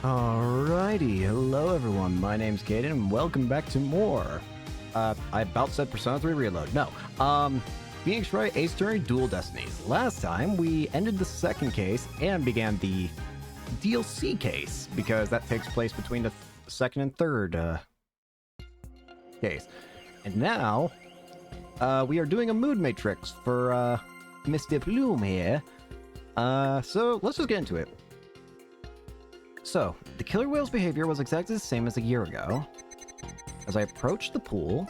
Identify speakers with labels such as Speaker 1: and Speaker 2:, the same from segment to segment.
Speaker 1: Alrighty, hello everyone, my name's Caden, and welcome back to more. I about said Persona 3 Reload. No. Phoenix Wright Ace Attorney Dual Destinies. Last time, we ended the second case and began the DLC case, because that takes place between the second and third case. And now, we are doing a mood matrix for Mr. Bloom here. So let's just get into it. So, the killer whale's behavior was exactly the same as a year ago. As I approached the pool,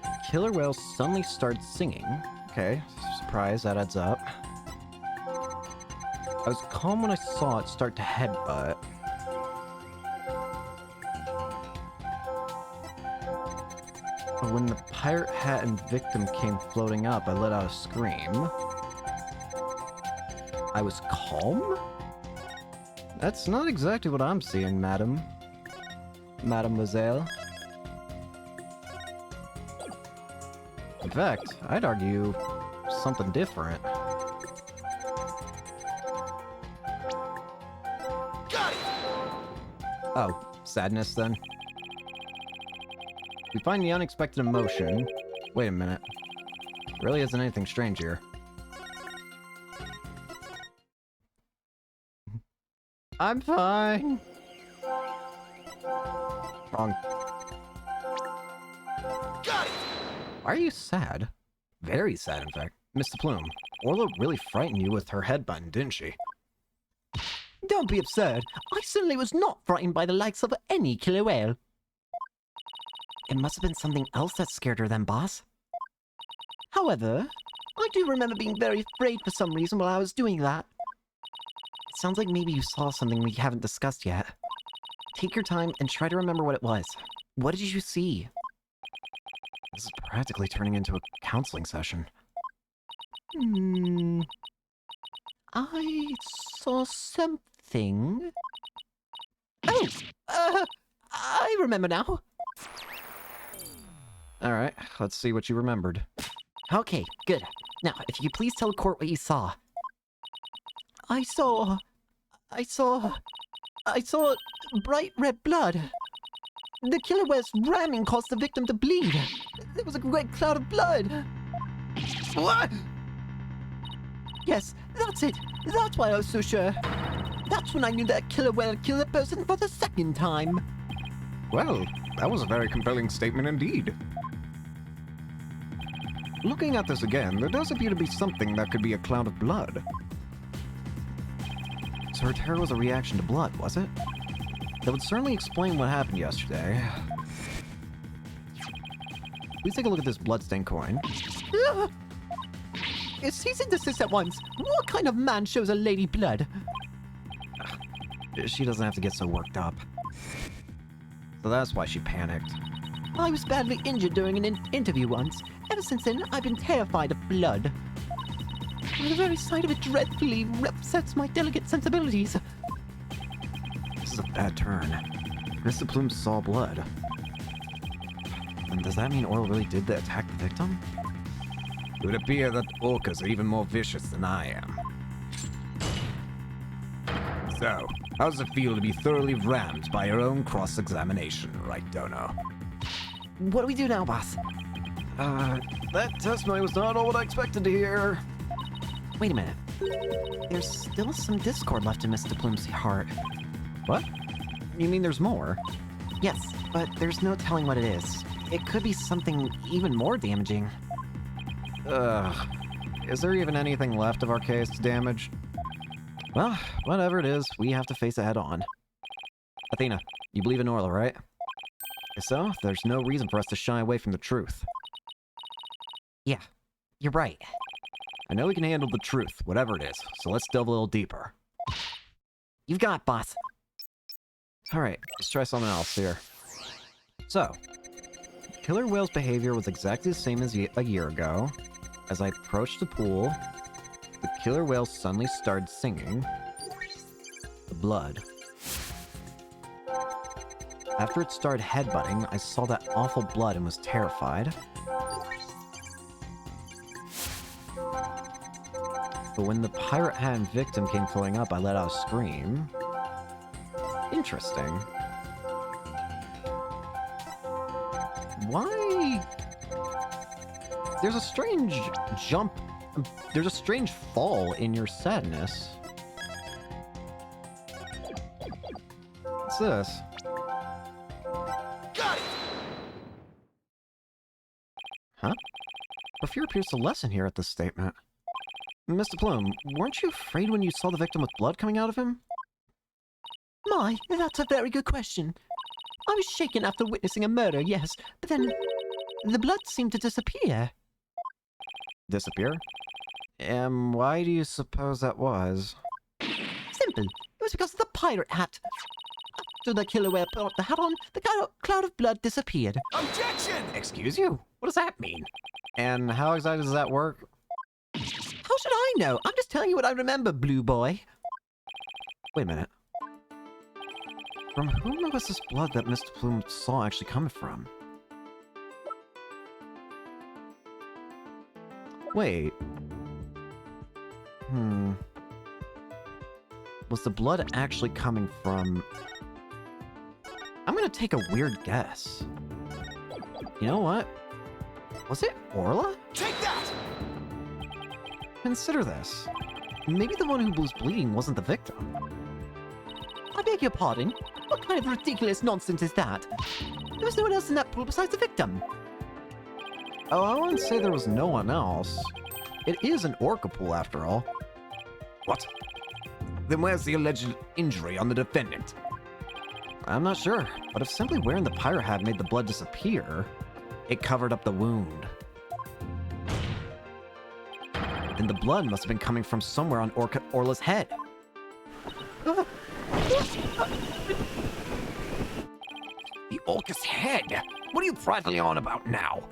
Speaker 1: the killer whale suddenly started singing. Okay, surprise, that adds up. I was calm when I saw it start to headbutt. But when the pirate hat and victim came floating up, I let out a scream. I was calm? That's not exactly what I'm seeing, madam. Mademoiselle. In fact, I'd argue something different.
Speaker 2: Got it!
Speaker 1: Oh, sadness then? We find the unexpected emotion. Wait a minute. Really isn't anything strange here. I'm fine. Wrong.
Speaker 2: Got it!
Speaker 1: Why are you sad? Very sad, in fact. Mr. Plume, Orla really frightened you with her head button, didn't she?
Speaker 3: Don't be absurd. I certainly was not frightened by the likes of any killer whale. It must have been something else that scared her then, boss. However, I do remember being very afraid for some reason while I was doing that. It sounds like maybe you saw something we haven't discussed yet. Take your time and try to remember what it was. What did you see?
Speaker 1: This is practically turning into a counseling session.
Speaker 3: I saw something. Oh! I remember now.
Speaker 1: Alright, let's see what you remembered.
Speaker 3: Okay, good. Now, if you could please tell the court what you saw. I saw bright red blood. The killer whale's ramming caused the victim to bleed. There was a great cloud of blood.
Speaker 2: What?
Speaker 3: Yes, that's it. That's why I was so sure. That's when I knew that killer whale killed a person for the second time.
Speaker 1: Well, that was a very compelling statement indeed. Looking at this again, there does appear to be something that could be a cloud of blood. So her terror was a reaction to blood, was it? That would certainly explain what happened yesterday. Please take a look at this bloodstained coin.
Speaker 3: Cease and desist at once. What kind of man shows a lady blood?
Speaker 1: She doesn't have to get so worked up. So that's why she panicked.
Speaker 3: I was badly injured during an interview once. Ever since then, I've been terrified of blood. The very sight of it dreadfully upsets my delicate sensibilities.
Speaker 1: This is a bad turn. Mr. Plume saw blood. And does that mean Orla really did attack the victim? It would appear that orcas are even more vicious than I am. So, how does it feel to be thoroughly rammed by your own cross-examination, right, Dono?
Speaker 3: What do we do now, boss?
Speaker 1: That testimony was not all what I expected to hear.
Speaker 3: Wait a minute. There's still some discord left in Mr. Plume's heart.
Speaker 1: What? You mean there's more?
Speaker 3: Yes, but there's no telling what it is. It could be something even more damaging.
Speaker 1: Ugh. Is there even anything left of our case to damage? Well, whatever it is, we have to face it head on. Athena, you believe in Orla, right? If so, there's no reason for us to shy away from the truth.
Speaker 3: Yeah, you're right.
Speaker 1: I know we can handle the truth, whatever it is, so let's delve a little deeper.
Speaker 3: You've got it, boss.
Speaker 1: Alright, let's try something else here. So, killer whale's behavior was exactly the same as a year ago. As I approached the pool, the killer whale suddenly started singing. The blood. After it started headbutting, I saw that awful blood and was terrified. But when the pirate hat and victim came floating up, I let out a scream. Interesting. Why? There's a strange jump. There's a strange fall in your sadness. What's this?
Speaker 2: Got it!
Speaker 1: Huh? Her fear appears to lessen here at this statement. Mr. Plume, weren't you afraid when you saw the victim with blood coming out of him?
Speaker 3: My, that's a very good question. I was shaken after witnessing a murder, yes, but then the blood seemed to disappear.
Speaker 1: Disappear? Why do you suppose that was?
Speaker 3: Simple. It was because of the pirate hat. After the killer whale put the hat on, the cloud of blood disappeared.
Speaker 2: Objection!
Speaker 1: Excuse you? What does that mean? And how exactly does that work?
Speaker 3: How should I know? I'm just telling you what I remember, Blue Boy.
Speaker 1: Wait a minute. From whom was this blood that Mr. Plume saw actually coming from? Wait. Was the blood actually coming from... I'm gonna take a weird guess. You know what? Was it Orla?
Speaker 2: Take that!
Speaker 1: Consider this. Maybe the one who was bleeding wasn't the victim.
Speaker 3: I beg your pardon? What kind of ridiculous nonsense is that? There was no one else in that pool besides the victim.
Speaker 1: Oh, I wouldn't say there was no one else. It is an orca pool, after all. What? Then where's the alleged injury on the defendant? I'm not sure, but if simply wearing the pirate hat made the blood disappear, it covered up the wound. Then the blood must have been coming from somewhere on Orla's head. The orca's head? What are you prattling on about now?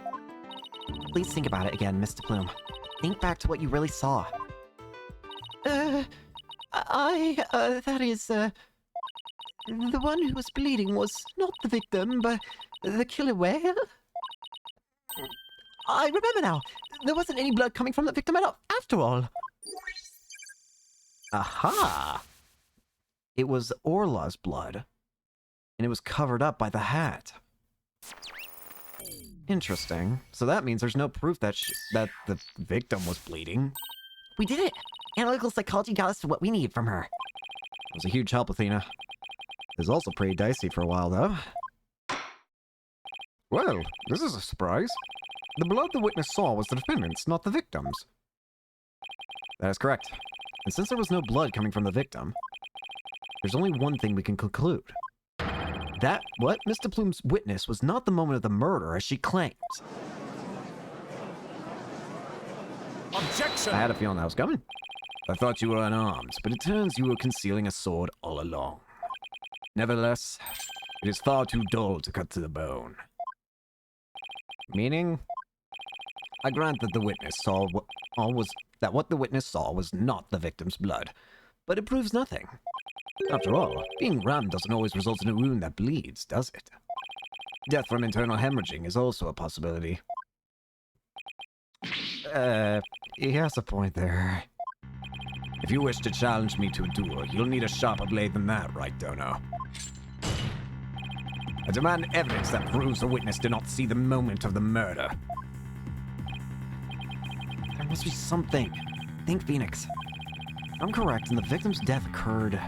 Speaker 3: Please think about it again, Mr. Plume. Think back to what you really saw. The one who was bleeding was not the victim, but the killer whale? I remember now. There wasn't any blood coming from the victim after all.
Speaker 1: Aha! It was Orla's blood, and it was covered up by the hat. Interesting. So that means there's no proof that that the victim was bleeding.
Speaker 3: We did it! Analytical psychology got us to what we need from her.
Speaker 1: It was a huge help, Athena. It was also pretty dicey for a while, though. Well, this is a surprise. The blood the witness saw was the defendant's, not the victim's. That is correct. And since there was no blood coming from the victim, there's only one thing we can conclude. That what Mr. Plume's witness was not the moment of the murder as she claims.
Speaker 2: Objection!
Speaker 1: I had a feeling that was coming. I thought you were unarmed, but it turns you were concealing a sword all along. Nevertheless, it is far too dull to cut to the bone. Meaning? I grant that the witness saw what the witness saw was not the victim's blood, but it proves nothing. After all, being rammed doesn't always result in a wound that bleeds, does it? Death from internal hemorrhaging is also a possibility. He has a point there. If you wish to challenge me to a duel, you'll need a sharper blade than that, right, Dono? I demand evidence that proves the witness did not see the moment of the murder. There must be something. Think, Phoenix. If I'm correct, and the victim's death occurred...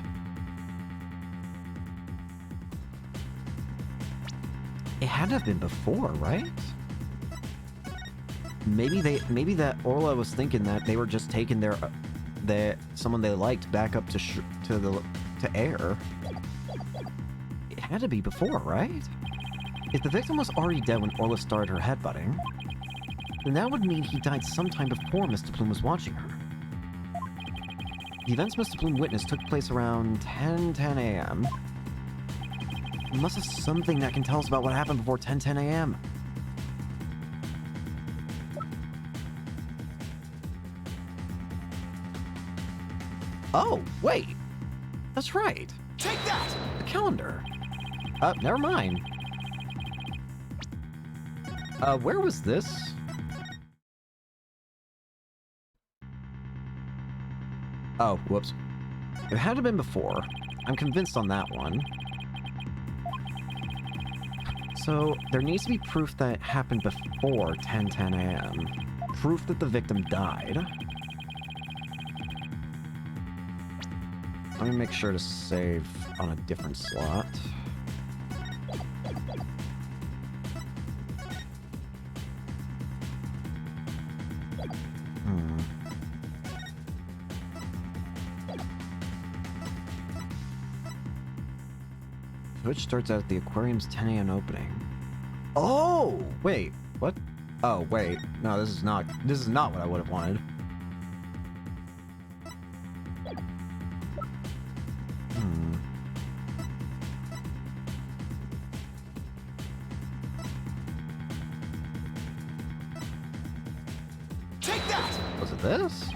Speaker 1: It had to have been before, right? Maybe that Orla was thinking that they were just taking someone they liked back up to air. It had to be before, right? If the victim was already dead when Orla started her headbutting, then that would mean he died sometime before Mr. Plume was watching her. The events Mr. Plume witnessed took place around 10:10 a.m. We must have something that can tell us about what happened before 10:10 a.m. Oh, wait. That's right.
Speaker 2: Take that!
Speaker 1: The calendar. Never mind. Where was this? Oh, whoops. It had to have been before. I'm convinced on that one. So, there needs to be proof that it happened before 10:10 a.m. Proof that the victim died. Let me make sure to save on a different slot. Which starts out at the aquarium's 10 a.m. opening. Oh! Wait, what? Oh, wait. No, this is not what I would have wanted.
Speaker 2: Take that!
Speaker 1: Was it this?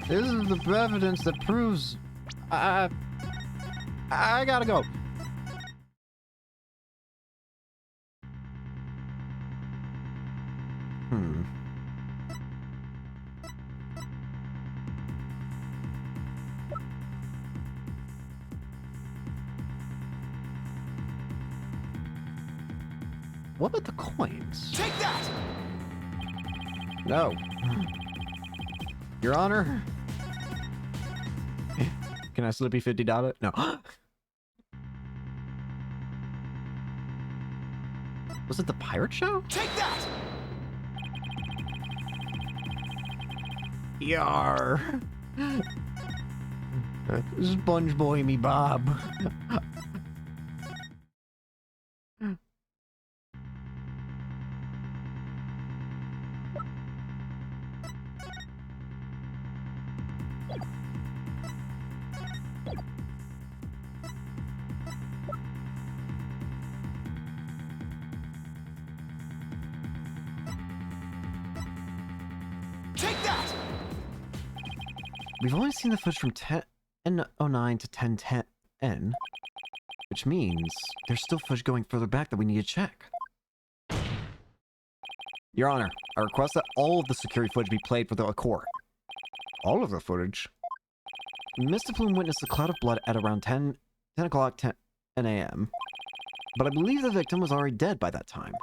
Speaker 1: This is the evidence that proves... I gotta go. What about the coins?
Speaker 2: Take that!
Speaker 1: No. Your Honor? Can I slippy $50? No. Was it the pirate show?
Speaker 2: Take that!
Speaker 1: Yar. Sponge boy me Bob.
Speaker 2: Take that!
Speaker 1: We've only seen the footage from 10:09 to 10:10, which means there's still footage going further back that we need to check. Your Honor, I request that all of the security footage be played for the court. All of the footage? Mr. Plume witnessed a cloud of blood at around 10 o'clock 10 a.m., but I believe the victim was already dead by that time.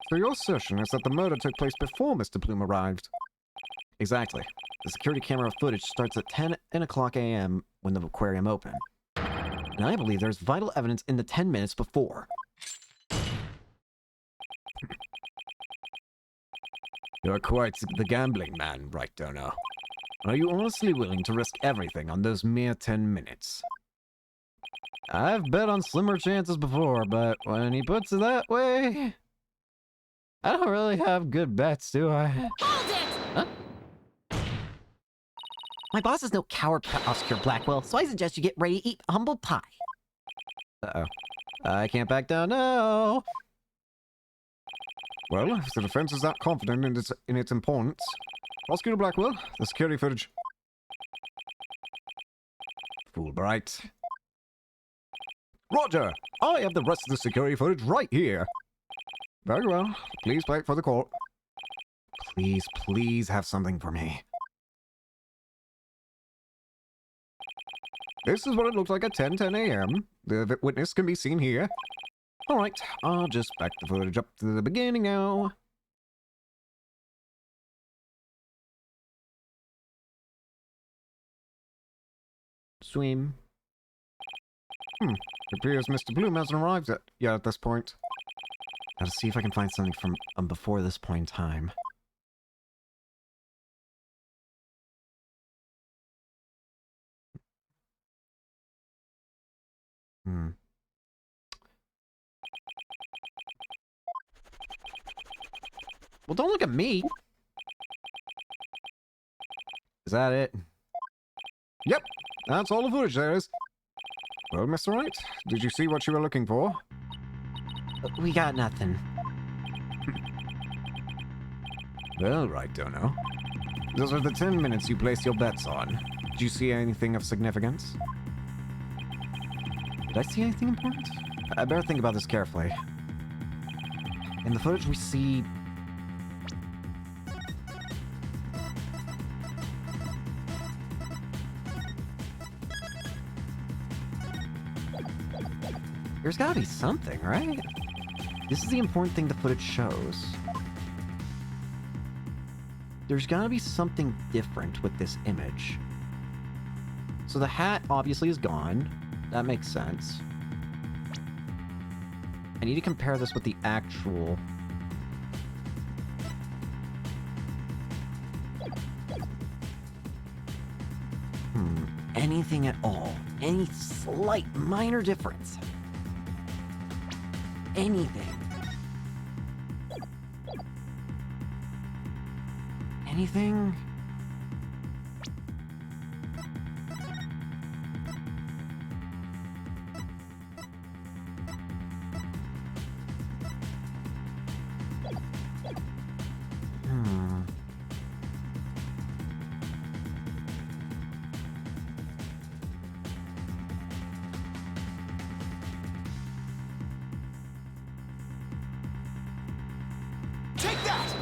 Speaker 1: So your assertion is that the murder took place before Mr. Plume arrived? Exactly. The security camera footage starts at 10 o'clock a.m. when the aquarium opened. And I believe there's vital evidence in the 10 minutes before. You're quite the gambling man, right, Dono? Are you honestly willing to risk everything on those mere 10 minutes? I've bet on slimmer chances before, but when he puts it that way... I don't really have good bets, do I?
Speaker 4: Hold it!
Speaker 1: Huh?
Speaker 3: My boss is no coward, Oscar Blackwell, so I suggest you get ready to eat humble pie.
Speaker 1: Uh-oh. I can't back down now. Well, if the defense is that confident in its importance, Prosecutor Blackwell, the security footage. Fulbright. Roger! I have the rest of the security footage right here. Very well. Please play it for the court. Please, please have something for me. This is what it looks like at 10:10 a.m. The witness can be seen here. Alright, I'll just back the footage up to the beginning now. Swim. It appears Mr. Bloom hasn't arrived yet at this point. Gotta see if I can find something from before this point in time. Well, don't look at me! Is that it? Yep, that's all the footage there is. Well, Mr. Wright, did you see what you were looking for?
Speaker 3: We got nothing.
Speaker 1: Well, right, Dono. Those are the 10 minutes you placed your bets on. Did you see anything of significance? Did I see anything important? I better think about this carefully. In the footage we see... There's gotta be something, right? This is the important thing the footage shows. There's gotta be something different with this image. So the hat obviously is gone. That makes sense. I need to compare this with the actual... Anything at all. Any slight, minor difference. Anything. Anything?
Speaker 2: Take that!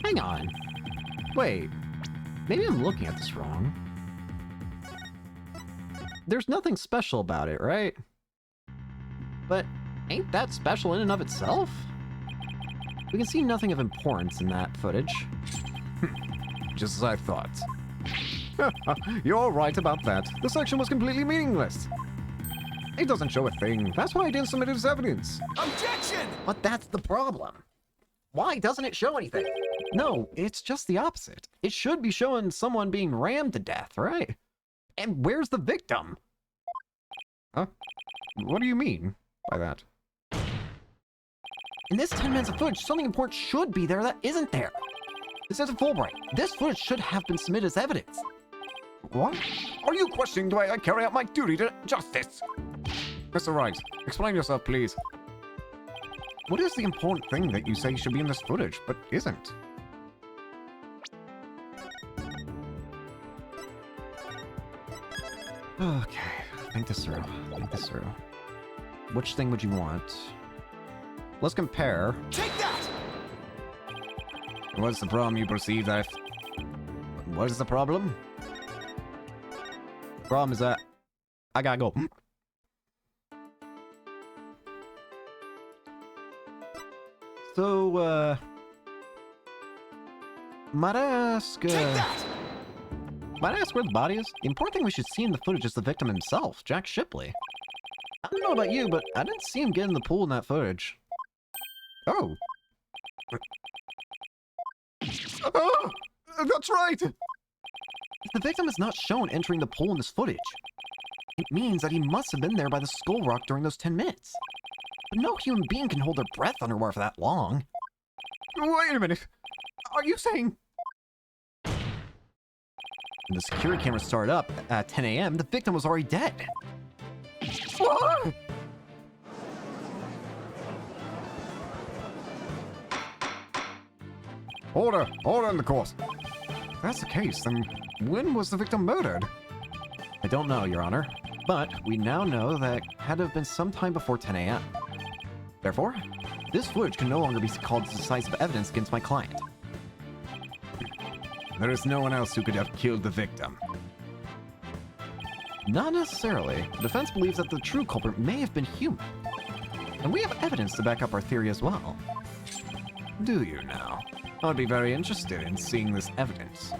Speaker 1: Hang on. Wait. Maybe I'm looking at this wrong. There's nothing special about it, right? But ain't that special in and of itself? We can see nothing of importance in that footage. Just as I thought. You're right about that. The section was completely meaningless. It doesn't show a thing. That's why I didn't submit it as evidence.
Speaker 2: Objection!
Speaker 1: But that's the problem. Why doesn't it show anything? No, it's just the opposite. It should be showing someone being rammed to death, right? And where's the victim? Huh? What do you mean by that? In this 10 minutes of footage, something important should be there that isn't there. This isn't Fulbright. This footage should have been submitted as evidence. What? Are you questioning the way I carry out my duty to justice? Mr. Wright, explain yourself, please. What is the important thing that you say should be in this footage, but isn't? Okay, think this through. Which thing would you want? Let's compare.
Speaker 2: Take that!
Speaker 1: What's the problem you perceive that... What is the problem? Problem is that... I gotta go. So, might I ask,
Speaker 2: Take that!
Speaker 1: might I ask where the body is? The important thing we should see in the footage is the victim himself, Jack Shipley. I don't know about you, but I didn't see him get in the pool in that footage. Oh. Oh! That's right! If the victim is not shown entering the pool in this footage, it means that he must have been there by the skull rock during those 10 minutes. But no human being can hold their breath underwater for that long. Wait a minute. Are you saying... When the security camera started up at 10 a.m., the victim was already dead. What? Order in the court. If that's the case, then when was the victim murdered? I don't know, Your Honor. But we now know that it had to have been sometime before 10 a.m. Therefore, this footage can no longer be called decisive evidence against my client. There is no one else who could have killed the victim. Not necessarily. The defense believes that the true culprit may have been human. And we have evidence to back up our theory as well. Do you now? I would be very interested in seeing this evidence.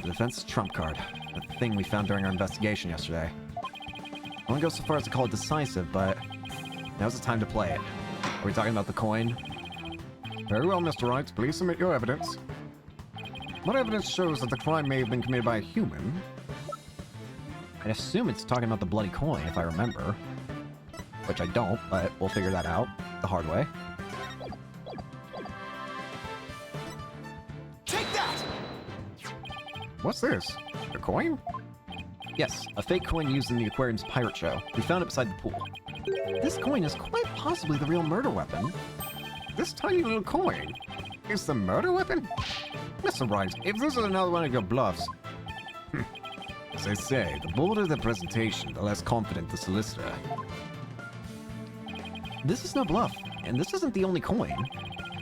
Speaker 1: The defense's trump card, the thing we found during our investigation yesterday. I won't go so far as to call it decisive, but now's the time to play it. Are we talking about the coin? Very well, Mr. Wright. Please submit your evidence. What evidence shows that the crime may have been committed by a human? I'd assume it's talking about the bloody coin, if I remember. Which I don't, but we'll figure that out the hard way.
Speaker 2: Take that!
Speaker 1: What's this? A coin? Yes, a fake coin used in the aquarium's pirate show. We found it beside the pool. This coin is quite possibly the real murder weapon. This tiny little coin is the murder weapon? Mr. Wright, if this is another one of your bluffs... As they say, the bolder the presentation, the less confident the solicitor. This is no bluff, and this isn't the only coin.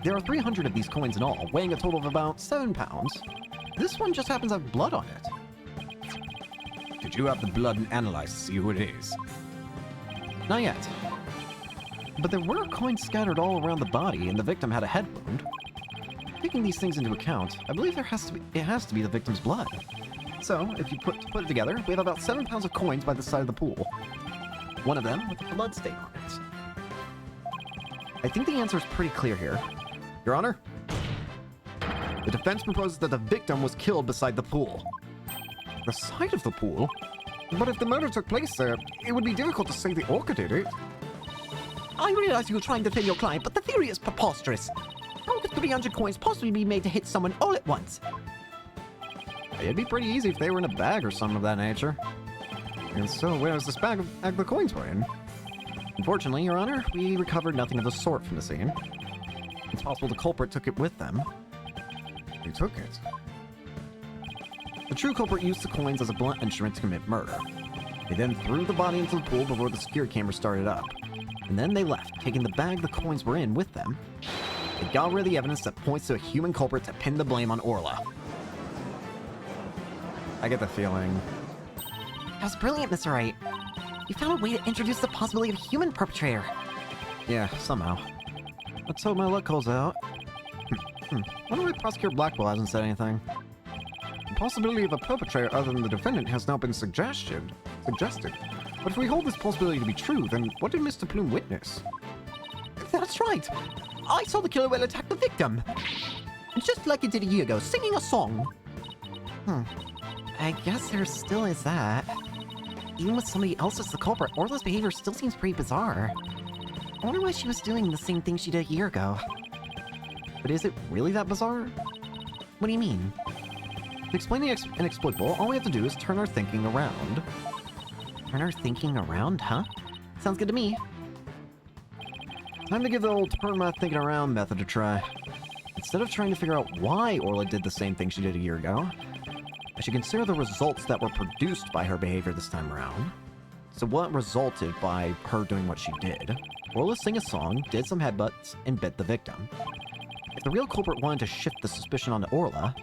Speaker 1: There are 300 of these coins in all, weighing a total of about 7 pounds. This one just happens to have blood on it. Did you have the blood analyzed to see who it is? Not yet. But there were coins scattered all around the body, and the victim had a head wound. Taking these things into account, I believe it has to be the victim's blood. So, if you put it together, we have about 7 pounds of coins by the side of the pool. One of them with a blood stain on it. I think the answer is pretty clear here. Your Honor? The defense proposes that the victim was killed beside the pool. The side of the pool? But if the murder took place there, it would be difficult to say the orca did it.
Speaker 3: I realize you were trying to defend your client, but the theory is preposterous. How could 300 coins possibly be made to hit someone all at once?
Speaker 1: It'd be pretty easy if they were in a bag or something of that nature. And so, where was this bag the coins were in? Unfortunately, Your Honor, we recovered nothing of the sort from the scene. It's possible the culprit took it with them. They took it? The true culprit used the coins as a blunt instrument to commit murder. They then threw the body into the pool before the security camera started up. And then they left, taking the bag the coins were in with them. They got rid of the evidence that points to a human culprit to pin the blame on Orla. I get the feeling.
Speaker 3: That was brilliant, Mr. Wright. You found a way to introduce the possibility of a human perpetrator.
Speaker 1: Yeah, somehow. Let's hope my luck calls out. Wonder why Prosecutor Blackwell hasn't said anything. The possibility of a perpetrator other than the defendant has now been suggested. But if we hold this possibility to be true, then what did Mr. Plume witness?
Speaker 3: That's right. I saw the killer whale attack the victim. Just like it did a year ago, singing a song. I guess there still is that. Even with somebody else as the culprit, Orla's behavior still seems pretty bizarre. I wonder why she was doing the same thing she did a year ago.
Speaker 1: But is it really that bizarre?
Speaker 3: What do you mean?
Speaker 1: To explain the inexplicable, all we have to do is turn our thinking around.
Speaker 3: Turn our thinking around, huh? Sounds good to me.
Speaker 1: Time to give the old turn my thinking around method a try. Instead of trying to figure out why Orla did the same thing she did a year ago, I should consider the results that were produced by her behavior this time around. So what resulted by her doing what she did? Orla sang a song, did some headbutts, and bit the victim. If the real culprit wanted to shift the suspicion onto Orla,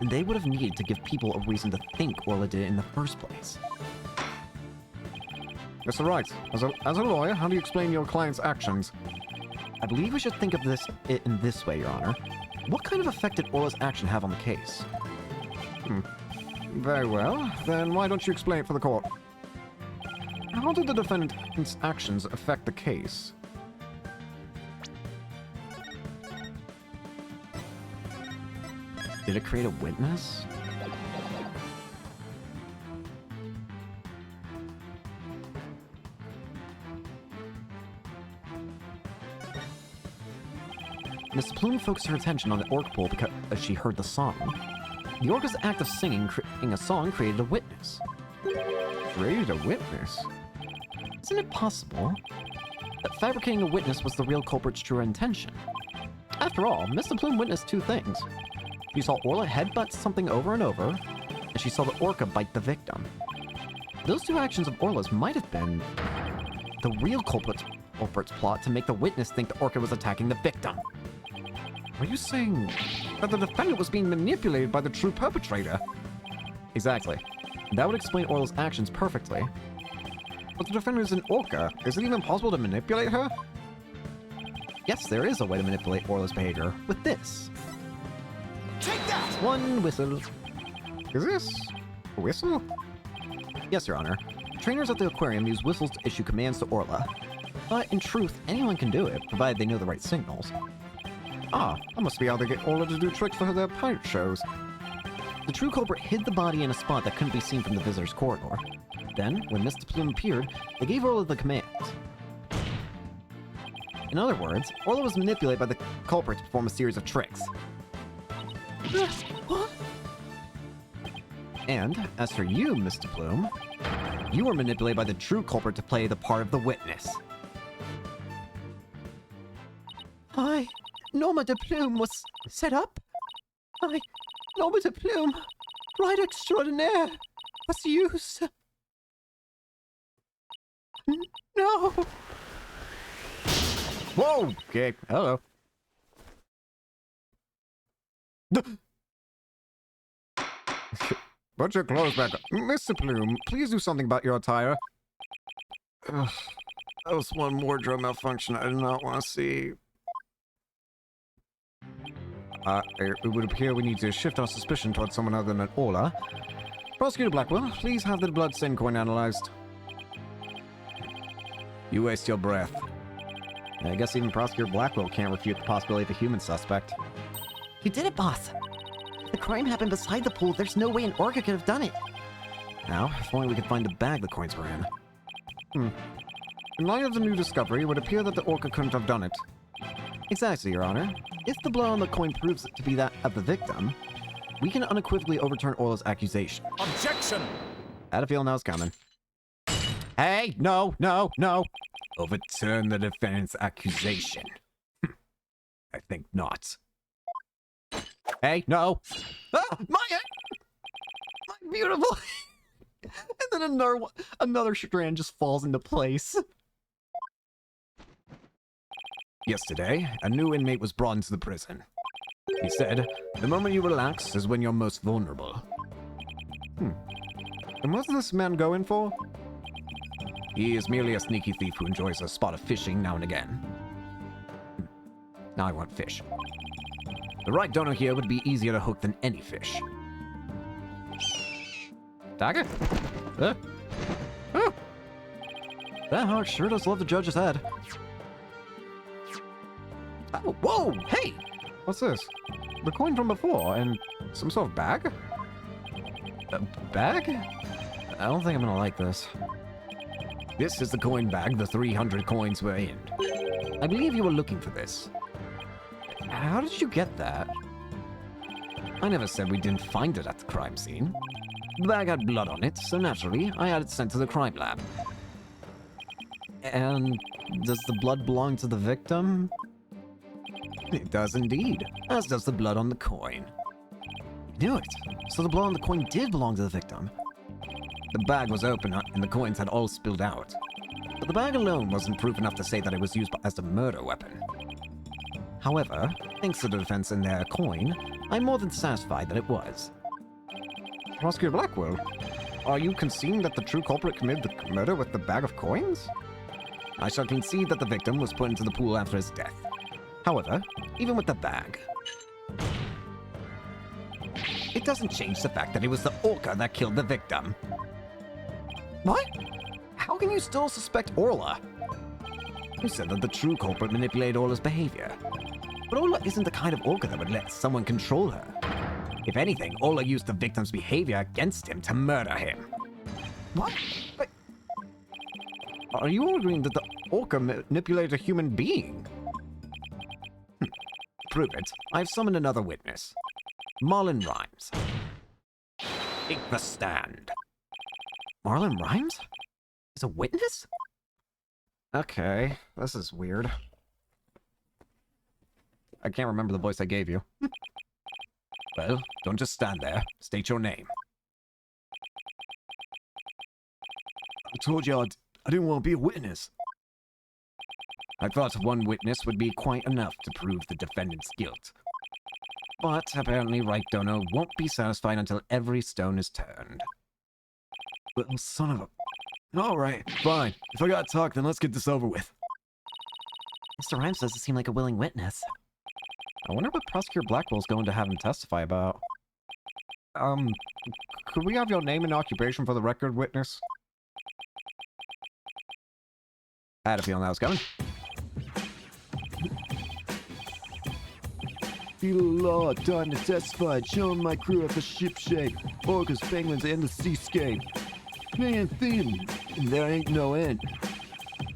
Speaker 1: then they would have needed to give people a reason to think Orla did it in the first place. Mr. Wright, as a lawyer, how do you explain your client's actions? I believe we should think of it in this way, Your Honor. What kind of effect did Orla's action have on the case? Very well. Then why don't you explain it for the court? How did the defendant's actions affect the case? Did it create a witness? Miss Plume focused her attention on the orc pool because she heard the song. The orca's act of singing a song created a witness. Created a witness? Isn't it possible that fabricating a witness was the real culprit's true intention? After all, Mr. Plume witnessed two things. She saw Orla headbutt something over and over, and she saw the orca bite the victim. Those two actions of Orla's might have been the real culprit's plot to make the witness think the orca was attacking the victim. Are you saying that the defendant was being manipulated by the true perpetrator? Exactly. That would explain Orla's actions perfectly. But the defendant is an orca. Is it even possible to manipulate her? Yes, there is a way to manipulate Orla's behavior with this.
Speaker 2: Take that!
Speaker 1: One whistle. Is this a whistle? Yes, Your Honor. Trainers at the aquarium use whistles to issue commands to Orla. But in truth, anyone can do it, provided they know the right signals. Ah, I must be able to get Orla to do tricks for their pirate shows. The true culprit hid the body in a spot that couldn't be seen from the visitor's corridor. Then, when Mr. Plume appeared, they gave Orla the commands. In other words, Orla was manipulated by the culprit to perform a series of tricks.
Speaker 3: What?
Speaker 1: And, as for you, Mr. Plume, you were manipulated by the true culprit to play the part of the witness.
Speaker 3: Norma de Plume was set up? Norma de Plume, right extraordinaire, was used. No!
Speaker 1: Whoa! Okay, hello. Put your clothes back on. Mr. Plume, please do something about your attire. Ugh, that was one wardrobe malfunction I did not want to see. It would appear we need to shift our suspicion towards someone other than Orla. Prosecutor Blackwell, please have the blood stain coin analyzed. You waste your breath. I guess even Prosecutor Blackwell can't refute the possibility of a human suspect.
Speaker 3: You did it, boss. The crime happened beside the pool. There's no way an orca could have done it.
Speaker 1: Now, if only we could find the bag the coins were in. In light of the new discovery, it would appear that the orca couldn't have done it. Exactly, Your Honor. If the blood on the coin proves it to be that of the victim, we can unequivocally overturn Orla's accusation.
Speaker 2: Objection!
Speaker 1: I had a feeling that was coming. Hey, no! Overturn the defendant's accusation. I think not. Hey, no! Ah, my beautiful! And then another strand just falls into place. Yesterday, a new inmate was brought into the prison. He said, the moment you relax is when you're most vulnerable. And what's this man going for? He is merely a sneaky thief who enjoys a spot of fishing now and again. Now I want fish. The right donor here would be easier to hook than any fish. Dagger? Oh. That heart sure does love the judge's head. Oh, whoa! Hey! What's this? The coin from before, and some sort of bag? A bag? I don't think I'm gonna like this. This is the coin bag the 300 coins were in. I believe you were looking for this. How did you get that? I never said we didn't find it at the crime scene. The bag had blood on it, so naturally, I had it sent to the crime lab. And does the blood belong to the victim? It does indeed, as does the blood on the coin. You knew it. So the blood on the coin did belong to the victim. The bag was open and the coins had all spilled out. But the bag alone wasn't proof enough to say that it was used as a murder weapon. However, thanks to the defense in their coin, I'm more than satisfied that it was. Prosecutor Blackwell, are you conceding that the true culprit committed the murder with the bag of coins? I shall concede that the victim was put into the pool after his death. However, even with the bag, it doesn't change the fact that it was the orca that killed the victim. What? How can you still suspect Orla? You said that the true culprit manipulated Orla's behavior. But Orla isn't the kind of orca that would let someone control her. If anything, Orla used the victim's behavior against him to murder him. What? But are you all agreeing that the orca manipulated a human being? Prove it. I've summoned another witness. Marlon Rhymes. Take the stand. Marlon Rhymes? Is a witness? Okay, this is weird. I can't remember the voice I gave you. Well, don't just stand there. State your name. I told you I didn't want to be a witness. I thought one witness would be quite enough to prove the defendant's guilt. But apparently Right Donor won't be satisfied until every stone is turned. Little son of a... Alright, fine. If I gotta talk, then let's get this over with.
Speaker 3: Mr. Rhymes doesn't seem like a willing witness.
Speaker 1: I wonder what Prosecutor Blackwell's going to have him testify about. Could we have your name and occupation for the record, witness? I had a feeling that was coming.
Speaker 4: Feel the law, time to testify, showing my crew at the ship shape, orcas, penguins, and the seascape. Man thin, and there ain't no end.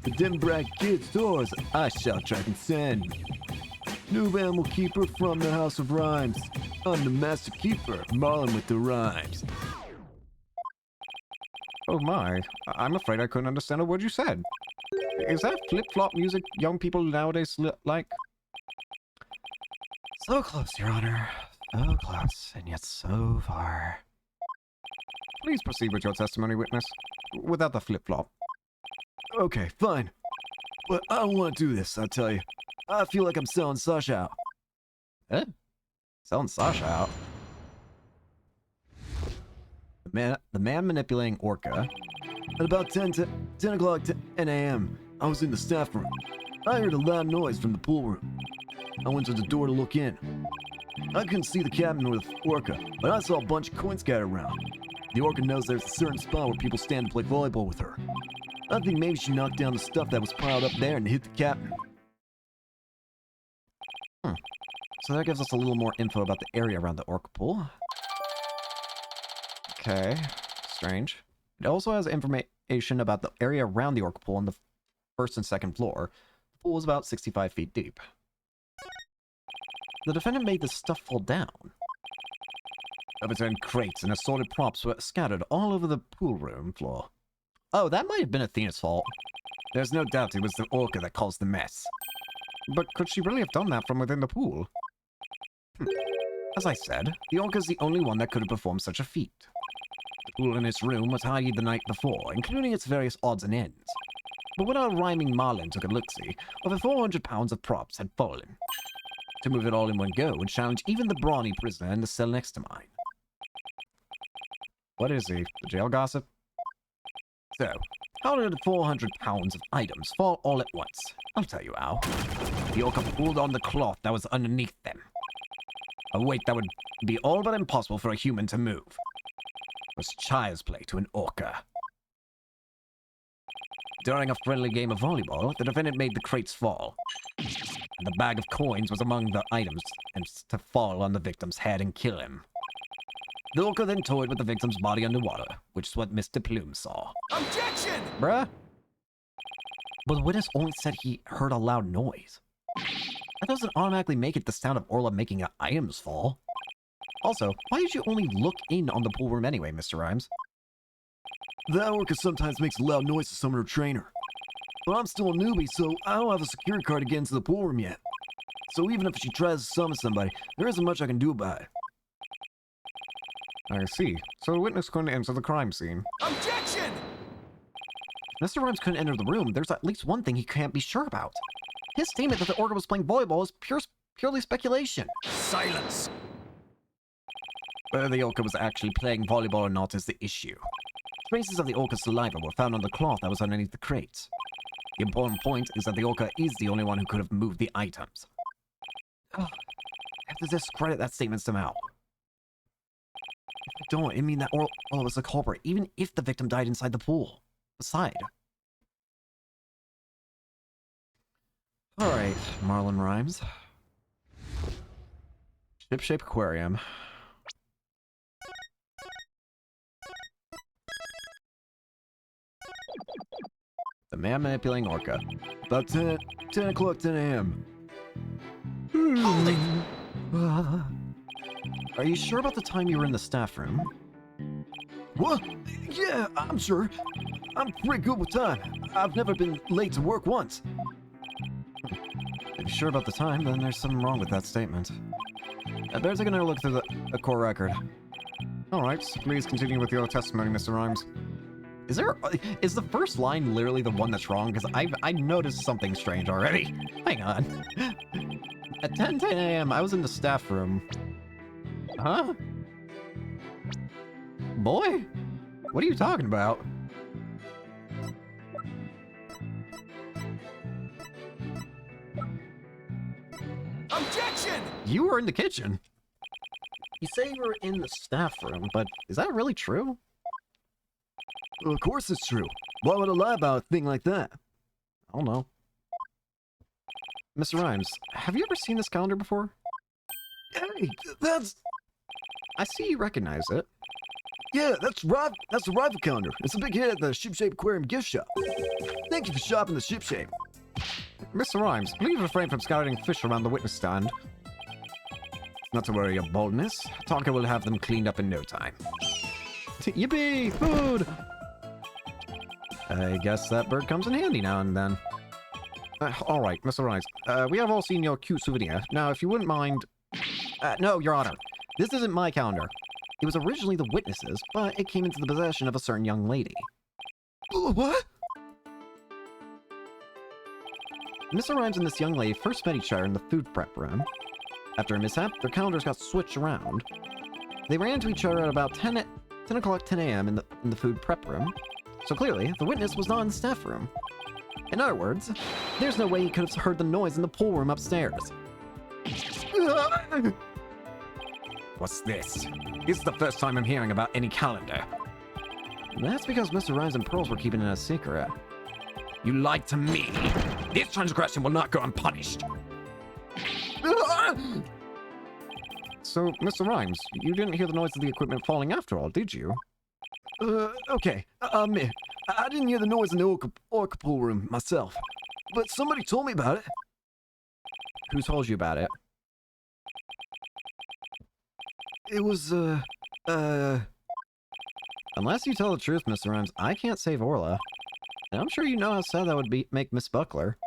Speaker 4: The them bright kids' doors I shall transcend. New animal keeper from the House of Rhymes. I'm the master keeper, Marlin with the rhymes.
Speaker 1: Oh my, I'm afraid I couldn't understand a word you said. Is that flip-flop music young people nowadays like?
Speaker 3: So close, Your Honor. So close, and yet so far.
Speaker 1: Please proceed with your testimony, witness. Without the flip-flop.
Speaker 4: Okay, fine. But I don't want to do this, I tell you. I feel like I'm selling Sasha out.
Speaker 1: Eh? Selling Sasha out? The man manipulating Orca
Speaker 4: At about 10 o'clock 10 a.m., I was in the staff room. I heard a loud noise from the pool room. I went to the door to look in. I couldn't see the captain or the orca, but I saw a bunch of coins scattered around. The orca knows there's a certain spot where people stand to play volleyball with her. I think maybe she knocked down the stuff that was piled up there and hit the captain.
Speaker 1: So that gives us a little more info about the area around the orca pool. Okay, strange. It also has information about the area around the orca pool on the first and second floor. The pool is about 65 feet deep. The defendant made the stuff fall down. Overturned crates and assorted props were scattered all over the pool room floor. Oh, that might have been Athena's fault. There's no doubt it was the orca that caused the mess. But could she really have done that from within the pool? As I said, the orca is the only one that could have performed such a feat. The pool in its room was tidied the night before, including its various odds and ends. But when our rhyming Marlin took a look-see, over 400 pounds of props had fallen. To move it all in one go would challenge even the brawny prisoner in the cell next to mine. What is he? The jail gossip? So, how did 400 pounds of items fall all at once? I'll tell you how. The orca pulled on the cloth that was underneath them. A weight that would be all but impossible for a human to move. It was child's play to an orca. During a friendly game of volleyball, the defendant made the crates fall. And the bag of coins was among the items and to fall on the victim's head and kill him. The orca then toyed with the victim's body underwater, which is what Mr. Plume saw.
Speaker 2: Objection!
Speaker 1: Bruh? But the witness only said he heard a loud noise. That doesn't automatically make it the sound of Orla making items fall. Also, why did you only look in on the pool room anyway, Mr. Rhymes?
Speaker 4: That orca sometimes makes a loud noise to summon her trainer. But I'm still a newbie, so I don't have a security card to get into the pool room yet. So even if she tries to summon somebody, there isn't much I can do about it. I see. So the witness couldn't enter the crime scene.
Speaker 2: Objection!
Speaker 1: Mr. Rhymes couldn't enter the room. There's at least one thing he can't be sure about. His statement that the orca was playing volleyball is purely speculation.
Speaker 2: Silence!
Speaker 1: Whether the orca was actually playing volleyball or not is the issue. Traces of the orca's saliva were found on the cloth that was underneath the crates. The important point is that the orca is the only one who could have moved the items. Oh, I have to discredit that statement somehow. If I don't, it means that Orla was the culprit, even if the victim died inside the pool. Aside. Alright, Marlin Rhymes. Ship-shape aquarium. The man manipulating orca.
Speaker 4: About 10 o'clock 10 a.m.
Speaker 2: Hold it!
Speaker 1: Are you sure about the time you were in the staff room?
Speaker 4: What? Yeah, I'm sure. I'm pretty good with time. I've never been late to work once.
Speaker 1: If you're sure about the time, then there's something wrong with that statement. I better take another look through the court record. Alright, so please continue with your testimony, Mr. Rhymes. Is the first line literally the one that's wrong? Because I noticed something strange already. Hang on. At 10 a.m., I was in the staff room. Huh? Boy? What are you talking about?
Speaker 2: Objection!
Speaker 1: You were in the kitchen. You say you were in the staff room, but is that really true?
Speaker 4: Well, of course it's true. Why would I lie about a thing like that?
Speaker 1: I don't know. Mr. Rhymes, have you ever seen this calendar before?
Speaker 4: Hey, that's...
Speaker 1: I see you recognize it.
Speaker 4: Yeah, that's right. That's the rival calendar. It's a big hit at the Ship-Shape Aquarium gift shop. Thank you for shopping the Ship-Shape.
Speaker 1: Mr. Rhymes, please refrain from scouting fish around the witness stand. Not to worry, your boldness. Tonka will have them cleaned up in no time. Yippee! Food! I guess that bird comes in handy now and then. Alright, Mr. Rhymes. We have all seen your cute souvenir. Now, if you wouldn't mind... no, Your Honor. This isn't my calendar. It was originally the witness's, but it came into the possession of a certain young lady.
Speaker 4: What?
Speaker 1: Mr. Rhymes and this young lady first met each other in the food prep room. After a mishap, their calendars got switched around. They ran into each other at about 10 o'clock 10 a.m. in the food prep room. So clearly, the witness was not in the staff room. In other words, there's no way he could have heard the noise in the pool room upstairs. What's this? This is the first time I'm hearing about any calendar. That's because Mr. Rhymes and Pearls were keeping it a secret. You lied to me. This transgression will not go unpunished. So, Mr. Rhymes, you didn't hear the noise of the equipment falling after all, did you?
Speaker 4: Okay, I admit, I didn't hear the noise in the orca pool room myself, but somebody told me about it.
Speaker 1: Who told you about it?
Speaker 4: It was,
Speaker 1: Unless you tell the truth, Mr. Rhymes, I can't save Orla. And I'm sure you know how sad that would make Miss Buckler.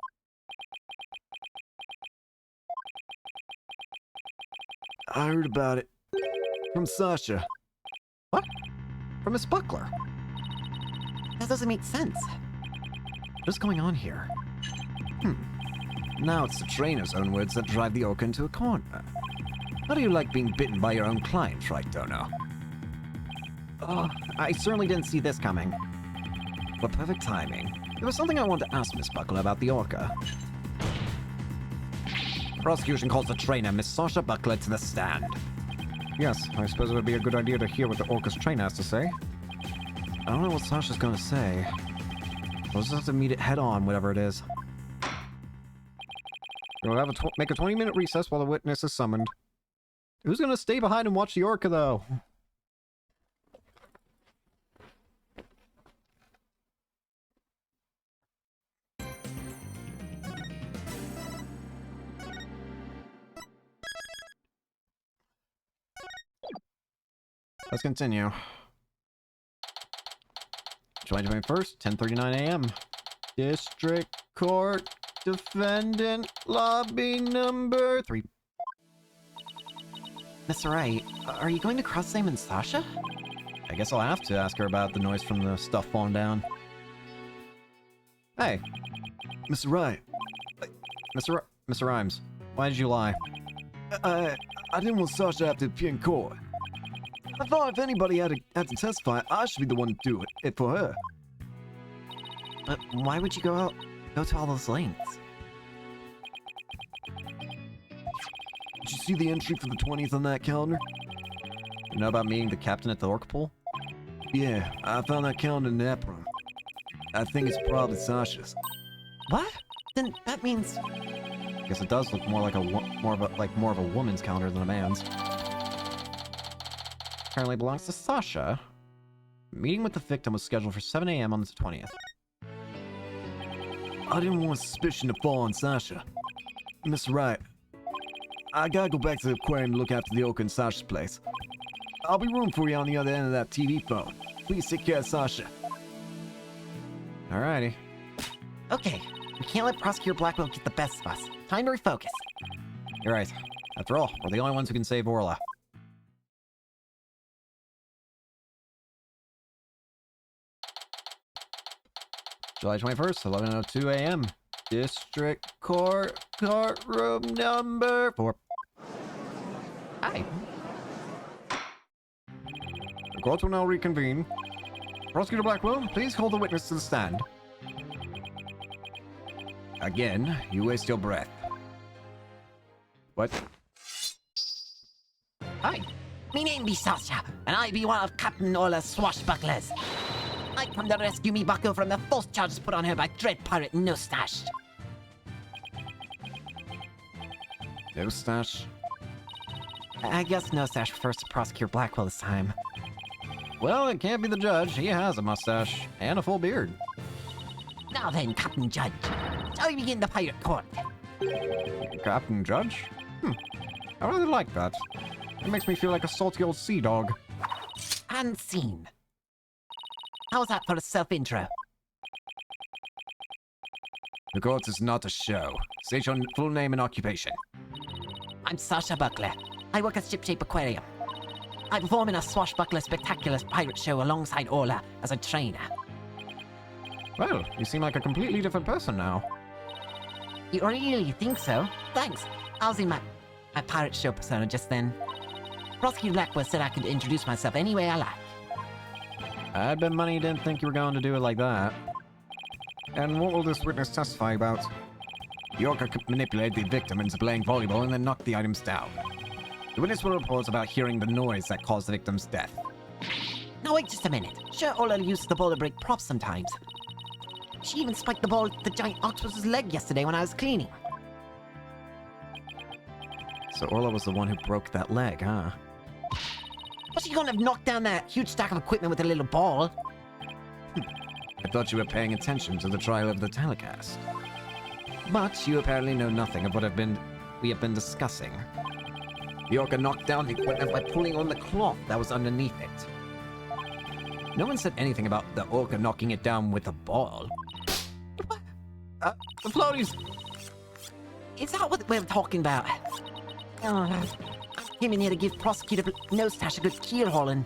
Speaker 4: I heard about it from Sasha.
Speaker 1: What? From Miss Buckler?
Speaker 3: That doesn't make sense.
Speaker 1: What's going on here?
Speaker 4: Now it's the trainer's own words that drive the orca into a corner. How do you like being bitten by your own client, right, Dono?
Speaker 1: Oh, I certainly didn't see this coming. But perfect timing. There was something I wanted to ask Miss Buckler about the orca. Prosecution calls the trainer, Miss Sasha Buckler, to the stand. Yes, I suppose it would be a good idea to hear what the orca's trainer has to say. I don't know what Sasha's gonna say. We'll just have to meet it head on, whatever it is. We'll have make a 20-minute recess while the witness is summoned. Who's gonna stay behind and watch the orca, though? Let's continue. July 21st, 10:39 a.m. District Court, Defendant, Lobby number 3.
Speaker 3: Mr. Wright, are you going to cross-examine Sasha?
Speaker 1: I guess I'll have to ask her about the noise from the stuff falling down. Hey,
Speaker 4: Mr. Wright,
Speaker 1: Mr. Rhymes, why did you lie?
Speaker 4: I didn't want Sasha to have to appear in court. I thought if anybody had to testify, I should be the one to do it for her.
Speaker 3: But why would you go to all those lengths?
Speaker 4: Did you see the entry for the 20th on that calendar?
Speaker 1: You know about meeting the captain at the orca pool?
Speaker 4: Yeah, I found that calendar in the app room. I think it's probably Sasha's.
Speaker 3: What? Then that means...
Speaker 1: Guess it does look more like more of a woman's calendar than a man's. Apparently belongs to Sasha. Meeting with the victim was scheduled for 7 a.m. on the 20th.
Speaker 4: I didn't want suspicion to fall on Sasha. Mr. Wright, I gotta go back to the aquarium to look after the orca in Sasha's place. I'll be rooting for you on the other end of that TV phone. Please take care of Sasha.
Speaker 1: Alrighty.
Speaker 3: Okay, we can't let Prosecutor Blackwell get the best of us. Time to refocus.
Speaker 1: You're right. After all, we're the only ones who can save Orla. July 21st, 11:02 a.m. District Court, courtroom number 4.
Speaker 3: Hi.
Speaker 1: The court will now reconvene. Prosecutor Blackwell, please call the witness to the stand. Again, you waste your breath. What?
Speaker 3: Hi. Me name be Sasha, and I be one of Captain Orla's swashbucklers. I come to rescue me bucko from the false charges put on her by Dread Pirate Nostache.
Speaker 1: Nostache?
Speaker 3: I guess Nostache refers to Prosecutor Blackwell this time.
Speaker 1: Well, it can't be the judge. He has a mustache and a full beard.
Speaker 3: Now then, Captain Judge, shall we begin the pirate court?
Speaker 1: Captain Judge? I really like that. It makes me feel like a salty old sea dog.
Speaker 3: And scene. How's that for a self-intro?
Speaker 1: The court is not a show. State your full name and occupation.
Speaker 3: I'm Sasha Buckler. I work at Shipshape Aquarium. I perform in a swashbuckler spectacular pirate show alongside Orla as a trainer.
Speaker 1: Well, you seem like a completely different person now.
Speaker 3: You really think so? Thanks. I was in my pirate show persona just then. Prosecutor Blackwell said I could introduce myself any way I like.
Speaker 1: I'd bet money you didn't think you were going to do it like that. And what will this witness testify about? The orca could manipulate the victim into playing volleyball and then knock the items down. The witness will report about hearing the noise that caused the victim's death.
Speaker 3: Now wait just a minute. Sure, Orla uses the ball to break props sometimes. She even spiked the ball at the giant octopus's leg yesterday when I was cleaning.
Speaker 1: So Orla was the one who broke that leg, huh?
Speaker 3: Was she gonna have knocked down that huge stack of equipment with a little ball?
Speaker 1: I thought you were paying attention to the trial of the telecast. But you apparently know nothing of what we have been discussing. The orca knocked down the equipment by pulling on the cloth that was underneath it. No one said anything about the orca knocking it down with a ball. The floaties!
Speaker 3: Is that what we're talking about? I came in here to give Prosecutor Nostash a good keel hauling.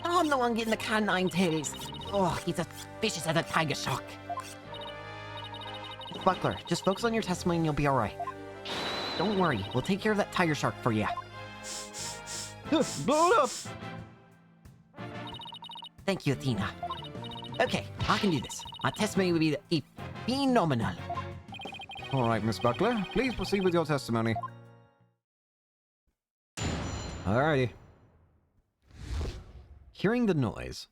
Speaker 3: I'm the one getting the canine tails. Oh, he's as vicious as a tiger shark. Buckler, just focus on your testimony and you'll be alright. Don't worry, we'll take care of that tiger shark for you.
Speaker 1: Blow it up!
Speaker 3: Thank you, Athena. Okay, I can do this. My testimony will be phenomenal.
Speaker 1: Alright, Miss Buckler, please proceed with your testimony. Alrighty. Hearing the noise.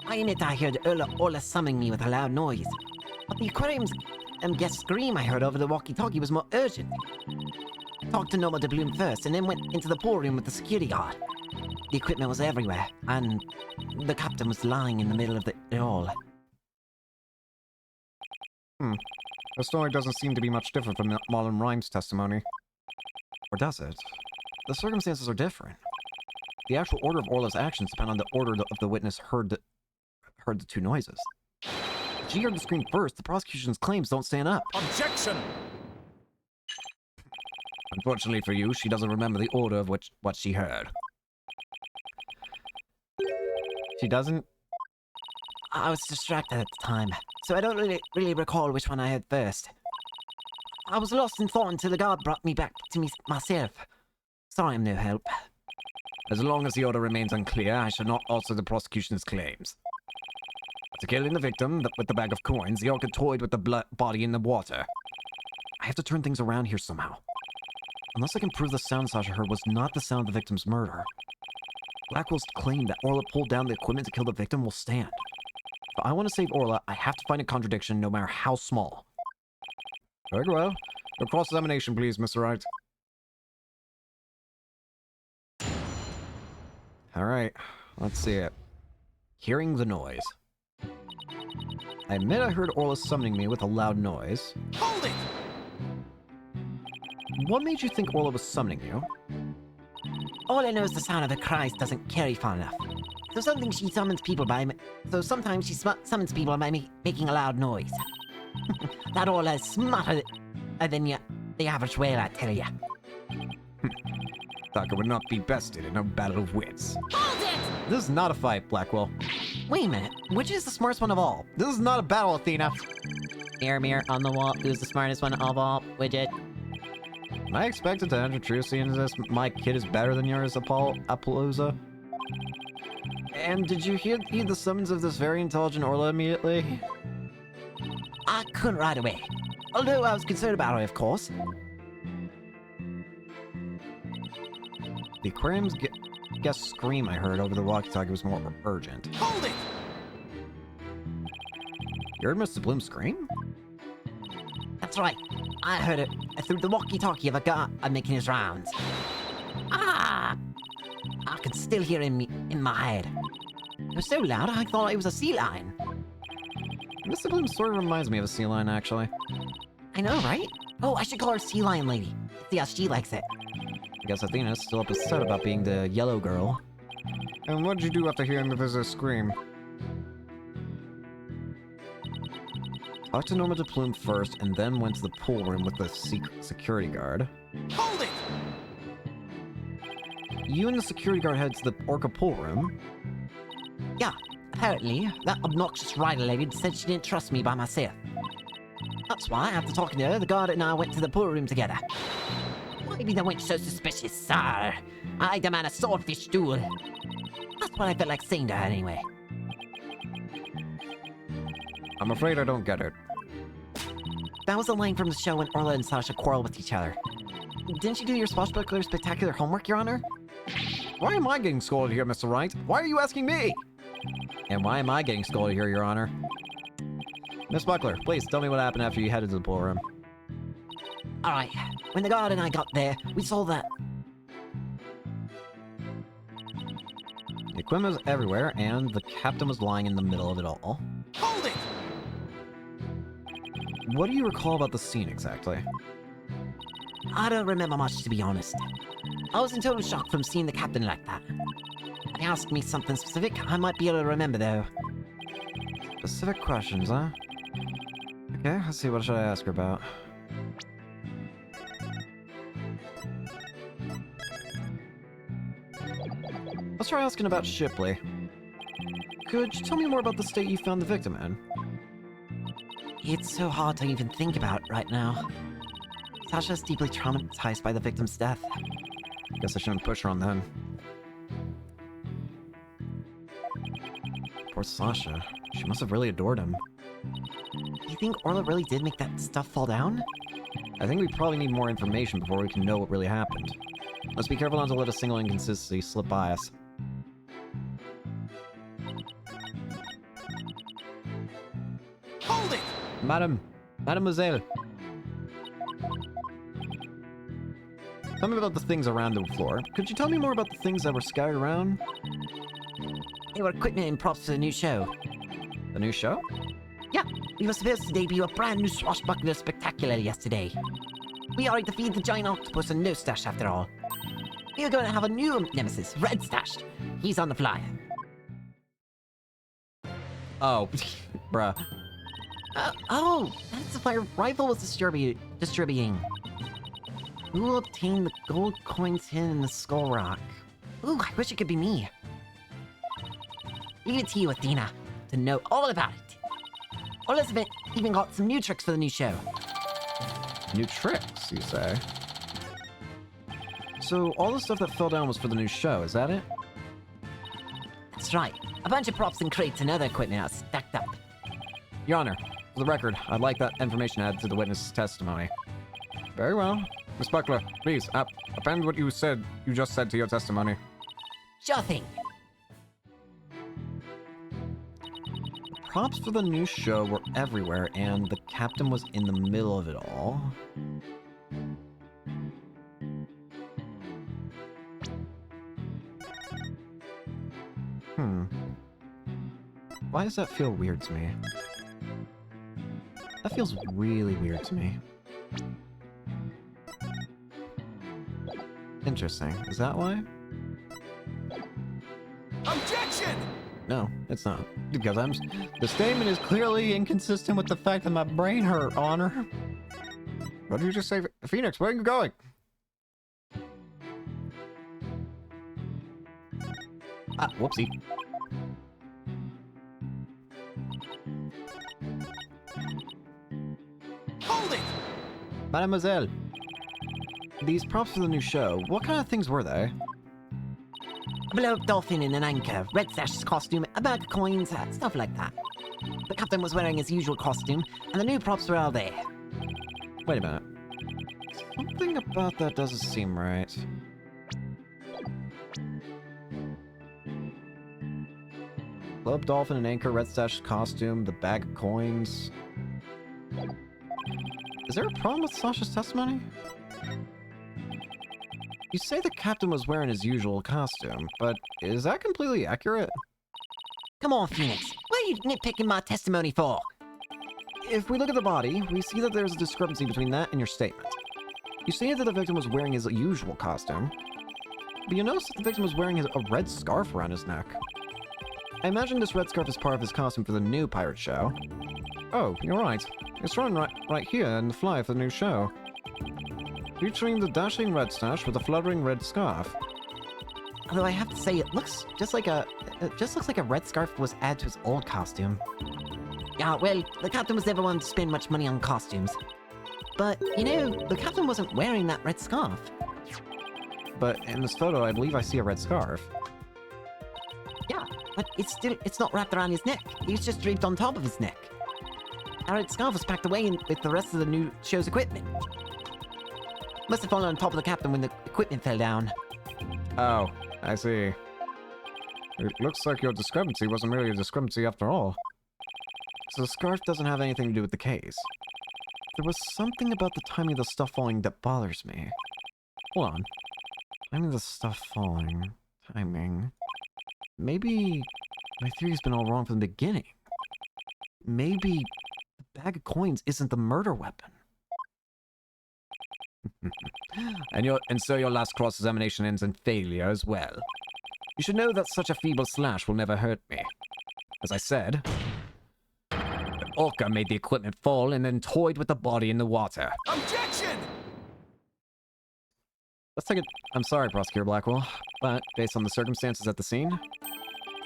Speaker 3: I admit I heard Orla summoning me with a loud noise. But the aquarium's guest scream I heard over the walkie-talkie was more urgent. I talked to Norma de Bloom first, and then went into the pool room with the security guard. The equipment was everywhere, and the captain was lying in the middle of it all.
Speaker 1: The story doesn't seem to be much different from Marlon Rhymes' testimony. Or does it? The circumstances are different. The actual order of Orla's actions depend on the order of the witness heard the two noises. If she heard the scream first, the prosecution's claims don't stand up.
Speaker 2: Objection!
Speaker 1: Unfortunately for you, she doesn't remember the order of what she heard. She doesn't?
Speaker 3: I was distracted at the time, so I don't really recall which one I heard first. I was lost in thought until the guard brought me back to myself. Sorry I'm no help.
Speaker 1: As long as the order remains unclear, I shall not alter the prosecution's claims. After killing the victim with the bag of coins, the orca toyed with the body in the water. I have to turn things around here somehow. Unless I can prove the sound Sasha heard was not the sound of the victim's murder, Blackwell's claim that Orla pulled down the equipment to kill the victim will stand. If I want to save Orla, I have to find a contradiction, no matter how small. Very well. Your cross-examination, please, Mr. Wright. Alright, let's see it. Hearing the noise. I admit I heard Orla summoning me with a loud noise.
Speaker 2: Hold it!
Speaker 1: What made you think Orla was summoning you?
Speaker 3: All I know is the sound of her cries doesn't carry far enough. So sometimes she summons people by making a loud noise. That Orla is smarter than the average whale, I tell ya.
Speaker 1: Tucker would not be bested in a battle of wits.
Speaker 3: Hold it!
Speaker 1: This is not a fight, Blackwell.
Speaker 3: Wait a minute, which is the smartest one of all?
Speaker 1: This is not a battle, Athena.
Speaker 3: Mirror, mirror on the wall, who's the smartest one of all, Widget?
Speaker 1: Am I expected to enter true seeing this? My kid is better than yours, Appaloosa. And did you hear the summons of this very intelligent Orla immediately?
Speaker 3: I couldn't right away. Although I was concerned about her, of course.
Speaker 1: The aquarium's guest scream I heard over the walkie-talkie was more urgent.
Speaker 2: Hold it!
Speaker 1: You heard Mr. Bloom scream?
Speaker 3: That's right. I heard it through the walkie-talkie of a guy making his rounds. Ah! I could still hear him in my head. It was so loud, I thought it was a sea lion.
Speaker 1: Mr. Bloom sort of reminds me of a sea lion, actually.
Speaker 3: I know, right? Oh, I should call her Sea Lion Lady. See how she likes it.
Speaker 1: I guess Athena's still upset about being the yellow girl. And what did you do after hearing the visitor scream? Talked to Norma de Plume first, and then went to the pool room with the security guard.
Speaker 2: Hold it!
Speaker 1: You and the security guard head to the Orca pool room?
Speaker 3: Yeah, apparently, that obnoxious rider lady said she didn't trust me by myself. That's why, after talking to her, the guard and I went to the pool room together. Why be the wench so suspicious, sir? I demand a swordfish duel. That's what I felt like saying to her anyway.
Speaker 1: I'm afraid I don't get it.
Speaker 3: That was a line from the show when Orla and Sasha quarreled with each other. Didn't you do your swashbuckler spectacular homework, Your Honor?
Speaker 1: Why am I getting scolded here, Mr. Wright? Why are you asking me? And why am I getting scolded here, Your Honor? Miss Buckler, please tell me what happened after you headed to the pool room.
Speaker 3: Alright, when the guard and I got there, we saw that...
Speaker 1: The equipment was everywhere, and the captain was lying in the middle of it all.
Speaker 2: Hold it!
Speaker 1: What do you recall about the scene exactly?
Speaker 3: I don't remember much, to be honest. I was in total shock from seeing the captain like that. If you ask me something specific, I might be able to remember, though.
Speaker 1: Specific questions, huh? Okay, let's see, what should I ask her about? Let's try asking about Shipley. Could you tell me more about the state you found the victim in?
Speaker 3: It's so hard to even think about right now. Sasha's deeply traumatized by the victim's death.
Speaker 1: Guess I shouldn't push her on then. Poor Sasha. She must have really adored him.
Speaker 3: You think Orla really did make that stuff fall down?
Speaker 1: I think we probably need more information before we can know what really happened. Let's be careful not to let a single inconsistency slip by us.
Speaker 2: Hold it!
Speaker 1: Madam! Mademoiselle! Tell me about the things around the floor. Could you tell me more about the things that were scattered around?
Speaker 3: They were equipment and props for the new show.
Speaker 1: The new show?
Speaker 3: Yeah, we were supposed to debut a brand new swashbuckler spectacular yesterday. We are to feed the giant octopus a no stash after all. We are going to have a new nemesis, Red Stash. He's on the fly.
Speaker 1: Oh, bruh.
Speaker 3: Oh, that's what my rival was distributing. Who will obtain the gold coins hidden in the skull rock? Ooh, I wish it could be me. Leave it to you, Athena, to know all about it. Elizabeth even got some new tricks for the new show.
Speaker 1: New tricks, you say? So, all the stuff that fell down was for the new show, is that it?
Speaker 3: That's right. A bunch of props and crates and other equipment are stacked up.
Speaker 1: Your Honor, for the record, I'd like that information added to the witness's testimony. Very well. Miss Buckler, please, append what you just said to your testimony.
Speaker 3: Sure thing.
Speaker 1: Props for the new show were everywhere, and the captain was in the middle of it all. Why does that feel weird to me? That feels really weird to me. Interesting. Is that why?
Speaker 2: Objection!
Speaker 1: No, it's not. Because the statement is clearly inconsistent with the fact that my brain hurt, Honor. What did you just say? Phoenix, where are you going? Ah, whoopsie.
Speaker 2: Hold it!
Speaker 1: Mademoiselle, these props for the new show, what kind of things were they?
Speaker 3: A blow-up dolphin in an anchor, Red Stash's costume, a bag of coins, stuff like that. The captain was wearing his usual costume, and the new props were all there.
Speaker 1: Wait a minute. Something about that doesn't seem right. Globe Dolphin and Anchor, Red Stash's costume, the bag of coins. Is there a problem with Sasha's testimony? You say the captain was wearing his usual costume, but is that completely accurate?
Speaker 3: Come on, Phoenix. What are you nitpicking my testimony for?
Speaker 1: If we look at the body, we see that there's a discrepancy between that and your statement. You stated that the victim was wearing his usual costume, but you notice that the victim was wearing a red scarf around his neck. I imagine this red scarf is part of his costume for the new pirate show. Oh, you're right. It's run right here in the fly for the new show. Featuring the dashing Red Stash with a fluttering red scarf.
Speaker 3: Although I have to say, it looks just like a red scarf was added to his old costume. Yeah, well, the captain was never one to spend much money on costumes. But, you know, the captain wasn't wearing that red scarf.
Speaker 1: But in this photo, I believe I see a red scarf.
Speaker 3: But it's not wrapped around his neck. It's just draped on top of his neck. Our red scarf was packed away with the rest of the new show's equipment. Must have fallen on top of the captain when the equipment fell down.
Speaker 1: Oh, I see. It looks like your discrepancy wasn't really a discrepancy after all. So the scarf doesn't have anything to do with the case. There was something about the timing of the stuff falling that bothers me. Hold on. Timing of the stuff falling. Timing. Maybe my theory's been all wrong from the beginning. Maybe the bag of coins isn't the murder weapon. and so your last cross-examination ends in failure as well. You should know that such a feeble slash will never hurt me. As I said, the orca made the equipment fall and then toyed with the body in the water.
Speaker 2: Objection!
Speaker 1: Let's take it. I'm sorry, Prosecutor Blackwell, but based on the circumstances at the scene,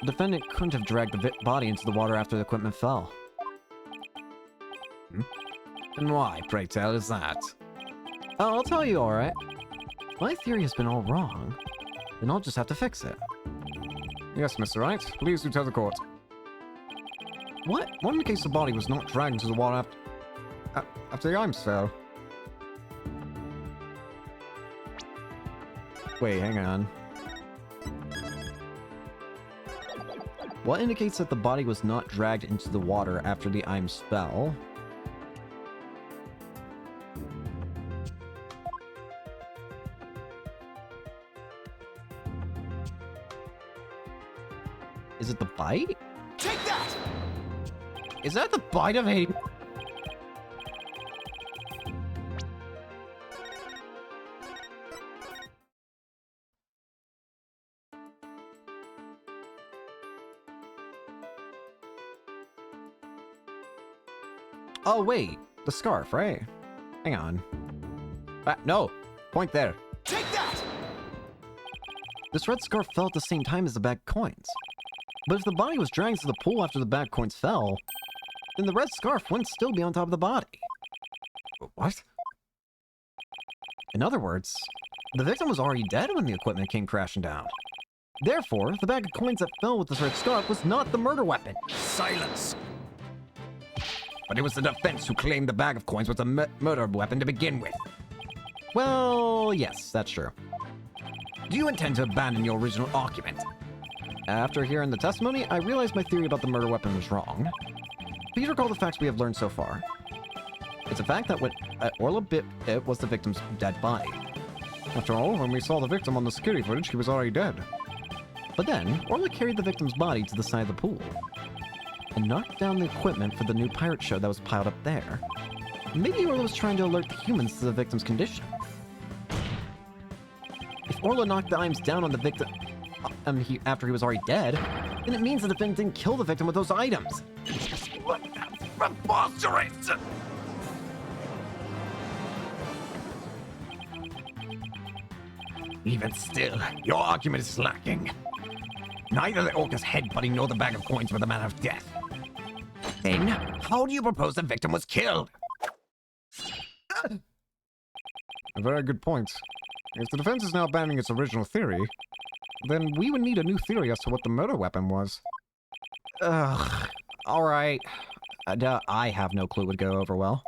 Speaker 1: the defendant couldn't have dragged the body into the water after the equipment fell. And why, pray tell, is that? Oh, I'll tell you, alright. My theory has been all wrong, then I'll just have to fix it. Yes, Mr. Wright. Please do tell the court. What indicates the body was not dragged into the water after the arms fell? Wait, hang on. What indicates that the body was not dragged into the water after the Imes fell? Is it the bite?
Speaker 2: Take that!
Speaker 1: Is that the bite of a... Oh, wait. The scarf, right? Hang on. No. Point there.
Speaker 2: Take that!
Speaker 1: This red scarf fell at the same time as the bag of coins. But if the body was dragged to the pool after the bag of coins fell, then the red scarf wouldn't still be on top of the body. What? In other words, the victim was already dead when the equipment came crashing down. Therefore, the bag of coins that fell with this red scarf was not the murder weapon.
Speaker 2: Silence!
Speaker 1: But it was the defense who claimed the bag of coins was a murder weapon to begin with. Well, yes, that's true. Do you intend to abandon your original argument? After hearing the testimony, I realized my theory about the murder weapon was wrong. Please recall the facts we have learned so far. It's a fact that what Orla bit it was the victim's dead body. After all, when we saw the victim on the security footage, he was already dead. But then, Orla carried the victim's body to the side of the pool and knocked down the equipment for the new pirate show that was piled up there. Maybe Orla was trying to alert the humans to the victim's condition. If Orla knocked the Imes down on the victim after he was already dead, then it means the defendant didn't kill the victim with those items. What preposterous! Even still, your argument is lacking. Neither the orca's head body nor the bag of coins were the manner of death. Then, how do you propose the victim was killed? A very good point. If the defense is now abandoning its original theory, then we would need a new theory as to what the murder weapon was. Ugh. Alright. I have no clue would go over well.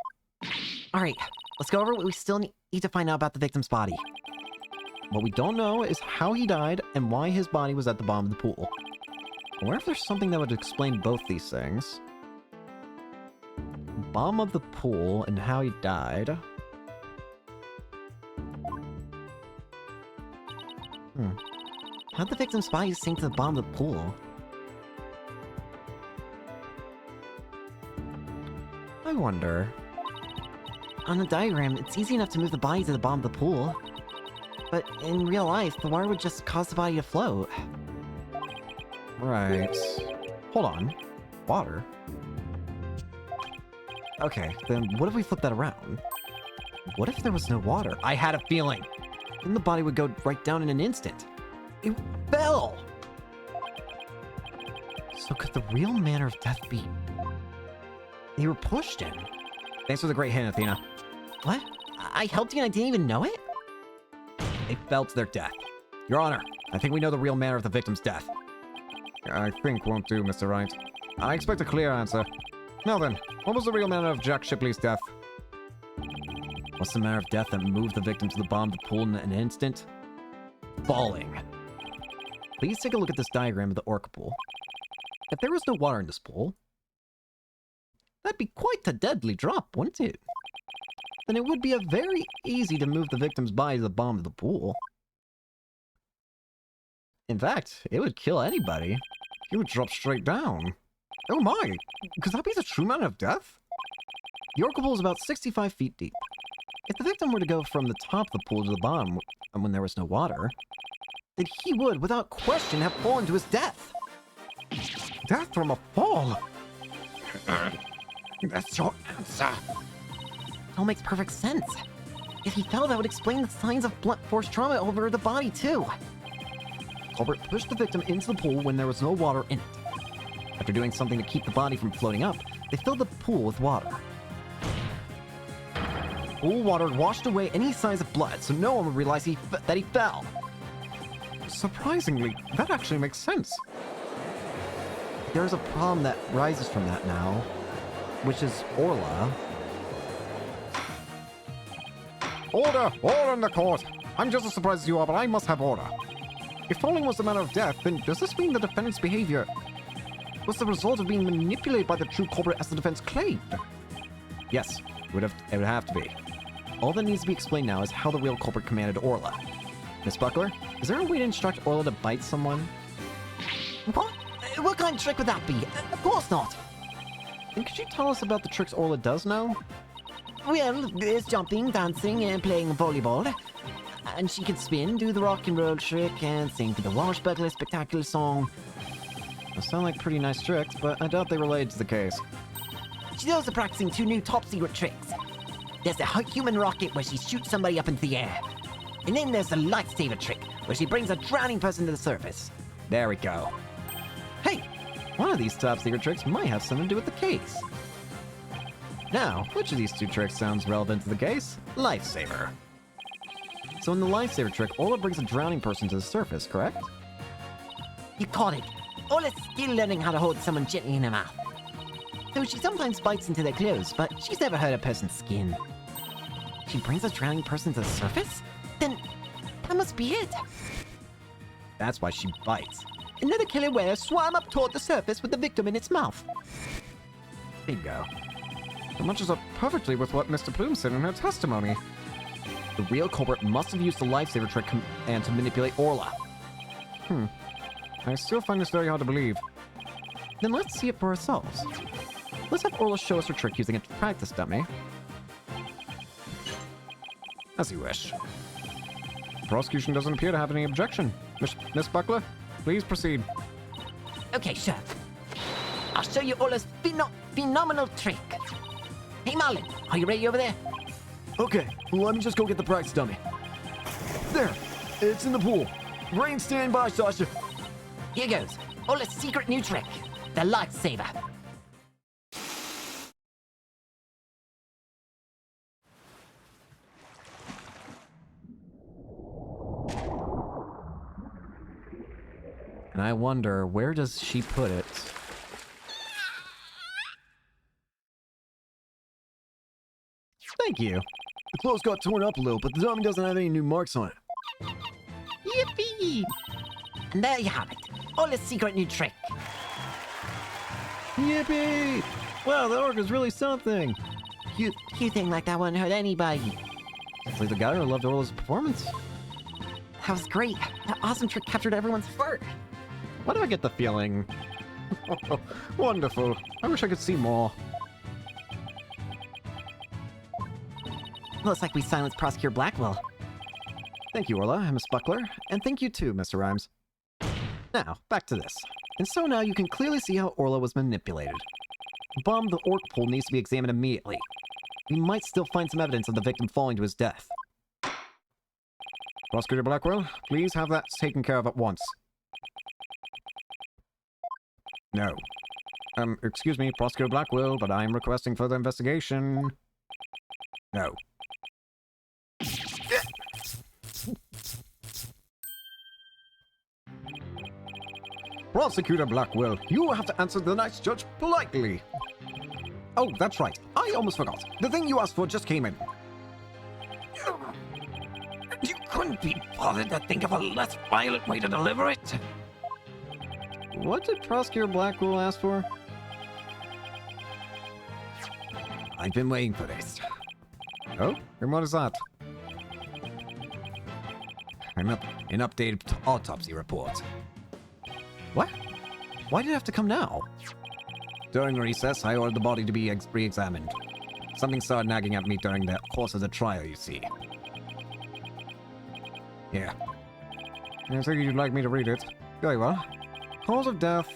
Speaker 3: Alright, let's go over what we still need to find out about the victim's body.
Speaker 1: What we don't know is how he died and why his body was at the bottom of the pool. I wonder if there's something that would explain both these things. Bottom of the pool and how he died.
Speaker 3: How'd the victim's body sink to the bottom of the pool?
Speaker 1: I wonder.
Speaker 3: On the diagram, it's easy enough to move the body to the bottom of the pool. But in real life, the water would just cause the body to float.
Speaker 1: Right. Hold on. Water? Okay, then what if we flip that around? What if there was no water? I had a feeling. Then the body would go right down in an instant. It fell! So could the real manner of death be... They were pushed in. Thanks for the great hint, Athena.
Speaker 3: What? I helped you and I didn't even know it?
Speaker 1: They fell to their death. Your Honor, I think we know the real manner of the victim's death. I think won't do, Mr. Wright. I expect a clear answer. Now then, what was the real manner of Jack Shipley's death? What's the manner of death that moved the victim to the bottom of the pool in an instant? Falling. Please take a look at this diagram of the orca pool. If there was no water in this pool, that'd be quite a deadly drop, wouldn't it? Then it would be a very easy to move the victim's body to the bottom of the pool. In fact, it would kill anybody. He would drop straight down. Oh my! Could that be the true manner of death? The orca pool is about 65 feet deep. If the victim were to go from the top of the pool to the bottom when there was no water, then he would, without question, have fallen to his death. Death from a fall? That's your answer.
Speaker 3: It all makes perfect sense. If he fell, that would explain the signs of blunt force trauma over the body, too.
Speaker 1: Culprit pushed the victim into the pool when there was no water in it. After doing something to keep the body from floating up, they filled the pool with water. Pool water washed away any signs of blood, so no one would realize that he fell. Surprisingly, that actually makes sense. There's a problem that rises from that now, which is Orla. Order! Order in the court! I'm just as surprised as you are, but I must have order. If falling was the manner of death, then does this mean the defendant's behavior was the result of being manipulated by the true culprit as the defense claimed? Yes, it would have to be. All that needs to be explained now is how the real culprit commanded Orla. Miss Buckler, is there a way to instruct Orla to bite someone?
Speaker 3: What? What kind of trick would that be? Of course not.
Speaker 1: And could you tell us about the tricks Orla does know?
Speaker 3: Well, there's jumping, dancing, and playing volleyball. And she can spin, do the rock and roll trick, and sing to the Washbuckler spectacular song.
Speaker 1: Those sound like pretty nice tricks, but I doubt they relate to the case.
Speaker 3: She's also practicing 2 new top-secret tricks. There's the human rocket where she shoots somebody up into the air. And then there's the lightsaber trick, where she brings a drowning person to the surface.
Speaker 1: There we go. Hey, one of these top-secret tricks might have something to do with the case. Now, which of these 2 tricks sounds relevant to the case? Lifesaver. So in the lifesaver trick, Orla brings a drowning person to the surface, correct?
Speaker 3: You caught it. Ola's still learning how to hold someone gently in her mouth. Though she sometimes bites into their clothes, but she's never hurt a person's skin. She brings a drowning person to the surface? Then that must be it.
Speaker 1: That's why she bites.
Speaker 3: Another killer whale swam up toward the surface with the victim in its mouth.
Speaker 1: Bingo. It matches up perfectly with what Mr. Plume said in her testimony. The real culprit must have used the lifesaver trick and to manipulate Orla. I still find this very hard to believe. Then let's see it for ourselves. Let's have Orla show us her trick using a practice dummy. As you wish. The prosecution doesn't appear to have any objection. Miss Buckler, please proceed.
Speaker 3: Okay, sure. I'll show you Ola's phenomenal trick. Hey, Marlin, are you ready over there?
Speaker 4: Okay, let me just go get the practice dummy. There, it's in the pool. Rain, stand by, Sasha.
Speaker 3: Here goes. Ola's secret new trick. The lightsaber.
Speaker 1: And I wonder, where does she put it? Thank you.
Speaker 4: The clothes got torn up a little, but the dummy doesn't have any new marks on it.
Speaker 3: Yippee! And there you have it. Ola's secret new trick.
Speaker 1: Yippee! Wow, the orc is really something.
Speaker 3: You think like that wouldn't hurt anybody.
Speaker 1: It's like the guy who loved Orla's performance.
Speaker 3: That was great. That awesome trick captured everyone's heart.
Speaker 1: Why do I get the feeling? Wonderful. I wish I could see more.
Speaker 3: Looks like we silenced Prosecutor Blackwell.
Speaker 1: Thank you, Orla and Miss Buckler, and thank you too, Mr. Rhymes. Now, back to this. And so now you can clearly see how Orla was manipulated. The bottom of the orc pool needs to be examined immediately. We might still find some evidence of the victim falling to his death. Prosecutor Blackwell, please have that taken care of at once. No. Excuse me, Prosecutor Blackwell, but I am requesting further investigation. No. Prosecutor Blackwell, you have to answer the nice judge politely. Oh, that's right. I almost forgot. The thing you asked for just came in.
Speaker 3: You couldn't be bothered to think of a less violent way to deliver it?
Speaker 1: What did Prosecutor Blackwell ask for? I've been waiting for this. Oh, and what is that? An updated autopsy report. What? Why did it have to come now? During recess, I ordered the body to be re-examined. Something started nagging at me during the course of the trial, you see. Yeah. I think you'd like me to read it. Very well. Cause of death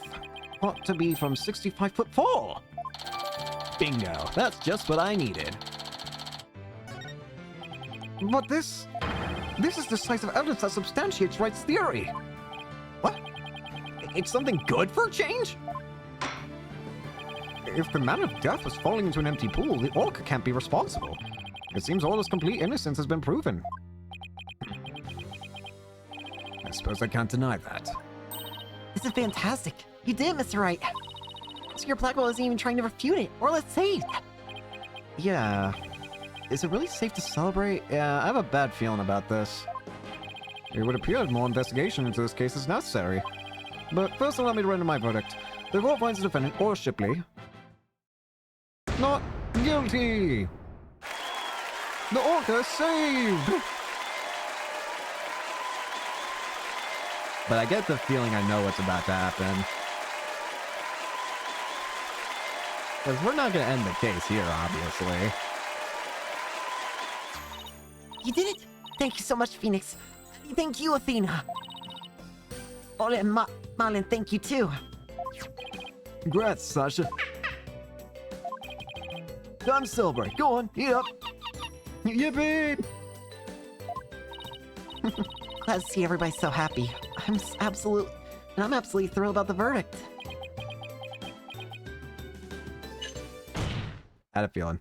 Speaker 1: thought to be from 65-foot fall. Bingo. That's just what I needed. But this is decisive evidence that substantiates Wright's theory. What? It's something good for a change? If the man of death was falling into an empty pool, the orca can't be responsible. It seems Orla's complete innocence has been proven. I suppose I can't deny that.
Speaker 3: This is fantastic. You did, Mr. Wright. Mr. Blackwell isn't even trying to refute it. Orla's saved.
Speaker 1: Yeah. Is it really safe to celebrate? Yeah, I have a bad feeling about this. It would appear that more investigation into this case is necessary. But first, allow me to render my verdict. The court finds the defendant, Orla Shipley, not guilty. The orca is saved. But I get the feeling I know what's about to happen. Because we're not going to end the case here, obviously.
Speaker 3: You did it. Thank you so much, Phoenix. Thank you, Athena. Ola and Marlin, thank you too.
Speaker 4: Congrats, Sasha. Time to celebrate. Go on, eat up. Yippee!
Speaker 3: Glad to see everybody so happy. I'm absolutely thrilled about the verdict.
Speaker 1: Had a feeling.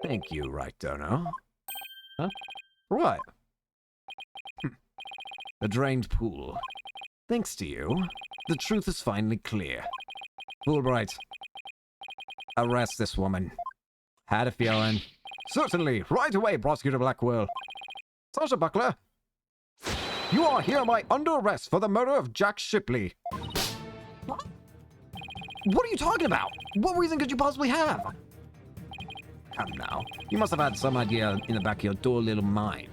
Speaker 1: Thank you, Right Dono. Huh? What? The drained pool. Thanks to you, the truth is finally clear. Fulbright, arrest this woman. Had a feeling. Certainly, right away, Prosecutor Blackwell. Sasha Buckler, you are hereby under arrest for the murder of Jack Shipley. What? What are you talking about? What reason could you possibly have? Come now. You must have had some idea in the back of your dull little mind.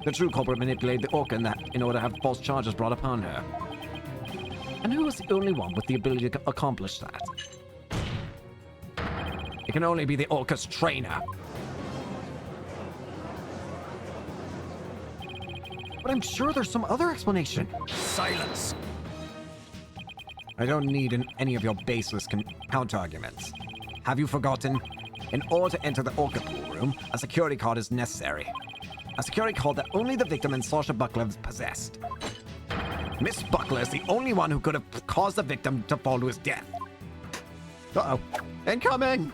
Speaker 1: The true culprit manipulated the orca in order to have false charges brought upon her. And who was the only one with the ability to accomplish that? It can only be the orca's trainer. But I'm sure there's some other explanation.
Speaker 2: Silence.
Speaker 1: I don't need any of your baseless counter-arguments. Have you forgotten? In order to enter the orca pool room, a security card is necessary. A security card that only the victim and Sasha Buckler possessed. Miss Buckler is the only one who could have caused the victim to fall to his death. Uh-oh. Incoming!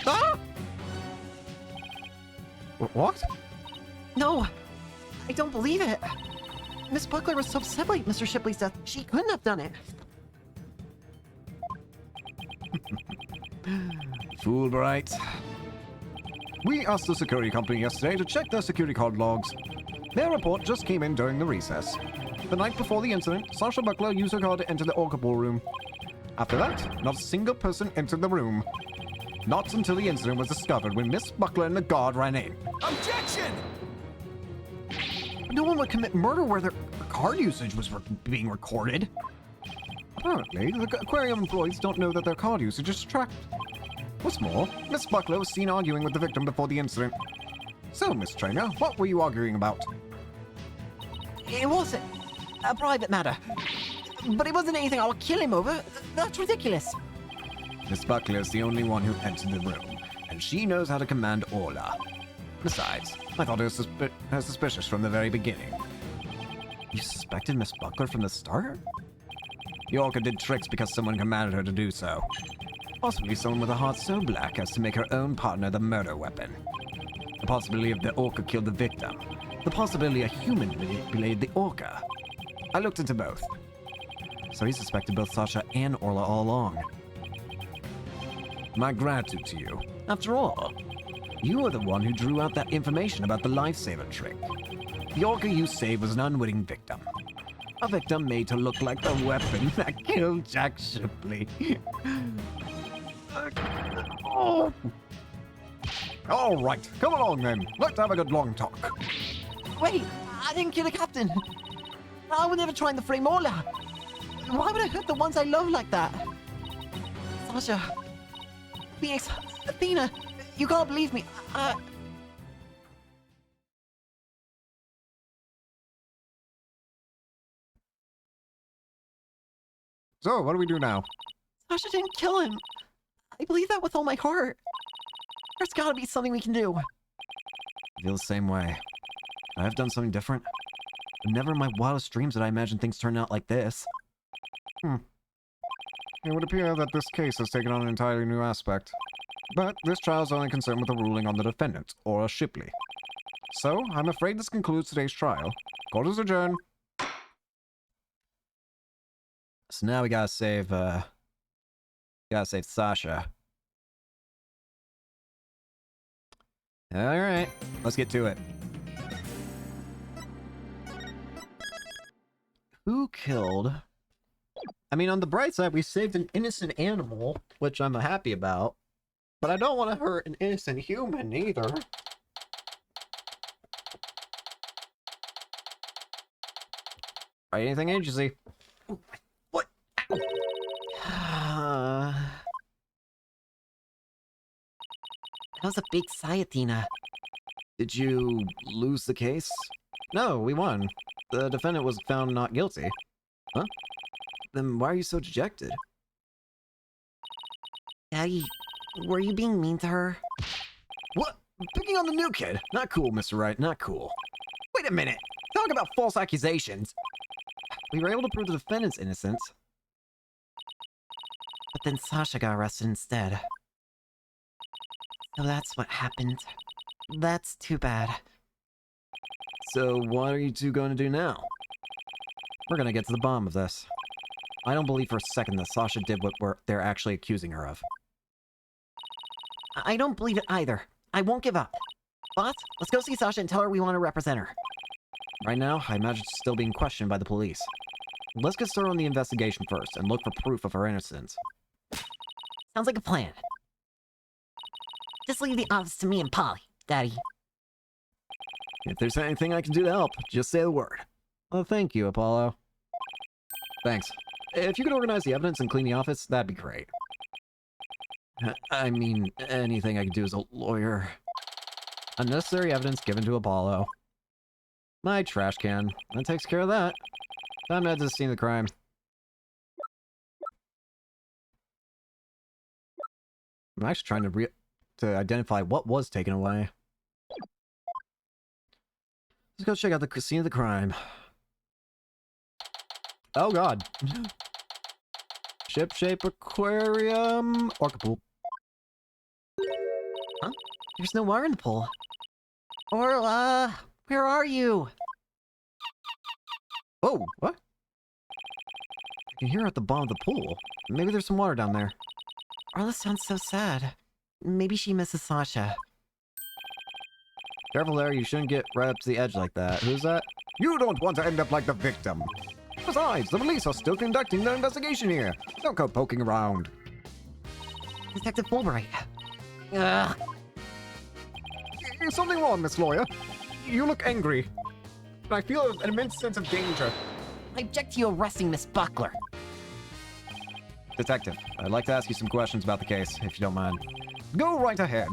Speaker 1: Ah! What?
Speaker 3: No, I don't believe it. Miss Buckler was so upset by Mr. Shipley's death, she couldn't have done it.
Speaker 1: Fulbright. We asked the security company yesterday to check their security card logs. Their report just came in during the recess. The night before the incident, Sasha Buckler used her card to enter the orca pool room. After that, not a single person entered the room. Not until the incident was discovered when Miss Buckler and the guard ran in.
Speaker 2: Objection!
Speaker 1: No one would commit murder where their card usage was being recorded. Apparently, the aquarium employees don't know that their card usage is tracked. What's more, Miss Buckler was seen arguing with the victim before the incident. So, Miss Trainer, what were you arguing about?
Speaker 3: It wasn't a private matter. But it wasn't anything I would kill him over. That's ridiculous.
Speaker 1: Miss Buckler is the only one who entered the room, and she knows how to command Orla. Besides, I thought her suspicious from the very beginning. You suspected Miss Buckler from the start? The orca did tricks because someone commanded her to do so. Possibly someone with a heart so black as to make her own partner the murder weapon. The possibility of the orca killed the victim. The possibility a human manipulated the orca. I looked into both. So he suspected both Sasha and Orla all along. My gratitude to you. After all, you were the one who drew out that information about the lifesaver trick. The orca you saved was an unwitting victim. A victim made to look like the weapon that killed Jack Shipley. Oh. All right, come along then. Let's have a good long talk.
Speaker 3: Wait, I didn't kill the captain. I would never try and frame Orla. Why would I hurt the ones I love like that? Sasha, Phoenix, Athena, you can't believe me.
Speaker 1: So, what do we do now?
Speaker 3: Sasha didn't kill him. I believe that with all my heart. There's gotta be something we can do.
Speaker 1: I feel the same way. I have done something different. But never in my wildest dreams did I imagine things turn out like this. It would appear that this case has taken on an entirely new aspect. But this trial is only concerned with the ruling on the defendant, Orla Shipley. So, I'm afraid this concludes today's trial. Court is adjourned. So now we gotta save Sasha. Alright, let's get to it. Who killed... I mean, on the bright side, we saved an innocent animal, which I'm happy about. But I don't want to hurt an innocent human, either. Right, anything agency? What?
Speaker 3: That was a big sigh, Athena.
Speaker 1: Did you lose the case? No, we won. The defendant was found not guilty. Huh? Then why are you so dejected?
Speaker 3: Daddy, were you being mean to her?
Speaker 1: What? Picking on the new kid? Not cool, Mr. Wright, not cool. Wait a minute! Talk about false accusations! We were able to prove the defendant's innocence.
Speaker 3: But then Sasha got arrested instead. So that's what happened. That's too bad.
Speaker 1: So what are you two going to do now? We're gonna get to the bottom of this. I don't believe for a second that Sasha did what they're actually accusing her of.
Speaker 3: I don't believe it either. I won't give up. Boss, let's go see Sasha and tell her we want to represent her.
Speaker 1: Right now, I imagine she's still being questioned by the police. Let's get started on the investigation first and look for proof of her innocence.
Speaker 3: Sounds like a plan. Just leave the office to me and Polly, Daddy.
Speaker 1: If there's anything I can do to help, just say the word. Well, thank you, Apollo. Thanks. If you could organize the evidence and clean the office, that'd be great. I mean, anything I could do as a lawyer. Unnecessary evidence given to Apollo. My trash can. That takes care of that. Time to head to the scene of the crime. I'm actually trying to identify what was taken away. Let's go check out the scene of the crime. Oh god. Ship-shape aquarium. Orca pool.
Speaker 3: Huh? There's no water in the pool. Orla, where are you?
Speaker 1: Oh, what? I can hear her at the bottom of the pool. Maybe there's some water down there.
Speaker 3: Orla sounds so sad. Maybe she misses Sasha.
Speaker 1: Careful there, you shouldn't get right up to the edge like that. Who's that? You don't want to end up like the victim. Besides, the police are still conducting their investigation here. Don't go poking around.
Speaker 3: Detective Fulbright. Ugh.
Speaker 1: Is something wrong, Miss Lawyer? You look angry. I feel an immense sense of danger.
Speaker 3: I object to you arresting Miss Buckler.
Speaker 1: Detective, I'd like to ask you some questions about the case, if you don't mind. Go right ahead.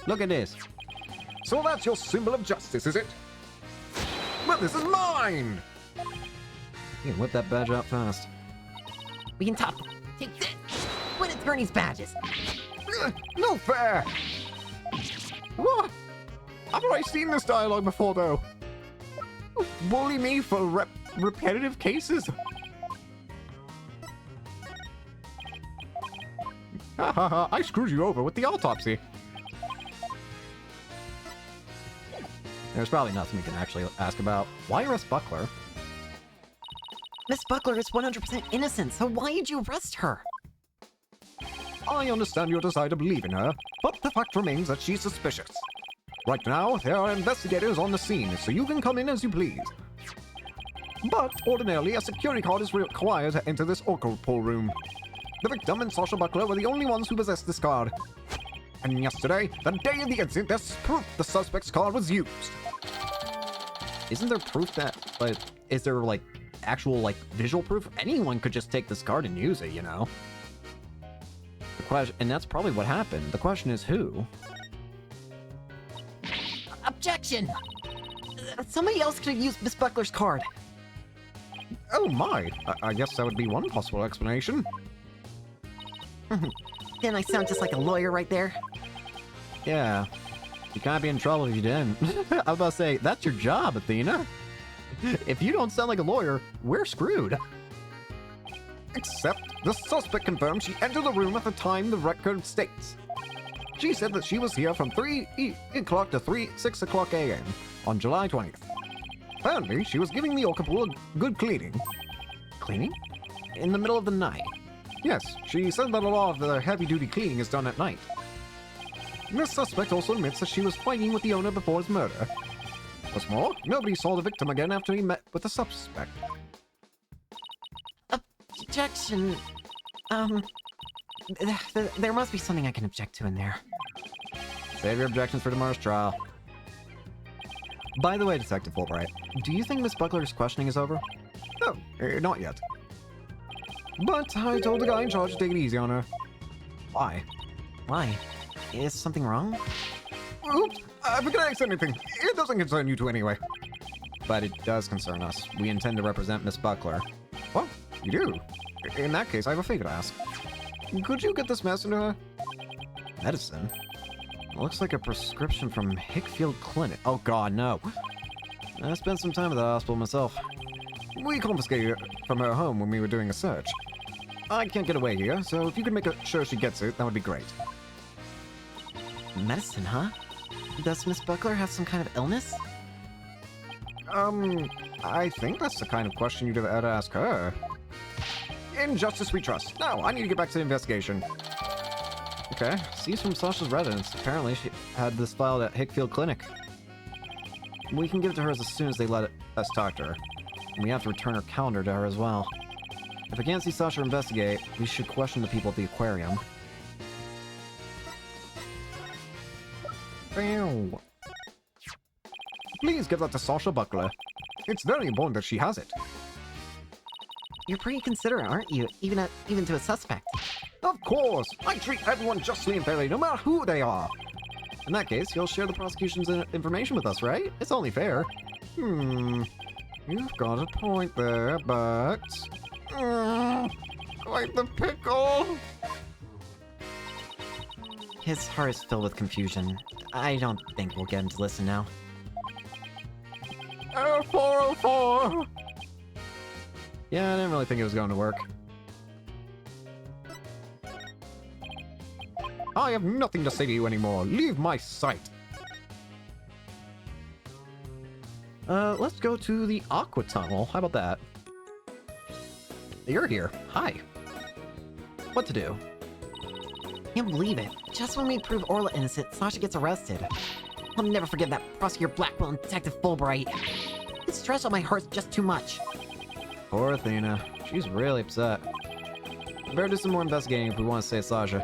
Speaker 1: Look at this. So that's your symbol of justice, is it? But this is mine! You can whip that badge out fast.
Speaker 3: We can top. Take this. Win attorney's badges.
Speaker 1: No fair! What? I've already seen this dialogue before, though. You bully me for repetitive cases? Ha ha ha, I screwed you over with the autopsy. There's probably nothing we can actually ask about. Why arrest Buckler?
Speaker 3: Miss Buckler is 100% innocent, so why did you arrest her?
Speaker 1: I understand your desire to believe in her, but the fact remains that she's suspicious. Right now, there are investigators on the scene, so you can come in as you please. But ordinarily, a security card is required to enter this oracle pool room. The victim and Sasha Buckler were the only ones who possessed this card. And yesterday, the day of the incident, there's proof the suspect's card was used. Isn't there proof that, like, is there, like, actual, like, visual proof? Anyone could just take this card and use it, you know? The question, and that's probably what happened. The question is who?
Speaker 3: Objection! Somebody else could have used Miss Buckler's card.
Speaker 1: Oh my, I guess that would be one possible explanation.
Speaker 3: Didn't I sound just like a lawyer right there?
Speaker 1: Yeah, you can't be in trouble if you didn't. I was about to say, that's your job, Athena. If you don't sound like a lawyer, we're screwed. Except, the suspect confirmed she entered the room at the time the record states. She said that she was here from 3 o'clock to 6 o'clock a.m. on July 20th. Apparently, she was giving the orca pool a good cleaning. Cleaning? In the middle of the night. Yes, she said that a lot of the heavy-duty cleaning is done at night. This suspect also admits that she was fighting with the owner before his murder. What's more, nobody saw the victim again after he met with the suspect.
Speaker 3: Objection. There must be something I can object to in there.
Speaker 1: Save your objections for tomorrow's trial. By the way, Detective Fulbright, do you think Miss Buckler's questioning is over? No, not yet. But I told the guy in charge to take it easy on her. Why?
Speaker 3: Why? Is something wrong?
Speaker 1: Oops, I forgot I said anything. It doesn't concern you two anyway. But it does concern us. We intend to represent Miss Buckler. Well, you do. In that case, I have a favor to ask. Could you get this medicine to her? Medicine? Looks like a prescription from Hickfield Clinic. Oh god, no. I spent some time at the hospital myself. We confiscated it from her home when we were doing a search. I can't get away here, so if you could make sure she gets it, that would be great.
Speaker 3: Medicine, huh? Does Miss Buckler have some kind of illness?
Speaker 1: I think that's the kind of question you'd have had to ask her. In justice we trust. Now, I need to get back to the investigation. Okay, seized from Sasha's residence. Apparently, she had this filed at Hickfield Clinic. We can give it to her as soon as they let us talk to her. And we have to return her calendar to her as well. If I can't see Sasha investigate, we should question the people at the aquarium. Please give that to Sasha Buckler. It's very important that she has it.
Speaker 3: You're pretty considerate, aren't you? Even to a suspect.
Speaker 1: Of course! I treat everyone justly and fairly, no matter who they are! In that case, you'll share the prosecution's information with us, right? It's only fair. You've got a point there, but... quite the pickle!
Speaker 3: His heart is filled with confusion. I don't think we'll get him to listen now.
Speaker 1: 404! Yeah, I didn't really think it was going to work. I have nothing to say to you anymore. Leave my sight. Let's go to the Aqua Tunnel. How about that? You're here. Hi. What to do?
Speaker 3: Can't believe it. Just when we prove Orla innocent, Sasha gets arrested. I'll never forget that Prosecutor Blackwell and Detective Fulbright. The stress on my heart's just too much.
Speaker 1: Poor Athena. She's really upset. We better do some more investigating if we want to save Sasha.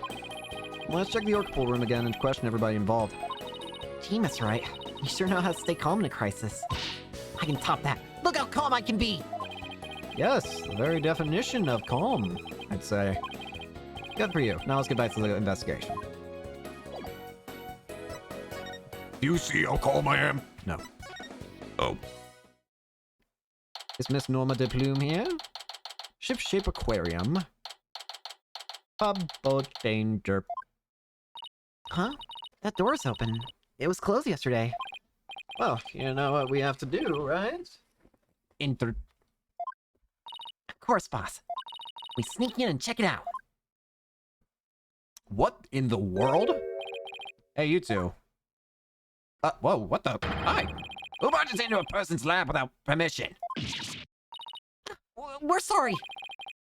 Speaker 1: Let's check the Orc Pool room again and question everybody involved.
Speaker 3: Gee, Miss Wright, you sure know how to stay calm in a crisis. I can top that. Look how calm I can be!
Speaker 1: Yes, the very definition of calm, I'd say. Good for you. Now let's get back to the investigation.
Speaker 2: Do you see how calm I am?
Speaker 1: No.
Speaker 2: Oh.
Speaker 1: Is Miss Norma de Plume here? Ship-shape aquarium. About danger.
Speaker 3: Huh? That door's open. It was closed yesterday.
Speaker 1: Well, you know what we have to do, right?
Speaker 3: Of course, boss. We sneak in and check it out.
Speaker 1: What in the world? Hey, you two. Whoa, what the? Hi.
Speaker 5: Who barges into a person's lab without permission?
Speaker 3: We're sorry.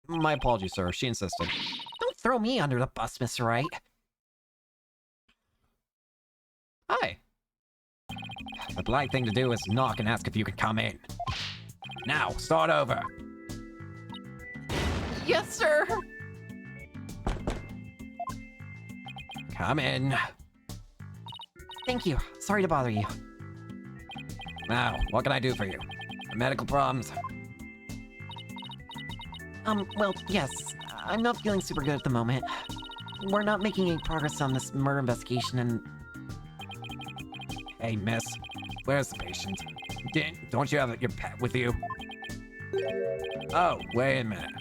Speaker 1: My apologies, sir. She insisted.
Speaker 3: Don't throw me under the bus, Mr. Wright.
Speaker 1: Hi.
Speaker 5: The polite thing to do is knock and ask if you can come in. Now, start over.
Speaker 3: Yes, sir.
Speaker 5: Come in.
Speaker 3: Thank you. Sorry to bother you.
Speaker 5: Now, what can I do for you? Medical problems?
Speaker 3: Well, yes. I'm not feeling super good at the moment. We're not making any progress on this murder investigation, and
Speaker 5: Hey, miss. Where's the patient? Don't you have your pet with you? Oh, wait a minute.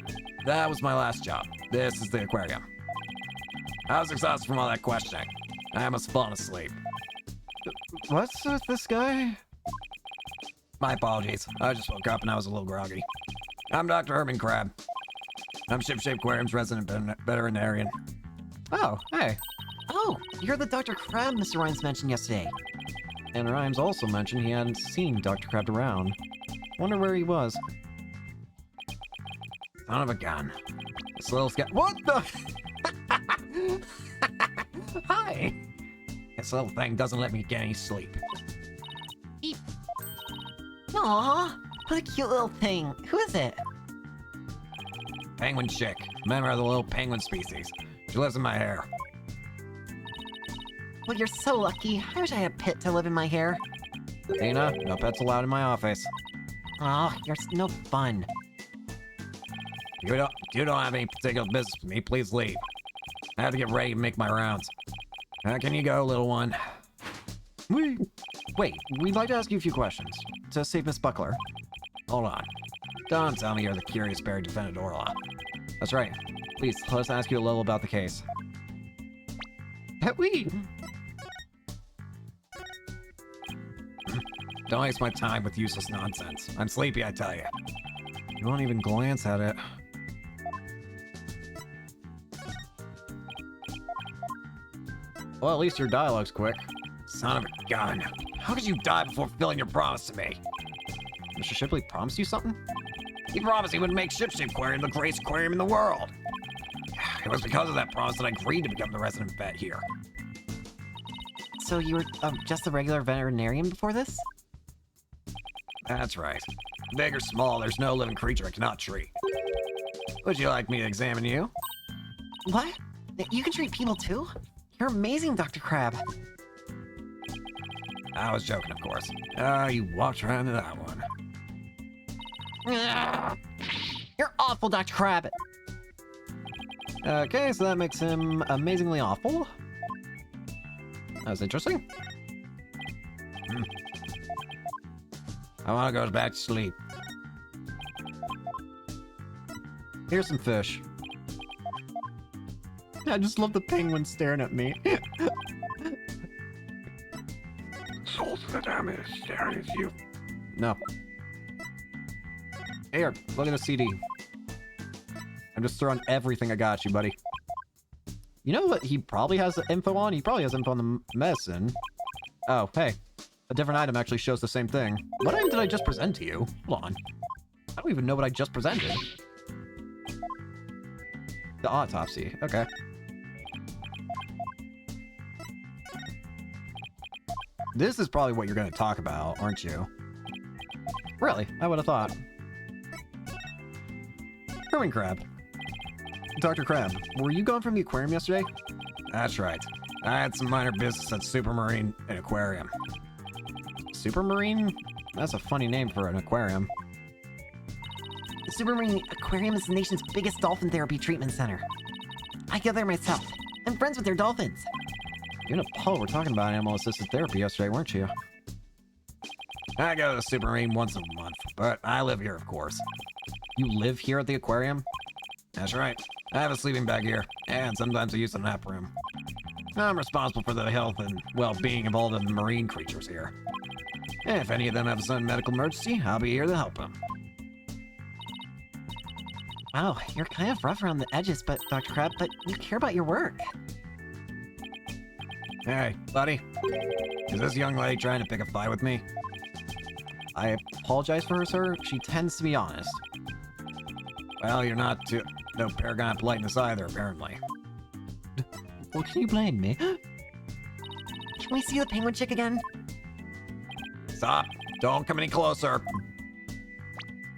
Speaker 5: That was my last job. This is the aquarium. I was exhausted from all that questioning. I must have fallen asleep.
Speaker 1: What's with this guy?
Speaker 5: My apologies. I just woke up and I was a little groggy. I'm Dr. Herman Crab. I'm Ship-Shape Aquarium's resident veterinarian.
Speaker 1: Oh, hey.
Speaker 3: oh, you're the Dr. Crab Mr. Rhymes mentioned yesterday.
Speaker 1: And Rhymes also mentioned he hadn't seen Dr. Crab around. Wonder where he was.
Speaker 5: Son of a gun. This little what the? Hi. This little thing doesn't let me get any sleep.
Speaker 3: Aww, what a cute little thing. Who is it?
Speaker 5: Penguin chick. Member of the little penguin species. She lives in my hair.
Speaker 3: Well, you're so lucky. I wish I had a pet to live in my hair.
Speaker 1: Dana, no pets allowed in my office.
Speaker 3: Oh, you're no fun.
Speaker 5: You don't have any particular business with me. Please leave. I have to get ready to make my rounds. How can you go, little one?
Speaker 1: Wait, we'd like to ask you a few questions. To save Miss Buckler.
Speaker 5: Hold on. Don't tell me you're the curious bear defendant Orla.
Speaker 1: That's right. Please, let us ask you a little about the case. Wee!
Speaker 5: Don't waste my time with useless nonsense. I'm sleepy, I tell you.
Speaker 1: You won't even glance at it. Well, at least your dialogue's quick.
Speaker 5: Son of a gun. How could you die before fulfilling your promise to me?
Speaker 1: Mr. Shipley promised you something?
Speaker 5: He promised he would make Ship-Shape Aquarium the greatest aquarium in the world. It was because of that promise that I agreed to become the resident vet here.
Speaker 3: So you were just a regular veterinarian before this?
Speaker 5: That's right. Big or small, there's no living creature I cannot treat. Would you like me to examine you?
Speaker 3: What? You can treat people too? You're amazing, Dr. Crab.
Speaker 5: I was joking, of course. You walked right into that one.
Speaker 3: You're awful, Dr. Crab.
Speaker 1: Okay, so that makes him amazingly awful. That was interesting.
Speaker 5: I want to go back to sleep.
Speaker 1: Here's some fish. I just love the penguin staring at me.
Speaker 2: Souls of the damned is staring at you.
Speaker 1: No. Here, look at the CD. I'm just throwing everything I got you, buddy. You know what he probably has info on? He probably has info on the medicine. Oh, hey. A different item actually shows the same thing. What item did I just present to you? Hold on. I don't even know what I just presented. The autopsy. Okay. This is probably what you're going to talk about, aren't you? Really? I would have thought. Herman Crab. Dr. Crab, were you gone from the aquarium yesterday?
Speaker 5: That's right. I had some minor business at Supermarine and Aquarium.
Speaker 1: Supermarine? That's a funny name for an aquarium.
Speaker 3: The Supermarine Aquarium is the nation's biggest dolphin therapy treatment center. I go there myself. I'm friends with their dolphins.
Speaker 1: You and Paul were talking about animal-assisted therapy yesterday, weren't you?
Speaker 5: I go to Supermarine once a month, but I live here, of course.
Speaker 1: You live here at the aquarium?
Speaker 5: That's right. I have a sleeping bag here, and sometimes I use the nap room. I'm responsible for the health and well-being of all the marine creatures here. And if any of them have a sudden medical emergency, I'll be here to help them.
Speaker 3: Wow, you're kind of rough around the edges, but Dr. Crab, but you care about your work.
Speaker 5: Hey, buddy. Is this young lady trying to pick a fight with me?
Speaker 1: I apologize for her, sir. She tends to be honest.
Speaker 5: Well, you're not no paragon of politeness either, apparently.
Speaker 3: Well, can you blame me? Can we see the penguin chick again?
Speaker 5: Stop! Don't come any closer!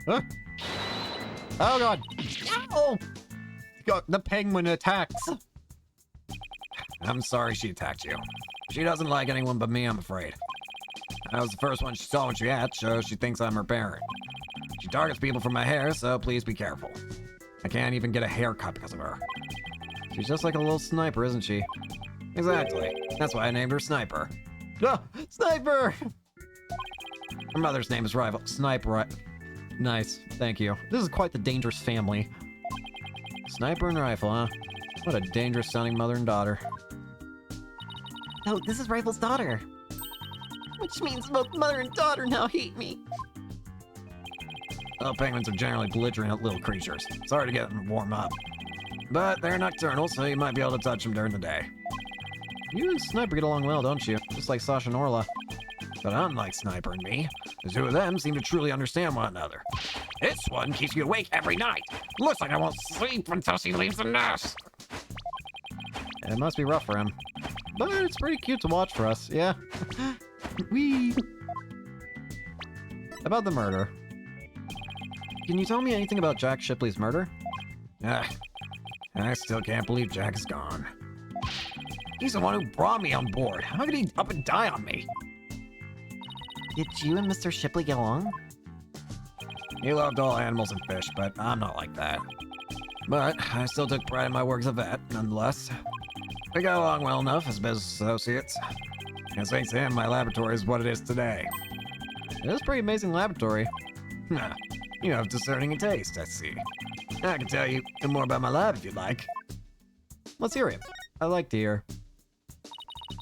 Speaker 1: Huh? Oh god!
Speaker 3: Oh!
Speaker 1: The penguin attacks!
Speaker 5: I'm sorry she attacked you. She doesn't like anyone but me, I'm afraid. I was the first one she saw when she hatched, so she thinks I'm her parent. She targets people for my hair, so please be careful. I can't even get a haircut because of her.
Speaker 1: She's just like a little sniper, isn't she?
Speaker 5: Exactly. That's why I named her Sniper.
Speaker 1: Ah! Sniper!
Speaker 5: Her mother's name is Rival.
Speaker 1: Sniper. Nice, thank you. This is quite the dangerous family. Sniper and rifle, huh? What a dangerous sounding mother and daughter.
Speaker 3: Oh, this is Rival's daughter. Which means both mother and daughter now hate me.
Speaker 5: Well, penguins are generally belligerent little creatures. It's hard to get them to warm up. But they're nocturnal, so you might be able to touch them during the day.
Speaker 1: You and Sniper get along well, don't you? Just like Sasha and Orla.
Speaker 5: But unlike Sniper and me, the two of them seem to truly understand one another. This one keeps you awake every night. Looks like I won't sleep until she leaves the nest.
Speaker 1: It must be rough for him. But it's pretty cute to watch for us, yeah? Wee! About the murder. Can you tell me anything about Jack Shipley's murder?
Speaker 5: I still can't believe Jack is gone. He's the one who brought me on board. How could he up and die on me?
Speaker 3: Did you and Mr. Shipley get along?
Speaker 5: He loved all animals and fish, but I'm not like that. But I still took pride in my work as a vet, nonetheless. We got along well enough as business associates. And thanks to him, my laboratory is what it is today.
Speaker 1: It is a pretty amazing laboratory.
Speaker 5: You have discerning taste, I see. I can tell you more about my lab if you'd like.
Speaker 1: Let's hear it. I'd like to hear.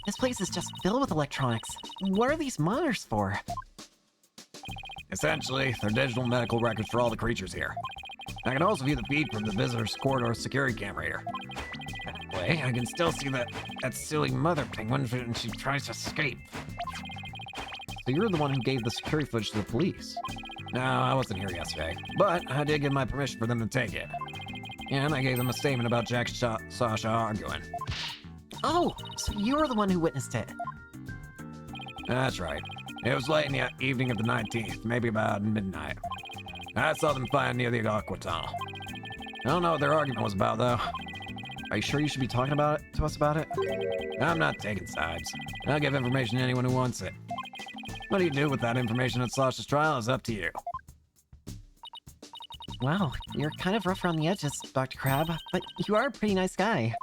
Speaker 3: This place is just filled with electronics. What are these monitors for?
Speaker 5: Essentially, they're digital medical records for all the creatures here. I can also view the feed from the visitor's corridor security camera here. That way, I can still see that silly mother penguin when she tries to escape.
Speaker 1: So you're the one who gave the security footage to the police.
Speaker 5: No, I wasn't here yesterday, but I did give my permission for them to take it. And I gave them a statement about Jack Sasha arguing.
Speaker 3: Oh, so you were the one who witnessed it.
Speaker 5: That's right. It was late in the evening of the 19th, maybe about midnight. I saw them fighting near the aqua tunnel. I don't know what their argument was about, though.
Speaker 1: Are you sure you should be talking about it to us about it?
Speaker 5: I'm not taking sides. I'll give information to anyone who wants it. What do you do with that information at Sasha's trial is up to you.
Speaker 3: Wow, you're kind of rough around the edges, Dr. Crab, but you are a pretty nice guy.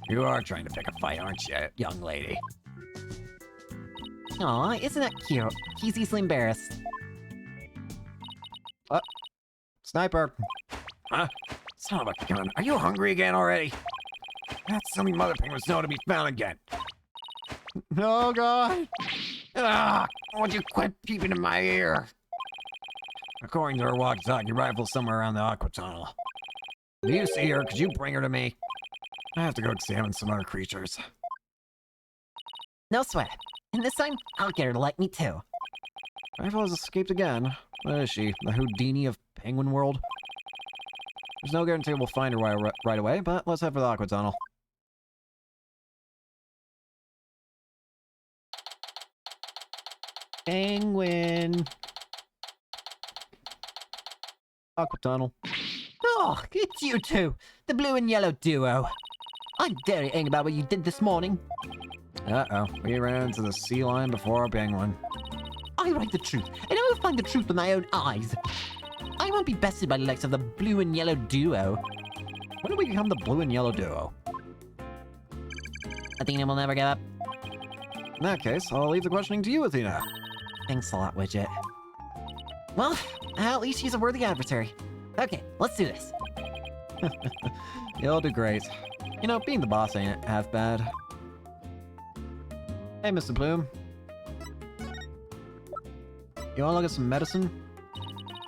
Speaker 5: You are trying to pick a fight, aren't you, young lady?
Speaker 3: Aw, isn't that cute? He's easily embarrassed.
Speaker 1: Sniper!
Speaker 5: Huh? Son of a gun. Are you hungry again already? That silly mother penguin's nowhere to be found again.
Speaker 1: Oh god!
Speaker 5: Ah! Won't you quit peeping in my ear? According to her walkie-talkie rifle somewhere around the aqua tunnel. Do you see her? Could you bring her to me? I have to go examine some other creatures.
Speaker 3: No sweat. And this time, I'll get her to like me too.
Speaker 1: Rifle has escaped again. What is she? The Houdini of Penguin World? There's no guarantee we'll find her right away, but let's head for the aqua tunnel. Penguin! Aqua tunnel.
Speaker 3: Oh, it's you two, the blue and yellow duo. I'm very angry about what you did this morning.
Speaker 1: Uh-oh, we ran into the sea lion before our penguin.
Speaker 3: I write the truth, and I will find the truth with my own eyes. I won't be bested by the likes of the blue and yellow duo.
Speaker 1: When did we become the blue and yellow duo?
Speaker 3: Athena will never give up.
Speaker 1: In that case, I'll leave the questioning to you, Athena.
Speaker 3: Thanks a lot, Widget. Well, at least she's a worthy adversary. Okay, let's do this.
Speaker 1: You'll do great. You know, being the boss ain't half bad. Hey, Mr. Bloom. You wanna look at some medicine?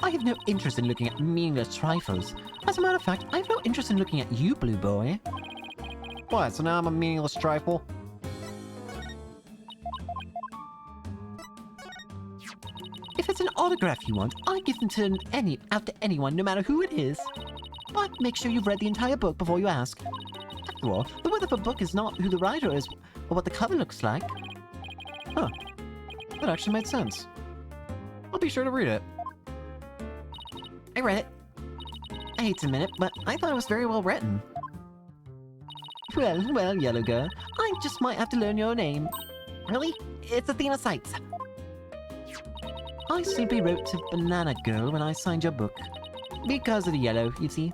Speaker 3: I have no interest in looking at meaningless trifles. As a matter of fact, I have no interest in looking at you, Blue Boy.
Speaker 1: What, so now I'm a meaningless trifle?
Speaker 3: it's an autograph you want, I give them to out to anyone, no matter who it is. But make sure you've read the entire book before you ask. After all, the worth of a book is not who the writer is, or what the cover looks like.
Speaker 1: Huh. That actually made sense. I'll be sure to read it.
Speaker 3: I read it. I hate to admit it, but I thought it was very well written. Well, Yellow Girl, I just might have to learn your name. Really? It's Athena Sights. I simply wrote to Banana Girl when I signed your book. Because of the yellow, you see.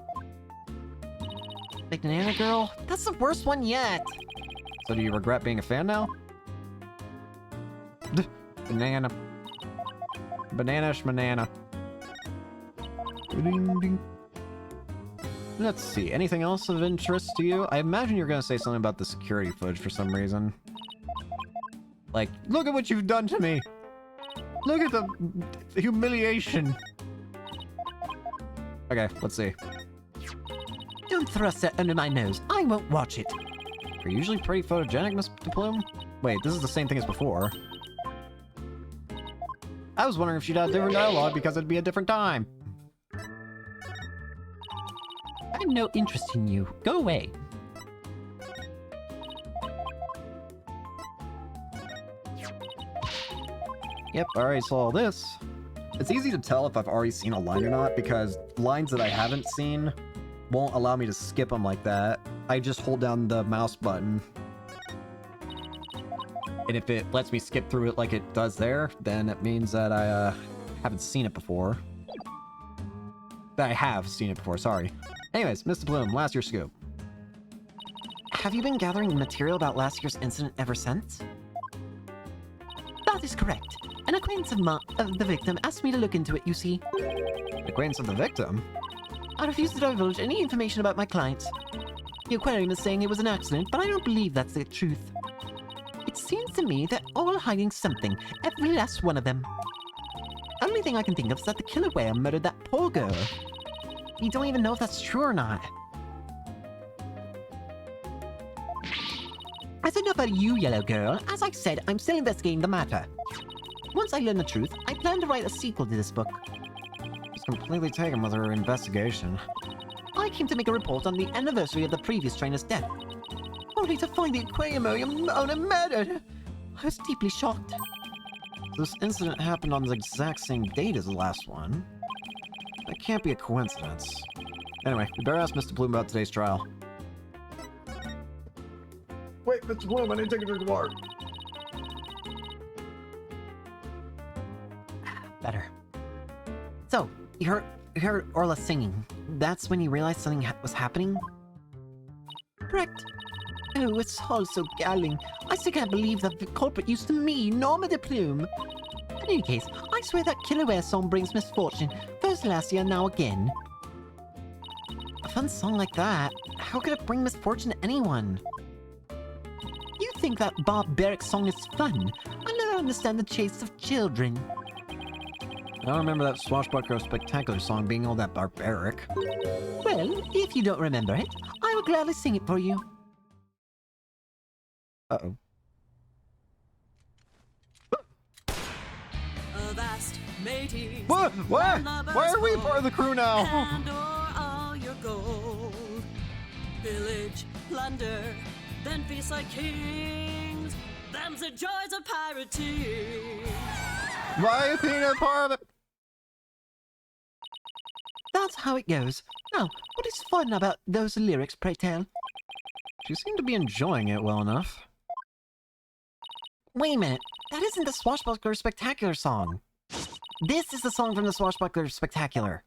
Speaker 3: Banana Girl? That's the worst one yet!
Speaker 1: So do you regret being a fan now? Banana. Banana-sh banana. Ding-ding. Let's see, anything else of interest to you? I imagine you're gonna say something about the security footage for some reason. Like, look at what you've done to me! Look at the humiliation! Okay, let's see.
Speaker 3: Don't thrust that under my nose. I won't watch it.
Speaker 1: You're usually pretty photogenic, Mr. Plume? Wait, this is the same thing as before. I was wondering if she'd have different dialogue because it'd be a different time.
Speaker 3: I have no interest in you. Go away.
Speaker 1: Yep, I already saw all this. It's easy to tell if I've already seen a line or not because lines that I haven't seen won't allow me to skip them like that. I just hold down the mouse button. And if it lets me skip through it like it does there, then it means that I haven't seen it before. That I have seen it before, sorry. Anyways, Mr. Bloom, last year's scoop.
Speaker 3: Have you been gathering material about last year's incident ever since? That is correct. An acquaintance of the victim asked me to look into it, you see.
Speaker 1: Acquaintance of the victim?
Speaker 3: I refuse to divulge any information about my client. The aquarium is saying it was an accident, but I don't believe that's the truth. It seems to me they're all hiding something, every last one of them. Only thing I can think of is that the killer whale murdered that poor girl. We don't even know if that's true or not. That's enough out of you, Yellow Girl. As I said, I'm still investigating the matter. Once I learn the truth, I plan to write a sequel to this book.
Speaker 1: She's completely taken with her investigation.
Speaker 3: I came to make a report on the anniversary of the previous trainer's death, only to find the aquarium owner murdered. I was deeply shocked.
Speaker 1: This incident happened on the exact same date as the last one. That can't be a coincidence. Anyway, we better ask Mr. Bloom about today's trial.
Speaker 2: Wait, Mr. Bloom, I need to take a drink of water.
Speaker 3: Better. So, you heard Orla singing. That's when you realized something was happening? Correct. Oh, it's all so galling. I still can't believe that the culprit used to me, Norma de Plume. In any case, I swear that Killer Whale song brings misfortune. First last year, now again. A fun song like that, how could it bring misfortune to anyone? You think that barbaric song is fun? I never understand the tastes of children.
Speaker 1: I don't remember that Swashbuckler Spectacular song being all that barbaric.
Speaker 3: Well, if you don't remember it, I will gladly sing it for you.
Speaker 1: Uh-oh.
Speaker 6: Avast, mateys,
Speaker 1: What? Why?
Speaker 6: lovers
Speaker 1: Why are we
Speaker 6: go,
Speaker 1: part of the crew now?
Speaker 6: hand o'er all your gold. Pillage, plunder, then feast like kings. Them's the joys of pirating.
Speaker 1: Why is Athena part of it?
Speaker 3: That's how it goes. Now, what is fun about those lyrics, pray tell?
Speaker 1: She seemed to be enjoying it well enough.
Speaker 3: Wait a minute, that isn't the Swashbuckler Spectacular song. This is the song from the Swashbuckler Spectacular.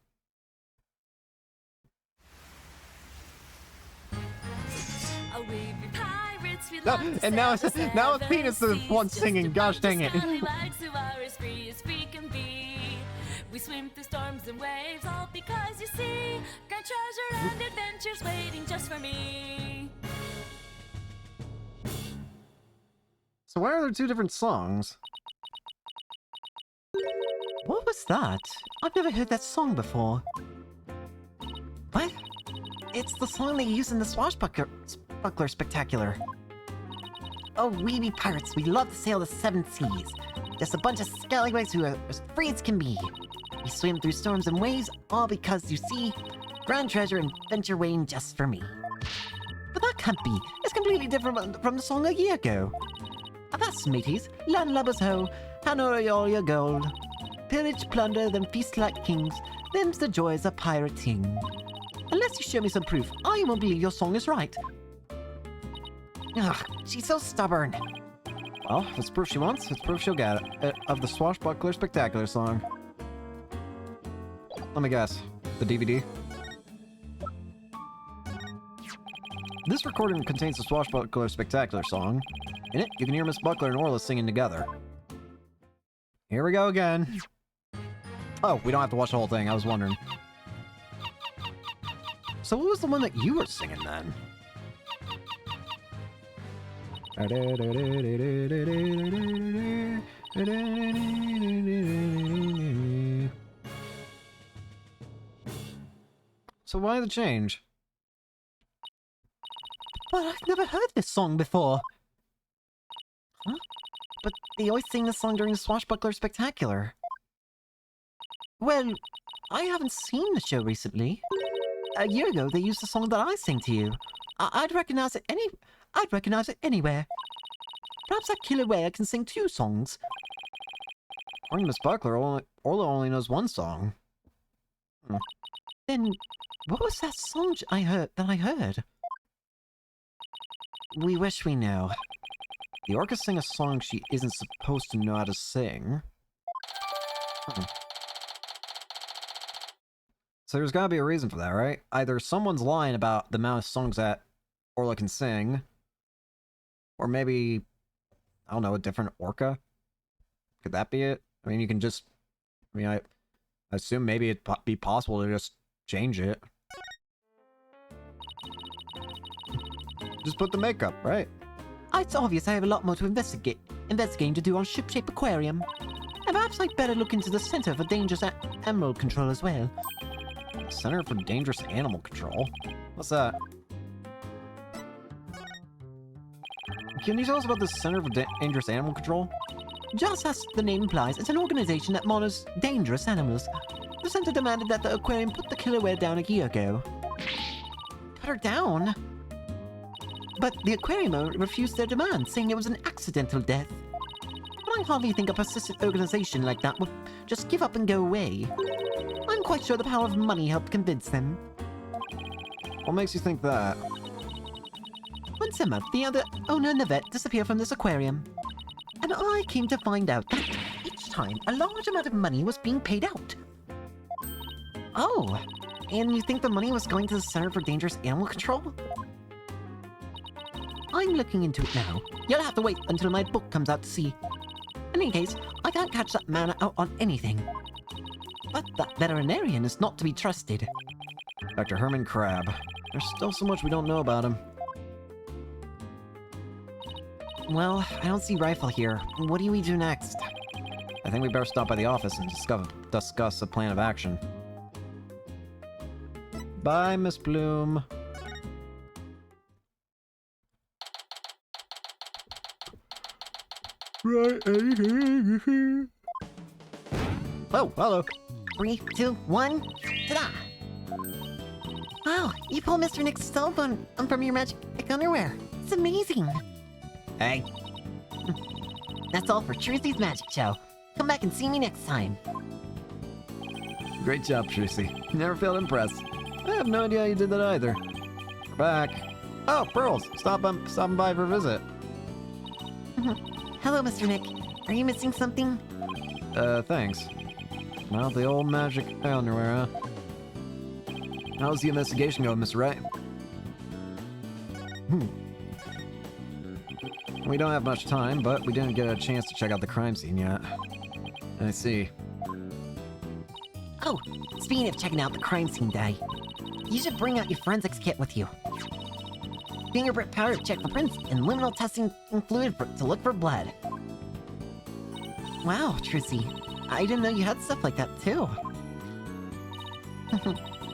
Speaker 6: Oh, we be pirates, we
Speaker 1: No,
Speaker 6: love to
Speaker 1: and now
Speaker 6: sail
Speaker 1: it's-
Speaker 6: the
Speaker 1: now
Speaker 6: seven
Speaker 1: Athena's the
Speaker 6: seas,
Speaker 1: one
Speaker 6: just
Speaker 1: singing,
Speaker 6: a
Speaker 1: gosh
Speaker 6: bunch
Speaker 1: dang
Speaker 6: of
Speaker 1: it.
Speaker 6: scallywags who are as free as we can be. We swim through storms and waves, all because you see, got treasure and adventures waiting just for me.
Speaker 1: So why are there two different songs?
Speaker 3: What was that? I've never heard that song before. What? It's the song they use in the Swashbuckler Spectacular. Oh, we be pirates. We love to sail the seven seas. Just a bunch of scallywags who are as free as can be. We swim through storms and waves, all because, you see, grand treasure and venture waiting just for me. But that can't be. It's completely different from the song a year ago. Avast, mateys, landlubbers ho, hand o'er all your gold. Pillage, plunder, then feast like kings. Them's the joys of pirating. Unless you show me some proof, I won't believe your song is right. Ugh, she's so stubborn.
Speaker 1: Well, if it's proof she wants, it's proof she'll get it. Of the Swashbuckler Spectacular song. Let me guess. The DVD? This recording contains the Swashbuckler Spectacular song. In it, you can hear Miss Buckler and Orla singing together. Here we go again. Oh, we don't have to watch the whole thing, I was wondering. So what was the one that you were singing then? So why the change?
Speaker 3: But I've never heard this song before. Huh? But they always sing this song during the Swashbuckler Spectacular. Well, I haven't seen the show recently. A year ago, they used the song that I sang to you. I'd recognize it anywhere. Perhaps that killer whale can sing 2 songs.
Speaker 1: According to Miss Buckler, Orla only knows 1 song.
Speaker 3: Then, what was that song I heard? We wish we knew.
Speaker 1: The orcas sing a song she isn't supposed to know how to sing. So there's gotta be a reason for that, right? Either someone's lying about the amount of songs that Orla can sing, or maybe, I don't know, a different orca? Could that be it? I mean, you can just... I assume maybe it'd be possible to just change it. Just put the makeup, right?
Speaker 3: It's obvious I have a lot more to investigating to do on Shipshape Aquarium. And perhaps I'd better look into the Center for Dangerous Animal Control as well.
Speaker 1: Center for Dangerous Animal Control? What's that? Can you tell us about the Center for Dangerous Animal Control?
Speaker 3: Just as the name implies, it's an organization that monitors dangerous animals. The center demanded that the aquarium put the killer whale down a year ago. Put her down? But the aquarium owner refused their demand, saying it was an accidental death. But I hardly think a persistent organization like that would just give up and go away. I'm quite sure the power of money helped convince them.
Speaker 1: What makes you think that?
Speaker 3: Once a month, the other owner and the vet disappear from this aquarium. And I came to find out that each time a large amount of money was being paid out. Oh, and you think the money was going to the Center for Dangerous Animal Control? I'm looking into it now. You'll have to wait until my book comes out to see. In any case, I can't catch that man out on anything. But that veterinarian is not to be trusted.
Speaker 1: Dr. Herman Crab. There's still so much we don't know about him.
Speaker 3: Well, I don't see Rifle here. What do we do next?
Speaker 1: I think we better stop by the office and discuss a plan of action. Bye, Miss Bloom.
Speaker 4: Right.
Speaker 1: Oh, hello.
Speaker 3: 3, 2, 1, ta-da! Wow, you pulled Mr. Nick's cell phone from your magic underwear. It's amazing.
Speaker 1: Hey.
Speaker 3: That's all for Trucy's Magic Show. Come back and see me next time.
Speaker 1: Great job, Tracy. Never failed to impress. I have no idea how you did that either. We're back. Oh, Pearls! Stopping by for a visit.
Speaker 3: Hello, Mr. Nick. Are you missing something?
Speaker 1: Thanks. Well, the old magic underwear, huh? How's the investigation going, Mr. Wright? We don't have much time, but we didn't get a chance to check out the crime scene yet. I see.
Speaker 3: Oh, speaking of checking out the crime scene, Dai, you should bring out your forensics kit with you. Fingerprint powder to check for prints, and luminal testing fluid to look for blood. Wow, Trucy. I didn't know you had stuff like that, too.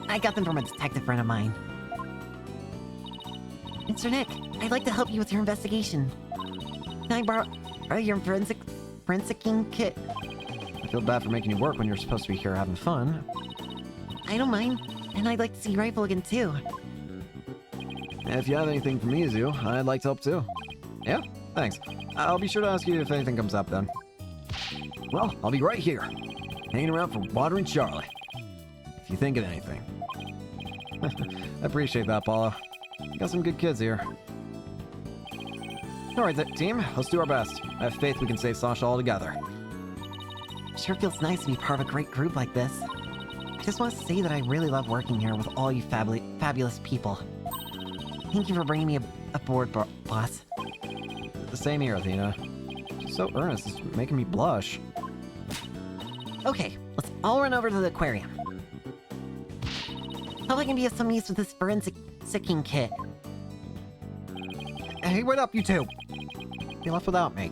Speaker 3: I got them from a detective friend of mine. Mr. Nick, I'd like to help you with your investigation. Can I borrow your forensic kit.
Speaker 1: I feel bad for making you work when you're supposed to be here having fun.
Speaker 3: I don't mind, and I'd like to see your rifle again too.
Speaker 1: If you have anything for me, Zoo, I'd like to help too. Yeah, thanks. I'll be sure to ask you if anything comes up then. Well, I'll be right here, hanging around for Water and Charlie. If you think of anything. I appreciate that, Paulo. Got some good kids here. Alright, team, let's do our best. I have faith we can save Sasha all together.
Speaker 3: Sure feels nice to be part of a great group like this. I just want to say that I really love working here with all you fabulous people. Thank you for bringing me aboard, boss.
Speaker 1: The same here, Athena. She's so earnest, it's making me blush.
Speaker 3: Okay, let's all run over to the aquarium. Hope I can be of some use with this forensic kit.
Speaker 1: Hey, wait up, you two! You left without me.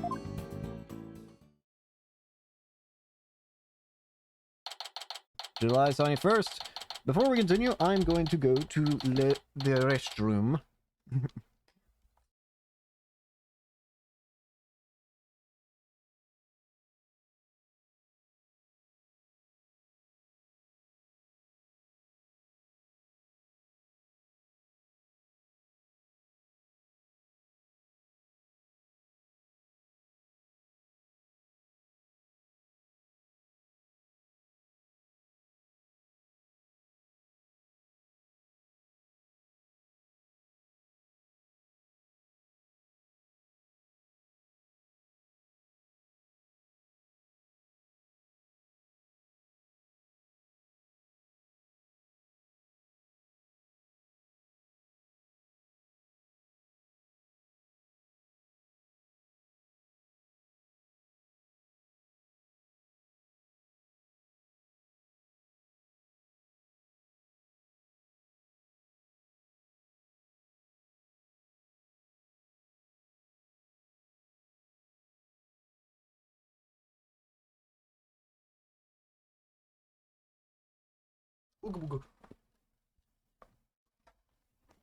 Speaker 1: July 21st. Before we continue, I'm going to go to the restroom.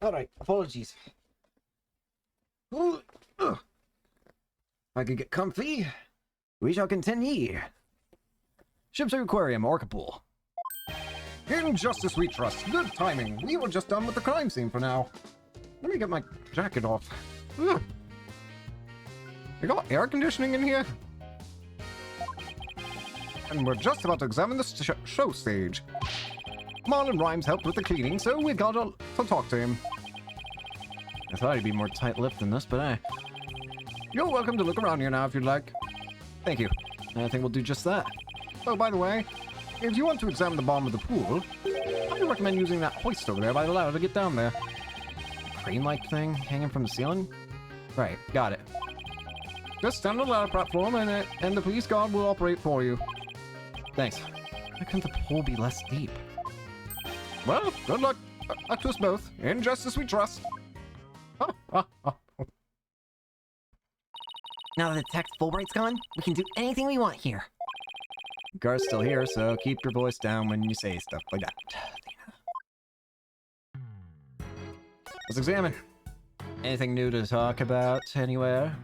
Speaker 1: Alright, apologies. If I could get comfy, we shall continue. Ship's Aquarium, Orca Pool. In justice we trust. Good timing. We were just done with the crime scene for now. Let me get my jacket off. Ugh. You got air conditioning in here? And we're just about to examine the show stage. Marlon Rhymes helped with the cleaning, so we got to talk to him. I thought he'd be more tight-lipped than this, but you're welcome to look around here now if you'd like. Thank you. I think we'll do just that. Oh, by the way, if you want to examine the bottom of the pool, I would recommend using that hoist over there by the ladder to get down there. Crane-like thing hanging from the ceiling? Right, got it. Just stand on the ladder platform and the police guard will operate for you. Thanks. Why couldn't the pool be less deep? Well, good luck to us both. In justice we trust.
Speaker 3: Now that Detective Fulbright's gone, we can do anything we want here.
Speaker 1: Gar's still here, so keep your voice down when you say stuff like that. Let's examine. Anything new to talk about anywhere?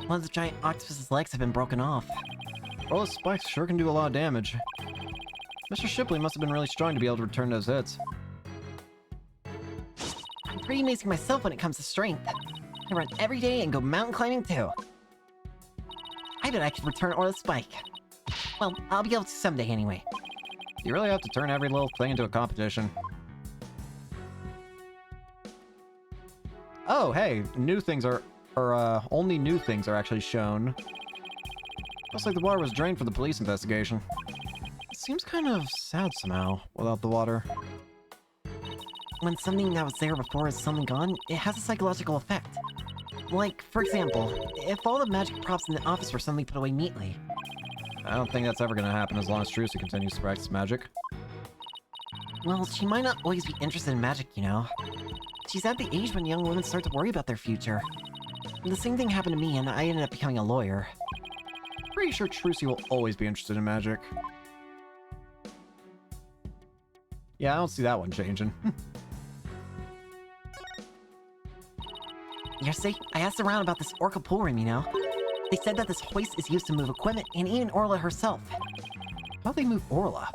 Speaker 3: One of the giant octopus's legs have been broken off.
Speaker 1: Well, those spikes sure can do a lot of damage. Mr. Shipley must have been really strong to be able to return those hits.
Speaker 3: I'm pretty amazing myself when it comes to strength. I run every day and go mountain climbing too. I bet I could return Orla's spike. Well, I'll be able to someday anyway.
Speaker 1: You really have to turn every little thing into a competition. Oh, hey, new things are... only new things are actually shown. Looks like the water was drained for the police investigation. It seems kind of sad somehow, without the water.
Speaker 3: When something that was there before is suddenly gone, it has a psychological effect. Like, for example, if all the magic props in the office were suddenly put away neatly.
Speaker 1: I don't think that's ever gonna happen as long as Trucy continues to practice magic.
Speaker 3: Well, she might not always be interested in magic, you know. She's at the age when young women start to worry about their future. And the same thing happened to me, and I ended up becoming a lawyer.
Speaker 1: Pretty sure Trucy will always be interested in magic. Yeah, I don't see that one changing.
Speaker 3: Yesterday, I asked around about this Orca pool room, you know? They said that this hoist is used to move equipment, and even Orla herself.
Speaker 1: How'd they move Orla?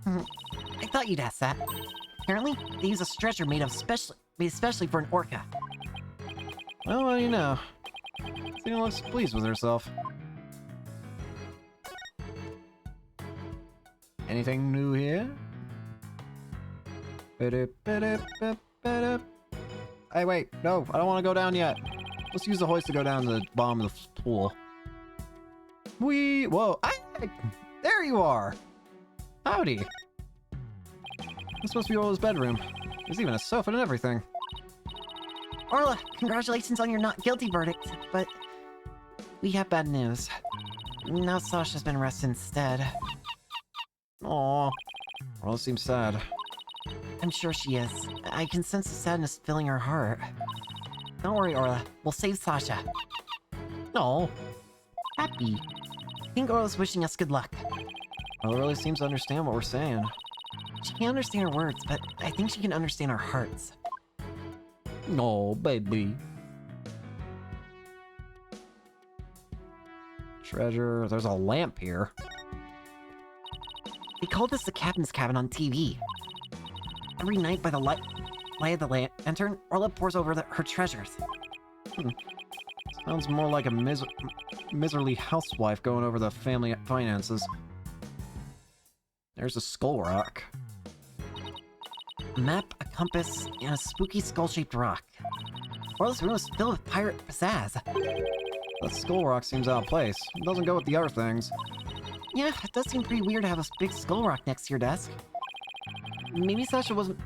Speaker 3: I thought you'd ask that. Apparently, they use a stretcher made especially for an Orca.
Speaker 1: Well, you know. She looks pleased with herself. Anything new here? Hey, wait. No, I don't want to go down yet. Let's use the hoist to go down to the bottom of the pool. Whoa. There you are. Howdy. This must be Orla's bedroom. There's even a sofa and everything.
Speaker 3: Orla, congratulations on your not guilty verdict, but we have bad news. Now Sasha's been arrested instead.
Speaker 1: Aww. Orla seems sad.
Speaker 3: I'm sure she is. I can sense the sadness filling her heart. Don't worry, Orla. We'll save Sasha.
Speaker 1: No.
Speaker 3: Happy. I think Orla's wishing us good luck.
Speaker 1: Orla really seems to understand what we're saying.
Speaker 3: She can't understand our words, but I think she can understand our hearts.
Speaker 1: No, baby. Treasure. There's a lamp here.
Speaker 3: They called this the captain's cabin on TV. Every night by the light of the lantern, Orla pours over her treasures.
Speaker 1: Sounds more like a miserly housewife going over the family finances. There's a skull rock.
Speaker 3: A map, a compass, and a spooky skull-shaped rock. Orla's room is filled with pirate pizzazz.
Speaker 1: That skull rock seems out of place. It doesn't go with the other things.
Speaker 3: Yeah, it does seem pretty weird to have a big skull rock next to your desk.
Speaker 1: Maybe Sasha wasn't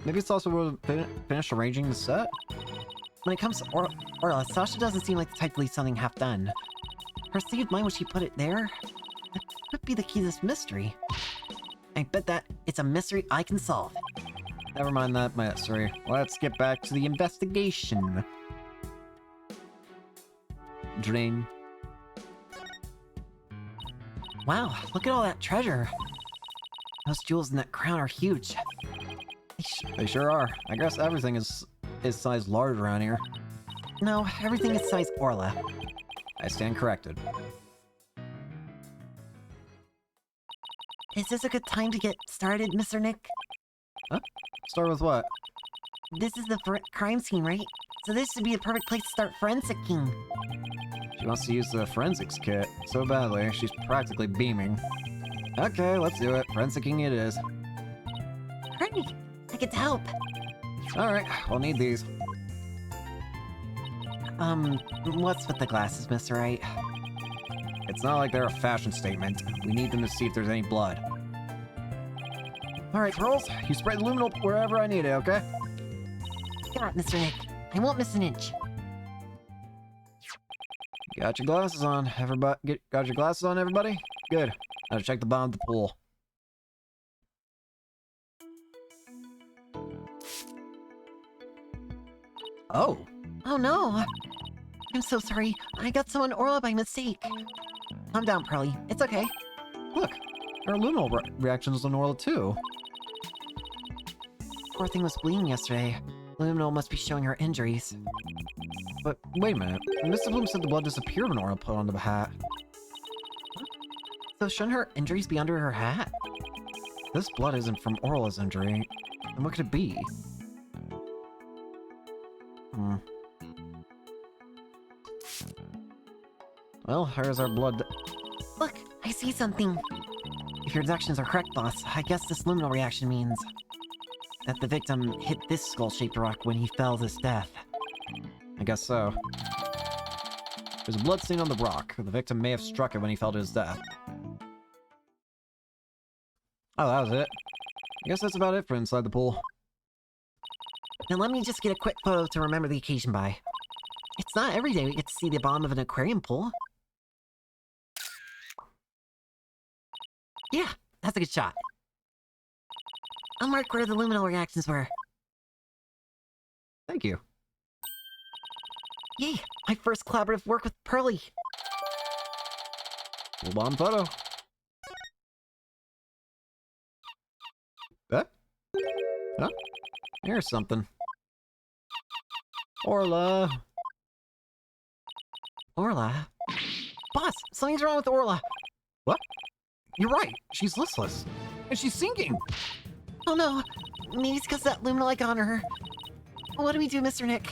Speaker 1: finished arranging the set?
Speaker 3: When it comes to Orla, Sasha doesn't seem like the type to leave something half done. Her state of mind when she put it there? That could be the key to this mystery. I bet that it's a mystery I can solve.
Speaker 1: Never mind that mystery. Let's get back to the investigation. Drain.
Speaker 3: Wow, look at all that treasure. Those jewels in that crown are huge.
Speaker 1: They sure are. I guess everything is size large around here.
Speaker 3: No, everything is size Orla.
Speaker 1: I stand corrected.
Speaker 3: Is this a good time to get started, Mr. Nick?
Speaker 1: Huh? Start with what?
Speaker 3: This is the crime scene, right? So this would be the perfect place to start forensicing.
Speaker 1: She wants to use the forensics kit so badly, she's practically beaming. Okay, let's do it. Forensicing it is.
Speaker 3: Hurry! I could help.
Speaker 1: Alright, we'll need these.
Speaker 3: What's with the glasses, Mr. Wright?
Speaker 1: It's not like they're a fashion statement. We need them to see if there's any blood. Alright, Pearls, you spread the luminol wherever I need it, okay?
Speaker 3: Got it, Mr. Nick. I won't miss an inch.
Speaker 1: Got your glasses on, everybody. Got your glasses on, everybody? Good. Now to check the bottom of the pool. Oh.
Speaker 3: Oh no! I'm so sorry. I got someone Orla by mistake. Calm down, Pearly. It's okay.
Speaker 1: Look, there are luminol reactions on Orla too.
Speaker 3: Poor thing was bleeding yesterday. Luminol must be showing her injuries.
Speaker 1: But wait a minute. Mr. Bloom said the blood disappeared when Orla put on the hat.
Speaker 3: So shouldn't her injuries be under her hat?
Speaker 1: This blood isn't from Orla's injury. Then what could it be? Well, here's our blood.
Speaker 3: Look, I see something. If your deductions are correct, boss, I guess this luminol reaction means that the victim hit this skull-shaped rock when he fell to his death.
Speaker 1: I guess so. There's a blood stain on the rock. The victim may have struck it when he fell to his death. Oh, that was it. I guess that's about it for inside the pool.
Speaker 3: Now let me just get a quick photo to remember the occasion by. It's not every day we get to see the bottom of an aquarium pool. Yeah, that's a good shot. I'll mark where the luminol reactions were.
Speaker 1: Thank you.
Speaker 3: Yay, my first collaborative work with Pearly.
Speaker 1: Full bomb photo. Huh? Here's something. Orla.
Speaker 3: Orla? Boss, something's wrong with Orla.
Speaker 1: What? You're right. She's listless. And she's sinking.
Speaker 3: Oh no, maybe it's because that Luminolike on her. What do we do, Mr. Nick?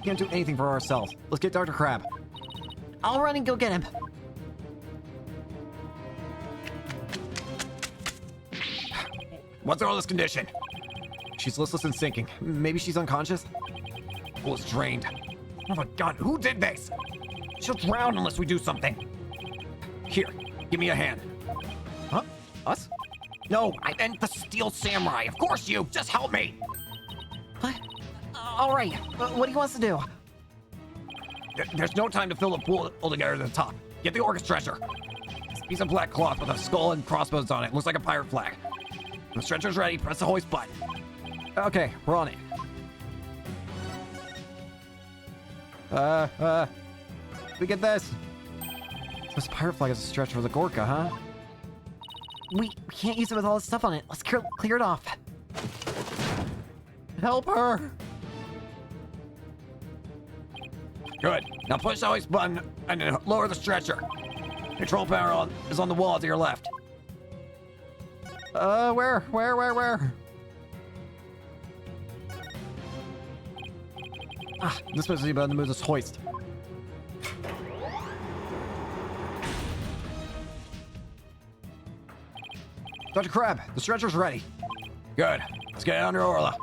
Speaker 1: Can't do anything for ourselves. Let's get Dr. Crab.
Speaker 3: I'll run and go get him.
Speaker 5: What's Orla's condition?
Speaker 1: She's listless and sinking. Maybe she's unconscious?
Speaker 5: Pool is drained. Oh my god, who did this? She'll drown unless we do something. Here, give me a hand.
Speaker 1: Huh? Us?
Speaker 5: No, I meant the Steel Samurai. Of course you. Just help me.
Speaker 3: What? All right, what do you want us to do?
Speaker 5: There's no time to fill the pool together to the top. Get the Orcus treasure. It's a piece of black cloth with a skull and crossbones on it. Looks like a pirate flag. When the stretcher's ready, press the hoist button.
Speaker 1: Okay, we're on it. We get this. This pirate flag is a stretch for the Gorka, huh?
Speaker 3: We can't use it with all this stuff on it. Let's clear it off.
Speaker 1: Help her!
Speaker 5: Good. Now push the hoist button and then lower the stretcher. Control panel is on the wall to your left.
Speaker 1: Where? Ah, this must be about to move this hoist. Dr. Crab, the stretcher's ready.
Speaker 5: Good. Let's get it under Orla.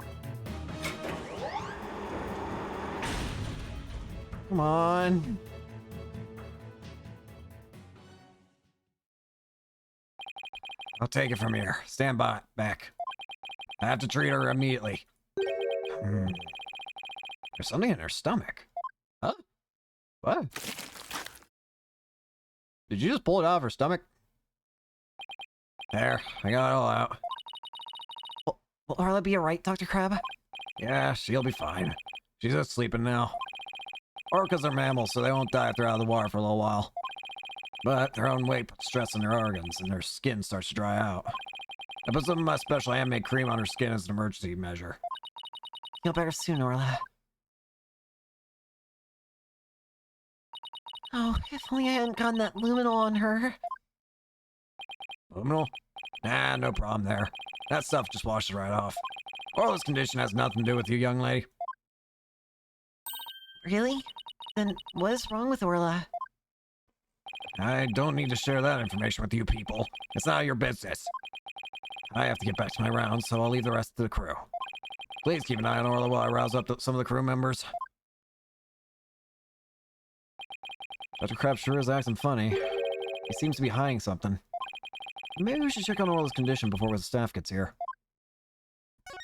Speaker 1: Come on.
Speaker 5: I'll take it from here. Stand by. Back. I have to treat her immediately.
Speaker 1: There's something in her stomach. Huh? What? Did you just pull it out of her stomach?
Speaker 5: There. I got it all out.
Speaker 3: Will Orla be alright, Dr. Crab?
Speaker 5: Yeah, she'll be fine. She's just sleeping now. Orcas are mammals, so they won't die if they're out of the water for a little while. But their own weight puts stress on their organs, and their skin starts to dry out. I put some of my special handmade cream on her skin as an emergency measure.
Speaker 3: Feel better soon, Orla. Oh, if only I hadn't gotten that luminol on her.
Speaker 5: Luminal? Nah, no problem there. That stuff just washes right off. Orla's condition has nothing to do with you, young lady.
Speaker 3: Really? Then what is wrong with Orla?
Speaker 5: I don't need to share that information with you people. It's not your business. I have to get back to my rounds, so I'll leave the rest to the crew. Please keep an eye on Orla while I rouse up some of the crew members.
Speaker 1: Dr. Crab sure is acting funny. He seems to be hiding something. Maybe we should check on Orla's condition before the staff gets here.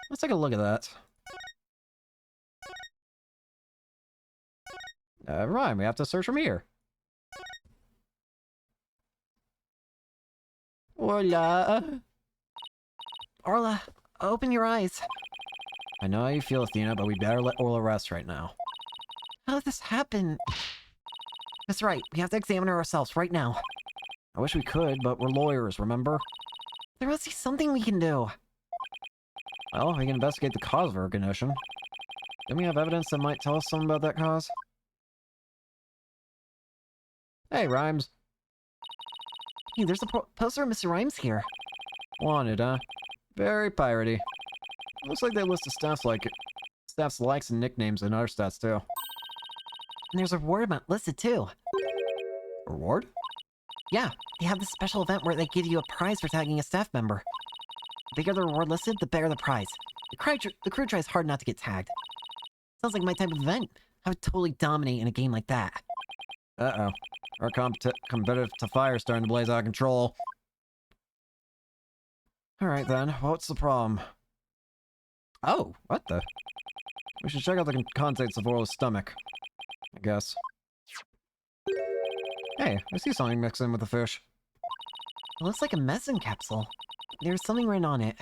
Speaker 1: Let's take a look at that. Right, we have to search from here. Orla!
Speaker 3: Orla, open your eyes.
Speaker 1: I know how you feel, Athena, but we better let Orla rest right now.
Speaker 3: How did this happen? That's right, we have to examine her ourselves right now.
Speaker 1: I wish we could, but we're lawyers, remember?
Speaker 3: There must be something we can do.
Speaker 1: Well, we can investigate the cause of her condition. Don't we have evidence that might tell us something about that cause? Hey, Rhymes.
Speaker 3: Hey, there's a poster of Mr. Rhymes here.
Speaker 1: Wanted, huh? Very piratey. Looks like they list the staff's likes and nicknames and other stats too.
Speaker 3: And there's a reward amount listed too.
Speaker 1: Reward?
Speaker 3: Yeah, they have this special event where they give you a prize for tagging a staff member. The bigger the reward listed, the better the prize. The crew tries hard not to get tagged. Sounds like my type of event. I would totally dominate in a game like that.
Speaker 1: Uh-oh. Our competitive to fire starting to blaze out of control. Alright then, what's the problem? Oh, what the? We should check out the contents of Orla's stomach. I guess. Hey, I see something mixed in with the fish.
Speaker 3: It looks like a medicine capsule. There's something written on it.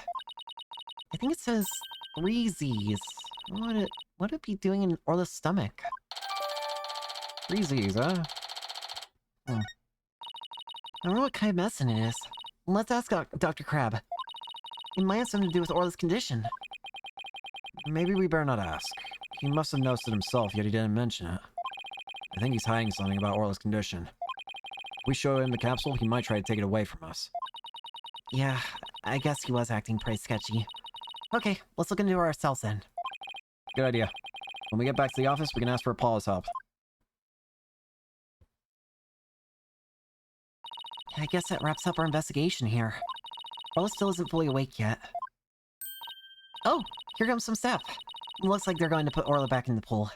Speaker 3: I think it says 3 Z's. What would it be doing in Orla's stomach?
Speaker 1: 3 Z's, huh?
Speaker 3: I don't know what kind of medicine it is. Let's ask Dr. Crab. It might have something to do with Orla's condition.
Speaker 1: Maybe we better not ask. He must have noticed it himself, yet he didn't mention it. I think he's hiding something about Orla's condition. If we show him the capsule, he might try to take it away from us.
Speaker 3: Yeah, I guess he was acting pretty sketchy. Okay, let's look into it ourselves then.
Speaker 1: Good idea. When we get back to the office, we can ask for Apollo's help.
Speaker 3: I guess that wraps up our investigation here. Orla still isn't fully awake yet. Oh, here comes some staff. Looks like they're going to put Orla back in the pool.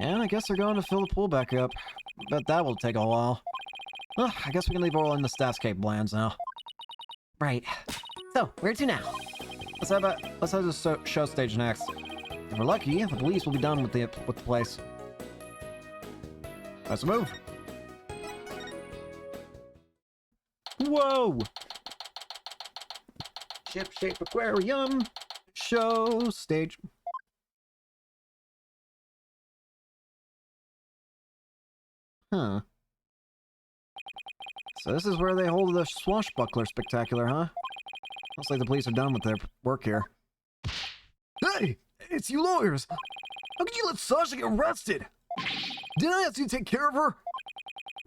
Speaker 1: And I guess they're going to fill the pool back up. Bet that will take a while. Well, I guess we can leave Orla in the staff's capable now.
Speaker 3: Right. So, where to now?
Speaker 1: Let's head to the show stage next. If we're lucky, the police will be done with the place. Let's move. Whoa! Ship-shaped aquarium. Show stage. Huh. So this is where they hold the swashbuckler spectacular, huh? Looks like the police are done with their work here.
Speaker 4: Hey! It's you lawyers! How could you let Sasha get arrested? Didn't I ask you to take care of her?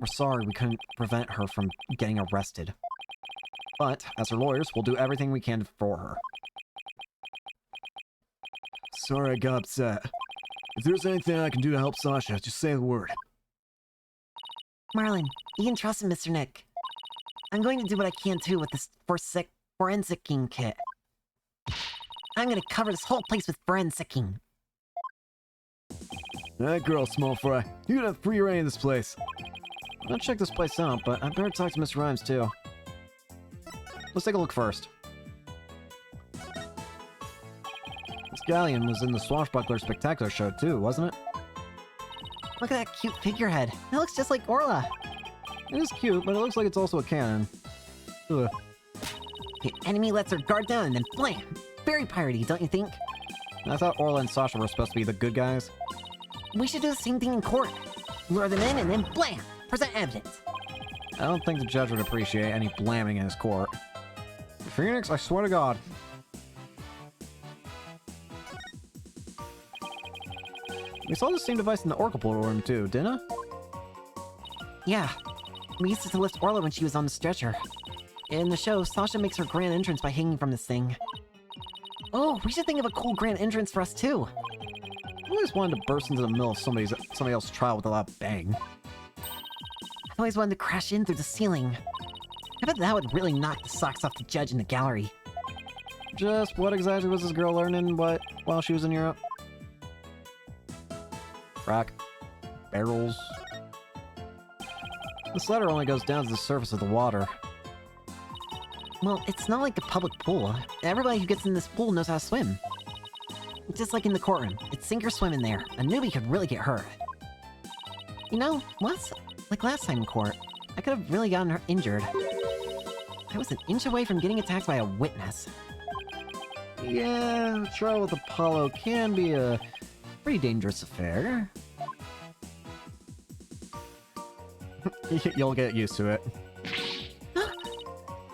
Speaker 1: We're sorry we couldn't prevent her from getting arrested. But, as her lawyers, we'll do everything we can for her.
Speaker 4: Sorry I got upset. If there's anything I can do to help Sasha, just say the word.
Speaker 3: Marlon, you can trust him, Mr. Nick. I'm going to do what I can too with this forensicing kit. I'm gonna cover this whole place with forensicing.
Speaker 4: That girl, small fry. You can have free reign of this place.
Speaker 1: I'm gonna check this place out, but I better talk to Mr. Rhymes too. Let's take a look first. This galleon was in the Swashbuckler Spectacular show too, wasn't it?
Speaker 3: Look at that cute figurehead. It looks just like Orla.
Speaker 1: It is cute, but it looks like it's also a cannon. Ugh.
Speaker 3: The enemy lets her guard down and then blam! Very piratey, don't you think?
Speaker 1: I thought Orla and Sasha were supposed to be the good guys.
Speaker 3: We should do the same thing in court. Lure them in and then blam! Present evidence.
Speaker 1: I don't think the judge would appreciate any blamming in his court. Phoenix, I swear to God. We saw the same device in the Oracle room too, didn't I?
Speaker 3: Yeah. We used it to lift Orla when she was on the stretcher. In the show, Sasha makes her grand entrance by hanging from this thing. Oh, we should think of a cool grand entrance for us too.
Speaker 1: I always wanted to burst into the middle of somebody else's trial with a loud bang.
Speaker 3: I've always wanted to crash in through the ceiling. I bet that would really knock the socks off the judge in the gallery.
Speaker 1: Just what exactly was this girl learning while she was in Europe? Rock. Barrels. This ladder only goes down to the surface of the water.
Speaker 3: Well, it's not like a public pool. Everybody who gets in this pool knows how to swim. Just like in the courtroom, it's sink or swim in there. A newbie could really get hurt. You know, like last time in court, I could have really gotten her injured. I was an inch away from getting attacked by a witness.
Speaker 1: Yeah, trial with Apollo can be a pretty dangerous affair. You'll get used to it.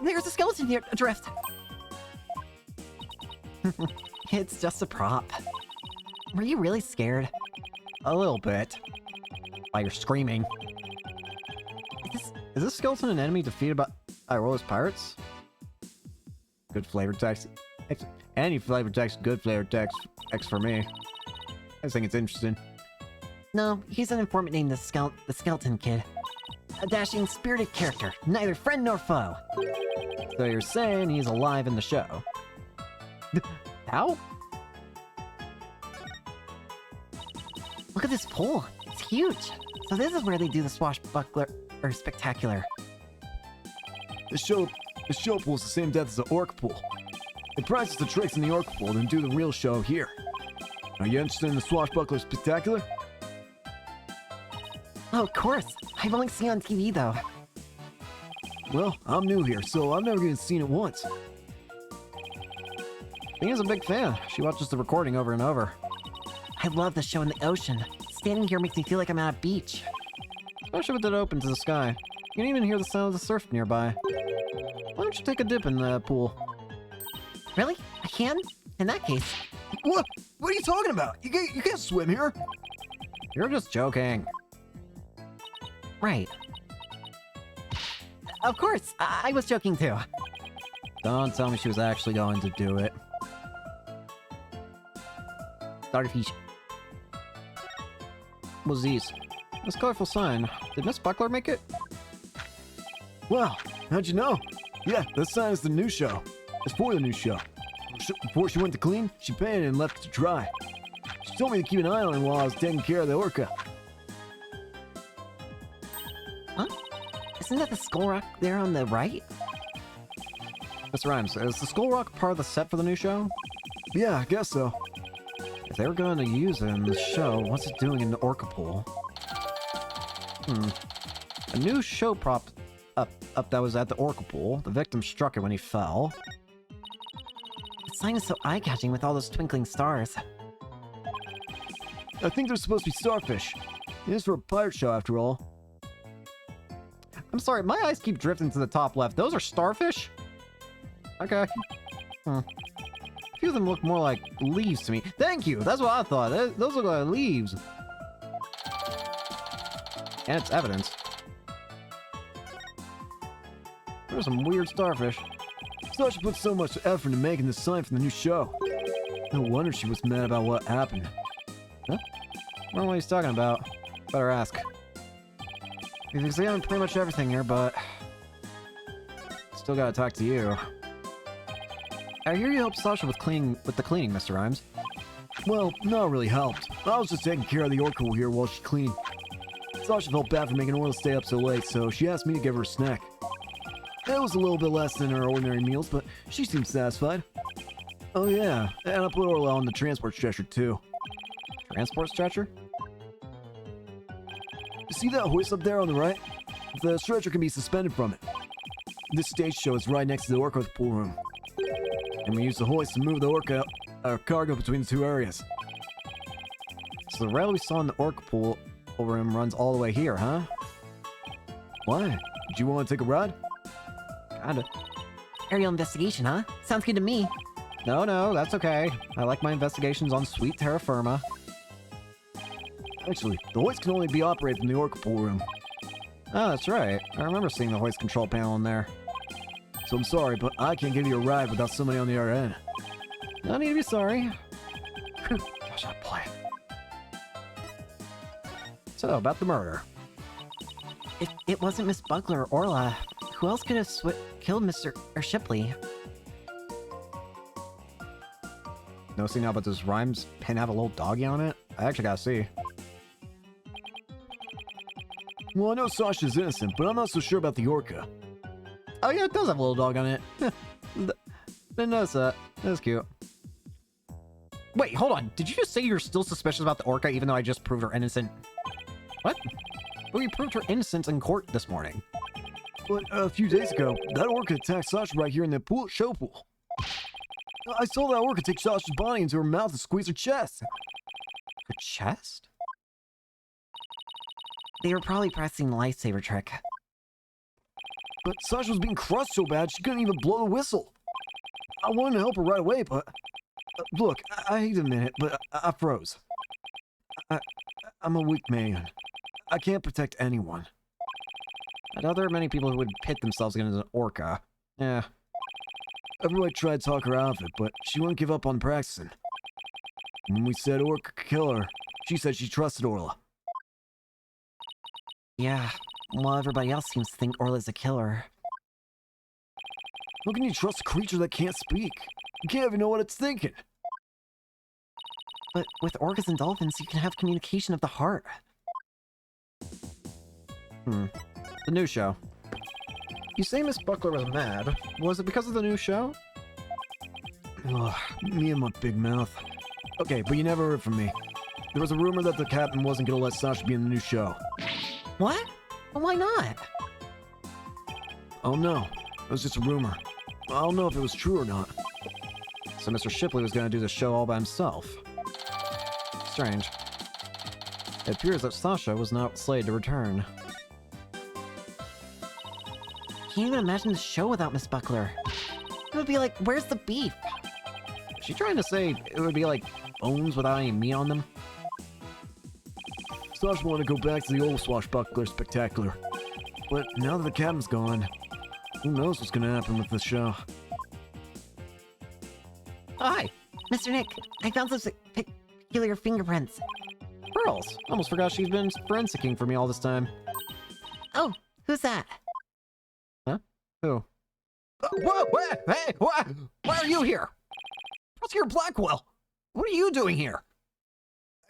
Speaker 3: There's a skeleton here adrift. It's just a prop. Were you really scared?
Speaker 1: A little bit. While you're screaming. Is this skeleton an enemy defeated by Irola's pirates? Good flavor text. Any flavor text, good flavor text. X for me. I think it's interesting.
Speaker 3: No, he's an informant named the Skeleton Kid. A dashing, spirited character, neither friend nor foe.
Speaker 1: So you're saying he's alive in the show? How?
Speaker 3: Look at this pool. It's huge. So this is where they do the swashbuckler or spectacular.
Speaker 4: The show pool's the same depth as the orc pool. They practice the tricks in the orc pool, then do the real show here. Are you interested in the swashbuckler spectacular?
Speaker 3: Oh, of course. I've only seen it on TV though.
Speaker 4: Well, I'm new here, so I've never even seen it once.
Speaker 1: Bina's a big fan. She watches the recording over and over.
Speaker 3: I love the show in the ocean. Standing here makes me feel like I'm at a beach.
Speaker 1: Especially with it open to the sky. You can even hear the sound of the surf nearby. Why don't you take a dip in the pool?
Speaker 3: Really? I can? In that case,
Speaker 4: What? What are you talking about? You can't swim here.
Speaker 1: You're just joking.
Speaker 3: right. Of course, I was joking too.
Speaker 1: Don't tell me she was actually going to do it.
Speaker 3: Starfish.
Speaker 1: What's these? This colorful sign. Did Miss Buckler make it?
Speaker 4: Wow, how'd you know? Yeah, this sign is the new show. It's for the new show. Before she went to clean, she painted and left it to dry. She told me to keep an eye on it while I was taking care of the orca.
Speaker 3: Huh? Isn't that the skull rock there on the right?
Speaker 1: Mr. Rhymes, is the Skull Rock part of the set for the new show?
Speaker 4: Yeah, I guess so.
Speaker 1: If they were going to use it in the show, what's it doing in the Orca Pool? A new show prop up that was at the Orca Pool. The victim struck it when he fell.
Speaker 3: The sign is so eye-catching with all those twinkling stars.
Speaker 4: I think they're supposed to be starfish. It is for a pirate show after all.
Speaker 1: I'm sorry, my eyes keep drifting to the top left. Those are starfish? Okay. A few of them look more like leaves to me. Thank you! That's what I thought. Those look like leaves. And it's evidence. There's some weird starfish.
Speaker 4: Thought she put so much effort into making this sign for the new show. No wonder she was mad about what happened.
Speaker 1: I don't know what he's talking about. Better ask. We've examined pretty much everything here, but... still gotta talk to you. I hear you helped Sasha with the cleaning, Mr. Rhymes.
Speaker 4: Well, not really helped. I was just taking care of the orca here while she cleaned. Sasha felt bad for making Orla stay up so late, so she asked me to give her a snack. It was a little bit less than her ordinary meals, but she seemed satisfied. Oh yeah, and I put Orla on the transport stretcher too.
Speaker 1: Transport stretcher?
Speaker 4: You see that hoist up there on the right? The stretcher can be suspended from it. This stage show is right next to the orca pool room. And we use the hoist to move the orca cargo between the two areas.
Speaker 1: So the rail we saw in the Orca Pool over him runs all the way here, huh?
Speaker 4: Why? Did you want to take a ride?
Speaker 1: Kinda.
Speaker 3: Aerial investigation, huh? Sounds good to me.
Speaker 1: No, that's okay. I like my investigations on sweet terra firma.
Speaker 4: Actually, the hoist can only be operated from the orca pool room.
Speaker 1: Oh, that's right. I remember seeing the hoist control panel in there.
Speaker 4: So I'm sorry, but I can't give you a ride without somebody on the other end.
Speaker 1: No need to be sorry. Gosh, that boy. So, about the murder.
Speaker 3: If it wasn't Miss Buckler or Orla, who else could have killed Mr. Shipley?
Speaker 1: Noticing now about this Rhymes pen have a little doggy on it? I actually gotta see.
Speaker 4: Well, I know Sasha's innocent, but I'm not so sure about the orca.
Speaker 1: Oh yeah, it does have a little dog on it. Didn't notice that. That's cute. Wait, hold on. Did you just say you're still suspicious about the orca even though I just proved her innocent? What? Well, you proved her innocence in court this morning.
Speaker 4: But a few days ago, that orca attacked Sasha right here in the show pool. I saw that orca take Sasha's body into her mouth and squeeze her chest.
Speaker 1: Her chest?
Speaker 3: They were probably practicing the lifesaver trick.
Speaker 4: But Sasha was being crushed so bad she couldn't even blow the whistle. I wanted to help her right away, but... look, I hate to admit it, but I froze. I'm a weak man. I can't protect anyone.
Speaker 1: I know there are many people who would pit themselves against an orca. Yeah.
Speaker 4: Everybody tried to talk her out of it, but she wouldn't give up on practicing. When we said orca could kill her, she said she trusted Orla.
Speaker 3: Yeah, well, everybody else seems to think Orla's a killer.
Speaker 4: How can you trust a creature that can't speak? You can't even know what it's thinking.
Speaker 3: But with orcas and dolphins, you can have communication of the heart.
Speaker 1: The new show. You say Miss Buckler was mad. Was it because of the new show?
Speaker 4: Ugh, me and my big mouth. Okay, but you never heard from me. There was a rumor that the captain wasn't gonna let Sasha be in the new show.
Speaker 3: What? Well, why not?
Speaker 4: Oh no, it was just a rumor. I don't know if it was true or not.
Speaker 1: So Mr. Shipley was going to do the show all by himself. Strange. It appears that Sasha was not slated to return.
Speaker 3: can't even imagine the show without Miss Buckler. It would be like, where's the beef?
Speaker 1: Is she trying to say it would be like bones without any meat on them?
Speaker 4: Sasha wanted to go back to the old Swashbuckler Spectacular. But now that the captain's gone, who knows what's gonna happen with the show.
Speaker 3: Oh, hi, Mr. Nick. I found some peculiar fingerprints.
Speaker 1: Pearls. Almost forgot she's been forensicing for me all this time.
Speaker 3: Oh, who's that?
Speaker 1: Huh? Who? Whoa! Hey! What? Why are you here? Prosecutor Blackwell! What are you doing here?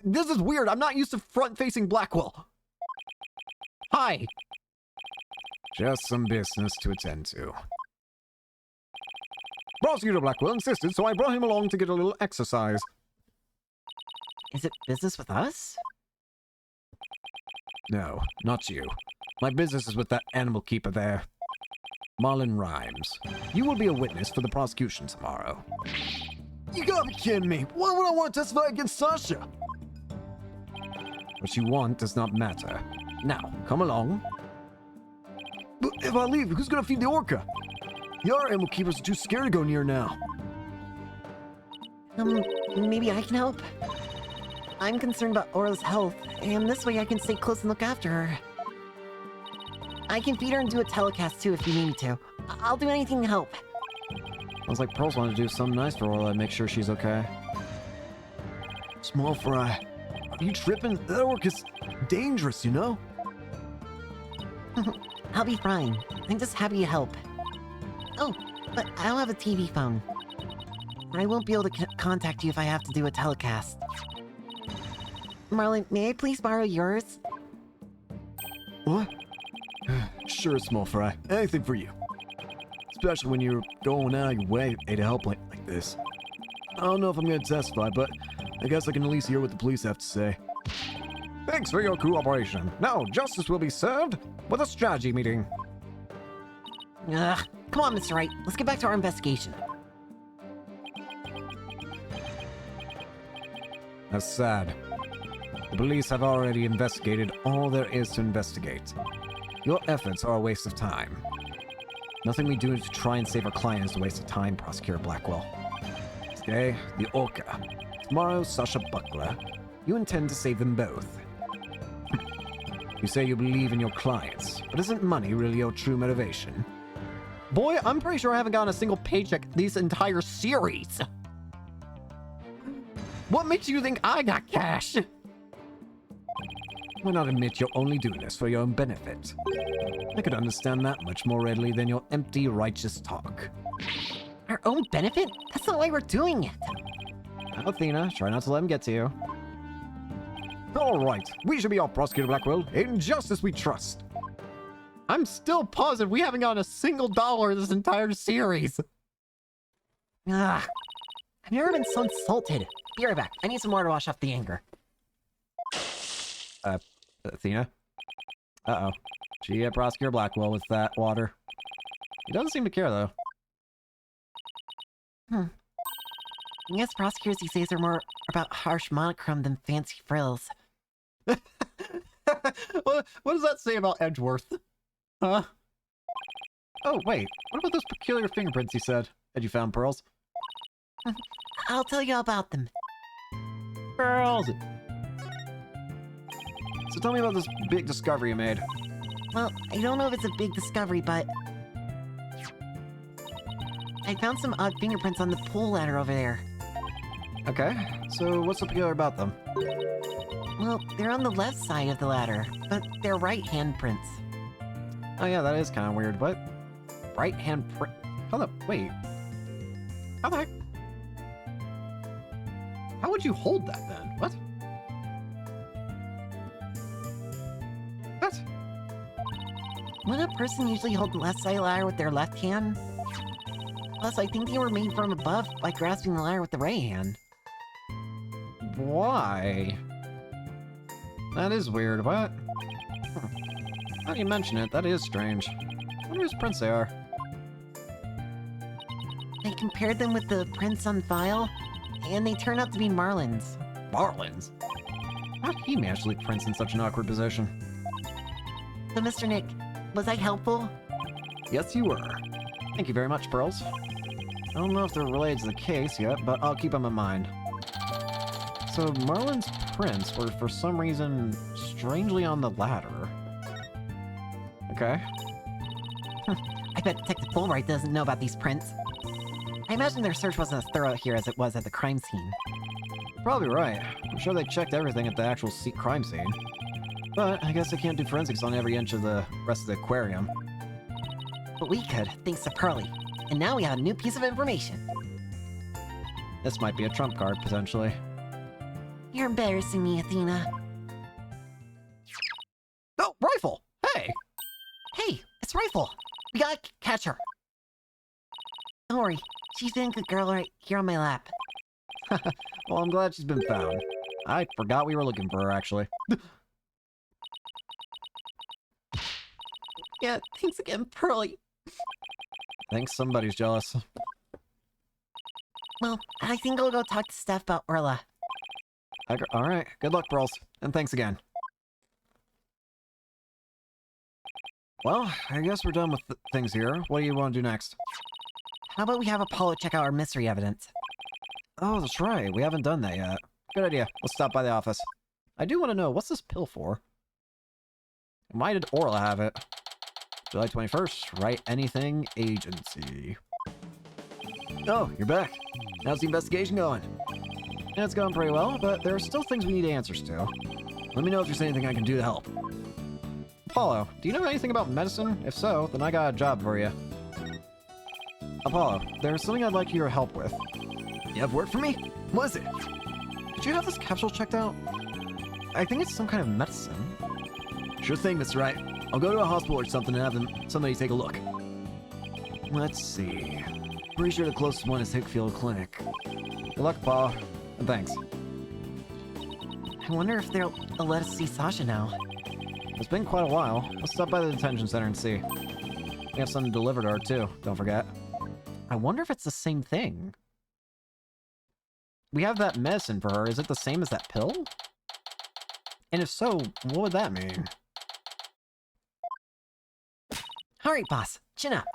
Speaker 1: This is weird. I'm not used to front-facing Blackwell. Hi.
Speaker 5: Just some business to attend to.
Speaker 1: Prosecutor Blackwell insisted, so I brought him along to get a little exercise.
Speaker 3: Is it business with us?
Speaker 5: No, not you. My business is with that animal keeper there. Marlon Rhymes. You will be a witness for the prosecution tomorrow.
Speaker 4: You gotta be kidding me! Why would I want to testify against Sasha?
Speaker 5: What you want does not matter. Now, come along.
Speaker 4: But if I leave, who's gonna feed the orca? The other animal keepers are too scared to go near now.
Speaker 3: Maybe I can help? I'm concerned about Aura's health, and this way I can stay close and look after her. I can feed her and do a telecast too if you need me to. I'll do anything to help.
Speaker 1: Sounds like Pearls wanted to do something nice for Orla and make sure she's okay.
Speaker 4: Small fry. Are you tripping? That orca's dangerous, you know?
Speaker 3: I'll be fine. I'm just happy to help. Oh, but I don't have a TV phone. I won't be able to contact you if I have to do a telecast. Marlon, may I please borrow yours?
Speaker 4: What? Sure, small fry. Anything for you. Especially when you're going out of your way to help like this. I don't know if I'm gonna testify, but I guess I can at least hear what the police have to say.
Speaker 1: Thanks for your cooperation. Now, justice will be served with a strategy meeting.
Speaker 3: Ugh, come on, Mr. Wright. Let's get back to our investigation.
Speaker 5: That's sad. The police have already investigated all there is to investigate. Your efforts are a waste of time.
Speaker 1: Nothing we do to try and save our client is a waste of time, Prosecutor Blackwell.
Speaker 5: Today, the orca. Tomorrow, Sasha Buckler. You intend to save them both. You say you believe in your clients, but isn't money really your true motivation?
Speaker 1: Boy, I'm pretty sure I haven't gotten a single paycheck this entire series. What makes you think I got cash?
Speaker 5: Why not admit you're only doing this for your own benefit? I could understand that much more readily than your empty, righteous talk.
Speaker 3: Our own benefit? That's not why we're doing it.
Speaker 1: Now, Athena, try not to let him get to you. All right, we should be off, Prosecutor Blackwell. In justice we trust. I'm still positive we haven't gotten a single dollar this entire series.
Speaker 3: Ugh. I've never been so insulted. Be right back. I need some water to wash off the anger.
Speaker 1: Athena? Uh-oh. She hit Prosecutor Blackwell with that water. He doesn't seem to care, though.
Speaker 3: I guess prosecutors these days are more about harsh monochrome than fancy frills.
Speaker 1: What does that say about Edgeworth? Huh? Oh, wait. What about those peculiar fingerprints you said that you found, Pearls?
Speaker 3: I'll tell you all about them.
Speaker 1: Pearls! So tell me about this big discovery you made.
Speaker 3: Well, I don't know if it's a big discovery, but I found some odd fingerprints on the pool ladder over there.
Speaker 1: Okay, so what's so peculiar about them?
Speaker 3: Well, they're on the left side of the ladder, but they're right-hand prints.
Speaker 1: Oh yeah, that is kind of weird, but... Right hand print... How the... Wait. How the heck... How would you hold that then? What? What?
Speaker 3: Wouldn't a person usually hold the left side of the ladder with their left hand? Plus, I think they were made from above by grasping the ladder with the right hand.
Speaker 1: Why? That is weird. What? Now that you mention it, that is strange. I wonder whose prints they are.
Speaker 3: I compared them with the prints on file, and they turned out to be Marlin's.
Speaker 1: Marlins? How'd he manage to leave prints in such an awkward position?
Speaker 3: So, Mr. Nick, was I helpful?
Speaker 1: Yes, you were.
Speaker 3: Thank you very much, Pearls. I don't know if they're related to the case yet, but I'll keep them in mind. So, Merlin's prints were for some reason strangely on the ladder. Okay.
Speaker 7: I bet Detective Fulbright doesn't know about these prints. I imagine their search wasn't as thorough here as it was at the crime scene.
Speaker 1: Probably right. I'm sure they checked everything at the actual crime scene. But I guess they can't do forensics on every inch of the rest of the aquarium.
Speaker 7: But we could, thanks to Pearly. And now we have a new piece of information.
Speaker 1: This might be a trump card, potentially.
Speaker 7: You're embarrassing me, Athena.
Speaker 1: Oh, Rifle! Hey!
Speaker 7: Hey, it's Rifle! We gotta catch her. Don't worry, she's been a good girl right here on my lap.
Speaker 1: Well, I'm glad she's been found. I forgot we were looking for her, actually.
Speaker 7: Yeah, thanks again, Pearly.
Speaker 1: Thanks, somebody's jealous.
Speaker 7: Well, I think I'll go talk to Steph about Orla.
Speaker 1: Alright, good luck, Pearls. And thanks again. Well, I guess we're done with things here. What do you want to do next?
Speaker 7: How about we have Apollo check out our mystery evidence?
Speaker 1: Oh, that's right. We haven't done that yet. Good idea. Let's stop by the office. I do want to know, what's this pill for? And why did Orla have it? July 21st. Write anything agency. Oh, you're back. How's the investigation going? Yeah, it's going pretty well, but there are still things we need answers to. Let me know if there's anything I can do to help. Apollo, do you know anything about medicine? If so, then I got a job for you. Apollo, there's something I'd like your help with. You have work for me? What is it? Did you have this capsule checked out? I think it's some kind of medicine. Sure thing, Mr. Wright. I'll go to a hospital or something and have somebody take a look. Let's see. Pretty sure the closest one is Hickfield Clinic. Good luck, Apollo. And thanks.
Speaker 7: I wonder if they'll let us see Sasha now.
Speaker 1: It's been quite a while. Let's stop by the detention center and see. We have something delivered to her, too. Don't forget. I wonder if it's the same thing. We have that medicine for her. Is it the same as that pill? And if so, what would that mean?
Speaker 7: Alright, boss. Chin up.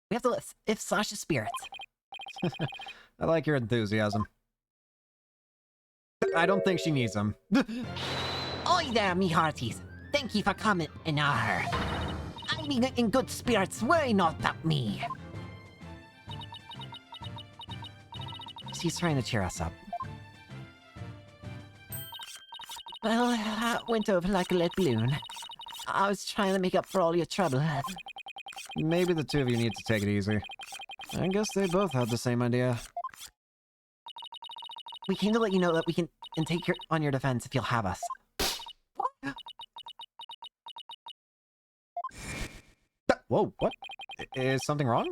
Speaker 7: We have to list if Sasha's spirits.
Speaker 1: I like your enthusiasm. I don't think she needs them.
Speaker 7: Oi there, me hearties. Thank you for coming in her. I'm in good spirits. Worry not about me. She's trying to cheer us up. Well, that went over like a lead balloon. I was trying to make up for all your trouble.
Speaker 1: Maybe the two of you need to take it easy. I guess they both had the same idea.
Speaker 7: We came to let you know that we can take on your defense if you'll have us.
Speaker 1: Whoa, what? Is something wrong?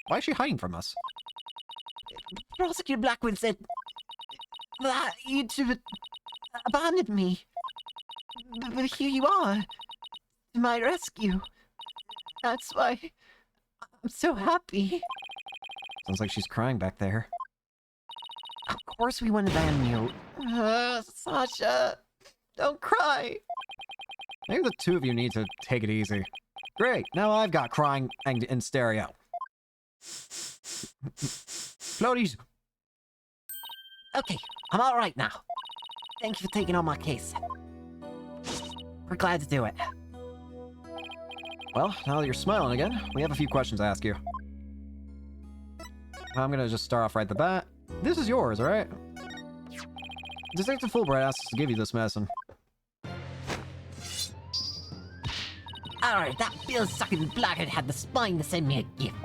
Speaker 1: Why is she hiding from us?
Speaker 7: Prosecutor Blackwood said that you two abandoned me. But here you are, to my rescue. That's why I'm so happy.
Speaker 1: Sounds like she's crying back there.
Speaker 7: Of course we wouldn't abandon you. Sasha, don't cry.
Speaker 1: Maybe the two of you need to take it easy. Great, now I've got crying in stereo. Floaties!
Speaker 7: Okay, I'm alright now. Thank you for taking on my case. We're glad to do it.
Speaker 1: Well, now that you're smiling again, we have a few questions to ask you. I'm gonna just start off right at the bat. This is yours, alright? Detective Fulbright asked us to give you this medicine.
Speaker 7: Alright, that bill-sucking blackhead had the spine to send me a gift.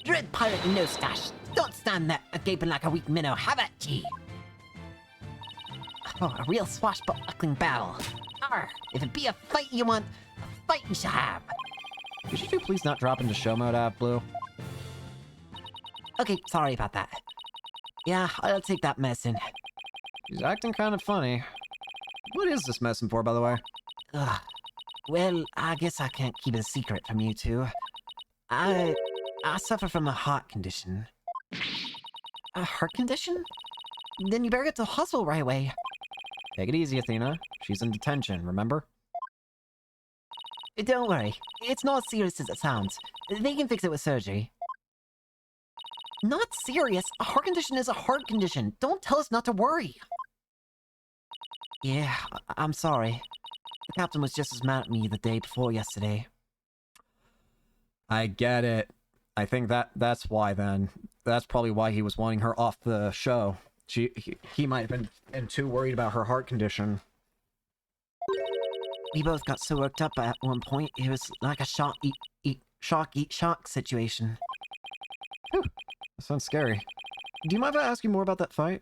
Speaker 7: Dread pirate and no stash. Don't stand there gaping like a weak minnow. Have at ye! Oh, a real swashbuckling battle. Arr, if it be a fight you want, a fight we shall have.
Speaker 1: Could you two please not drop into show mode, Blue?
Speaker 7: Okay, sorry about that. Yeah, I'll take that medicine.
Speaker 1: She's acting kind of funny. What is this medicine for, by the way?
Speaker 7: Ugh. Well, I guess I can't keep it a secret from you two. I suffer from a heart condition. A heart condition? Then you better get to the hospital right away.
Speaker 1: Take it easy, Athena. She's in detention, remember?
Speaker 7: Don't worry. It's not as serious as it sounds. They can fix it with surgery. Not serious? A heart condition is a heart condition. Don't tell us not to worry. Yeah, I'm sorry. The captain was just as mad at me the day before yesterday.
Speaker 1: I get it. I think that's why then. That's probably why he was wanting her off the show. He might have been too worried about her heart condition.
Speaker 7: We both got so worked up at one point, it was like a shock eat shock situation.
Speaker 1: Whew. That sounds scary. Do you mind if I ask you more about that fight?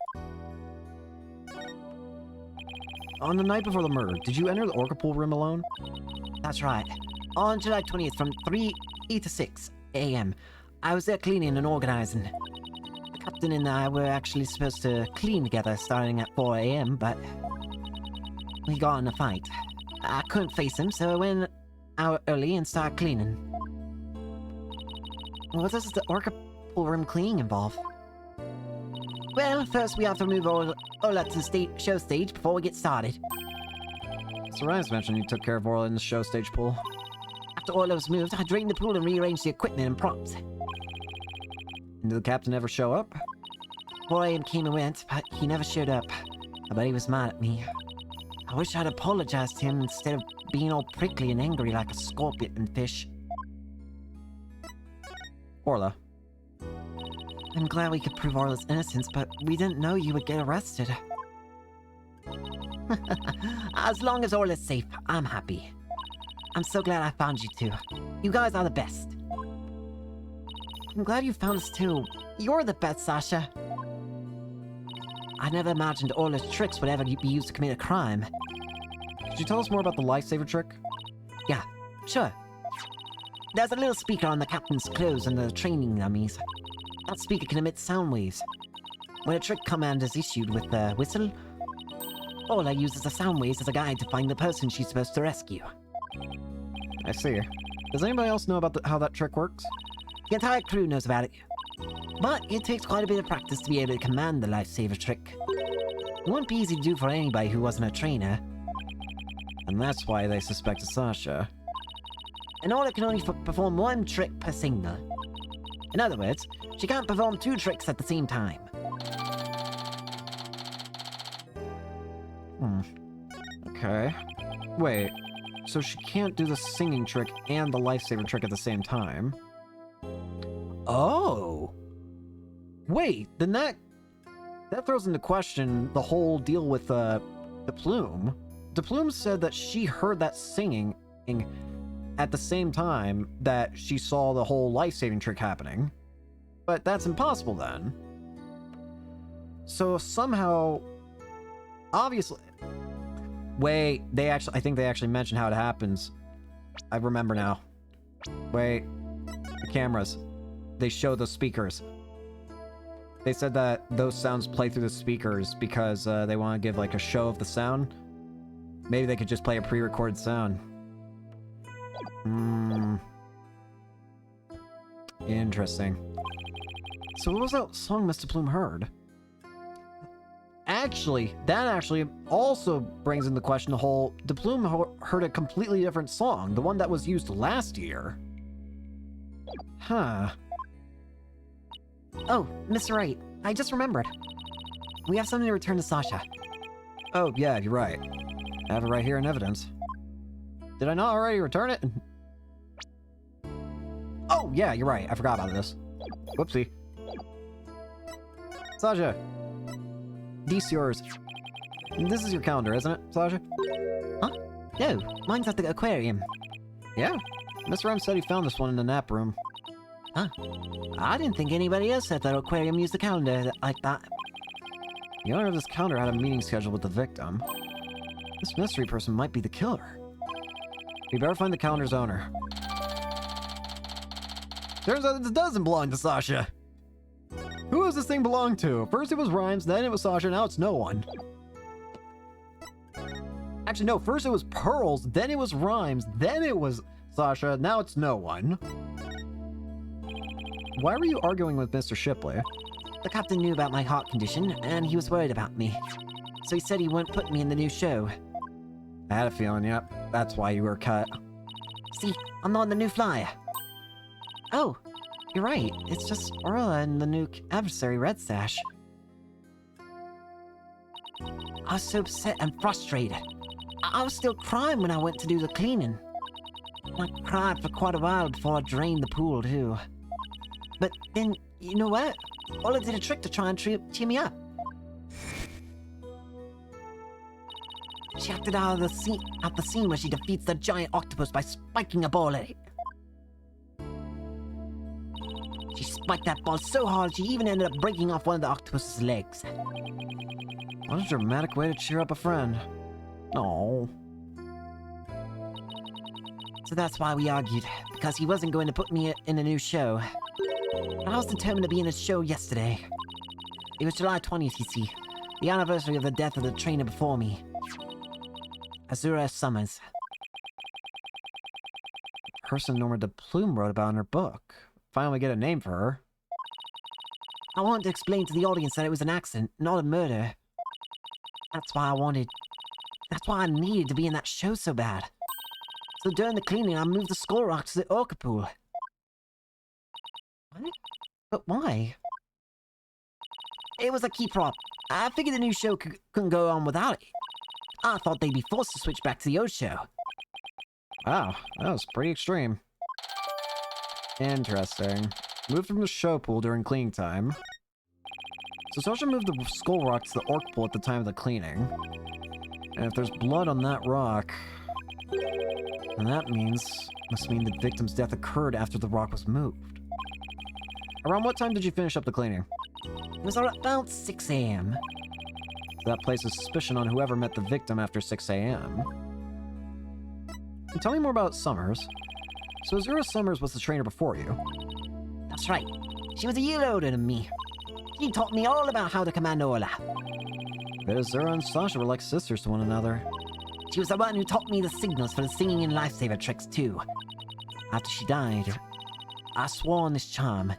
Speaker 1: On the night before the murder, did you enter the Orca pool room alone?
Speaker 7: That's right. On July 20th from 3 to 6 a.m. I was there cleaning and organizing. The captain and I were actually supposed to clean together starting at 4 a.m., but we got in a fight. I couldn't face him, so I went out early and started cleaning. What does the Orca pool room cleaning involve? Well, first we have to move Ola to the show stage before we get started.
Speaker 1: So Ryan's mentioned you took care of Orla in the show stage pool.
Speaker 7: After Ola was moved, I drained the pool and rearranged the equipment and props.
Speaker 1: And did the captain ever show up?
Speaker 7: 4 a.m. came and went, but he never showed up. I bet he was mad at me. I wish I'd apologized to him instead of being all prickly and angry like a scorpion fish.
Speaker 1: Orla.
Speaker 7: I'm glad we could prove Orla's innocence, but we didn't know you would get arrested. As long as Orla's safe, I'm happy. I'm so glad I found you two. You guys are the best. I'm glad you found us too. You're the best, Sasha. I never imagined Orla's tricks would ever be used to commit a crime.
Speaker 1: Could you tell us more about the lifesaver trick?
Speaker 7: Yeah, sure. There's a little speaker on the captain's clothes and the training dummies. That speaker can emit sound waves. When a trick command is issued with the whistle, Orla uses the sound waves as a guide to find the person she's supposed to rescue.
Speaker 1: I see. Does anybody else know about how that trick works?
Speaker 7: The entire crew knows about it. But it takes quite a bit of practice to be able to command the lifesaver trick. It wouldn't be easy to do for anybody who wasn't a trainer.
Speaker 1: And that's why they suspected Sasha.
Speaker 7: And Orla can only perform one trick per signal. In other words, she can't perform 2 tricks at the same time.
Speaker 1: Okay. Wait, so she can't do the singing trick and the lifesaver trick at the same time? Oh! Wait, then that throws into question the whole deal with the Plume. The Plume said that she heard that singing at the same time that she saw the whole life-saving trick happening. But that's impossible then. So somehow, obviously... Wait, I think they actually mentioned how it happens. I remember now. Wait, the cameras. They show the speakers. They said that those sounds play through the speakers because they want to give like a show of the sound. Maybe they could just play a pre-recorded sound. Interesting. So what was that song Mr. Plume heard? Actually, that actually also brings into question the whole... The Plume heard a completely different song, the one that was used last year. Huh.
Speaker 7: Oh, Mr. Wright, I just remembered. We have something to return to Sasha.
Speaker 1: Oh, yeah, you're right. I have it right here in evidence. Did I not already return it? Oh, yeah, you're right. I forgot about this. Whoopsie. Sasha. These yours. This is your calendar, isn't it, Sasha?
Speaker 7: Huh? No, mine's at the aquarium.
Speaker 1: Yeah. Mr. M said he found this one in the nap room.
Speaker 7: Huh. I didn't think anybody else at the aquarium used the calendar like that.
Speaker 1: The owner of this calendar had a meeting scheduled with the victim. This mystery person might be the killer. We better find the calendar's owner. Turns out this doesn't belong to Sasha. Who does this thing belong to? First it was Rhymes, then it was Sasha, now it's no one. Actually, no, first it was Pearls, then it was Rhymes, then it was Sasha, now it's no one. Why were you arguing with Mr. Shipley?
Speaker 7: The captain knew about my heart condition, and he was worried about me. So he said he wouldn't put me in the new show.
Speaker 1: I had a feeling, yep. That's why you were cut.
Speaker 7: See, I'm not on the new flyer. Oh, you're right. It's just Orla and the new adversary, Red Sash. I was so upset and frustrated. I was still crying when I went to do the cleaning. I cried for quite a while before I drained the pool, too. But then, you know what? Orla did a trick to try and cheer me up. She acted out the scene where she defeats the giant octopus by spiking a ball at it. She spiked that ball so hard she even ended up breaking off one of the octopus's legs.
Speaker 1: What a dramatic way to cheer up a friend. Oh.
Speaker 7: So that's why we argued, because he wasn't going to put me in a new show. But I was determined to be in a show yesterday. It was July 20th, you see, the anniversary of the death of the trainer before me. Azura Summers.
Speaker 1: Person Norma de Plume wrote about in her book. Finally get a name for her.
Speaker 7: I wanted to explain to the audience that it was an accident, not a murder. That's why I needed to be in that show so bad. So during the cleaning, I moved the skull rock to the orca pool. What? But why? It was a key prop. I figured the new show couldn't go on without it. I thought they'd be forced to switch back to the old show.
Speaker 1: Wow, that was pretty extreme. Interesting. Moved from the show pool during cleaning time. So Sasha moved the skull rock to the orc pool at the time of the cleaning. And if there's blood on that rock, then that must mean the victim's death occurred after the rock was moved. Around what time did you finish up the cleaning?
Speaker 7: It was about 6 a.m.
Speaker 1: That places suspicion on whoever met the victim after 6 a.m. And tell me more about Summers. So Azura Summers was the trainer before you.
Speaker 7: That's right. She was a year older than me. She taught me all about how to command Orla.
Speaker 1: Bet Azura and Sasha were like sisters to one another.
Speaker 7: She was the one who taught me the signals for the singing and lifesaver tricks, too. After she died, I swore on this charm.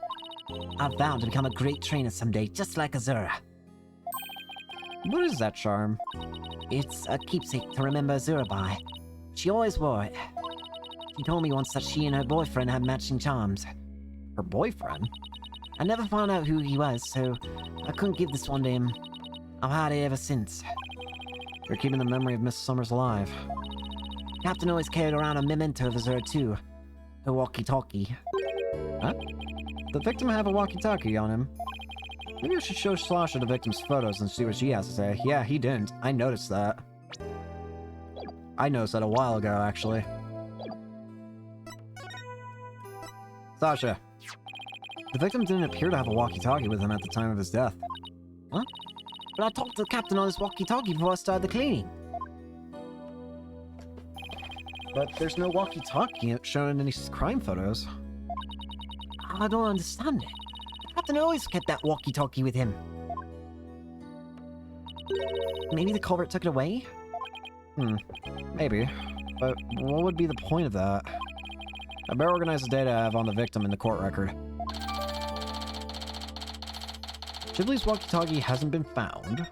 Speaker 7: I vowed to become a great trainer someday, just like Azura.
Speaker 1: What is that charm?
Speaker 7: It's a keepsake to remember Azura by. She always wore it. She told me once that she and her boyfriend had matching charms.
Speaker 1: Her boyfriend?
Speaker 7: I never found out who he was, so I couldn't give this one to him. I've had it ever since.
Speaker 1: You're keeping the memory of Miss Summers alive.
Speaker 7: Captain always carried around a memento of Azura too. Her walkie-talkie.
Speaker 1: Huh? The victim have a walkie-talkie on him. Maybe I should show Sasha the victim's photos and see what she has to say. Yeah, he didn't. I noticed that. I noticed that a while ago, actually. Sasha. The victim didn't appear to have a walkie-talkie with him at the time of his death.
Speaker 7: Huh? But I talked to the captain on his walkie-talkie before I started the cleaning.
Speaker 1: But there's no walkie-talkie shown in any crime photos.
Speaker 7: I don't understand it. The captain always kept that walkie-talkie with him. Maybe the culprit took it away?
Speaker 1: Maybe. But what would be the point of that? I better organize the data I have on the victim in the court record. Ghibli's walkie-talkie hasn't been found.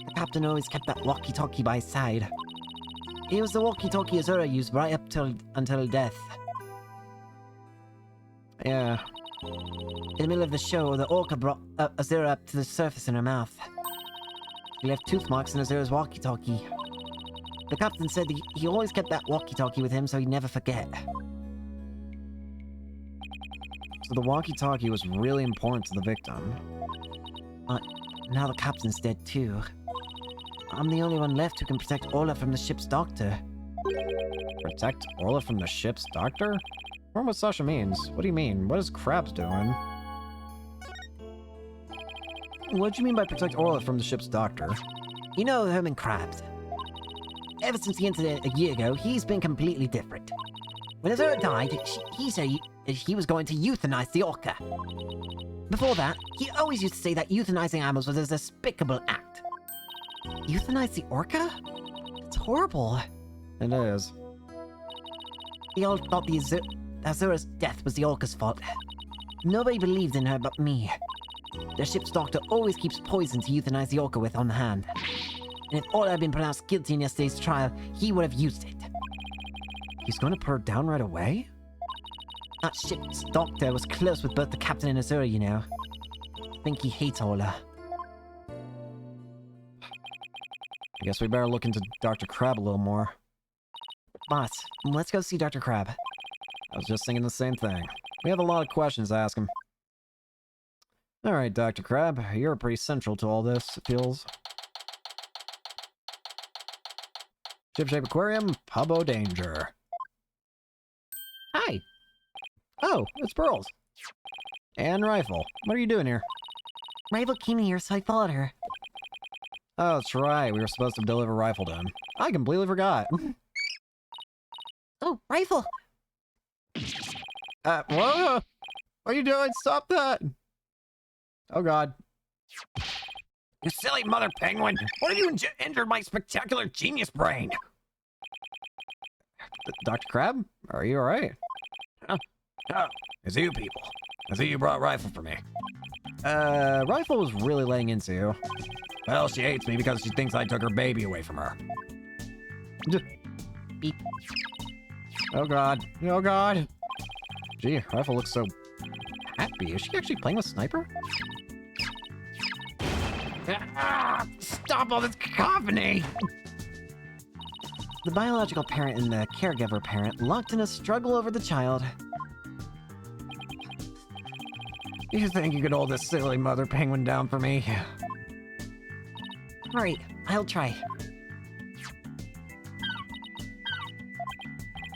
Speaker 7: The captain always kept that walkie-talkie by his side. It was the walkie-talkie Azura used right up until death.
Speaker 1: Yeah.
Speaker 7: In the middle of the show, the orca brought Azura up to the surface in her mouth. She left tooth marks in Azura's walkie-talkie. The captain said he always kept that walkie-talkie with him so he'd never forget.
Speaker 1: So the walkie-talkie was really important to the victim.
Speaker 7: Now the captain's dead too. I'm the only one left who can protect Orla from the ship's doctor.
Speaker 1: Protect Orla from the ship's doctor? I wonder what Sasha means. What do you mean? What is Krabs doing? What do you mean by protect Orla from the ship's doctor?
Speaker 7: You know Herman Krabs. Ever since the incident a year ago, he's been completely different. When Azura died, he said he was going to euthanize the orca. Before that, he always used to say that euthanizing animals was a despicable act. Euthanize the orca? It's horrible.
Speaker 1: It is.
Speaker 7: They all thought Azura's death was the orca's fault. Nobody believed in her but me. The ship's doctor always keeps poison to euthanize the orca with on hand. And if Orla had been pronounced guilty in yesterday's trial, he would have used it.
Speaker 3: He's going to put her down right away? That shit's doctor was close with both the captain and Azura, you know. I think he hates Ola.
Speaker 1: I guess we better look into Dr. Crab a little more.
Speaker 3: Boss, let's go see Dr. Crab.
Speaker 1: I was just thinking the same thing. We have a lot of questions to ask him. Alright, Dr. Crab, you're pretty central to all this, it feels. Ship-shape aquarium, Pubbo danger. Hi! Oh, it's Pearls. And Rifle. What are you doing here?
Speaker 3: Rival came here, so I followed her.
Speaker 1: Oh, that's right. We were supposed to deliver Rifle to him. I completely forgot.
Speaker 3: Oh, Rifle!
Speaker 1: Whoa! What are you doing? Stop that! Oh, God.
Speaker 5: You silly mother penguin! What have you injured my spectacular genius brain?
Speaker 1: Dr. Crab? Are you alright?
Speaker 5: Oh, it's you people. I see you brought Rifle for me.
Speaker 1: Rifle was really laying into you.
Speaker 5: Well, she hates me because she thinks I took her baby away from her.
Speaker 3: Beep.
Speaker 1: Oh, God. Oh, God. Gee, Rifle looks so happy. Is she actually playing with Sniper?
Speaker 5: Ah, stop all this cacophony!
Speaker 3: The biological parent and the caregiver parent locked in a struggle over the child.
Speaker 5: You think you could hold this silly mother penguin down for me?
Speaker 3: Alright, I'll try.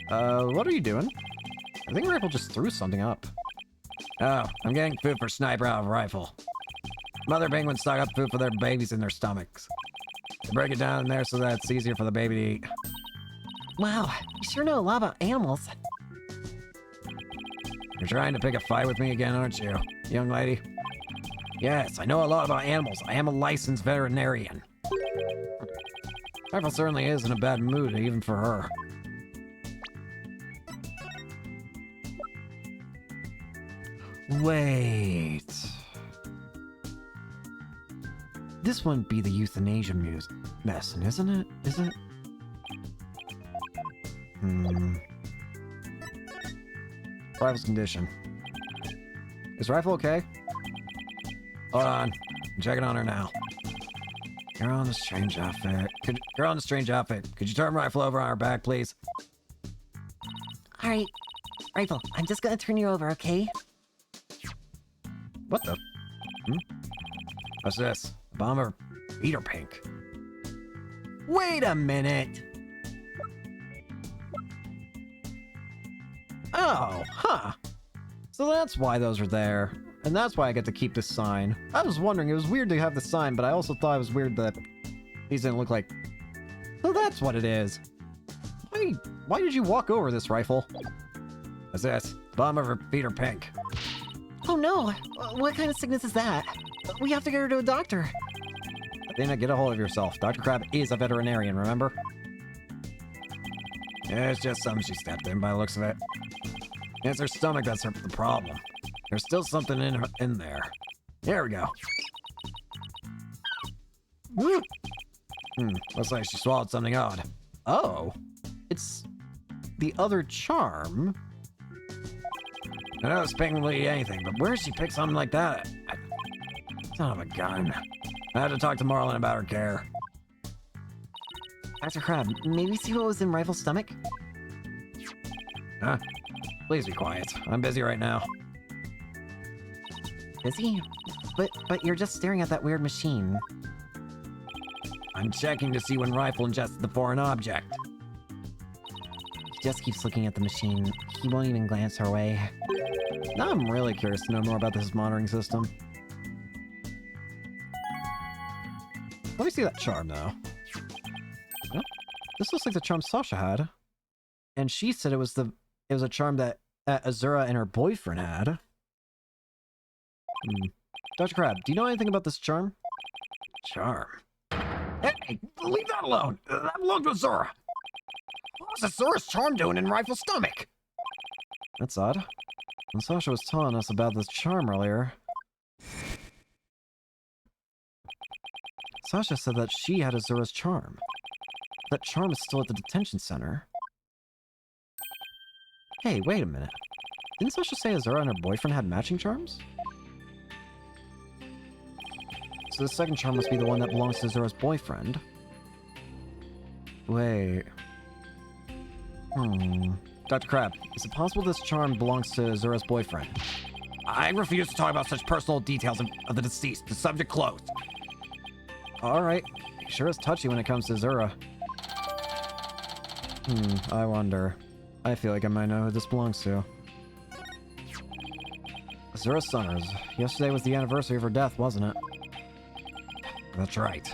Speaker 1: What are you doing? I think Rifle just threw something up.
Speaker 5: Oh, I'm getting food for Sniper out of Rifle. Mother penguins stock up food for their babies in their stomachs. They break it down in there so that it's easier for the baby to eat.
Speaker 3: Wow, you sure know a lot about animals.
Speaker 5: You're trying to pick a fight with me again, aren't you, young lady? Yes, I know a lot about animals. I am a licensed veterinarian. Rifle certainly is in a bad mood, even for her.
Speaker 3: Wait. This wouldn't be the euthanasia medicine, isn't it? Is it?
Speaker 1: Rifle's condition. Is Rifle okay?
Speaker 5: Hold on. I'm checking on her now. You're on a strange outfit. You're on a strange outfit. Could you turn Rifle over on her back, please?
Speaker 3: Alright. Rifle, I'm just gonna turn you over, okay?
Speaker 1: What the?
Speaker 5: What's this? Bomber Peter Pink.
Speaker 3: Wait a minute!
Speaker 1: Oh, huh. So that's why those are there. And that's why I get to keep this sign. I was wondering, it was weird to have the sign, but I also thought it was weird that these didn't look like... So that's what it is. Why did you walk over this, Rifle?
Speaker 5: What's this? Bomber for Peter Pink.
Speaker 3: Oh no! What kind of sickness is that? We have to get her to a doctor.
Speaker 1: Athena, get a hold of yourself. Dr. Crab is a veterinarian, remember?
Speaker 5: Yeah, it's just something she stepped in by the looks of it. It's her stomach that's the problem. There's still something in there. There we go. Looks like she swallowed something odd.
Speaker 1: Oh. It's the other charm.
Speaker 5: I know this penguin will eat anything, but where did she pick something like that? Son of a gun. I had to talk to Marlin about her care.
Speaker 3: Dr. Crab, maybe see what was in Rifle's stomach?
Speaker 5: Huh? Please be quiet. I'm busy right now.
Speaker 3: Busy? But you're just staring at that weird machine.
Speaker 5: I'm checking to see when Rifle ingested the foreign object.
Speaker 3: He just keeps looking at the machine. He won't even glance her way.
Speaker 1: Now I'm really curious to know more about this monitoring system. Let me see that charm, though. Well, this looks like the charm Sasha had. And she said it was a charm that Azura and her boyfriend had. Dr. Crab, do you know anything about this charm?
Speaker 5: Charm? Hey, leave that alone! That belonged to Azura! What was Azura's charm doing in Rifle's stomach?
Speaker 1: That's odd. When Sasha was telling us about this charm earlier, Sasha said that she had Azura's charm. That charm is still at the detention center. Hey, wait a minute. Didn't Sasha say Azura and her boyfriend had matching charms? So the second charm must be the one that belongs to Azura's boyfriend. Wait. Dr. Crab, is it possible this charm belongs to Azura's boyfriend?
Speaker 5: I refuse to talk about such personal details of the deceased. The subject closed.
Speaker 1: Alright. He sure is touchy when it comes to Azura. I wonder. I feel like I might know who this belongs to. Azura Summers. Yesterday was the anniversary of her death, wasn't it?
Speaker 5: That's right.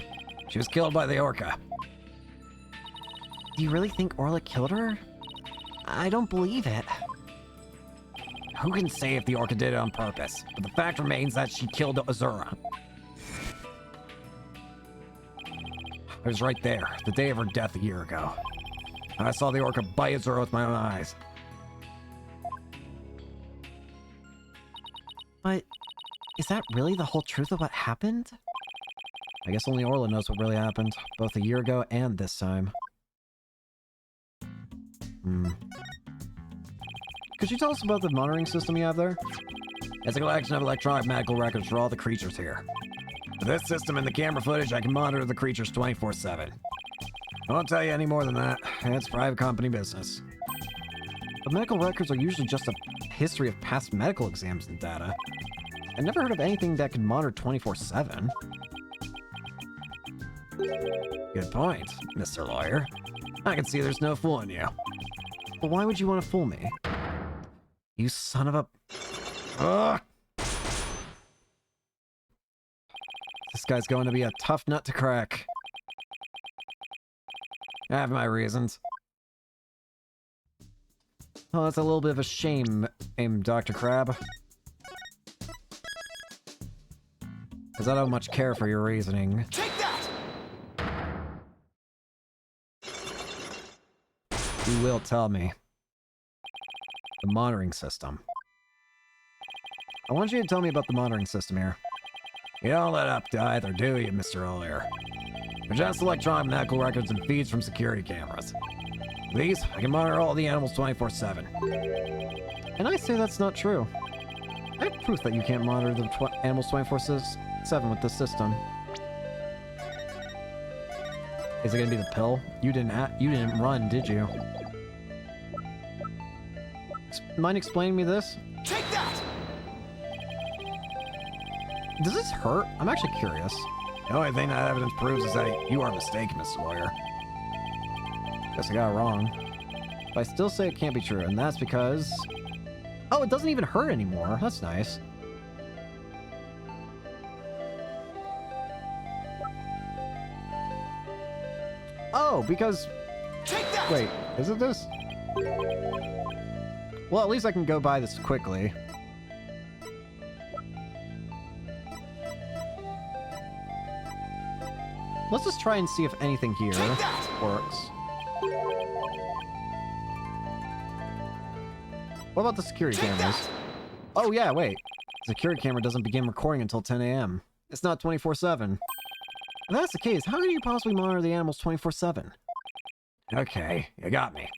Speaker 5: She was killed by the Orca.
Speaker 3: Do you really think Orla killed her? I don't believe it.
Speaker 5: Who can say if the Orca did it on purpose? But the fact remains that she killed Azura. I was right there, the day of her death a year ago. I saw the Orca bite Azura with my own eyes.
Speaker 3: But is that really the whole truth of what happened?
Speaker 1: I guess only Orla knows what really happened, both a year ago and this time. Could you tell us about the monitoring system you have there?
Speaker 5: It's a collection of electronic medical records for all the creatures here. With this system and the camera footage, I can monitor the creatures 24/7. I won't tell you any more than that. It's private company business.
Speaker 1: The medical records are usually just a history of past medical exams and data. I never heard of anything that could monitor 24/7.
Speaker 5: Good point, Mr. Lawyer. I can see there's no fooling you.
Speaker 1: But why would you want to fool me? You son of a...
Speaker 5: Ugh!
Speaker 1: This guy's going to be a tough nut to crack.
Speaker 5: I have my reasons.
Speaker 1: Oh, that's a little bit of a shame, Dr. Crab. Because I don't much care for your reasoning.
Speaker 5: Take that!
Speaker 1: You will tell me. The monitoring system. I want you to tell me about the monitoring system here.
Speaker 5: You don't let up to either, do you, Mr. Lawyer? They're just electronic medical records and feeds from security cameras. These, I can monitor all the animals 24/7.
Speaker 1: And I say that's not true. I have proof that you can't monitor the animals 24/7 with this system. Is it gonna be the pill? You didn't run, did you? Mind explaining me this?
Speaker 5: Take that!
Speaker 1: Does this hurt? I'm actually curious.
Speaker 5: The only thing that evidence proves is that you are mistaken, Mr. Lawyer.
Speaker 1: Guess I got it wrong. But I still say it can't be true, and that's because... Oh, it doesn't even hurt anymore. That's nice. Oh, because...
Speaker 5: Take that!
Speaker 1: Wait, is it this? Well, at least I can go by this quickly. Let's just try and see if anything here works. What about the security cameras? Oh yeah, wait. The security camera doesn't begin recording until 10 a.m. It's not 24/7. If that's the case, how can you possibly monitor the animals 24/7?
Speaker 5: Okay, you got me.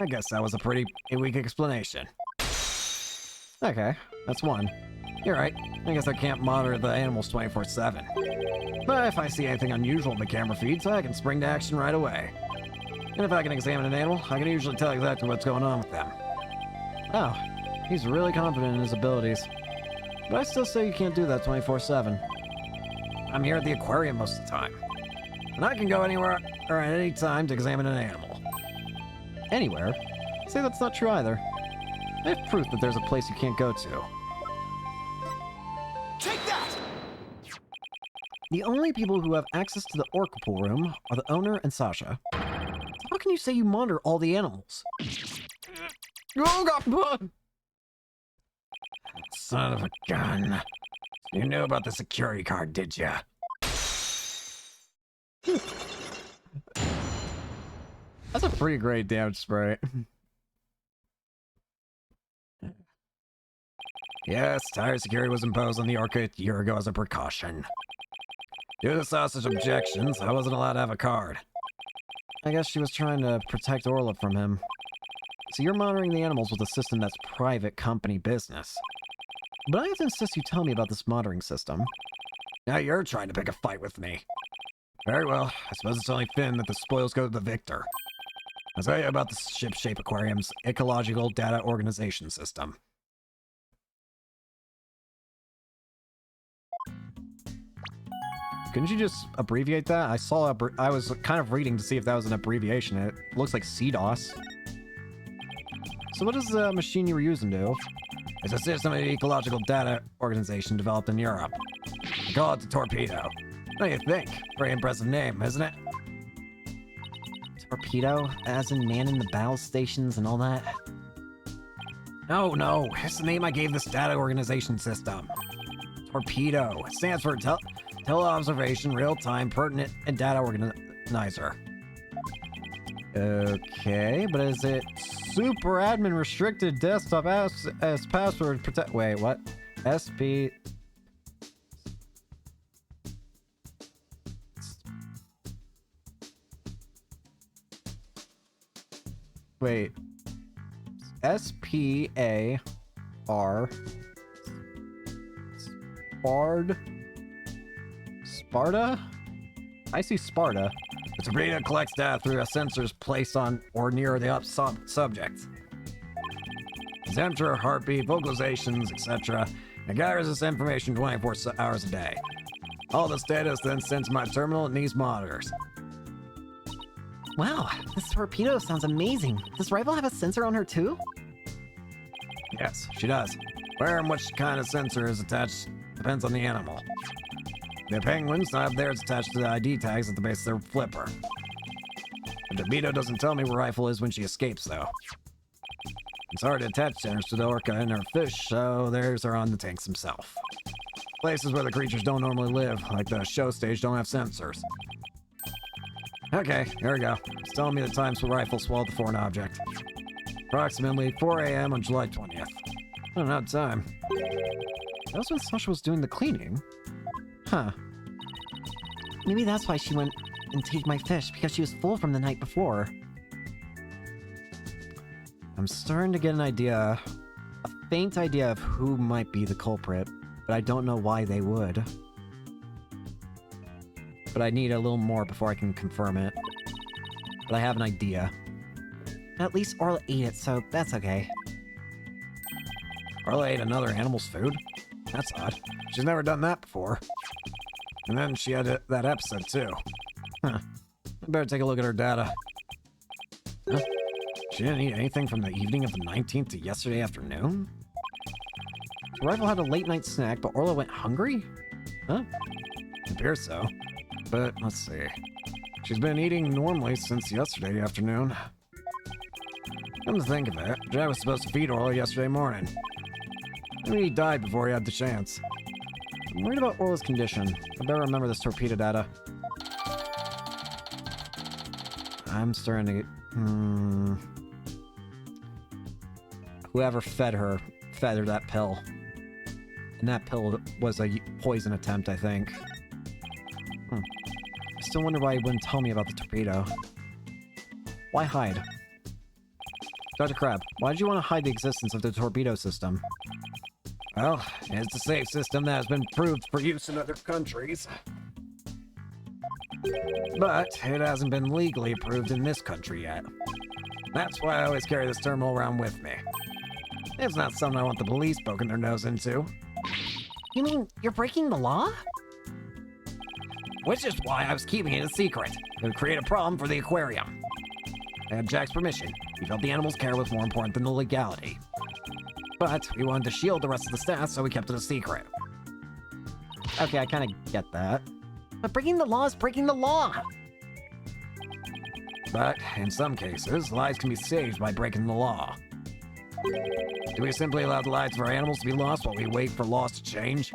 Speaker 5: I guess that was a pretty weak explanation.
Speaker 1: Okay, that's one.
Speaker 5: You're right. I guess I can't monitor the animals 24/7. But if I see anything unusual in the camera feeds, I can spring to action right away. And if I can examine an animal, I can usually tell exactly what's going on with them.
Speaker 1: Oh, he's really confident in his abilities. But I still say you can't do that 24/7.
Speaker 5: I'm here at the aquarium most of the time. And I can go anywhere or at any time to examine an animal.
Speaker 1: Anywhere? Say that's not true either. I have proof that there's a place you can't go to.
Speaker 5: Take that!
Speaker 1: The only people who have access to the Orca pool room are the owner and Sasha. So how can you say you monitor all the animals? Oh god!
Speaker 5: Son of a gun. You knew about the security card, did ya?
Speaker 1: That's a pretty great damage spray.
Speaker 5: Yes, tire security was imposed on the Orca a year ago as a precaution. Due to Sausage objections, I wasn't allowed to have a card.
Speaker 1: I guess she was trying to protect Orla from him. So you're monitoring the animals with a system that's private company business. But I have to insist you tell me about this monitoring system.
Speaker 5: Now you're trying to pick a fight with me. Very well. I suppose it's only Finn that the spoils go to the victor. I'll tell you about the Ship-Shape Aquarium's ecological data organization system.
Speaker 1: Couldn't you just abbreviate that? I was kind of reading to see if that was an abbreviation. It looks like CDOS. So what does the machine you were using do?
Speaker 5: It's a system of ecological data organization developed in Europe. They call it the Torpedo. What do you think? Very impressive name, isn't it?
Speaker 7: Torpedo, as in man in the battle stations and all that?
Speaker 5: No, it's the name I gave this data organization system. Torpedo. It stands for Teleobservation, Real-Time, Pertinent, and Data Organizer.
Speaker 1: Okay, but is it super admin restricted desktop as password protect? Wait, what? SP. Wait. SPAR. Sparta? I see Sparta.
Speaker 5: The torpedo collects data through sensors placed on or near the subject. Temperature, heartbeat, vocalizations, etc. It gathers this information 24 hours a day. All this data is then sent to my terminal and these monitors.
Speaker 7: Wow, this torpedo sounds amazing. Does Rival have a sensor on her too?
Speaker 5: Yes, she does. Where and which kind of sensor is attached depends on the animal. The penguins have theirs attached to the ID tags at the base of their flipper. The torpedo doesn't tell me where Rifle is when she escapes, though. It's hard to attach sensors to the orca and her fish, so theirs are on the tanks themselves. Places where the creatures don't normally live, like the show stage, don't have sensors. Okay, here we go. It's telling me the times for Rifle swallowed the foreign object. Approximately 4 a.m. on July 20th. I don't have time.
Speaker 1: That was when Sasha was doing the cleaning. Huh.
Speaker 7: Maybe that's why she went and take my fish, because she was full from the night before.
Speaker 1: I'm starting to get an idea, a faint idea of who might be the culprit, but I don't know why they would. But I need a little more before I can confirm it. But I have an idea.
Speaker 7: At least Orla ate it, so that's okay.
Speaker 5: Orla ate another animal's food? That's odd. She's never done that before. And then she had that episode, too. Huh. I better take a look at her data. Huh? She didn't eat anything from the evening of the 19th to yesterday afternoon?
Speaker 1: Rival had a late-night snack, but Orla went hungry? Huh?
Speaker 5: It appears so. But, let's see. She's been eating normally since yesterday afternoon. Come to think of it, Jack was supposed to feed Orla yesterday morning. Maybe he died before he had the chance.
Speaker 1: I'm worried about Orla's condition. I better remember this torpedo data. I'm starting to get... Whoever fed her that pill. And that pill was a poison attempt, I think. I still wonder why he wouldn't tell me about the torpedo. Why hide? Dr. Crab, why did you want to hide the existence of the torpedo system?
Speaker 5: Well, it's a safe system that has been proved for use in other countries. But it hasn't been legally approved in this country yet. That's why I always carry this terminal around with me. It's not something I want the police poking their nose into.
Speaker 7: You mean you're breaking the law?
Speaker 5: Which is why I was keeping it a secret. It would create a problem for the aquarium. I had Jack's permission. He felt the animal's care was more important than the legality. But we wanted to shield the rest of the staff, so we kept it a secret.
Speaker 1: Okay, I kind of get that.
Speaker 7: But breaking the law is breaking the law!
Speaker 5: But, in some cases, lives can be saved by breaking the law. Do we simply allow the lives of our animals to be lost while we wait for laws to change?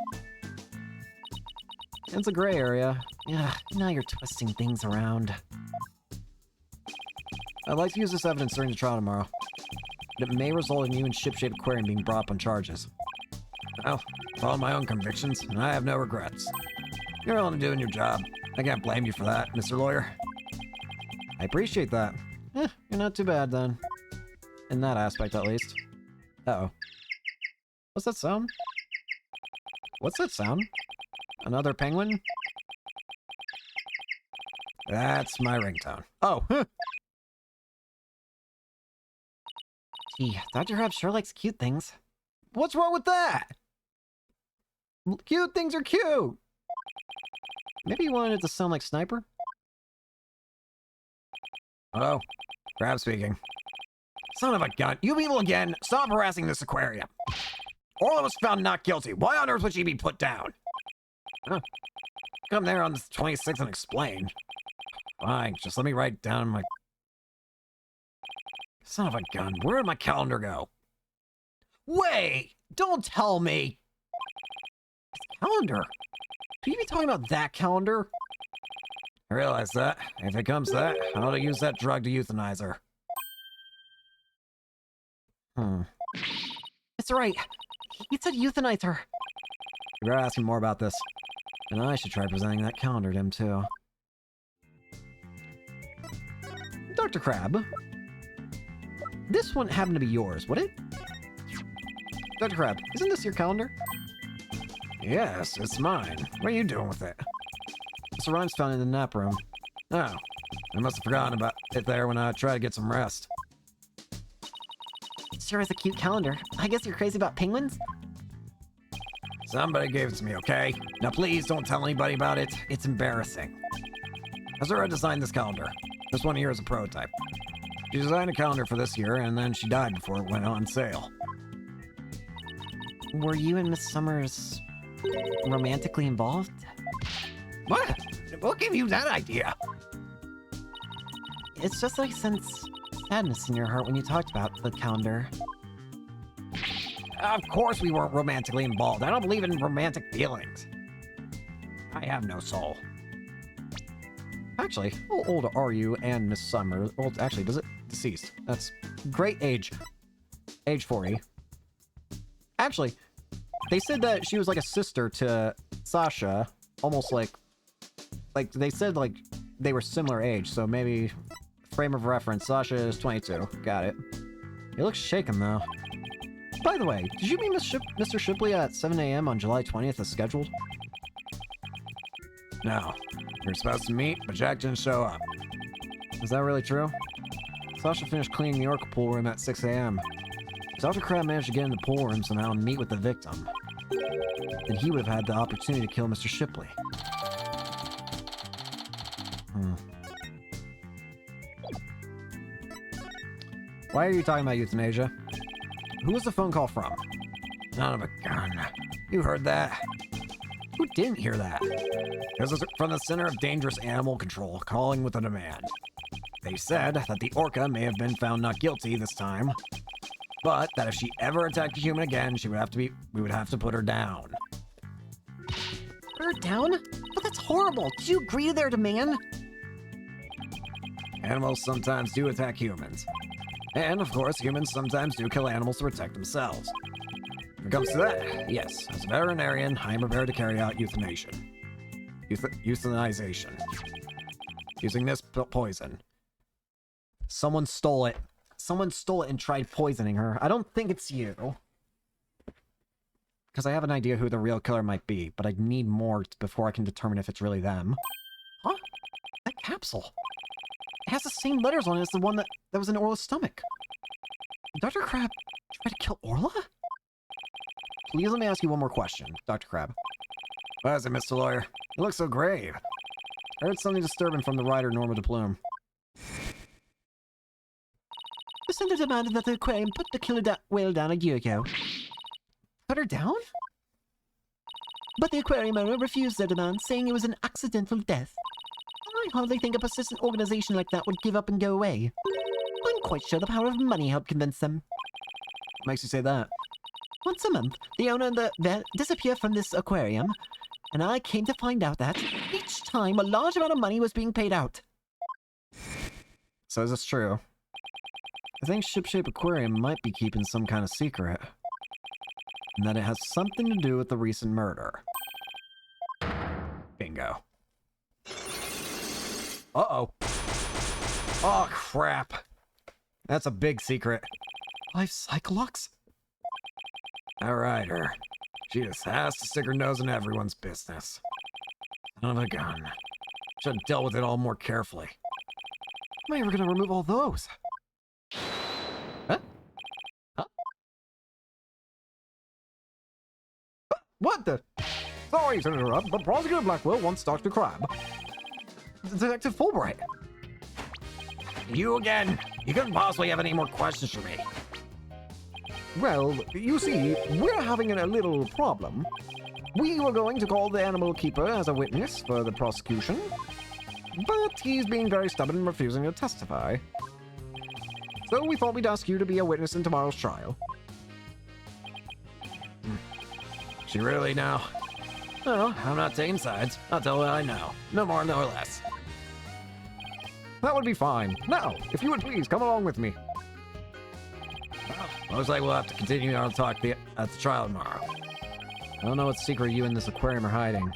Speaker 1: It's a gray area.
Speaker 7: Yeah, now you're twisting things around.
Speaker 1: I'd like to use this evidence during the trial tomorrow. It may result in you and Ship-Shape Aquarium being brought up on charges.
Speaker 5: Well, follow my own convictions, and I have no regrets. You're only doing your job. I can't blame you for that, Mr. Lawyer.
Speaker 1: I appreciate that. You're not too bad then. In that aspect, at least. Uh-oh. What's that sound? What's that sound? Another penguin? That's my ringtone. Oh,
Speaker 3: Gee, Dr. Crab sure likes cute things.
Speaker 1: what's wrong with that? Cute things are cute! Maybe you wanted it to sound like Sniper?
Speaker 5: Hello? Crab speaking. Son of a gun. You people again. Stop harassing this aquarium. Orla was found not guilty. Why on earth would she be put down? Huh. Come there on the 26th and explain. Fine, just let me write down my... Son of a gun. Where did my calendar go? Wait! Don't tell me!
Speaker 1: Calendar? Could you be talking about that calendar?
Speaker 5: I realize that. If it comes to that, I ought to use that drug to euthanize her.
Speaker 3: That's right. He said euthanize her.
Speaker 1: You better ask him more about this. And I should try presenting that calendar to him, too. Dr. Crab. This wouldn't happen to be yours, would it? Dr. Crab, isn't this your calendar?
Speaker 5: Yes, it's mine. What are you doing with it?
Speaker 1: Mr. Rhymes found it in the nap room.
Speaker 5: Oh, I must have forgotten about it there when I tried to get some rest.
Speaker 3: Sure is a cute calendar. I guess you're crazy about penguins?
Speaker 5: Somebody gave it to me, okay? Now please don't tell anybody about it. It's embarrassing. Azura designed this calendar. This one here is a prototype. She designed a calendar for this year, and then she died before it went on sale.
Speaker 3: Were you and Miss Summers romantically involved?
Speaker 5: What? What gave you that idea?
Speaker 3: It's just I sense sadness in your heart when you talked about the calendar.
Speaker 5: Of course we weren't romantically involved. I don't believe in romantic feelings. I have no soul.
Speaker 1: Actually, how old are you and Miss Summers? Well, actually, does it? Deceased. That's great age. Age 40. Actually, they said that she was like a sister to Sasha. Almost like they said like they were similar age, so maybe frame of reference. Sasha is 22. Got it. He looks shaken though. By the way, did you meet Mr. Shipley at 7 a.m. on July 20th as scheduled?
Speaker 5: No. We were supposed to meet, but Jack didn't show up.
Speaker 1: Is that really true? Sasha finished cleaning the Oracle pool room at 6 a.m. Dr. Crab managed to get in the pool room somehow and meet with the victim. Then he would have had the opportunity to kill Mr. Shipley. Why are you talking about euthanasia? Who was the phone call from?
Speaker 5: Son of a gun. You heard that?
Speaker 1: Who didn't hear that?
Speaker 5: It was from the Center of Dangerous Animal Control, calling with a demand. They said that the orca may have been found not guilty this time, but that if she ever attacked a human again, we would have to put her down.
Speaker 3: Put her down? But that's horrible. Did you agree to their demand?
Speaker 5: Animals sometimes do attack humans. And, of course, humans sometimes do kill animals to protect themselves. When it comes to that, yes, as a veterinarian, I am prepared to carry out euthanization. Euthanization. Using this poison.
Speaker 1: Someone stole it. Someone stole it and tried poisoning her. I don't think it's you. Because I have an idea who the real killer might be, but I need more before I can determine if it's really them. Huh? That capsule. It has the same letters on it as the one that was in Orla's stomach. Dr. Crab tried to kill Orla? Please let me ask you one more question, Dr. Crab.
Speaker 5: What is it, Mr. Lawyer? You look so grave.
Speaker 1: I heard something disturbing from the writer Norma de Plume.
Speaker 3: The center demanded that the aquarium put the killer whale down a year ago.
Speaker 1: Put her down?
Speaker 3: But the aquarium owner refused their demand, saying it was an accidental death. I hardly think a persistent organization like that would give up and go away. I'm quite sure the power of money helped convince them.
Speaker 1: What makes you say that?
Speaker 3: Once a month, the owner and the vet disappear from this aquarium, and I came to find out that each time a large amount of money was being paid out.
Speaker 1: So is this true? I think Ship-Shape Aquarium might be keeping some kind of secret. And that it has something to do with the recent murder.
Speaker 5: Bingo. Uh-oh. Oh, crap.
Speaker 1: That's a big secret. Life Cyclox?
Speaker 5: Alright, her. She just has to stick her nose in everyone's business. Son of a gun. Should have dealt with it all more carefully.
Speaker 1: Am I ever gonna remove all those? Huh? Huh? What the? Sorry to interrupt, but Prosecutor Blackwell wants Dr. Crab. Detective Fulbright.
Speaker 5: You again? You couldn't possibly have any more questions for me.
Speaker 1: Well, you see, we're having a little problem. We were going to call the animal keeper as a witness for the prosecution, but he's being very stubborn and refusing to testify. So we thought we'd ask you to be a witness in tomorrow's trial.
Speaker 5: She really now? No, I'm not taking sides. I'll tell what I know. No more, no less.
Speaker 1: That would be fine. Now, if you would please come along with me.
Speaker 5: Well, looks like we'll have to continue our talk at the trial tomorrow.
Speaker 1: I don't know what secret you and this aquarium are hiding,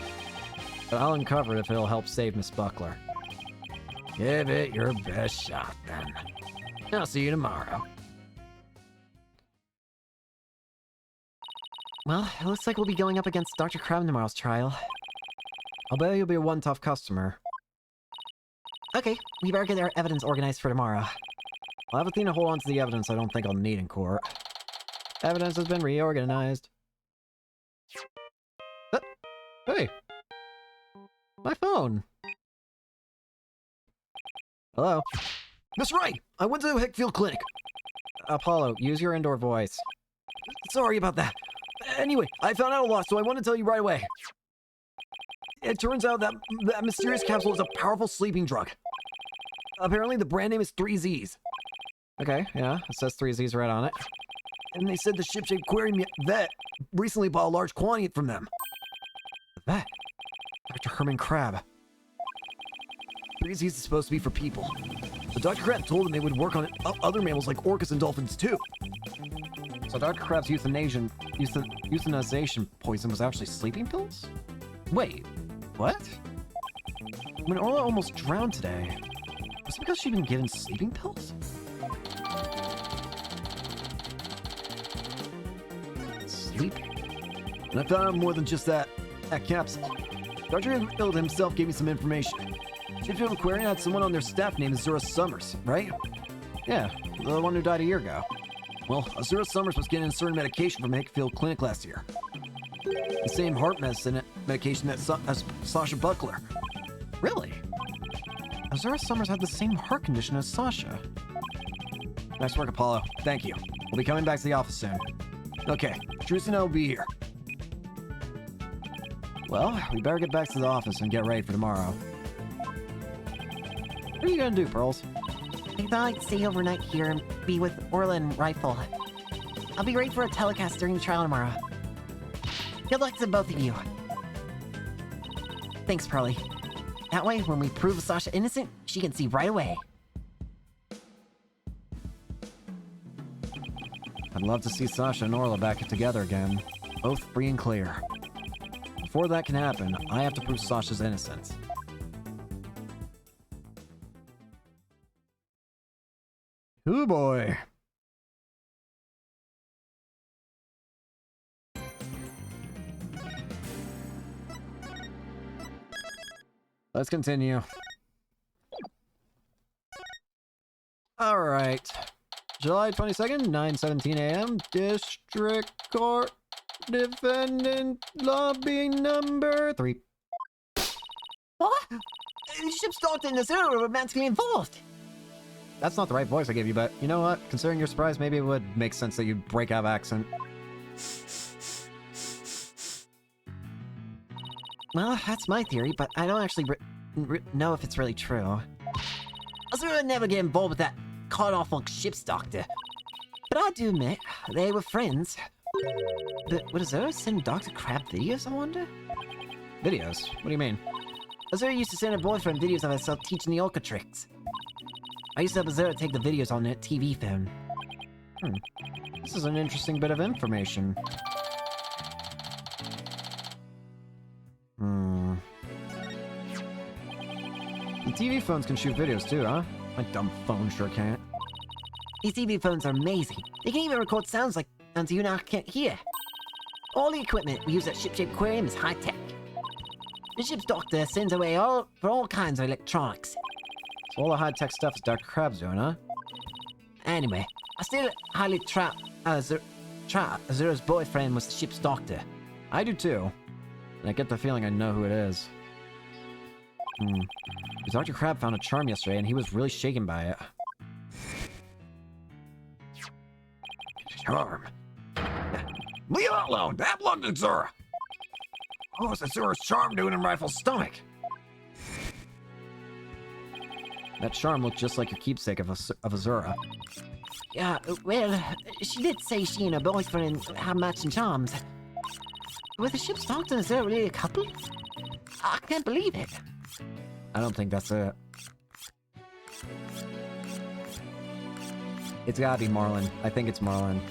Speaker 1: but I'll uncover it if it'll help save Miss Buckler.
Speaker 5: Give it your best shot, then. I'll see you tomorrow.
Speaker 3: Well, it looks like we'll be going up against Dr. Crab in tomorrow's trial.
Speaker 1: I'll bet you'll be one tough customer.
Speaker 3: Okay, we better get our evidence organized for tomorrow.
Speaker 1: I'll have Athena hold on to the evidence I don't think I'll need in court. Evidence has been reorganized. Hey! My phone! Hello?
Speaker 5: Miss Wright! I went to the Hickfield Clinic.
Speaker 1: Apollo, use your indoor voice.
Speaker 5: Sorry about that. Anyway, I found out a lot, so I want to tell you right away. It turns out that mysterious capsule is a powerful sleeping drug. Apparently, the brand name is 3Zs.
Speaker 1: Okay, yeah, it says 3Zs right on it.
Speaker 5: And they said the ship-shaped aquarium vet recently bought a large quantity from them.
Speaker 1: The vet? Dr. Herman Crab.
Speaker 5: 3Zs is supposed to be for people. But Dr. Crab told them they would work on other mammals like orcas and dolphins too.
Speaker 1: So Dr. Crab's euthanization poison was actually sleeping pills? Wait, what? When Orla almost drowned today, was it because she'd been given sleeping pills?
Speaker 5: Sleeping? And I found out more than just that capsule. Dr. Hill himself gave me some information. Shipfield Aquarium had someone on their staff named Azura Summers, right?
Speaker 1: Yeah, the one who died a year ago.
Speaker 5: Well, Azura Summers was getting a certain medication from Hickfield Clinic last year. The same heart medicine medication that as Sasha Buckler.
Speaker 1: Really? Azura Summers had the same heart condition as Sasha.
Speaker 5: Nice work, Apollo. Thank you.
Speaker 1: We'll be coming back to the office soon.
Speaker 5: Okay, Trucy and I will be here.
Speaker 1: Well, we better get back to the office and get ready for tomorrow. What are you gonna do, Pearls?
Speaker 3: I thought I'd stay overnight here and be with Orla and Rifle. I'll be ready for a telecast during the trial tomorrow. Good luck to both of you. Thanks, Pearly. That way, when we prove Sasha innocent, she can see right away.
Speaker 1: I'd love to see Sasha and Orla back together again, both free and clear. Before that can happen, I have to prove Sasha's innocence. Oh boy. Let's continue. All right. July 22nd, 9:17 a.m. District Court. Defendant lobby number 3.
Speaker 3: What? The ship's doctor and Azura were romantically involved.
Speaker 1: That's not the right voice I gave you, but you know what? Considering your surprise, maybe it would make sense that you'd break out of accent.
Speaker 3: Well, that's my theory, but I don't actually know if it's really true. Azura would never get involved with that god-awful ship's doctor. But I do admit, they were friends. But would Azura send Dr. Crab videos, I wonder?
Speaker 1: Videos? What do you mean?
Speaker 3: Azura used to send her boyfriend videos of herself teaching the orca tricks. I used to help Azura take the videos on the TV phone.
Speaker 1: This is an interesting bit of information. The TV phones can shoot videos too, huh? My dumb phone sure can't.
Speaker 7: These TV phones are amazing. They can even record sounds like sounds you and I can't hear. All the equipment we use at Shipshape Aquarium is high-tech. The ship's doctor sends away for all kinds of electronics.
Speaker 1: So all the high-tech stuff is Dr. Crab's doing, huh?
Speaker 7: Anyway, I still highly Azura's boyfriend was the ship's doctor.
Speaker 1: I do too. And I get the feeling I know who it is. Dr. Crab found a charm yesterday and he was really shaken by it.
Speaker 5: Charm. Leave that alone. That belonged to Zura. Oh, what's Zura's charm doing in Rifle's stomach?
Speaker 1: That charm looked just like your keepsake of Azura.
Speaker 7: Yeah, well, she did say she and her boyfriend have matching charms. Were the ship's doctor and Azura really a couple? I can't believe it.
Speaker 1: I don't think that's it. It's gotta be Marlin. I think it's Marlin.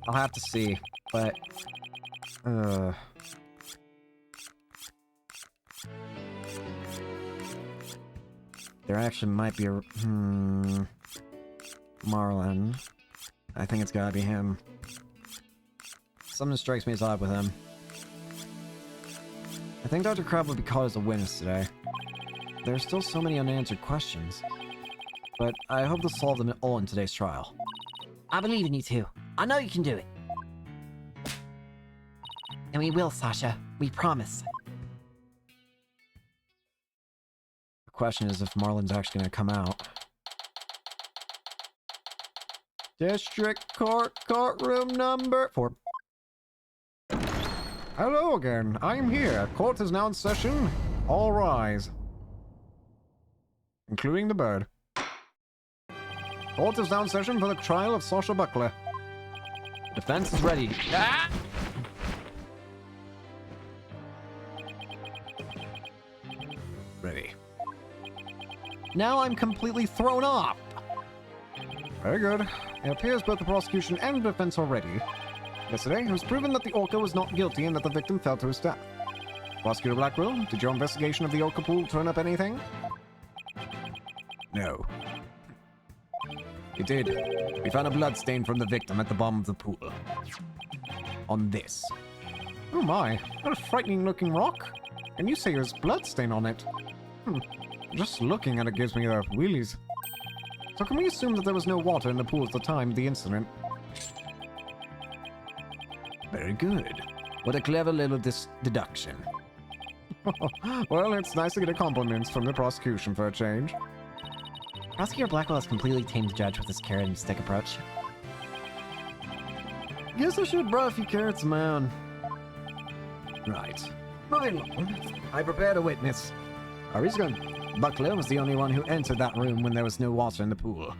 Speaker 1: I'll have to see, but... There actually might be a... Marlin. I think it's gotta be him. Something strikes me as odd with him. I think Dr. Crab will be called as a witness today. There are still so many unanswered questions. But I hope to solve them all in today's trial.
Speaker 7: I believe in you too. I know you can do it. And we will, Sasha. We promise.
Speaker 1: The question is if Marlin's actually gonna come out. District Court, courtroom number 4. Hello again. I am here. Court is now in session. All rise. Including the bird. Court is now in session for the trial of Sasha Buckler. Defense is ready. Ah! Ready. Now I'm completely thrown off. Very good. It appears both the prosecution and the defense are ready. Yesterday, it was proven that the orca was not guilty and that the victim fell to his death. Prosecutor Blackwell, did your investigation of the orca pool turn up anything? No. It did. We found a blood stain from the victim at the bottom of the pool. On this. Oh my, what a frightening looking rock. And you say there's blood stain on it. Just looking at it gives me the wheelies. So can we assume that there was no water in the pool at the time of the incident? Very good. What a clever little deduction. Well, it's nice to get a compliment from the prosecution for a change.
Speaker 7: Prosecutor Blackwell has completely tamed the judge with his carrot and stick approach.
Speaker 1: Guess I should have brought a few carrots of my own. Right. Moving along. I prepared a witness. Buckler was the only one who entered that room when there was no water in the pool.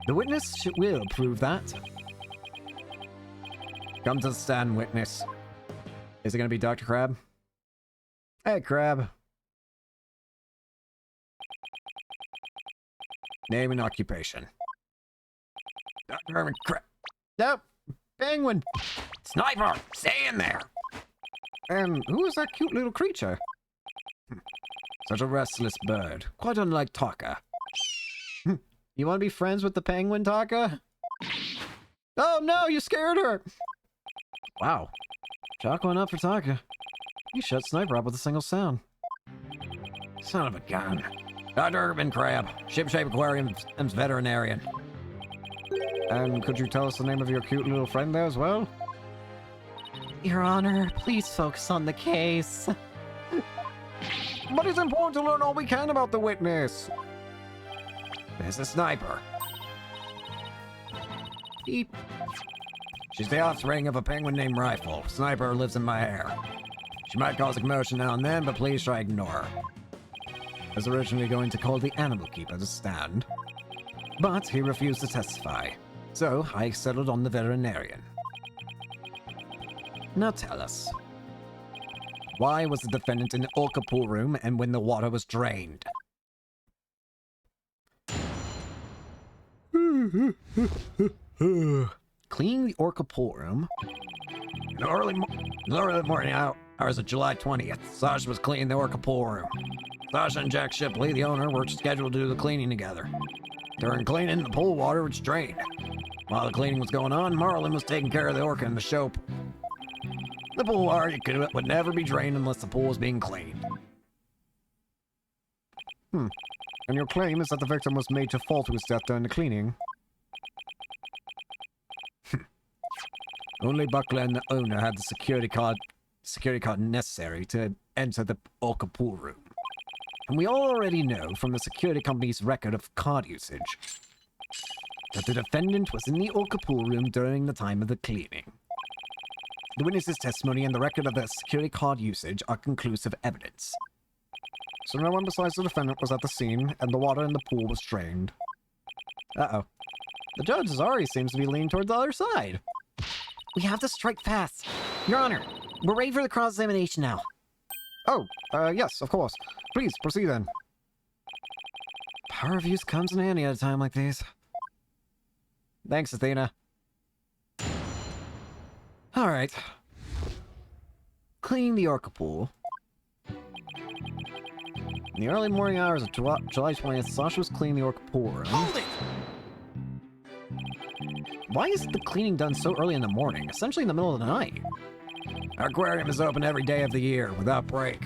Speaker 1: The witness will prove that. Come to the stand, witness. Is it going to be Dr. Crab? Hey, Crab. Name and occupation.
Speaker 5: Dr. Herman Crab.
Speaker 1: Nope. Penguin.
Speaker 5: Sniper! Stay in there!
Speaker 1: And who is that cute little creature? Such a restless bird. Quite unlike Taka. You want to be friends with the penguin, Taka? Oh no, you scared her! Wow. Chalk one up for Taka. You shut Sniper up with a single sound.
Speaker 5: Son of a gun. Dr. Urban Crab, Shipshape Aquarium's veterinarian.
Speaker 1: And could you tell us the name of your cute little friend there as well?
Speaker 7: Your Honor, please focus on the case.
Speaker 1: But it's important to learn all we can about the witness.
Speaker 5: There's a sniper.
Speaker 1: Beep.
Speaker 5: She's the offspring of a penguin named Rifle. Sniper lives in my hair. She might cause a commotion now and then, but please try ignore her.
Speaker 1: I was originally going to call the animal keeper to stand, but he refused to testify, so I settled on the veterinarian. Now tell us, why was the defendant in the orca pool room and when the water was drained? Cleaning the orca pool room?
Speaker 5: In the early morning hours of July 20th, Sasha was cleaning the orca pool room. Sasha and Jack Shipley, the owner, were scheduled to do the cleaning together. During cleaning, the pool water was drained. While the cleaning was going on, Marlin was taking care of the orca in the show pool. The pool water would never be drained unless the pool was being cleaned.
Speaker 1: And your claim is that the victim was made to fall to his death during the cleaning?
Speaker 5: Only Buckler and the owner had the security card necessary to enter the orca pool room. And we already know from the security company's record of card usage that the defendant was in the orca pool room during the time of the cleaning. The witness's testimony and the record of the security card usage are conclusive evidence.
Speaker 1: So no one besides the defendant was at the scene, and the water in the pool was drained. Uh-oh. The judge Zari seems to be leaning towards the other side.
Speaker 7: We have to strike fast. Your Honor, we're ready for the cross-examination now.
Speaker 1: Oh, yes, of course. Please, proceed then. Power of use comes in handy at a time like this. Thanks, Athena.
Speaker 5: Alright.
Speaker 1: Cleaning the orca pool. In the early morning hours of July 20th, Sasha was cleaning the orca pool room.
Speaker 5: Hold it!
Speaker 1: Why is the cleaning done so early in the morning, essentially in the middle of the night?
Speaker 5: Our aquarium is open every day of the year, without break.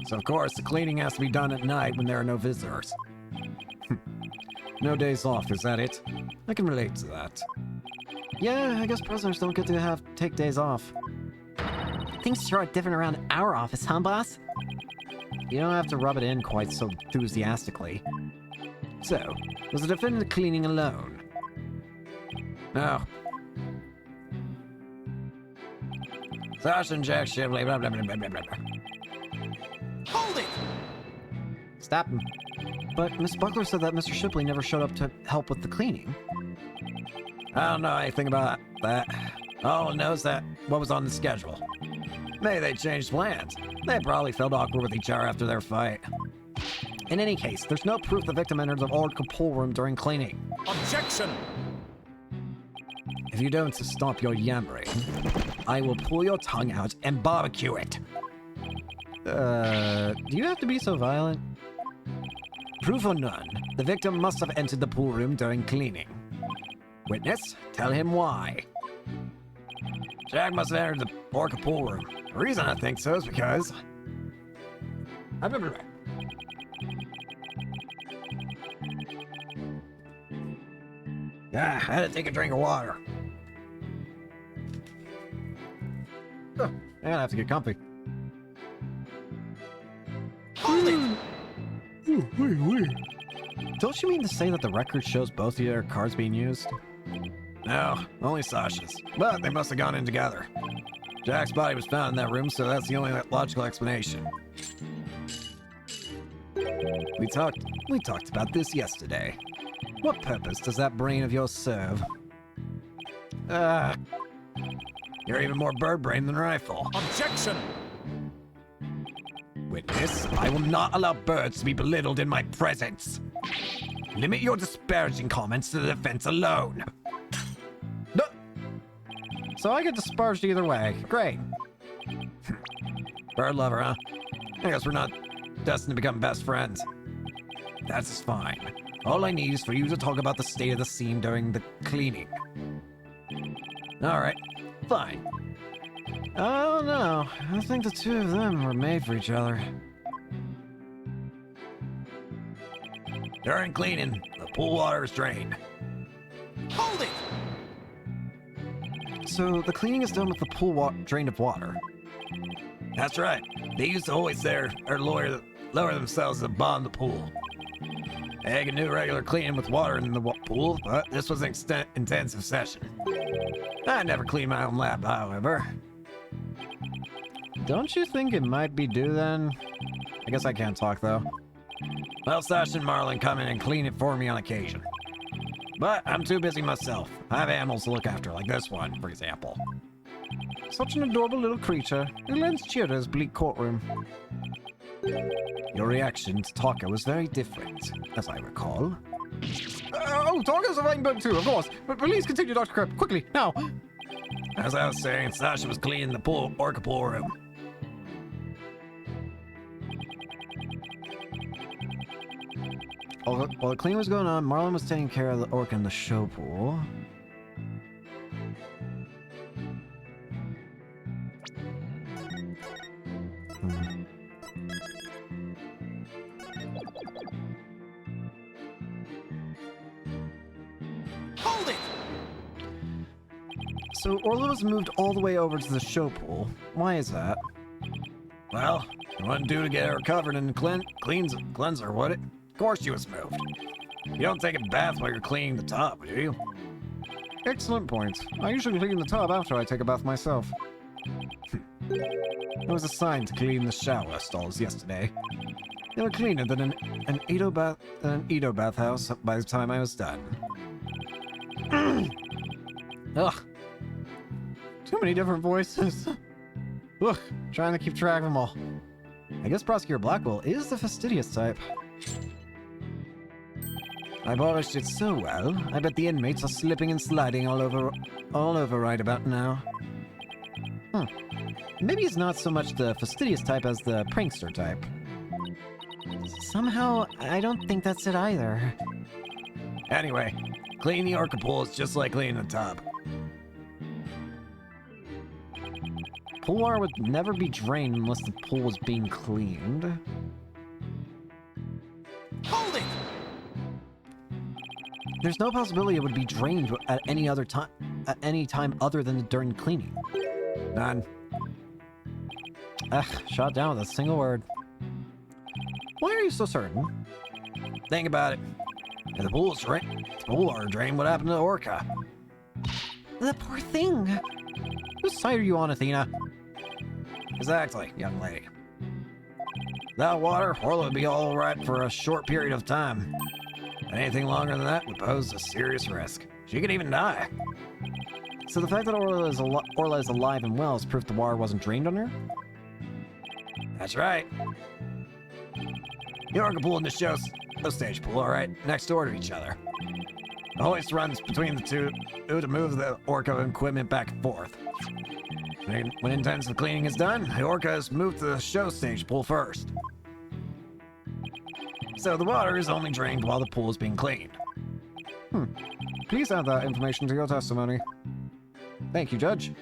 Speaker 5: So of course, the cleaning has to be done at night when there are no visitors.
Speaker 1: No days off, is that it?
Speaker 5: I can relate to that.
Speaker 1: Yeah, I guess prisoners don't get to take days off.
Speaker 7: Things sure are different around our office, huh, boss?
Speaker 1: You don't have to rub it in quite so enthusiastically. So, was the defendant cleaning alone?
Speaker 5: No. Sasha and Jack Shipley, blah, blah, blah, blah, blah, blah. Hold it!
Speaker 1: Stop him. But Miss Buckler said that Mr. Shipley never showed up to help with the cleaning.
Speaker 5: I don't know anything about that. All I know is that what was on the schedule. Maybe they changed plans. They probably felt awkward with each other after their fight.
Speaker 1: In any case, there's no proof the victim entered the orca pool room during cleaning.
Speaker 5: Objection! If you don't stop your yammering, I will pull your tongue out and barbecue it.
Speaker 1: Do you have to be so violent?
Speaker 5: Proof or none, the victim must have entered the pool room during cleaning. Witness, tell him why. Jack must have entered the orca pool room. The reason I think so is because... I had to take a drink of water.
Speaker 1: Oh, I'm gonna have to get comfy.
Speaker 5: Hold it!
Speaker 1: Wait. Don't you mean to say that the record shows both of your cards being used?
Speaker 5: No, only Sasha's. But they must have gone in together. Jack's body was found in that room, so that's the only logical explanation. We talked about this yesterday. What purpose does that brain of yours serve? You're even more bird brain than rifle. Objection! Witness, I will not allow birds to be belittled in my presence. Limit your disparaging comments to the defense alone.
Speaker 1: No. So I get disparaged either way. Great.
Speaker 5: Bird lover, huh? I guess we're not destined to become best friends. That's fine. All I need is for you to talk about the state of the scene during the cleaning. Alright, fine.
Speaker 1: I don't know. I think the two of them were made for each other.
Speaker 5: During cleaning, the pool water is drained. Hold it!
Speaker 1: So the cleaning is done with the pool drained of water.
Speaker 5: That's right. They used to always lower themselves at the bottom of the pool. They can do regular cleaning with water in the pool, but this was an intensive session. I never cleaned my own lab, however.
Speaker 1: Don't you think it might be due then? I guess I can't talk though.
Speaker 5: Well, Sasha and Marlin come in and clean it for me on occasion. But I'm too busy myself. I have animals to look after, like this one, for example.
Speaker 1: Such an adorable little creature. It lends cheer to his bleak courtroom.
Speaker 5: Your reaction to Taka was very different, as I recall.
Speaker 1: Taka's a fine bug too, of course. But please continue, Dr. Crab. Quickly, now.
Speaker 5: As I was saying, Sasha was cleaning the orca pool room.
Speaker 1: While the cleaning was going on, Marlon was taking care of the orca in the show pool.
Speaker 5: Hold it!
Speaker 1: So Orla was moved all the way over to the show pool. Why is that?
Speaker 5: Well, it wasn't due to get her covered in cleanser, would it? Of course she was moved. You don't take a bath while you're cleaning the tub, do you?
Speaker 1: Excellent point. I usually clean the tub after I take a bath myself. I was assigned to clean the shower stalls yesterday. They were cleaner than an Edo bathhouse by the time I was done. Ugh. Too many different voices. Ugh, trying to keep track of them all. I guess Prosecutor Blackwell is the fastidious type. I polished it so well, I bet the inmates are slipping and sliding all over right about now. Maybe he's not so much the fastidious type as the prankster type.
Speaker 3: Somehow, I don't think that's it either.
Speaker 5: Anyway, cleaning the orca pool is just like cleaning the tub.
Speaker 1: Pool water would never be drained unless the pool was being cleaned.
Speaker 5: Hold it!
Speaker 1: There's no possibility it would be drained at any time other than during cleaning.
Speaker 5: None.
Speaker 1: Ugh, shot down with a single word. Why are you so certain?
Speaker 5: Think about it. If the pool water drained, what happened to the orca?
Speaker 3: The poor thing.
Speaker 1: Whose side are you on, Athena?
Speaker 5: Exactly, young lady. Without water, Orla would be all right for a short period of time. Anything longer than that would pose a serious risk. She could even die.
Speaker 1: So the fact that Orla is alive and well is proof the water wasn't drained on her?
Speaker 5: That's right. The orca pool and the show stage pool are right next door to each other. The hoist runs between the two to move the orca equipment back and forth. When intensive cleaning is done, the orca is moved to the show stage pool first. So the water is only drained while the pool is being cleaned.
Speaker 1: Please add that information to your testimony. Thank you, Judge.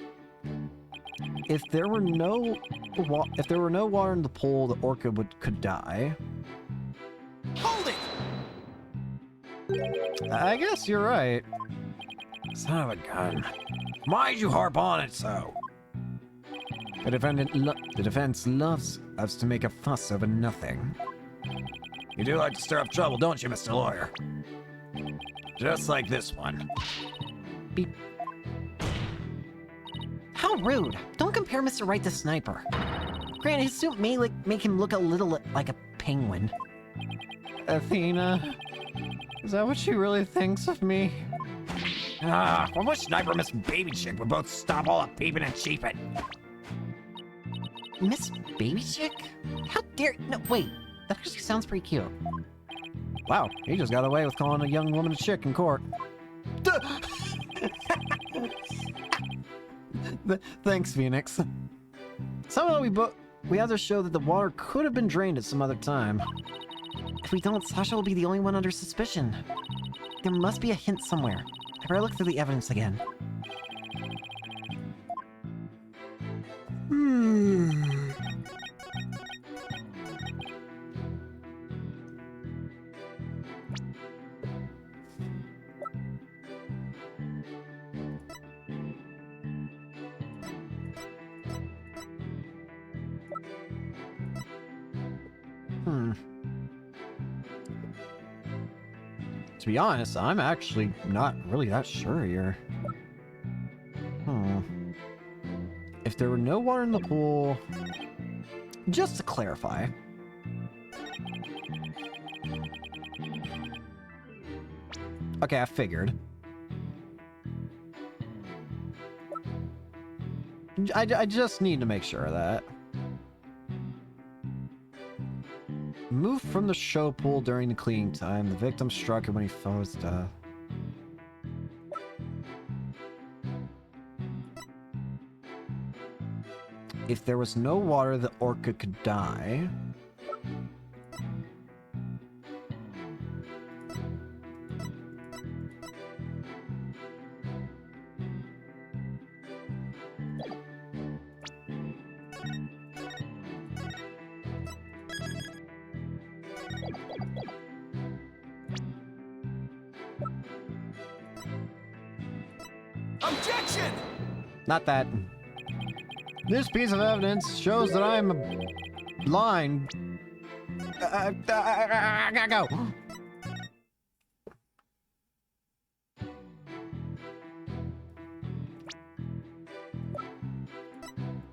Speaker 1: If there were no water in the pool, the orca could die.
Speaker 5: Hold it!
Speaker 1: I guess you're right.
Speaker 5: Son of a gun. Why'd you harp on it so?
Speaker 1: The defense loves to make a fuss over nothing.
Speaker 5: You do like to stir up trouble, don't you, Mr. Lawyer? Just like this one.
Speaker 3: Beep. How rude. Don't compare Mr. Wright to Sniper. Granted, his suit may make him look a little like a penguin.
Speaker 1: Athena, is that what she really thinks of me?
Speaker 5: I wish Sniper and Miss Baby Chick would both stop all the peeping and cheeping.
Speaker 3: Miss Baby Chick? How dare— No, wait. That actually sounds pretty cute.
Speaker 1: Wow, he just got away with calling a young woman a chick in court. Thanks, Phoenix. Somehow we have to show that the water could have been drained at some other time.
Speaker 3: If we don't, Sasha will be the only one under suspicion. There must be a hint somewhere. I better look through the evidence again.
Speaker 1: To be honest, I'm actually not really that sure here. If there were no water in the pool... Just to clarify... Okay, I figured. I just need to make sure of that. Moved from the show pool during the cleaning time. The victim struck him when he fell his death. If there was no water, the orca could die.
Speaker 5: Objection!
Speaker 1: Not that. This piece of evidence shows that I'm blind. I gotta go.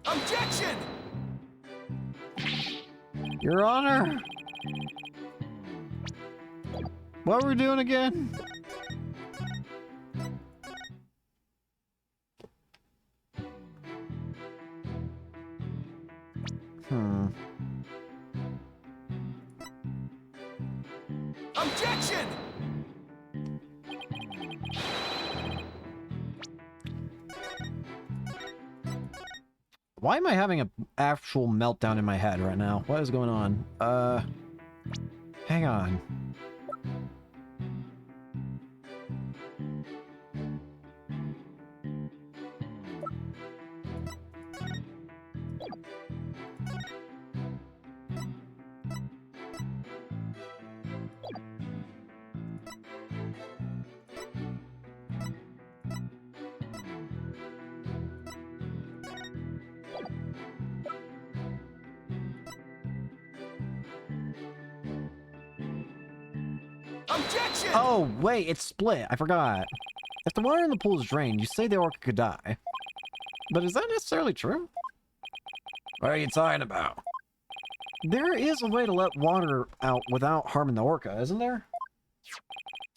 Speaker 5: Objection!
Speaker 1: Your Honor. What were we doing again?
Speaker 5: Objection!
Speaker 1: Why am I having an actual meltdown in my head right now? What is going on? Hang on.
Speaker 5: Objection!
Speaker 1: Oh, wait, it's split. I forgot. If the water in the pool is drained, you say the orca could die. But is that necessarily true?
Speaker 5: What are you talking about?
Speaker 1: There is a way to let water out without harming the orca, isn't there?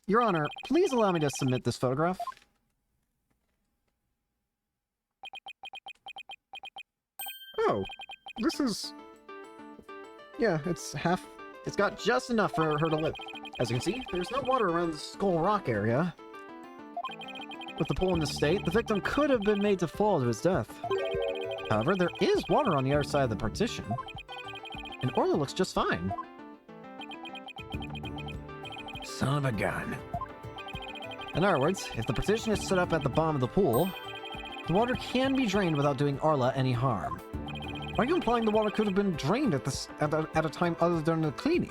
Speaker 1: Your Honor, please allow me to submit this photograph. Oh, this is... Yeah, it's got just enough for her to live. As you can see, there's no water around the Skull Rock area. With the pool in this state, the victim could have been made to fall to his death. However, there is water on the other side of the partition. And Orla looks just fine.
Speaker 5: Son of a gun.
Speaker 1: In other words, if the partition is set up at the bottom of the pool, the water can be drained without doing Orla any harm. Are you implying the water could have been drained at a time other than the cleaning?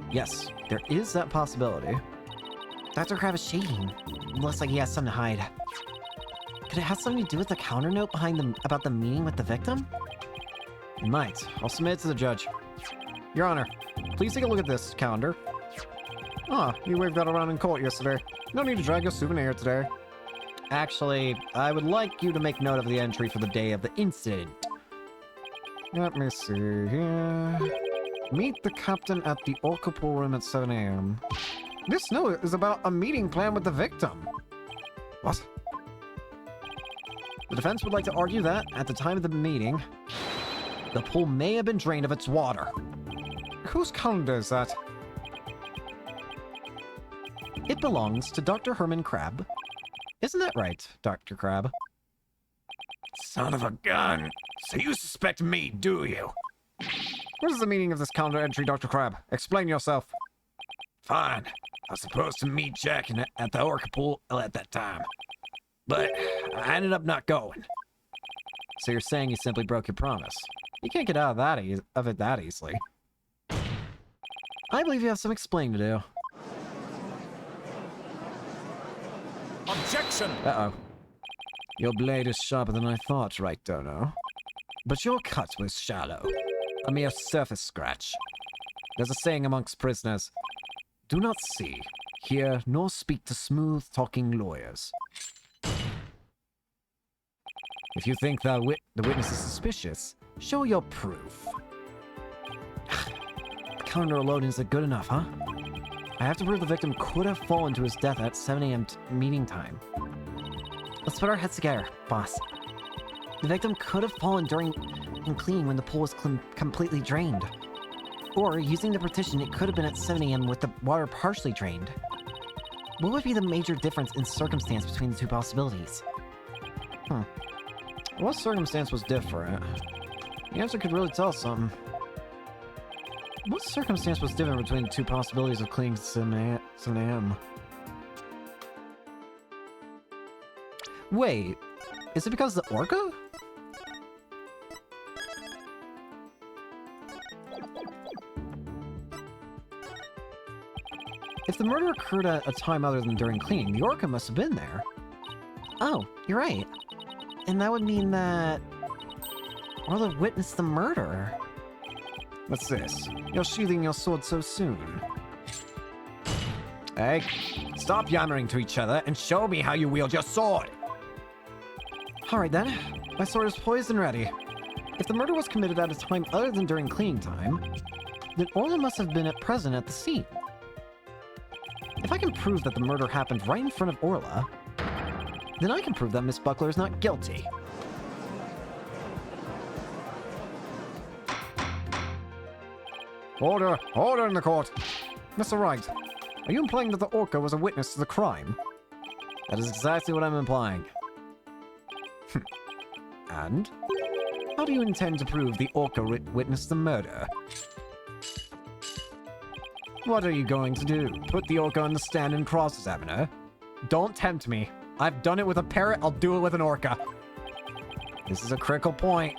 Speaker 1: Yes, there is that possibility.
Speaker 7: Dr. Crab is shading. Looks like he has something to hide. Could it have something to do with the counter note about the meeting with the victim?
Speaker 1: It might. I'll submit it to the judge. Your Honor, please take a look at this calendar. Ah, you waved that around in court yesterday. No need to drag your souvenir today. Actually, I would like you to make note of the entry for the day of the incident. Let me see here. Meet the captain at the orca pool room at 7 a.m. This note is about a meeting planned with the victim. What? The defense would like to argue that, at the time of the meeting, the pool may have been drained of its water. Whose calendar is that? It belongs to Dr. Herman Crab. Isn't that right, Dr. Crab?
Speaker 5: Son of a gun. So you suspect me, do you?
Speaker 1: What is the meaning of this calendar entry, Dr. Crab? Explain yourself.
Speaker 5: Fine. I was supposed to meet Jack at the orca pool at that time. But I ended up not going.
Speaker 1: So you're saying you simply broke your promise. You can't get out of it that easily. I believe you have some explaining to do.
Speaker 5: Objection!
Speaker 1: Uh-oh. Your blade is sharper than I thought, right, Dono? But your cut was shallow. A mere surface scratch. There's a saying amongst prisoners. Do not see, hear, nor speak to smooth-talking lawyers. If you think the witness is suspicious, show your proof. The calendar alone isn't good enough, huh? I have to prove the victim could have fallen to his death at 7 a.m. Meeting time.
Speaker 7: Let's put our heads together, boss. The victim could have fallen during cleaning when the pool was completely drained. Or, using the partition, it could have been at 7 a.m. with the water partially drained. What would be the major difference in circumstance between the two possibilities?
Speaker 1: What circumstance was different? The answer could really tell us something. What circumstance was different between the two possibilities of cleaning 7 a.m.? Wait, is it because of the orca? If the murder occurred at a time other than during cleaning, the orca must have been there.
Speaker 3: Oh, you're right. And that would mean that Orla witnessed the murder.
Speaker 1: What's this? You're sheathing your sword so soon. Hey, stop yammering to each other and show me how you wield your sword! Alright then, my sword is poised and ready. If the murder was committed at a time other than during cleaning time, then Orla must have been present at the scene. If I can prove that the murder happened right in front of Orla, then I can prove that Miss Buckler is not guilty. Order! Order in the court! Mr. Wright, are you implying that the Orca was a witness to the crime? That is exactly what I'm implying. And? How do you intend to prove the Orca witnessed the murder? What are you going to do? Put the Orca on the stand and cross-examine her? Don't tempt me. I've done it with a parrot, I'll do it with an Orca. This is a critical point.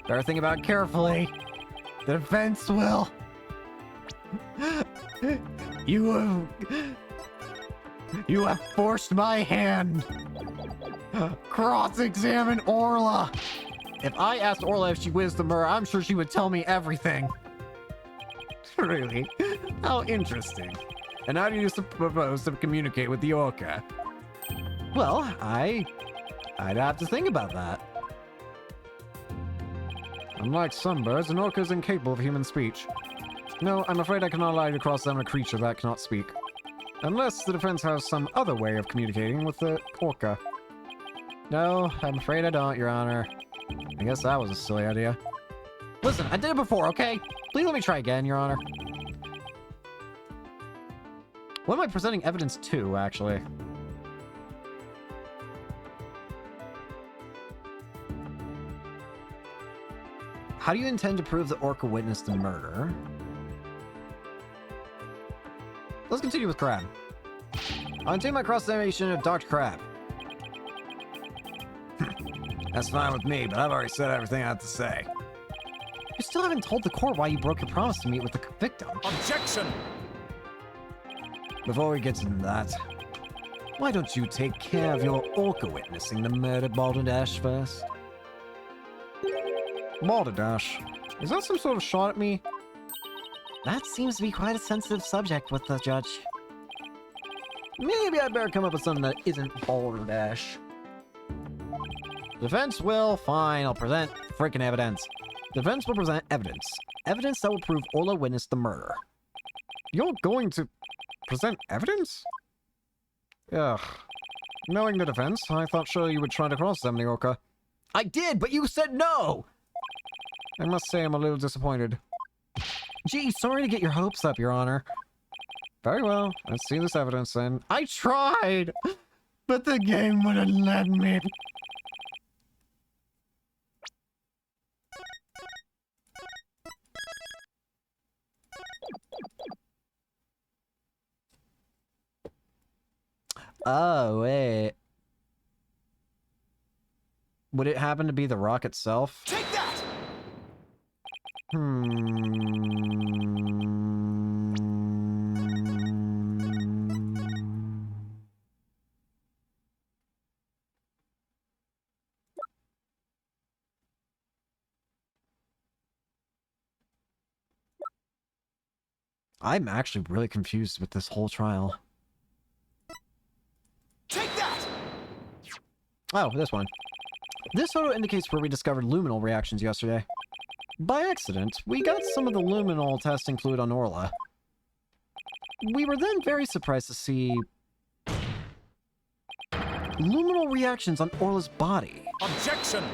Speaker 1: Better think about it carefully. The defense will... You have forced my hand. Cross-examine Orla. If I asked Orla if she witnessed the murder, I'm sure she would tell me everything. Really? How interesting. And how do you propose to communicate with the Orca? Well, I'd have to think about that. Unlike some birds, an orca is incapable of human speech. No, I'm afraid I cannot allow you to cross-examine a creature that cannot speak. Unless the defense has some other way of communicating with the orca. No, I'm afraid I don't, Your Honor. I guess that was a silly idea. Listen, I did it before, okay? Please let me try again, Your Honor. What am I presenting evidence to, actually? How do you intend to prove the Orca witnessed the murder? Let's continue with Crab. I'll continue my cross-examination of Dr. Crab. That's fine with me, but I've already said everything I have to say. You still haven't told the court why you broke your promise to meet with the victim.
Speaker 5: Objection!
Speaker 1: Before we get to that, why don't you take care of your Orca witnessing the murder, Balderdash, first? Balderdash? Is that some sort of shot at me?
Speaker 3: That seems to be quite a sensitive subject with the judge.
Speaker 1: Maybe I better come up with something that isn't Balderdash. Defense will, fine, I'll present freaking evidence. Defense will present evidence. Evidence that will prove Orla witnessed the murder. You're going to present evidence? Ugh. Knowing the defense, I thought surely you would try to cross-examine the Orca. I did, but you said no! I must say I'm a little disappointed. Gee, sorry to get your hopes up, Your Honor. Very well, let's see this evidence then. I tried! But the game wouldn't let me. Oh, wait. Would it happen to be the rock itself?
Speaker 5: Take that!
Speaker 1: I'm actually really confused with this whole trial.
Speaker 5: Take that!
Speaker 1: Oh, this one. This photo indicates where we discovered luminol reactions yesterday. By accident, we got some of the luminol testing fluid on Orla. We were then very surprised to see luminol reactions on Orla's body.
Speaker 5: Objection!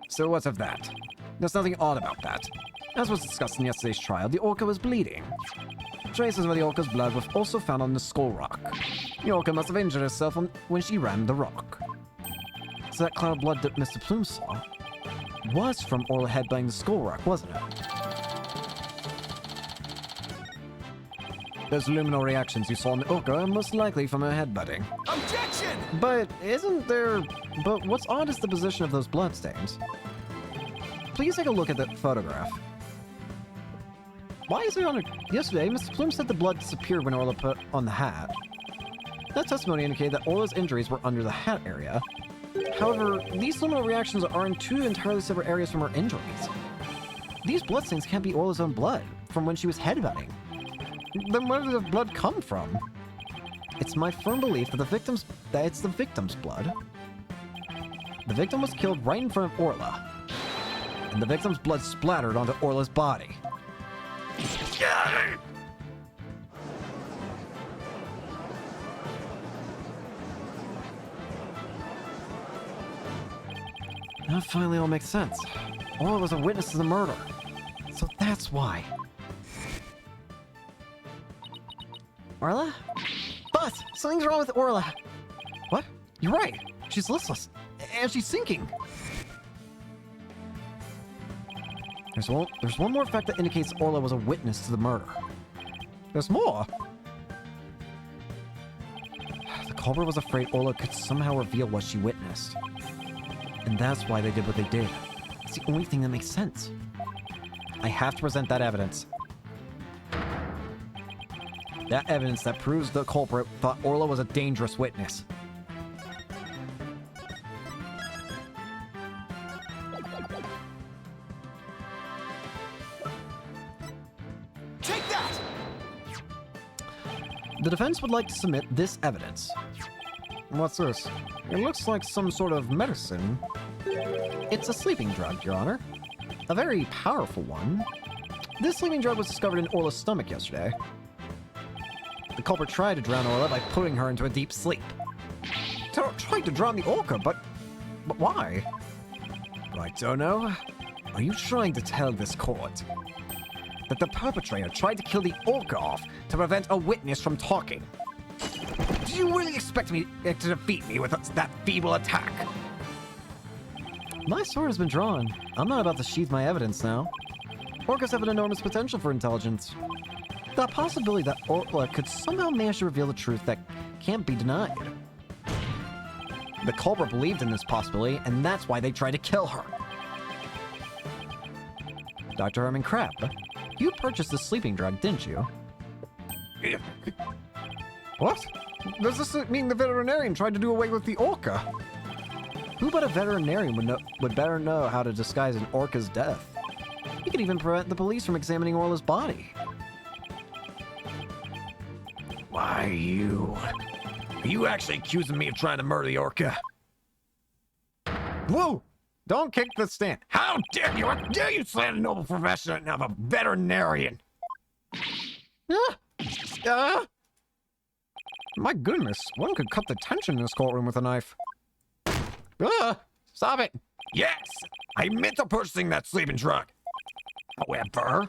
Speaker 1: So what's of that? There's nothing odd about that. As was discussed in yesterday's trial, the Orca was bleeding. Traces of the Orca's blood were also found on the skull rock. The Orca must have injured herself when she rammed the rock. So that cloud of blood that Mr. Plume saw was from Orla headbutting the skull rock, wasn't it? Those luminol reactions you saw in the Orca are most likely from her headbutting.
Speaker 5: Objection!
Speaker 1: But what's odd is the position of those bloodstains. Please take a look at that photograph. Why is it on it? Yesterday, Mr. Plume said the blood disappeared when Orla put on the hat. That testimony indicated that Orla's injuries were under the hat area. However, these luminal reactions are in two entirely separate areas from her injuries. These bloodstains can't be Orla's own blood, from when she was headbutting. Then where did the blood come from? It's my firm belief that it's the victim's blood. The victim was killed right in front of Orla, and the victim's blood splattered onto Orla's body. Now it finally all makes sense. Orla was a witness to the murder, so that's why.
Speaker 3: Orla? Boss, something's wrong with Orla.
Speaker 1: What? You're right. She's listless, and she's sinking. There's one more fact that indicates Orla was a witness to the murder. There's more. The culprit was afraid Orla could somehow reveal what she witnessed. And that's why they did what they did. It's the only thing that makes sense. I have to present that evidence. That evidence that proves the culprit thought Orla was a dangerous witness.
Speaker 5: Take that!
Speaker 1: The defense would like to submit this evidence. What's this? It looks like some sort of medicine. It's a sleeping drug, Your Honor. A very powerful one. This sleeping drug was discovered in Orla's stomach yesterday. The culprit tried to drown Orla by putting her into a deep sleep. Tried to drown the orca, but why? I don't know. Are you trying to tell this court that the perpetrator tried to kill the orca off to prevent a witness from talking? Do you really expect me to defeat me with that feeble attack? My sword has been drawn. I'm not about to sheath my evidence now. Orcas have an enormous potential for intelligence. The possibility that Orla could somehow manage to reveal the truth that can't be denied. The culprit believed in this possibility, and that's why they tried to kill her. Dr. Herman Crab, you purchased the sleeping drug, didn't you? What? Does this mean the veterinarian tried to do away with the orca? Who but a veterinarian would better know how to disguise an orca's death? He could even prevent the police from examining Orla's body.
Speaker 5: Why, you? Are you actually accusing me of trying to murder the orca?
Speaker 1: Whoa! Don't kick the stand.
Speaker 5: How dare you! How dare you slam the noble profession of a veterinarian?
Speaker 1: My goodness, one could cut the tension in this courtroom with a knife. Stop it!
Speaker 5: Yes! I admit to purchasing that sleeping drug. However,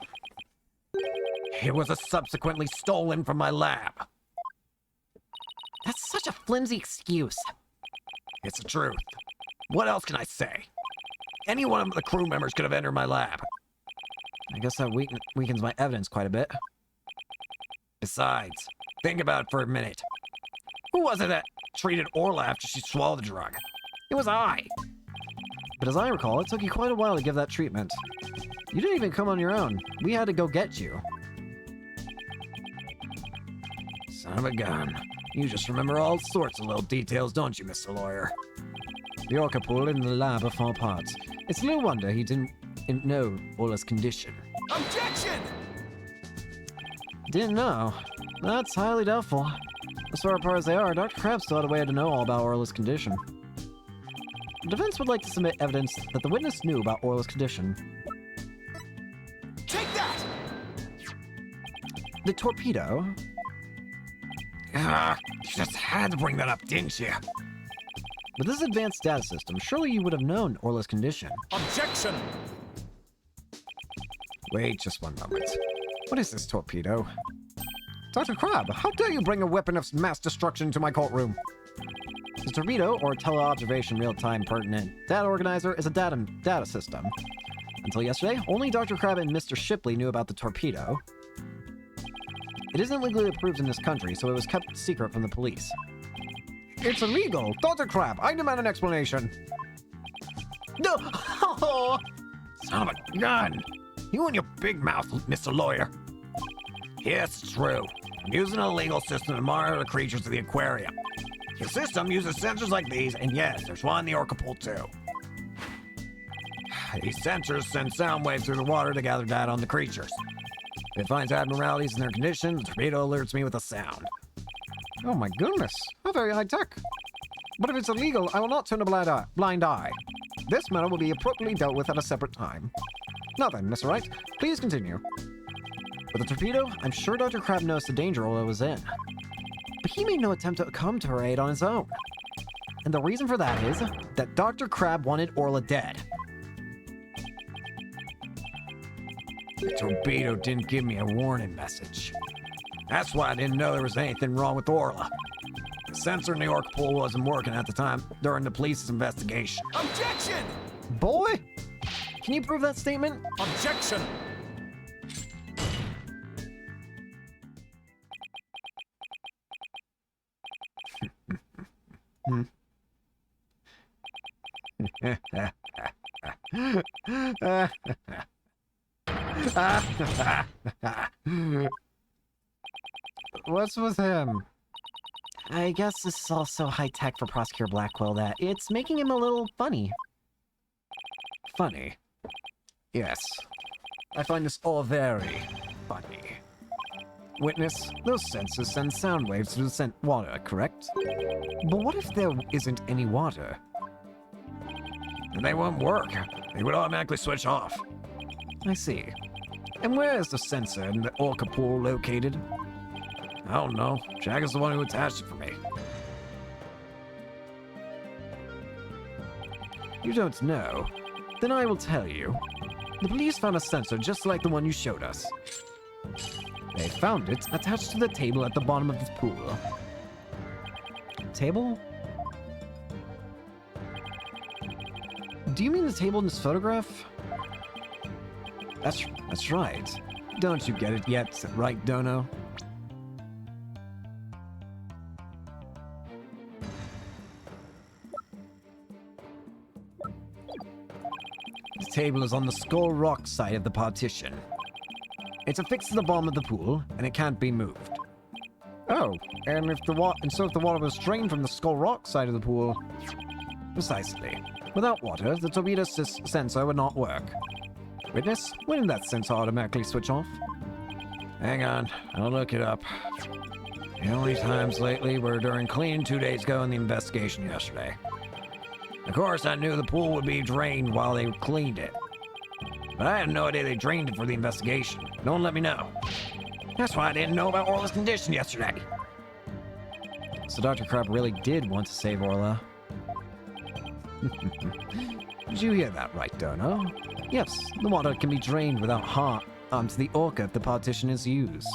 Speaker 5: it was subsequently stolen from my lab.
Speaker 3: That's such a flimsy excuse.
Speaker 5: It's the truth. What else can I say? Any one of the crew members could have entered my lab.
Speaker 1: I guess that weakens my evidence quite a bit.
Speaker 5: Besides, think about it for a minute. Who was it that treated Orla after she swallowed the drug? It was I.
Speaker 1: But as I recall, it took you quite a while to give that treatment. You didn't even come on your own. We had to go get you.
Speaker 5: Son of a gun. You just remember all sorts of little details, don't you, Mr. Lawyer?
Speaker 1: The orca pool in the lab are far apart. It's no wonder he didn't know Orla's condition.
Speaker 5: Objection!
Speaker 1: Didn't know. That's highly doubtful. As far apart as they are, Dr. Crab still had a way to know all about Orla's condition. The defense would like to submit evidence that the witness knew about Orla's condition.
Speaker 5: Take that!
Speaker 1: The torpedo?
Speaker 5: You just had to bring that up, didn't you?
Speaker 1: With this advanced data system, surely you would have known Orla's condition.
Speaker 5: Objection!
Speaker 1: Wait just one moment. What is this torpedo? Dr. Crab, how dare you bring a weapon of mass destruction to my courtroom? The torpedo, or teleobservation real-time pertinent data organizer, is a data system. Until yesterday, only Dr. Crab and Mr. Shipley knew about the torpedo. It isn't legally approved in this country, so it was kept secret from the police. It's illegal! Dr. Crab, I demand an explanation!
Speaker 3: No! Oh!
Speaker 5: Son of a gun! You and your big mouth, Mr. Lawyer. Yes, it's true. I'm using a legal system to monitor the creatures of the aquarium. The system uses sensors like these, and yes, there's one in the orca pool too. These sensors send sound waves through the water to gather data on the creatures. If it finds abnormalities in their condition, the torpedo alerts me with a sound.
Speaker 1: Oh my goodness, how very high tech. But if it's illegal, I will not turn a blind eye. This matter will be appropriately dealt with at a separate time. Now then, Mr. Wright, please continue. With the torpedo, I'm sure Dr. Crab knows the danger Orla was in. But he made no attempt to come to her aid on his own. And the reason for that is that Dr. Crab wanted Orla dead.
Speaker 5: The torpedo didn't give me a warning message. That's why I didn't know there was anything wrong with Orla. The sensor in the orca pool wasn't working at the time during the police's investigation.
Speaker 8: Objection!
Speaker 1: Boy? Can you prove that statement?
Speaker 8: Objection!
Speaker 1: What's with him?
Speaker 3: I guess this is all so high-tech for Prosecutor Blackwell that it's making him a little funny.
Speaker 1: Funny. Yes. I find this all very funny. Witness, those sensors send sound waves through the water, correct? But what if there isn't any water?
Speaker 5: And they won't work. They would automatically switch off.
Speaker 1: I see. And where is the sensor in the orca pool located?
Speaker 5: I don't know. Jack is the one who attached it for me.
Speaker 1: You don't know? Then I will tell you. The police found a sensor just like the one you showed us. They found it attached to the table at the bottom of the pool. Table? Do you mean the table in this photograph? That's right. Don't you get it yet, right, Dono? The table is on the Skull Rock side of the partition. It's affixed to the bottom of the pool, and it can't be moved. Oh, and if the water was drained from the Skull Rock side of the pool... Precisely. Without water, the torpedo sensor would not work. Witness, when did that sensor automatically switch off?
Speaker 5: Hang on, I'll look it up. The only times lately were during cleaning 2 days ago and the investigation yesterday. Of course, I knew the pool would be drained while they cleaned it. But I had no idea they drained it for the investigation. No one let me know. That's why I didn't know about Orla's condition yesterday.
Speaker 1: So Dr. Crab really did want to save Orla. Did you hear that right, Dono? Yes, the water can be drained without harm to the orca if the partition is used.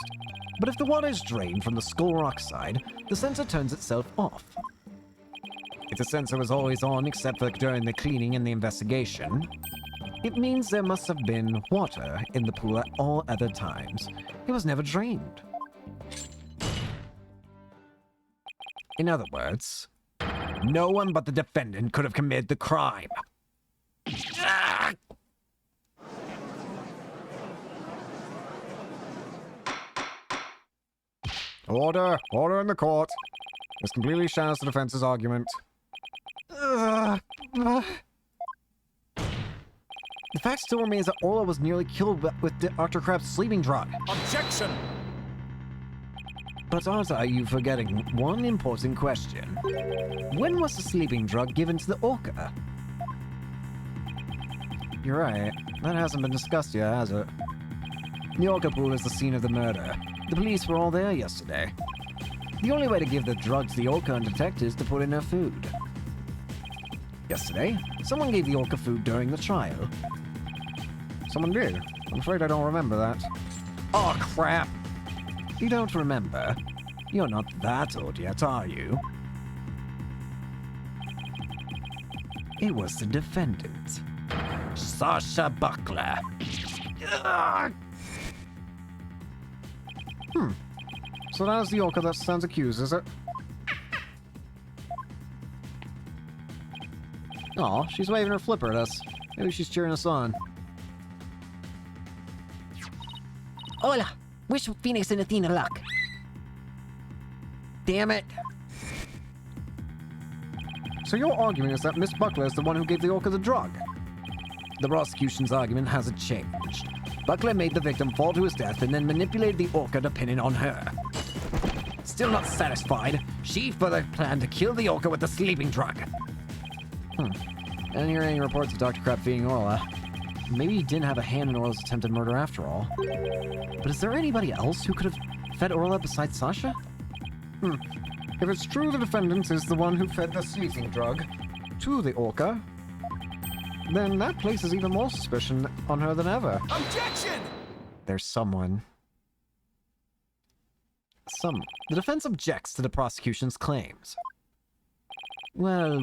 Speaker 1: But if the water is drained from the Skull Rock side, the sensor turns itself off. If the sensor was always on except for during the cleaning and the investigation, it means there must have been water in the pool at all other times. It was never drained. In other words, no one but the defendant could have committed the crime. Ah! Order! Order in the court. This completely shatters the defense's argument. The fact still remains that Orla was nearly killed with Dr. Crab's sleeping drug.
Speaker 8: Objection!
Speaker 1: But are you forgetting one important question? When was the sleeping drug given to the orca? You're right. That hasn't been discussed yet, has it? The orca pool is the scene of the murder. The police were all there yesterday. The only way to give the drug to the orca undetected is to put in her food. Yesterday, someone gave the orca food during the trial. Someone did? I'm afraid I don't remember that. Oh, crap! You don't remember? You're not that old yet, are you? It was the defendant. Sasha Buckler. Ugh. So that's the orca that stands accused, is it? Aw, she's waving her flipper at us. Maybe she's cheering us on.
Speaker 3: Hola! Wish Phoenix and Athena luck.
Speaker 5: damn it!
Speaker 1: So your argument is that Miss Buckler is the one who gave the orca the drug?
Speaker 5: The prosecution's argument hasn't changed. Buckler made the victim fall to his death and then manipulated the orca to pin it on her. Still not satisfied, she further planned to kill the orca with the sleeping drug.
Speaker 1: And hearing reports of Dr. Crab feeding Orla. Maybe he didn't have a hand in Orla's attempted murder after all. But is there anybody else who could have fed Orla besides Sasha? If it's true the defendant is the one who fed the sleeping drug to the orca, then that places even more suspicion on her than ever.
Speaker 5: Objection!
Speaker 1: There's someone. The defense objects to the prosecution's claims. Well,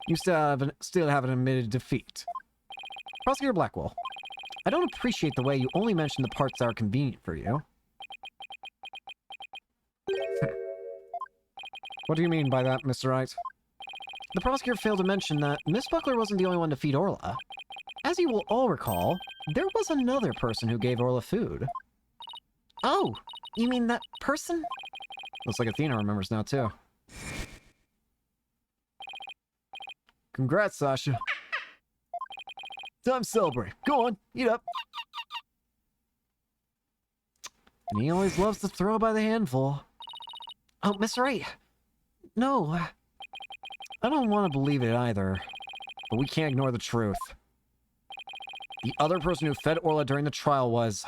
Speaker 1: you still haven't admitted defeat. Prosecutor Blackwell, I don't appreciate the way you only mention the parts that are convenient for you. What do you mean by that, Mr. Wright? The prosecutor failed to mention that Miss Buckler wasn't the only one to feed Orla. As you will all recall, there was another person who gave Orla food.
Speaker 3: Oh, you mean that person?
Speaker 1: Looks like Athena remembers now, too. Congrats, Sasha.
Speaker 4: Time to celebrate. Go on, eat up.
Speaker 1: And he always loves to throw by the handful.
Speaker 3: Oh, Miss Wright. No.
Speaker 1: I don't want to believe it either, but we can't ignore the truth. The other person who fed Orla during the trial was...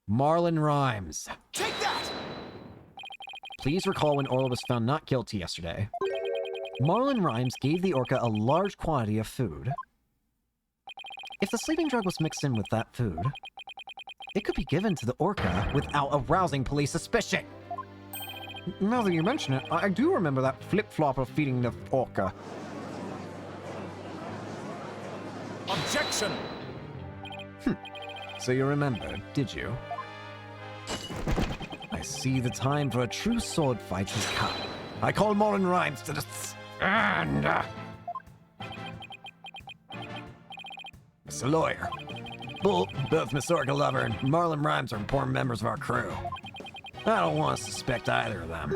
Speaker 1: Marlon Rhymes.
Speaker 5: Take that!
Speaker 1: Please recall when Orla was found not guilty yesterday. Marlon Rhymes gave the orca a large quantity of food. If the sleeping drug was mixed in with that food, it could be given to the orca without arousing police suspicion. Now that you mention it, I do remember that flip-flop of feeding the orca.
Speaker 5: Objection!
Speaker 1: So you remembered, did you? I see the time for a true sword fight has come. I call Marlon Rhymes to the stand. Mr. Lawyer, both Miss Orca Lover and Marlon Rhymes are important members of our crew. I don't want to suspect either of them,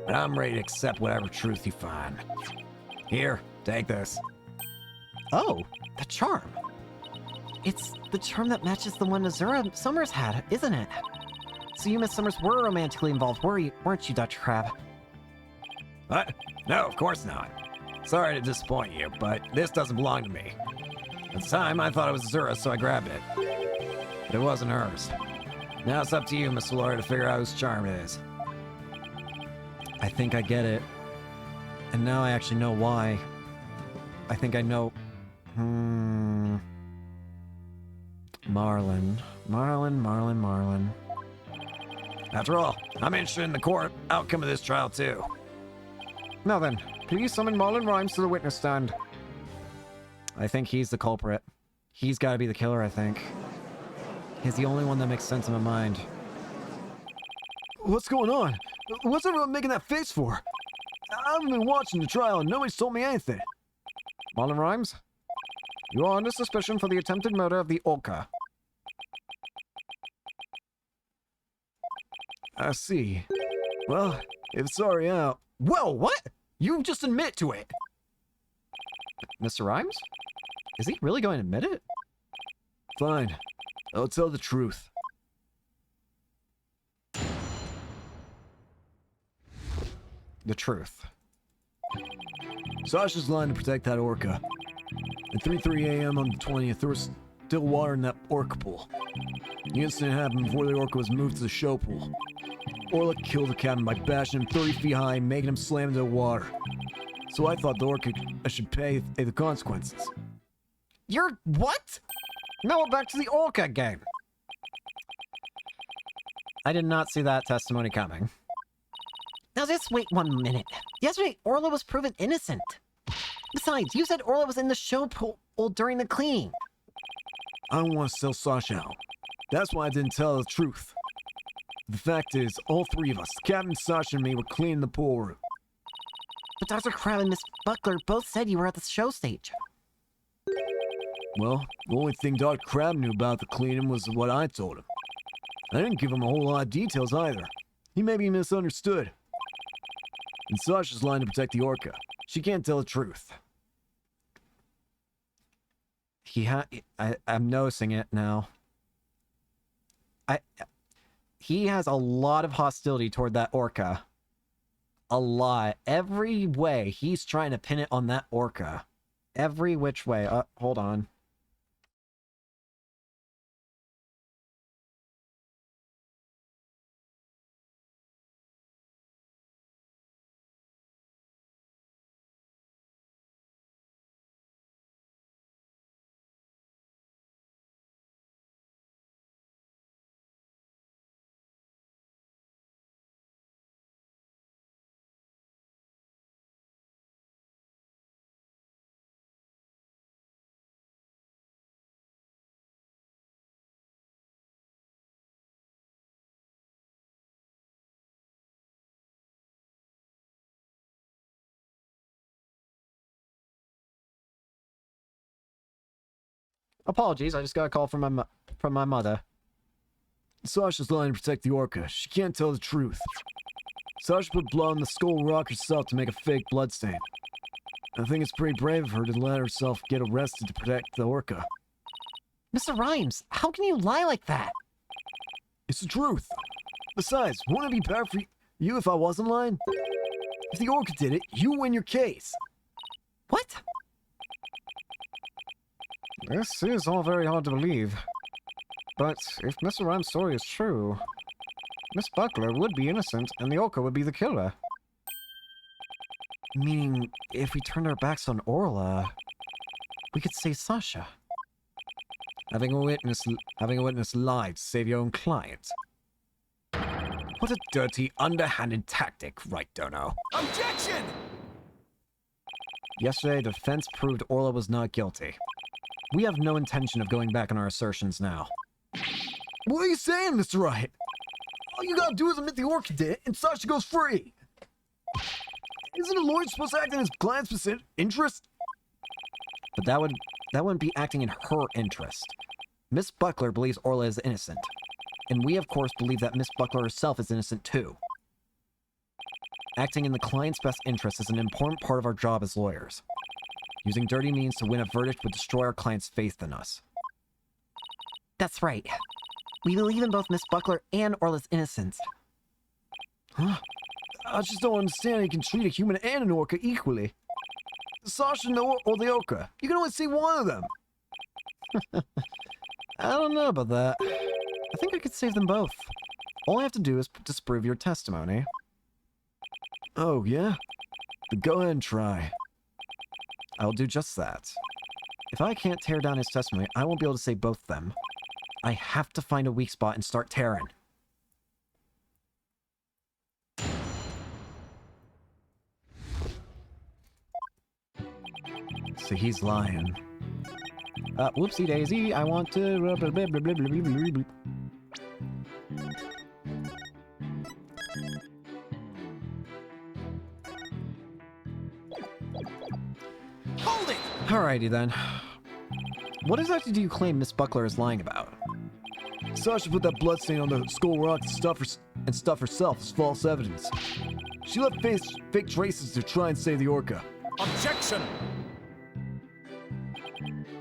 Speaker 1: but I'm ready to accept whatever truth you find. Here, take this.
Speaker 3: Oh, the charm. It's the charm that matches the one Azura Summers had, isn't it? So you, Miss Summers, were romantically involved, weren't you, Dr. Crab?
Speaker 1: What? No, of course not. Sorry to disappoint you, but this doesn't belong to me. At the time, I thought it was Azura's, so I grabbed it. But it wasn't hers. Now it's up to you, Mr. Lawyer, to figure out whose charm it is. I think I get it. And now I actually know why. I think I know... Marlon. After all, I'm interested in the court outcome of this trial, too. Now then, please summon Marlon Rhymes to the witness stand. I think he's the culprit. He's gotta be the killer, I think. He's the only one that makes sense in my mind.
Speaker 4: What's going on? What's everyone making that face for? I haven't been watching the trial and nobody's told me anything.
Speaker 1: Marlon Rhymes, you are under suspicion for the attempted murder of the orca.
Speaker 4: I see. Well, if it's already out...
Speaker 1: Whoa, what? You just admit to it! Mr. Rhymes? Is he really going to admit it?
Speaker 4: Fine. I'll tell the truth.
Speaker 1: The truth.
Speaker 4: Sasha's lying to protect that orca. At 3:03 a.m. on the 20th, there was still water in that orca pool. The incident happened before the orca was moved to the show pool. Orla killed the captain by bashing him 30 feet high and making him slam into the water. So I thought the orca should pay the consequences.
Speaker 1: You're what? Now we're back to the orca game. I did not see that testimony coming.
Speaker 3: Now just wait 1 minute. Yesterday, Orla was proven innocent. Besides, you said Orla was in the show pool during the cleaning.
Speaker 4: I don't want to sell Sasha out. That's why I didn't tell the truth. The fact is, all three of us, Captain, Sasha, and me, were cleaning the pool room.
Speaker 3: But Dr. Crab and Miss Buckler both said you were at the show stage.
Speaker 4: Well, the only thing Dr. Crab knew about the cleaning was what I told him. I didn't give him a whole lot of details either. He may be misunderstood. And Sasha's lying to protect the orca. She can't tell the truth.
Speaker 1: I'm noticing it now. He has a lot of hostility toward that orca. A lot. Every way he's trying to pin it on that orca. Every which way. Hold on. Apologies, I just got a call from my mother.
Speaker 4: Sasha's lying to protect the orca. She can't tell the truth. Sasha put blood on the skull rock herself to make a fake bloodstain. I think it's pretty brave of her to let herself get arrested to protect the orca.
Speaker 3: Mr. Rhymes, how can you lie like that?
Speaker 4: It's the truth. Besides, wouldn't it be better for you if I wasn't lying? If the orca did it, you win your case.
Speaker 3: What?
Speaker 1: This is all very hard to believe. But if Mr. Rhyme's story is true, Miss Buckler would be innocent and the orca would be the killer. Meaning, if we turned our backs on Orla, we could save Sasha. Having a witness lie to save your own client. What a dirty, underhanded tactic, right, Dono?
Speaker 5: Objection!
Speaker 1: Yesterday, the defense proved Orla was not guilty. We have no intention of going back on our assertions now.
Speaker 4: What are you saying, Mr. Wright? All you gotta do is admit the orca did it, and Sasha goes free. Isn't a lawyer supposed to act in his client's specific interest?
Speaker 1: But that wouldn't be acting in her interest. Miss Buckler believes Orla is innocent. And we, of course, believe that Miss Buckler herself is innocent, too. Acting in the client's best interest is an important part of our job as lawyers. Using dirty means to win a verdict would destroy our client's faith in us.
Speaker 3: That's right. We believe in both Miss Buckler and Orla's innocence.
Speaker 4: Huh? I just don't understand how you can treat a human and an orca equally. Sasha or the orca. You can only see one of them.
Speaker 1: I don't know about that. I think I could save them both. All I have to do is disprove your testimony.
Speaker 4: Oh, yeah? Then go ahead and try.
Speaker 1: I'll do just that. If I can't tear down his testimony, I won't be able to save both of them. I have to find a weak spot and start tearing. So he's lying. Whoopsie daisy, I want to...
Speaker 5: Hold it!
Speaker 1: Alrighty then. What exactly do you claim Miss Buckler is lying about?
Speaker 4: Sasha put that bloodstain on the skull rock and stuff herself as false evidence. She left fake traces to try and save the orca.
Speaker 5: Objection!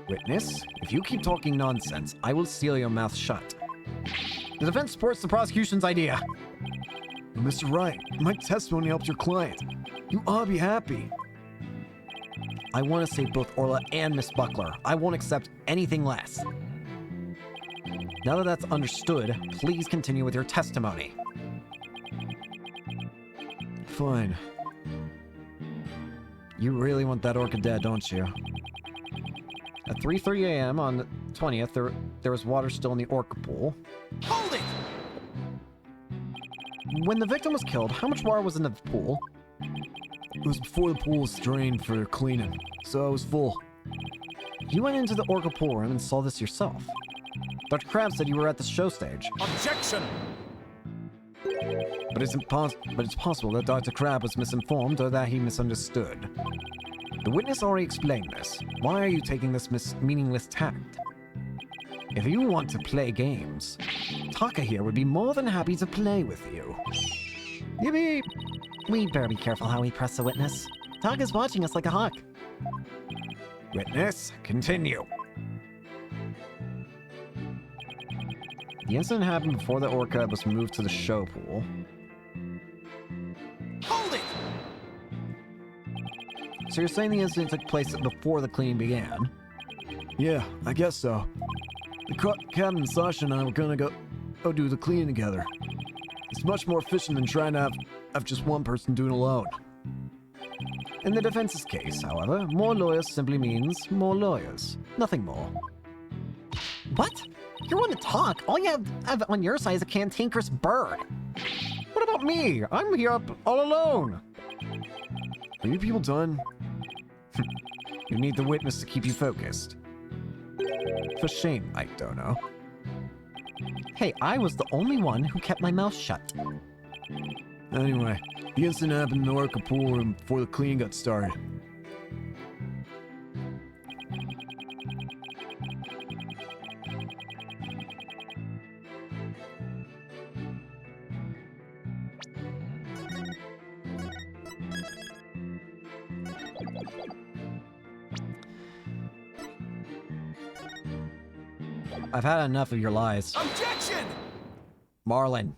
Speaker 1: Witness, if you keep talking nonsense, I will seal your mouth shut. The defense supports the prosecution's idea.
Speaker 4: Mr. Wright, my testimony helps your client. You ought to be happy.
Speaker 1: I want to save both Orla and Miss Buckler. I won't accept anything less. Now that that's understood, please continue with your testimony.
Speaker 4: Fine.
Speaker 1: You really want that orca dead, don't you? At 3:30 a.m. on the 20th, there was water still in the orca pool.
Speaker 5: Hold it!
Speaker 1: When the victim was killed, how much water was in the pool?
Speaker 4: It was before the pool was drained for cleaning, so it was full.
Speaker 1: You went into the orca pool room and saw this yourself. Dr. Crabbe said you were at the show stage.
Speaker 5: Objection!
Speaker 1: But it's possible that Dr. Crabbe was misinformed or that he misunderstood. The witness already explained this. Why are you taking this meaningless tact? If you want to play games, Taka here would be more than happy to play with you. Yippee!
Speaker 3: We'd better be careful how we press the witness. Taka's watching us like a hawk.
Speaker 5: Witness, continue.
Speaker 1: The incident happened before the orca was moved to the show pool.
Speaker 5: Hold it!
Speaker 1: So you're saying the incident took place before the cleaning began?
Speaker 4: Yeah, I guess so. Captain Sasha and I were gonna go do the cleaning together. It's much more efficient than trying to have just one person do it alone.
Speaker 1: In the defense's case, however, more lawyers simply means more lawyers. Nothing more.
Speaker 3: What? You're one to talk. All you have on your side is a cantankerous bird.
Speaker 1: What about me? I'm here all alone.
Speaker 4: Are you people done?
Speaker 1: You need the witness to keep you focused. For shame, I don't know.
Speaker 3: Hey, I was the only one who kept my mouth shut.
Speaker 4: Anyway, the incident happened in the orca pool room before the cleaning got started.
Speaker 1: I've had enough of your lies.
Speaker 5: Objection!
Speaker 1: Marlin.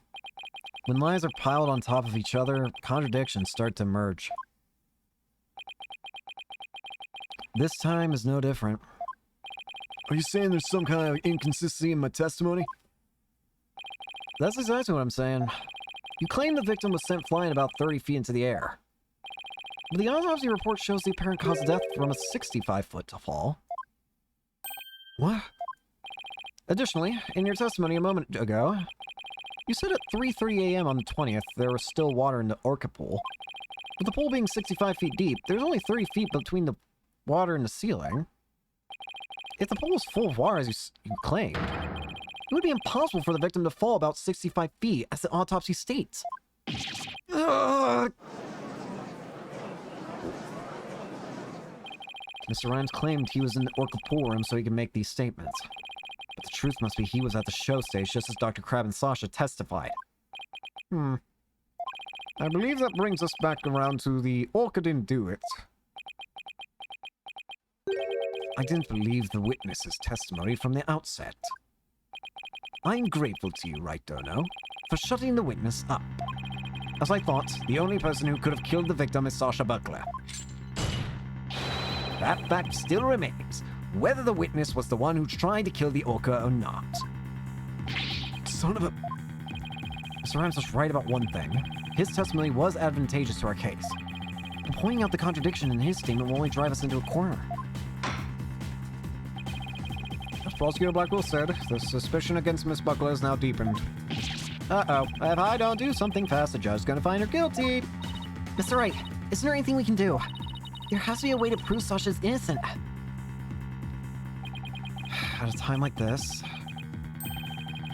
Speaker 1: When lies are piled on top of each other, contradictions start to emerge. This time is no different.
Speaker 4: Are you saying there's some kind of inconsistency in my testimony?
Speaker 1: That's exactly what I'm saying. You claim the victim was sent flying about 30 feet into the air. But the autopsy report shows the apparent cause of death from a 65-foot fall.
Speaker 4: What?
Speaker 1: Additionally, in your testimony a moment ago, you said at 3:30 a.m. on the 20th there was still water in the orca pool. With the pool being 65 feet deep, there's only 30 feet between the water and the ceiling. If the pool was full of water, as you claimed, it would be impossible for the victim to fall about 65 feet, as the autopsy states. Mr. Rhymes claimed he was in the orca pool room so he could make these statements. But the truth must be he was at the show stage just as Dr. Crab and Sasha testified. I believe that brings us back around to the orca didn't do it. I didn't believe the witness's testimony from the outset. I'm grateful to you, Right Dono, for shutting the witness up. As I thought, the only person who could have killed the victim is Sasha Buckler. That fact still remains, whether the witness was the one who tried to kill the orca or not.
Speaker 4: Son of a...
Speaker 1: Mr. Rhymes was right about one thing. His testimony was advantageous to our case. But pointing out the contradiction in his statement will only drive us into a corner. As Prosecutor Blackwell said, the suspicion against Miss Buckler is now deepened. Uh-oh. If I don't do something fast, the judge's gonna find her guilty.
Speaker 3: Mr. Wright, isn't there anything we can do? There has to be a way to prove Sasha's innocent.
Speaker 1: At a time like this,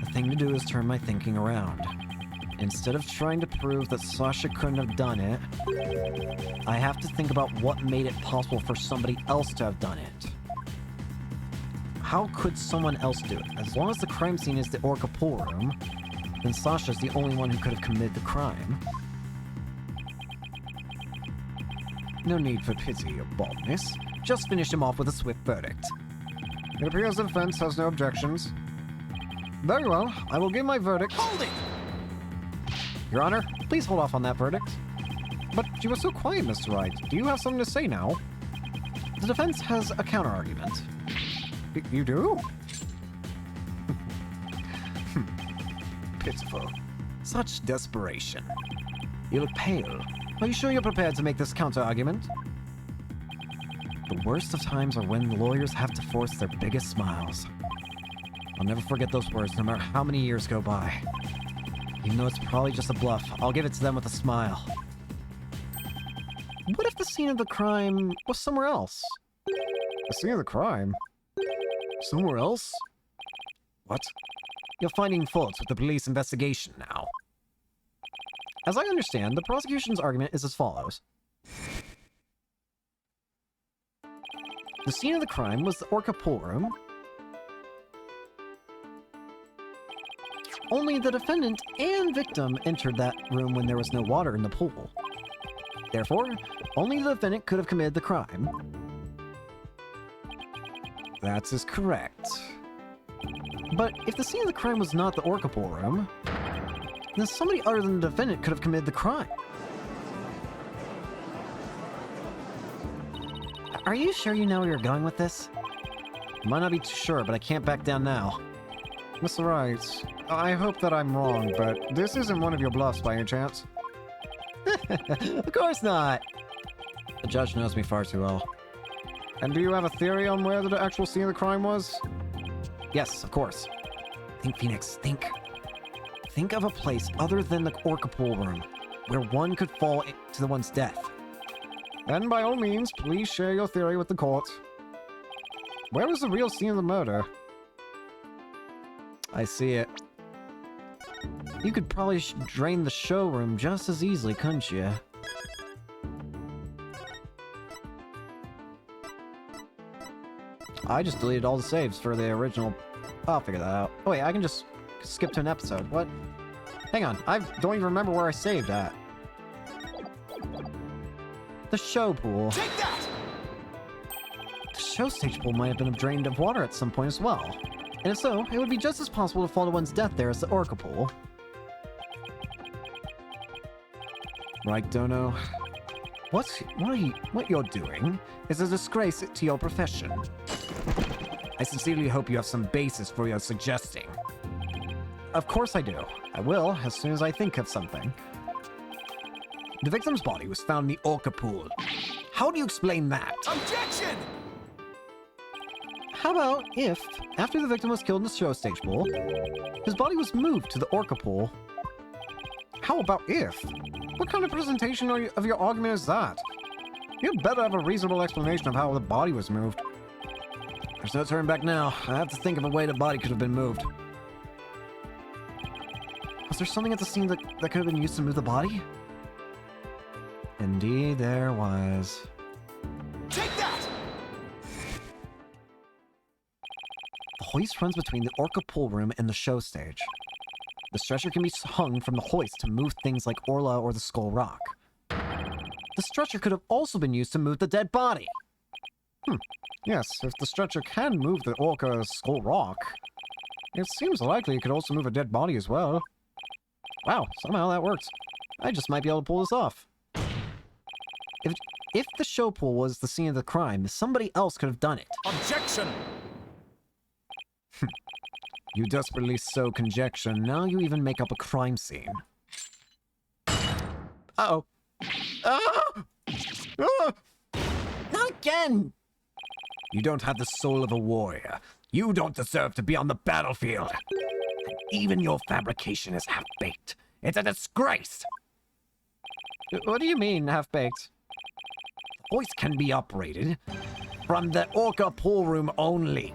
Speaker 1: the thing to do is turn my thinking around. Instead of trying to prove that Sasha couldn't have done it, I have to think about what made it possible for somebody else to have done it. How could someone else do it? As long as the crime scene is the orca pool room, then Sasha's the only one who could have committed the crime. No need for pity or baldness. Just finish him off with a swift verdict. It appears the defense has no objections. Very well, I will give my verdict.
Speaker 5: Hold it!
Speaker 1: Your Honor, please hold off on that verdict. But you were so quiet, Mr. Wright. Do you have something to say now? The defense has a counter-argument. You do? Pitiful. Such desperation. You look pale. Are you sure you're prepared to make this counter-argument? The worst of times are when lawyers have to force their biggest smiles. I'll never forget those words, no matter how many years go by. Even though it's probably just a bluff, I'll give it to them with a smile. What if the scene of the crime was somewhere else? The scene of the crime?
Speaker 4: Somewhere else?
Speaker 1: What? You're finding faults with the police investigation now. As I understand, the prosecution's argument is as follows. The scene of the crime was the orca pool room.
Speaker 3: only the defendant and victim entered that room when there was no water in the pool. Therefore, only the defendant could have committed the crime.
Speaker 1: That is correct.
Speaker 3: But if the scene of the crime was not the orca pool room, then somebody other than the defendant could have committed the crime. Are you sure you know where you're going with this?
Speaker 1: Might not be too sure, but I can't back down now. Mr. Wright, I hope that I'm wrong, but this isn't one of your bluffs by any chance.
Speaker 3: Of course not!
Speaker 1: The judge knows me far too well. And do you have a theory on where the actual scene of the crime was?
Speaker 3: Yes, of course. Think, Phoenix, think. Think of a place other than the orca pool room, where one could fall to the one's death.
Speaker 1: Then by all means, please share your theory with the court. Where was the real scene of the murder? I see it.
Speaker 3: You could probably drain the showroom just as easily, couldn't you?
Speaker 1: I just deleted all the saves for the original. I'll figure that out. Oh wait, I can just skip to an episode. What? Hang on, I don't even remember where I saved at.
Speaker 3: The show pool.
Speaker 5: Take that!
Speaker 3: The show stage pool might have been drained of water at some point as well. And if so, it would be just as possible to fall to one's death there as the orca pool.
Speaker 1: Right, Dono. What you're doing is a disgrace to your profession. I sincerely hope you have some basis for your suggesting. Of course I do. I will, as soon as I think of something. The victim's body was found in the orca pool. How do you explain that?
Speaker 5: Objection!
Speaker 3: How about if, after the victim was killed in the show stage pool, his body was moved to the orca pool?
Speaker 1: How about if? What kind of presentation of your argument is that? You'd better have a reasonable explanation of how the body was moved. There's no turning back now. I have to think of a way the body could have been moved.
Speaker 3: Was there something at the scene that could have been used to move the body?
Speaker 1: Indeed, there was.
Speaker 5: Take that!
Speaker 3: The hoist runs between the orca pool room and the show stage. The stretcher can be hung from the hoist to move things like Orla or the Skull Rock. The stretcher could have also been used to move the dead body.
Speaker 1: Yes, if the stretcher can move the orca Skull Rock, it seems likely it could also move a dead body as well. Wow, somehow that works. I just might be able to pull this off.
Speaker 3: If the show pool was the scene of the crime, somebody else could have done it.
Speaker 5: Objection!
Speaker 1: You desperately sow conjecture, now you even make up a crime scene.
Speaker 3: Uh-oh. Ah! Ah! Not again!
Speaker 1: You don't have the soul of a warrior. You don't deserve to be on the battlefield. And even your fabrication is half-baked. It's a disgrace!
Speaker 3: What do you mean, half-baked?
Speaker 1: The hoist can be operated from the orca pool room only.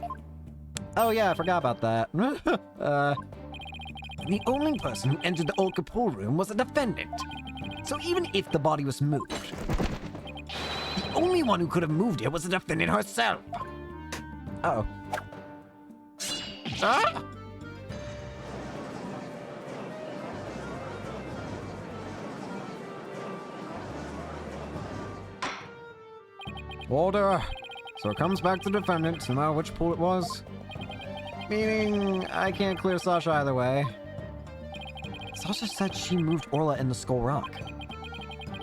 Speaker 3: Oh yeah, I forgot about that.
Speaker 1: The only person who entered the orca pool room was the defendant. So even if the body was moved, the only one who could have moved it was the defendant herself.
Speaker 3: Uh-oh.
Speaker 1: Ah! Order. So it comes back to the defendant, no matter which pool it was. Meaning, I can't clear Sasha either way.
Speaker 3: Sasha said she moved Orla in the Skull Rock.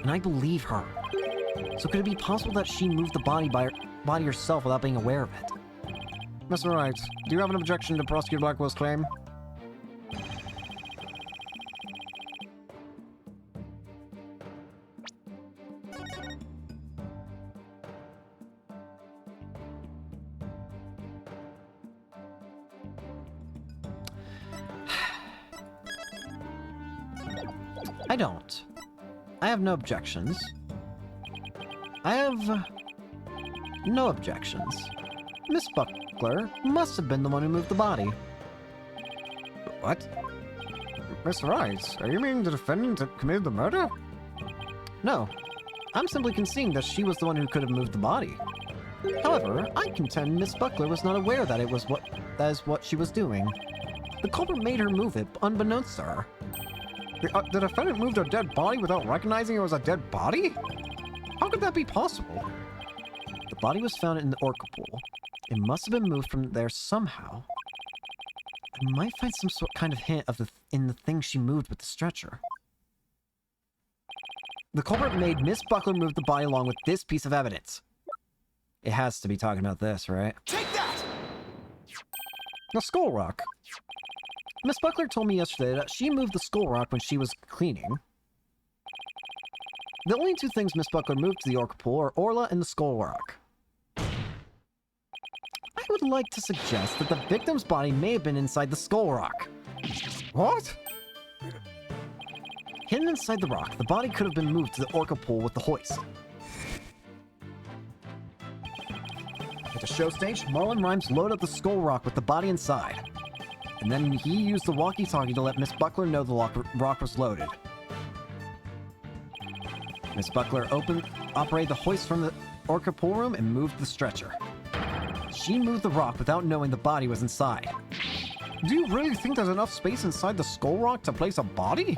Speaker 3: And I believe her. So could it be possible that she moved the body herself without being aware of it?
Speaker 1: Mr. Wright, do you have an objection to Prosecutor Blackwell's claim?
Speaker 3: I don't. I have no objections. I have no objections. Miss Buckler must have been the one who moved the body.
Speaker 1: What? Mr. Wright, are you meaning the defendant committed the murder?
Speaker 3: No. I'm simply conceding that she was the one who could have moved the body. However, I contend Miss Buckler was not aware that that is what she was doing.
Speaker 1: The culprit made her move it, unbeknownst to her. The defendant moved a dead body without recognizing it was a dead body? How could that be possible? The body was found in the orca pool. It must have been moved from there somehow. I might find some kind of hint of in the thing she moved with the stretcher. The culprit made Miss Buckler move the body along with this piece of evidence. It has to be talking about this, right?
Speaker 5: Take that!
Speaker 1: The skull rock. Miss Buckler told me yesterday that she moved the skull rock when she was cleaning. The only two things Miss Buckler moved to the orca pool are Orla and the skull rock. I would like to suggest that the victim's body may have been inside the skull rock. What? Hidden inside the rock, the body could have been moved to the orca pool with the hoist. At the show stage, Marlon Rhymes loaded up the skull rock with the body inside. And then he used the walkie-talkie to let Miss Buckler know the rock was loaded. Miss Buckler operated the hoist from the orca pool room and moved the stretcher. She moved the rock without knowing the body was inside. Do you really think there's enough space inside the skull rock to place a body?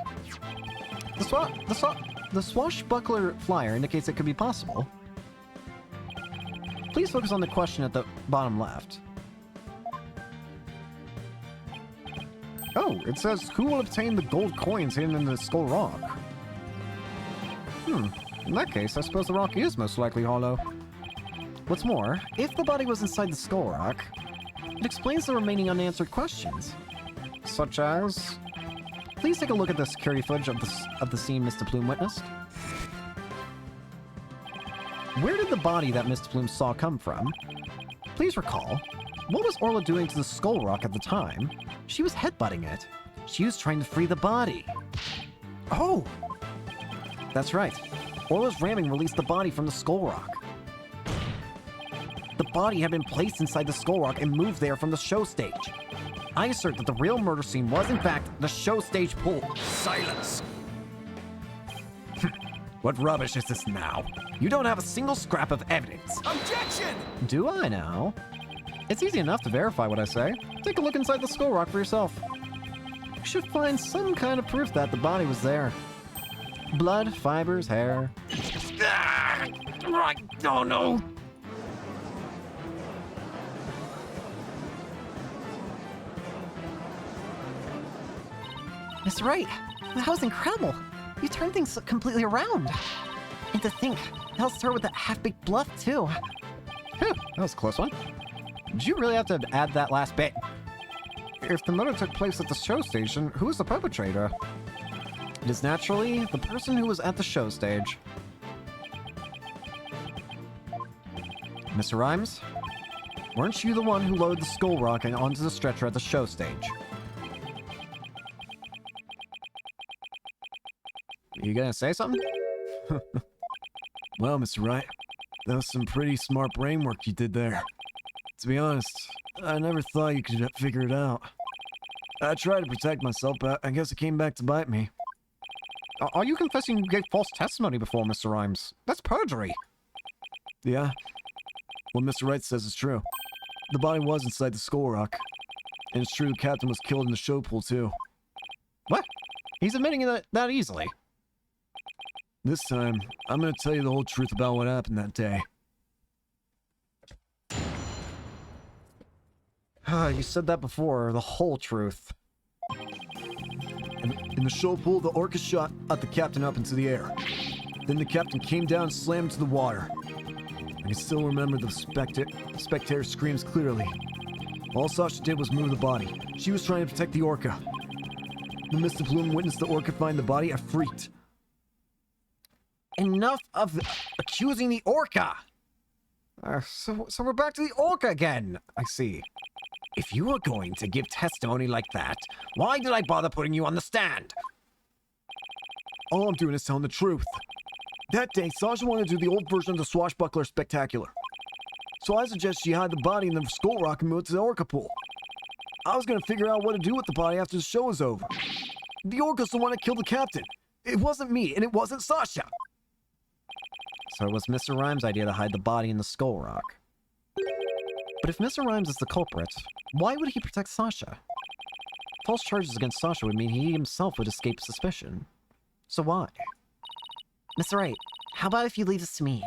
Speaker 1: The swashbuckler flyer indicates it could be possible. Please focus on the question at the bottom left. Oh, it says, who will obtain the gold coins hidden in the skull rock? In that case, I suppose the rock is most likely hollow. What's more, if the body was inside the skull rock, it explains the remaining unanswered questions. Such as... Please take a look at the security footage of the scene Mr. Plume witnessed. Where did the body that Mr. Plume saw come from? Please recall, what was Orla doing to the skull rock at the time? She was headbutting it. She was trying to free the body. Oh! That's right. Orla's ramming released the body from the skull rock. The body had been placed inside the skull rock and moved there from the show stage. I assert that the real murder scene was, in fact, the show stage pool.
Speaker 5: Silence! What rubbish is this now?
Speaker 1: You don't have a single scrap of evidence.
Speaker 5: Objection!
Speaker 1: Do I now? It's easy enough to verify what I say. Take a look inside the skull rock for yourself. You should find some kind of proof that the body was there. Blood, fibers, hair.
Speaker 5: Oh no!
Speaker 3: Mr. Wright, that was incredible. You turned things completely around. And to think, that will start with that half-baked bluff, too.
Speaker 1: Phew, that was a close one. Did you really have to add that last bit? If the murder took place at the show station, who is the perpetrator? It is naturally the person who was at the show stage. Mr. Rhymes, weren't you the one who loaded the skull rock onto the stretcher at the show stage? You gonna say something?
Speaker 4: Well, Mr. Wright, that was some pretty smart brain work you did there. To be honest, I never thought you could figure it out. I tried to protect myself, but I guess it came back to bite me.
Speaker 1: Are you confessing you gave false testimony before, Mr. Rhymes? That's perjury.
Speaker 4: Yeah. What Mr. Wright says is true. The body was inside the skull rock. And it's true the captain was killed in the show pool, too.
Speaker 1: What? He's admitting that easily.
Speaker 4: This time, I'm gonna tell you the whole truth about what happened that day.
Speaker 1: You said that before, the whole truth.
Speaker 4: In the show pool, the orca shot at the captain up into the air. Then the captain came down and slammed into the water. I can still remember the spectator screams clearly. All Sasha did was move the body. She was trying to protect the orca. When Mr. Bloom witnessed the orca find the body, I freaked.
Speaker 1: Enough of accusing the orca! So we're back to the orca again, I see. If you were going to give testimony like that, why did I bother putting you on the stand?
Speaker 4: All I'm doing is telling the truth. That day, Sasha wanted to do the old version of the Swashbuckler Spectacular. So I suggest she hide the body in the skull rock and move it to the orca pool. I was gonna figure out what to do with the body after the show was over. The orca's the one that killed the captain. It wasn't me, and it wasn't Sasha.
Speaker 1: So it was Mr. Rhymes' idea to hide the body in the skull rock. But if Mr. Rhymes is the culprit, why would he protect Sasha?
Speaker 3: False charges against Sasha would mean he himself would escape suspicion. So why?
Speaker 7: Mr. Wright, how about if you leave this to me?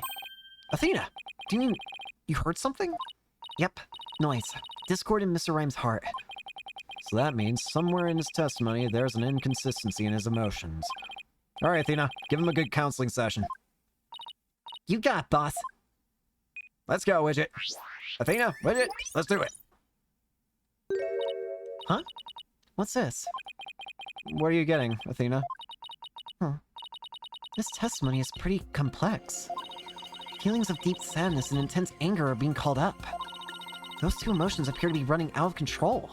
Speaker 3: Athena! Do you mean you heard something?
Speaker 7: Yep, noise. Discord in Mr. Rhyme's heart.
Speaker 3: So that means somewhere in his testimony there's an inconsistency in his emotions. Alright, Athena, give him a good counseling session.
Speaker 7: You got it, boss.
Speaker 3: Let's go, Widget. Athena, Widget, let's do it.
Speaker 7: Huh? What's this?
Speaker 3: What are you getting, Athena?
Speaker 7: This testimony is pretty complex. Feelings of deep sadness and intense anger are being called up. Those two emotions appear to be running out of control.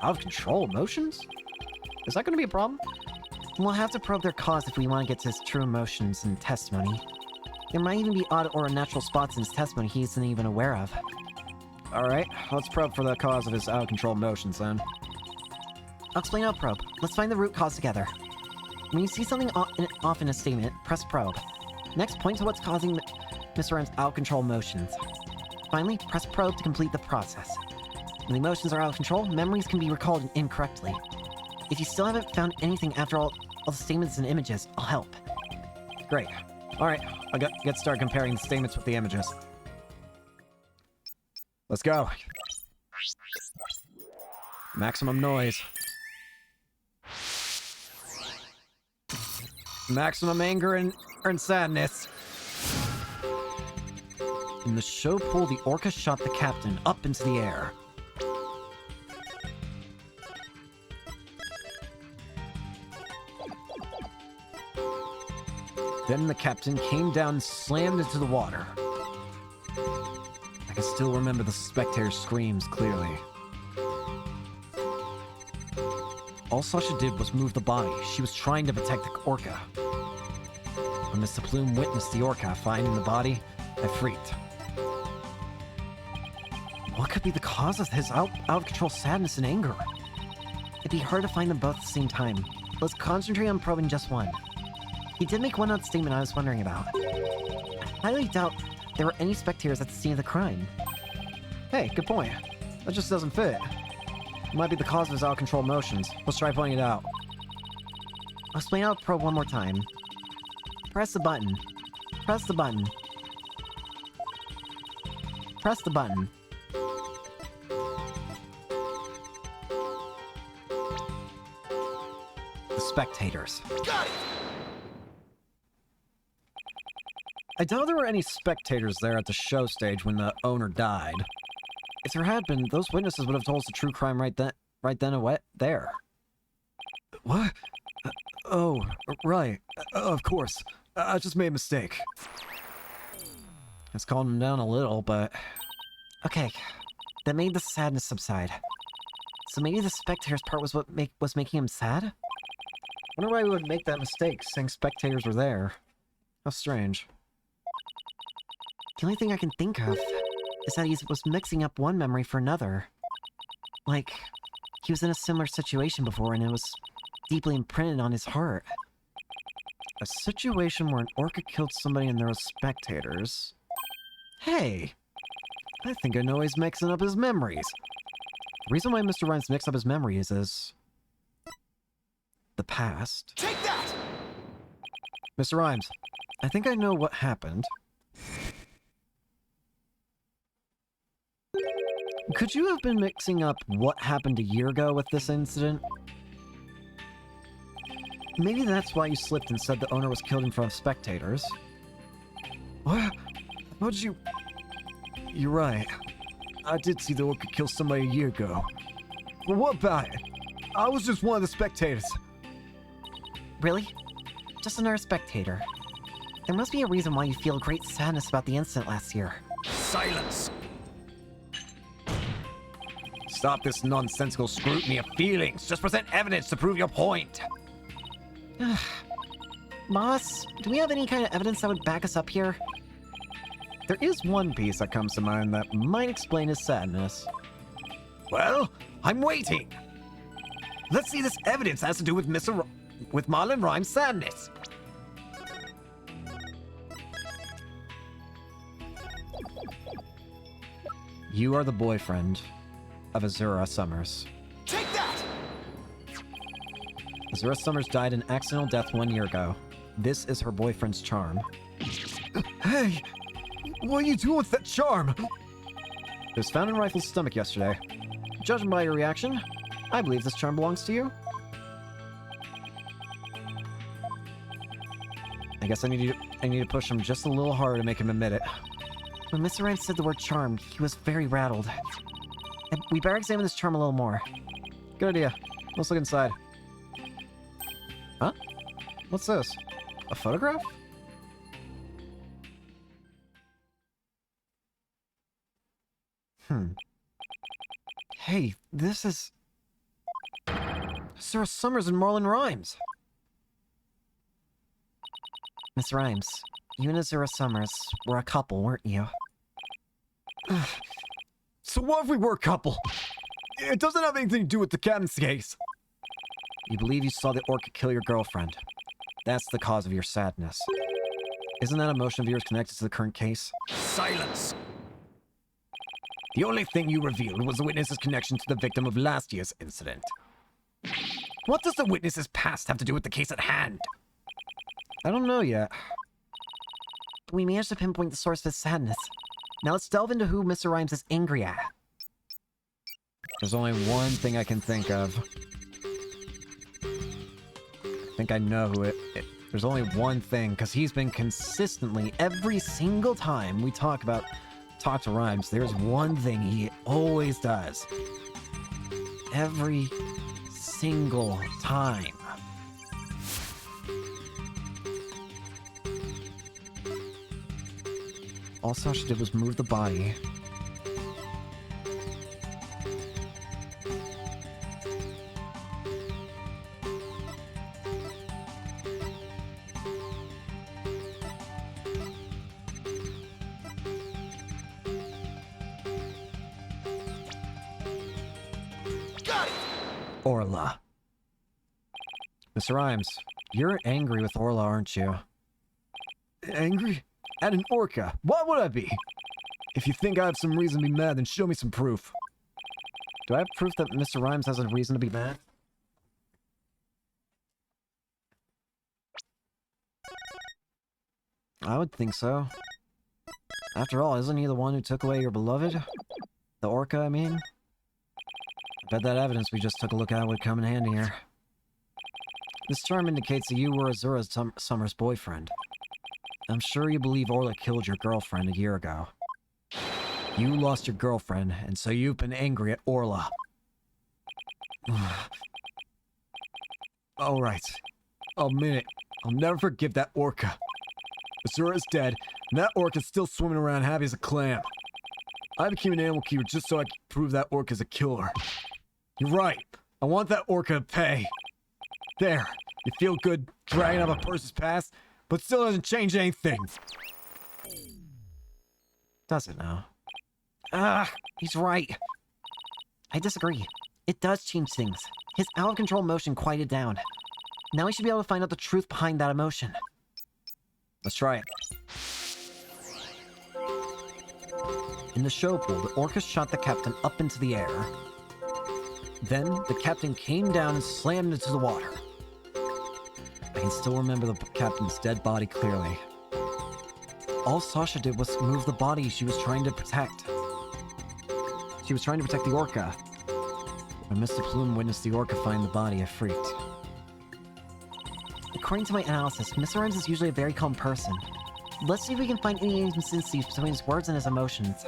Speaker 3: Out of control emotions? Is that going to be a problem?
Speaker 7: We'll have to probe their cause if we want to get to his true emotions and testimony. There might even be odd or unnatural spots in his testimony he isn't even aware of.
Speaker 3: Alright, let's probe for the cause of his out-of-control emotions then.
Speaker 7: I'll explain how probe. Let's find the root cause together. When you see something off in a statement, press probe. Next, point to what's causing Mr. Rhyme's out-of-control emotions. Finally, press probe to complete the process. When the emotions are out of control, memories can be recalled incorrectly. If you still haven't found anything after all the statements and images, I'll help.
Speaker 3: Great. Alright, I'll get started comparing the statements with the images. Let's go. Maximum noise. Maximum anger and sadness. In the show pool, the orca shot the captain up into the air. Then the captain came down and slammed into the water. I can still remember the spectator's screams clearly. All Sasha did was move the body. She was trying to protect the orca. When Mr. Plume witnessed the orca finding the body, I freaked. What could be the cause of his out-of-control sadness and anger?
Speaker 7: It'd be hard to find them both at the same time. Let's concentrate on probing just one. He did make one odd statement I was wondering about. I highly doubt there were any spectators at the scene of the crime.
Speaker 3: Hey, good point. That just doesn't fit. It might be the cause of his out-of-control emotions. Let's try pointing it out.
Speaker 7: I'll explain out probe one more time. Press the button. Press the button. Press the button.
Speaker 3: The spectators. Got it! I doubt there were any spectators there at the show stage when the owner died. If there had been, those witnesses would have told us the true crime right then and there. What? Oh, right. Of course. I just made a mistake. It's calmed him down a little, but...
Speaker 7: Okay, that made the sadness subside. So maybe the spectators part was what was making him sad?
Speaker 3: Wonder why we would make that mistake, saying spectators were there. How strange.
Speaker 7: The only thing I can think of is that he was mixing up one memory for another. Like, he was in a similar situation before and it was deeply imprinted on his heart.
Speaker 3: A situation where an orca killed somebody and there were spectators. Hey! I think I know he's mixing up his memories. The reason why Mr. Rhymes mixed up his memories is... the past. Take that! Mr. Rhymes, I think I know what happened. Could you have been mixing up what happened a year ago with this incident? Maybe that's why you slipped and said the owner was killed in front of spectators. What? How did you... You're right. I did see the orca kill somebody a year ago. But what about it? I was just one of the spectators.
Speaker 7: Really? Just another spectator. There must be a reason why you feel great sadness about the incident last year.
Speaker 5: Silence! Stop this nonsensical scrutiny of feelings. Just present evidence to prove your point.
Speaker 7: Boss, do we have any kind of evidence that would back us up here?
Speaker 3: There is one piece that comes to mind that might explain his sadness.
Speaker 5: Well, I'm waiting. Let's see this evidence has to do with with Marlon Rhyme's sadness.
Speaker 3: You are the boyfriend of Azura Summers.
Speaker 5: Take that!
Speaker 1: Azura Summers died an accidental death 1 year ago. This is her boyfriend's charm.
Speaker 4: Hey! What are you doing with that charm?
Speaker 1: It was found in Rifle's stomach yesterday. Judging by your reaction, I believe this charm belongs to you. I guess I need to push him just a little harder to make him admit it.
Speaker 3: When Mr. Wright said the word charm, he was very rattled. We better examine this charm a little more.
Speaker 1: Good idea. Let's look inside. Huh? What's this? A photograph?
Speaker 3: Hey, this is... Sarah Summers and Marlon Rhymes. Miss Rhymes, you and Azura Summers were a couple, weren't you?
Speaker 4: So what if we were a couple? It doesn't have anything to do with the captain's case.
Speaker 1: You believe you saw the orca kill your girlfriend. That's the cause of your sadness. Isn't that emotion of yours connected to the current case?
Speaker 5: Silence! The only thing you revealed was the witness's connection to the victim of last year's incident. What does the witness's past have to do with the case at hand?
Speaker 1: I don't know yet.
Speaker 3: We managed to pinpoint the source of his sadness. Now let's delve into who Mr. Rhymes is angry at.
Speaker 1: There's only one thing I can think of. I think I know who there's only one thing, because he's been consistently, every single time we talk to Rhymes, there's one thing he always does. Every single time. All Sasha did was move the body. Orla. Mr. Rhymes, you're angry with Orla, aren't you?
Speaker 4: Angry? At an orca? Why would I be? If you think I have some reason to be mad, then show me some proof.
Speaker 1: Do I have proof that Mr. Rhymes has a reason to be mad? I would think so. After all, isn't he the one who took away your beloved? The orca, I mean? I bet that evidence we just took a look at would come in handy here. This charm indicates that you were Azura Summers' boyfriend. I'm sure you believe Orla killed your girlfriend a year ago. You lost your girlfriend, and so you've been angry at Orla.
Speaker 4: Alright. I'll admit it. I'll never forgive that orca. Azura's dead, and that orca's still swimming around happy as a clam. I became an animal keeper just so I could prove that orca's a killer. You're right. I want that orca to pay. There. You feel good dragging up a person's past, but still doesn't change anything.
Speaker 1: Does it now?
Speaker 3: He's right. I disagree. It does change things. His out-of-control emotion quieted down. Now we should be able to find out the truth behind that emotion.
Speaker 1: Let's try it. In the show pool, the orca shot the captain up into the air. Then, the captain came down and slammed into the water. I can still remember the captain's dead body clearly. All Sasha did was move the body she was trying to protect. She was trying to protect the orca. When Mr. Plume witnessed the orca find the body, I freaked.
Speaker 3: According to my analysis, Mr. Rhymes is usually a very calm person. Let's see if we can find any inconsistencies between his words and his emotions.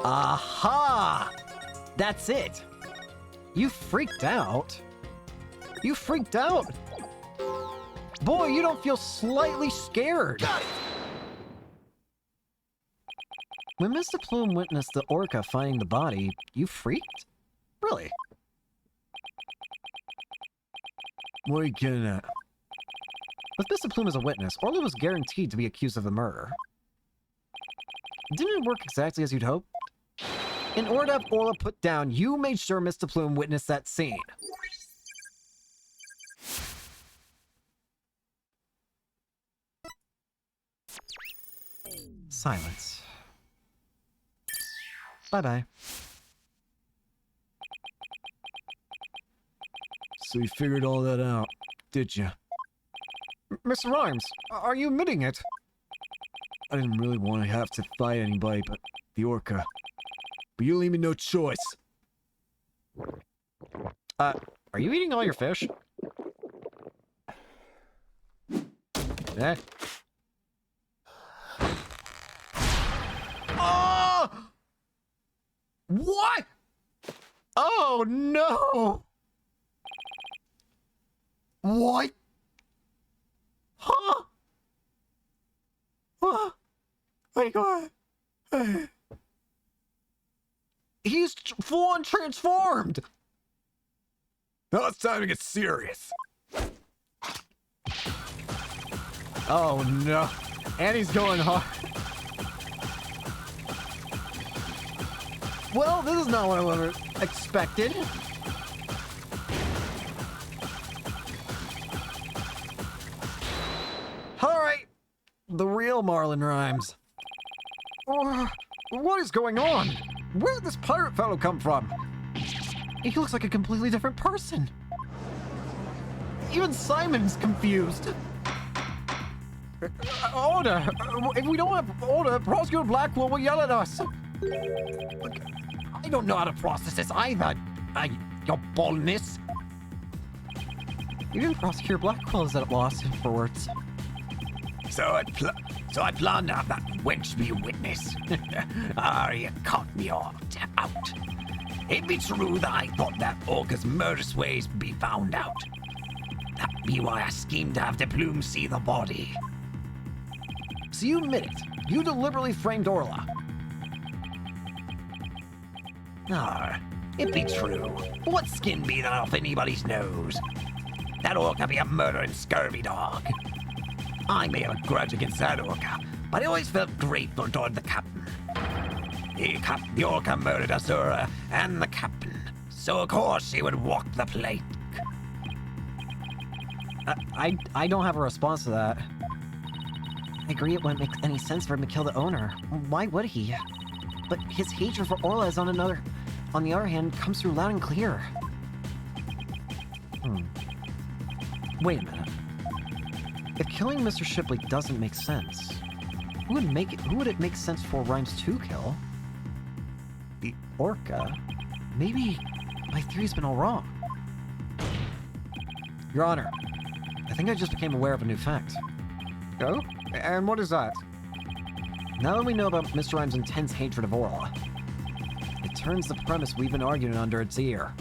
Speaker 1: Aha! That's it! You freaked out? You freaked out? Boy, you don't feel slightly scared. When Mr. Plume witnessed the orca finding the body, you freaked? Really?
Speaker 4: What are you getting at?
Speaker 1: With Mr. Plume as a witness, Orla was guaranteed to be accused of the murder. Didn't it work exactly as you'd hoped? In order to have Orla put down, you made sure Mr. Plume witnessed that scene.
Speaker 3: Silence. Bye-bye.
Speaker 4: So you figured all that out, did you?
Speaker 3: Mr. Rhymes, are you admitting it?
Speaker 4: I didn't really want to have to fight anybody but the orca. But you leave me no choice.
Speaker 3: Are you eating all your fish? Eh? Oh! What? Oh no! What? Huh? What? Wait, what? He's full-on transformed!
Speaker 5: Now it's time to get serious.
Speaker 3: Oh no. And he's going hard. Well, this is not what I would have expected. Alright. The real Marlin Rhymes. What is going on? Where did this pirate fellow come from? He looks like a completely different person. Even Simon's confused. Order! If we don't have order, Prosecutor Blackwell will yell at us. I don't know how to process this either. Your boldness. Even Prosecutor Blackwell is at a loss for words.
Speaker 5: So I planned to have that wench be a witness. You caught me out. It be true that I thought that Orca's murderous ways would be found out. That be why I schemed to have the Plume see the body.
Speaker 3: So you admit it. You deliberately framed Orla.
Speaker 5: It be true. What skin be that off anybody's nose? That Orca be a murdering scurvy dog. I may have a grudge against that Orca, but I always felt grateful toward the captain. The Orca murdered Azura and the captain, so of course she would walk the plank.
Speaker 3: I don't have a response to that. I agree it wouldn't make any sense for him to kill the owner. Why would he? But his hatred for Orla is on the other hand, comes through loud and clear. Wait a minute. If killing Mr. Shipley doesn't make sense, who would it make sense for Rhymes to kill? The Orca? Maybe my theory's been all wrong. Your Honor, I think I just became aware of a new fact. Oh? And what is that? Now that we know about Mr. Rhymes' intense hatred of Orla, it turns the premise we've been arguing under its ear.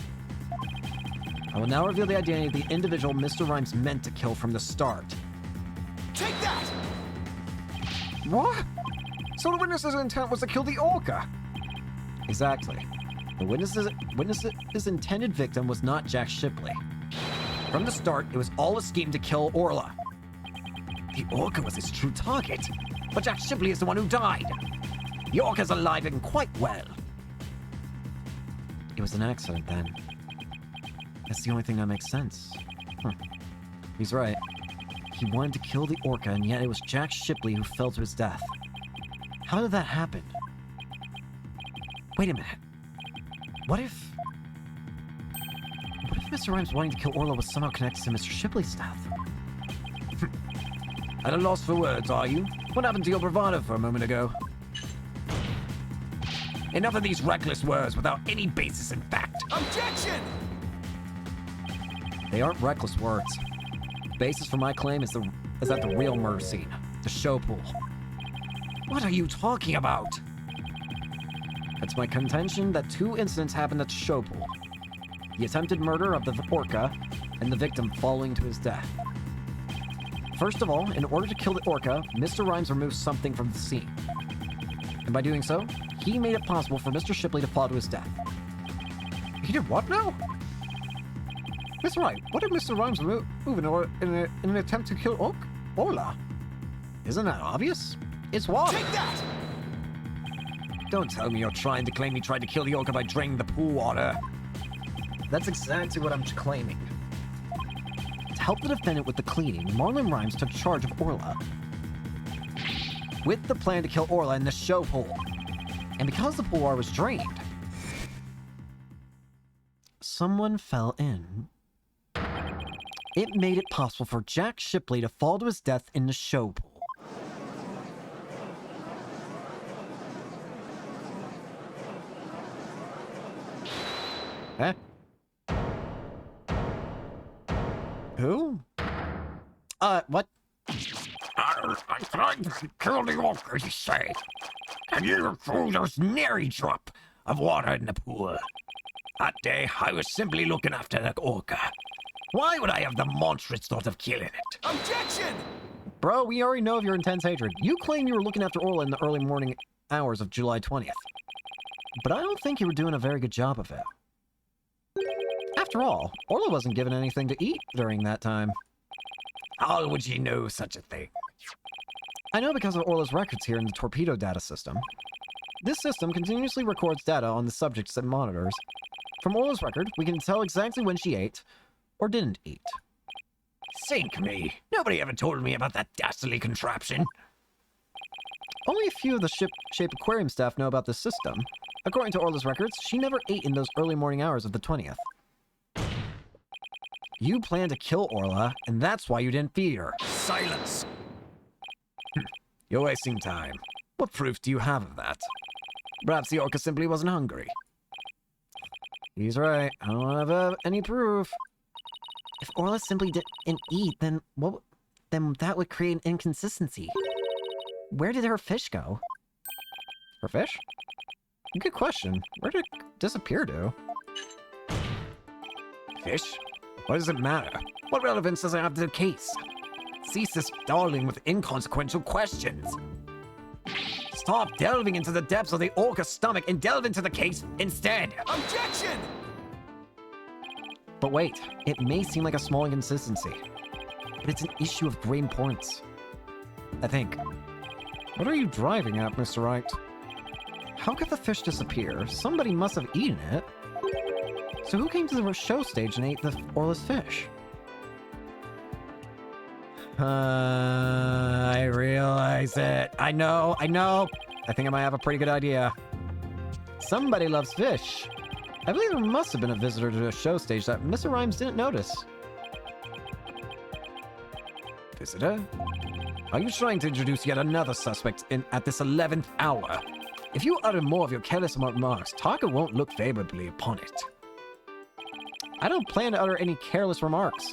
Speaker 3: I will now reveal the identity of the individual Mr. Rhymes meant to kill from the start.
Speaker 5: Take that!
Speaker 3: What? So the witness's intent was to kill the Orca? Exactly. The witness's intended victim was not Jack Shipley. From the start, it was all a scheme to kill Orla. The Orca was his true target, but Jack Shipley is the one who died. The Orca's alive and quite well. It was an accident, then. That's the only thing that makes sense. He's right. He wanted to kill the Orca, and yet it was Jack Shipley who fell to his death. How did that happen? Wait a minute. What if Mr. Rhymes wanting to kill Orla was somehow connected to Mr. Shipley's death? At a loss for words, are you? What happened to your bravado for a moment ago?
Speaker 5: Enough of these reckless words without any basis in fact. Objection!
Speaker 3: They aren't reckless words. The basis for my claim is at the real murder scene, the show pool.
Speaker 5: What are you talking about?
Speaker 3: It's my contention that two incidents happened at the show pool. The attempted murder of the Orca, and the victim falling to his death. First of all, in order to kill the Orca, Mr. Rhymes removed something from the scene. And by doing so, he made it possible for Mr. Shipley to fall to his death. He did what now? Mr. Wright, what did Mr. Rhymes move in an attempt to kill Orla? Isn't that obvious? It's water.
Speaker 5: Take that!
Speaker 3: Don't tell me you're trying to claim he tried to kill the Orca by draining the pool water. That's exactly what I'm claiming. To help the defendant with the cleaning, Marlin Rhymes took charge of Orla. with the plan to kill Orla in the show pool. And because the pool water was drained, someone fell in. It made it possible for Jack Shipley to fall to his death in the show pool. Eh? Who? What?
Speaker 2: I tried to kill the orca, you say. And you threw those nary drop of water in the pool. That day, I was simply looking after the orca. Why would I have the monstrous thought of killing it?
Speaker 5: Objection!
Speaker 3: Bro, we already know of your intense hatred. You claim you were looking after Orla in the early morning hours of July 20th. But I don't think you were doing a very good job of it. After all, Orla wasn't given anything to eat during that time.
Speaker 2: How would you know such a thing?
Speaker 3: I know because of Orla's records here in the torpedo data system. This system continuously records data on the subjects it monitors. From Orla's record, we can tell exactly when she ate or didn't eat.
Speaker 2: Sink me. Nobody ever told me about that dastardly contraption.
Speaker 3: Only a few of the ship-shape aquarium staff know about this system. According to Orla's records, she never ate in those early morning hours of the 20th. You planned to kill Orla, and that's why you didn't feed her.
Speaker 2: Silence.
Speaker 3: You're wasting time. What proof do you have of that? Perhaps the orca simply wasn't hungry. He's right. I don't have any proof. If Orla simply didn't eat, then that would create an inconsistency. Where did her fish go? Her fish? Good question. Where did it disappear to?
Speaker 2: Fish? What does it matter? What relevance does it have to the case? Cease this dawdling with inconsequential questions. Stop delving into the depths of the orca's stomach and delve into the case instead.
Speaker 5: Objection!
Speaker 3: But wait, it may seem like a small inconsistency, but it's an issue of great importance. I think. What are you driving at, Mr. Wright? How could the fish disappear? Somebody must have eaten it. So who came to the show stage and ate the Orla's fish? I realize it. I know. I think I might have a pretty good idea. Somebody loves fish. I believe there must have been a visitor to the show stage that Mr. Rhymes didn't notice. Visitor? Are you trying to introduce yet another suspect at this 11th hour? If you utter more of your careless remarks, Taka won't look favorably upon it. I don't plan to utter any careless remarks.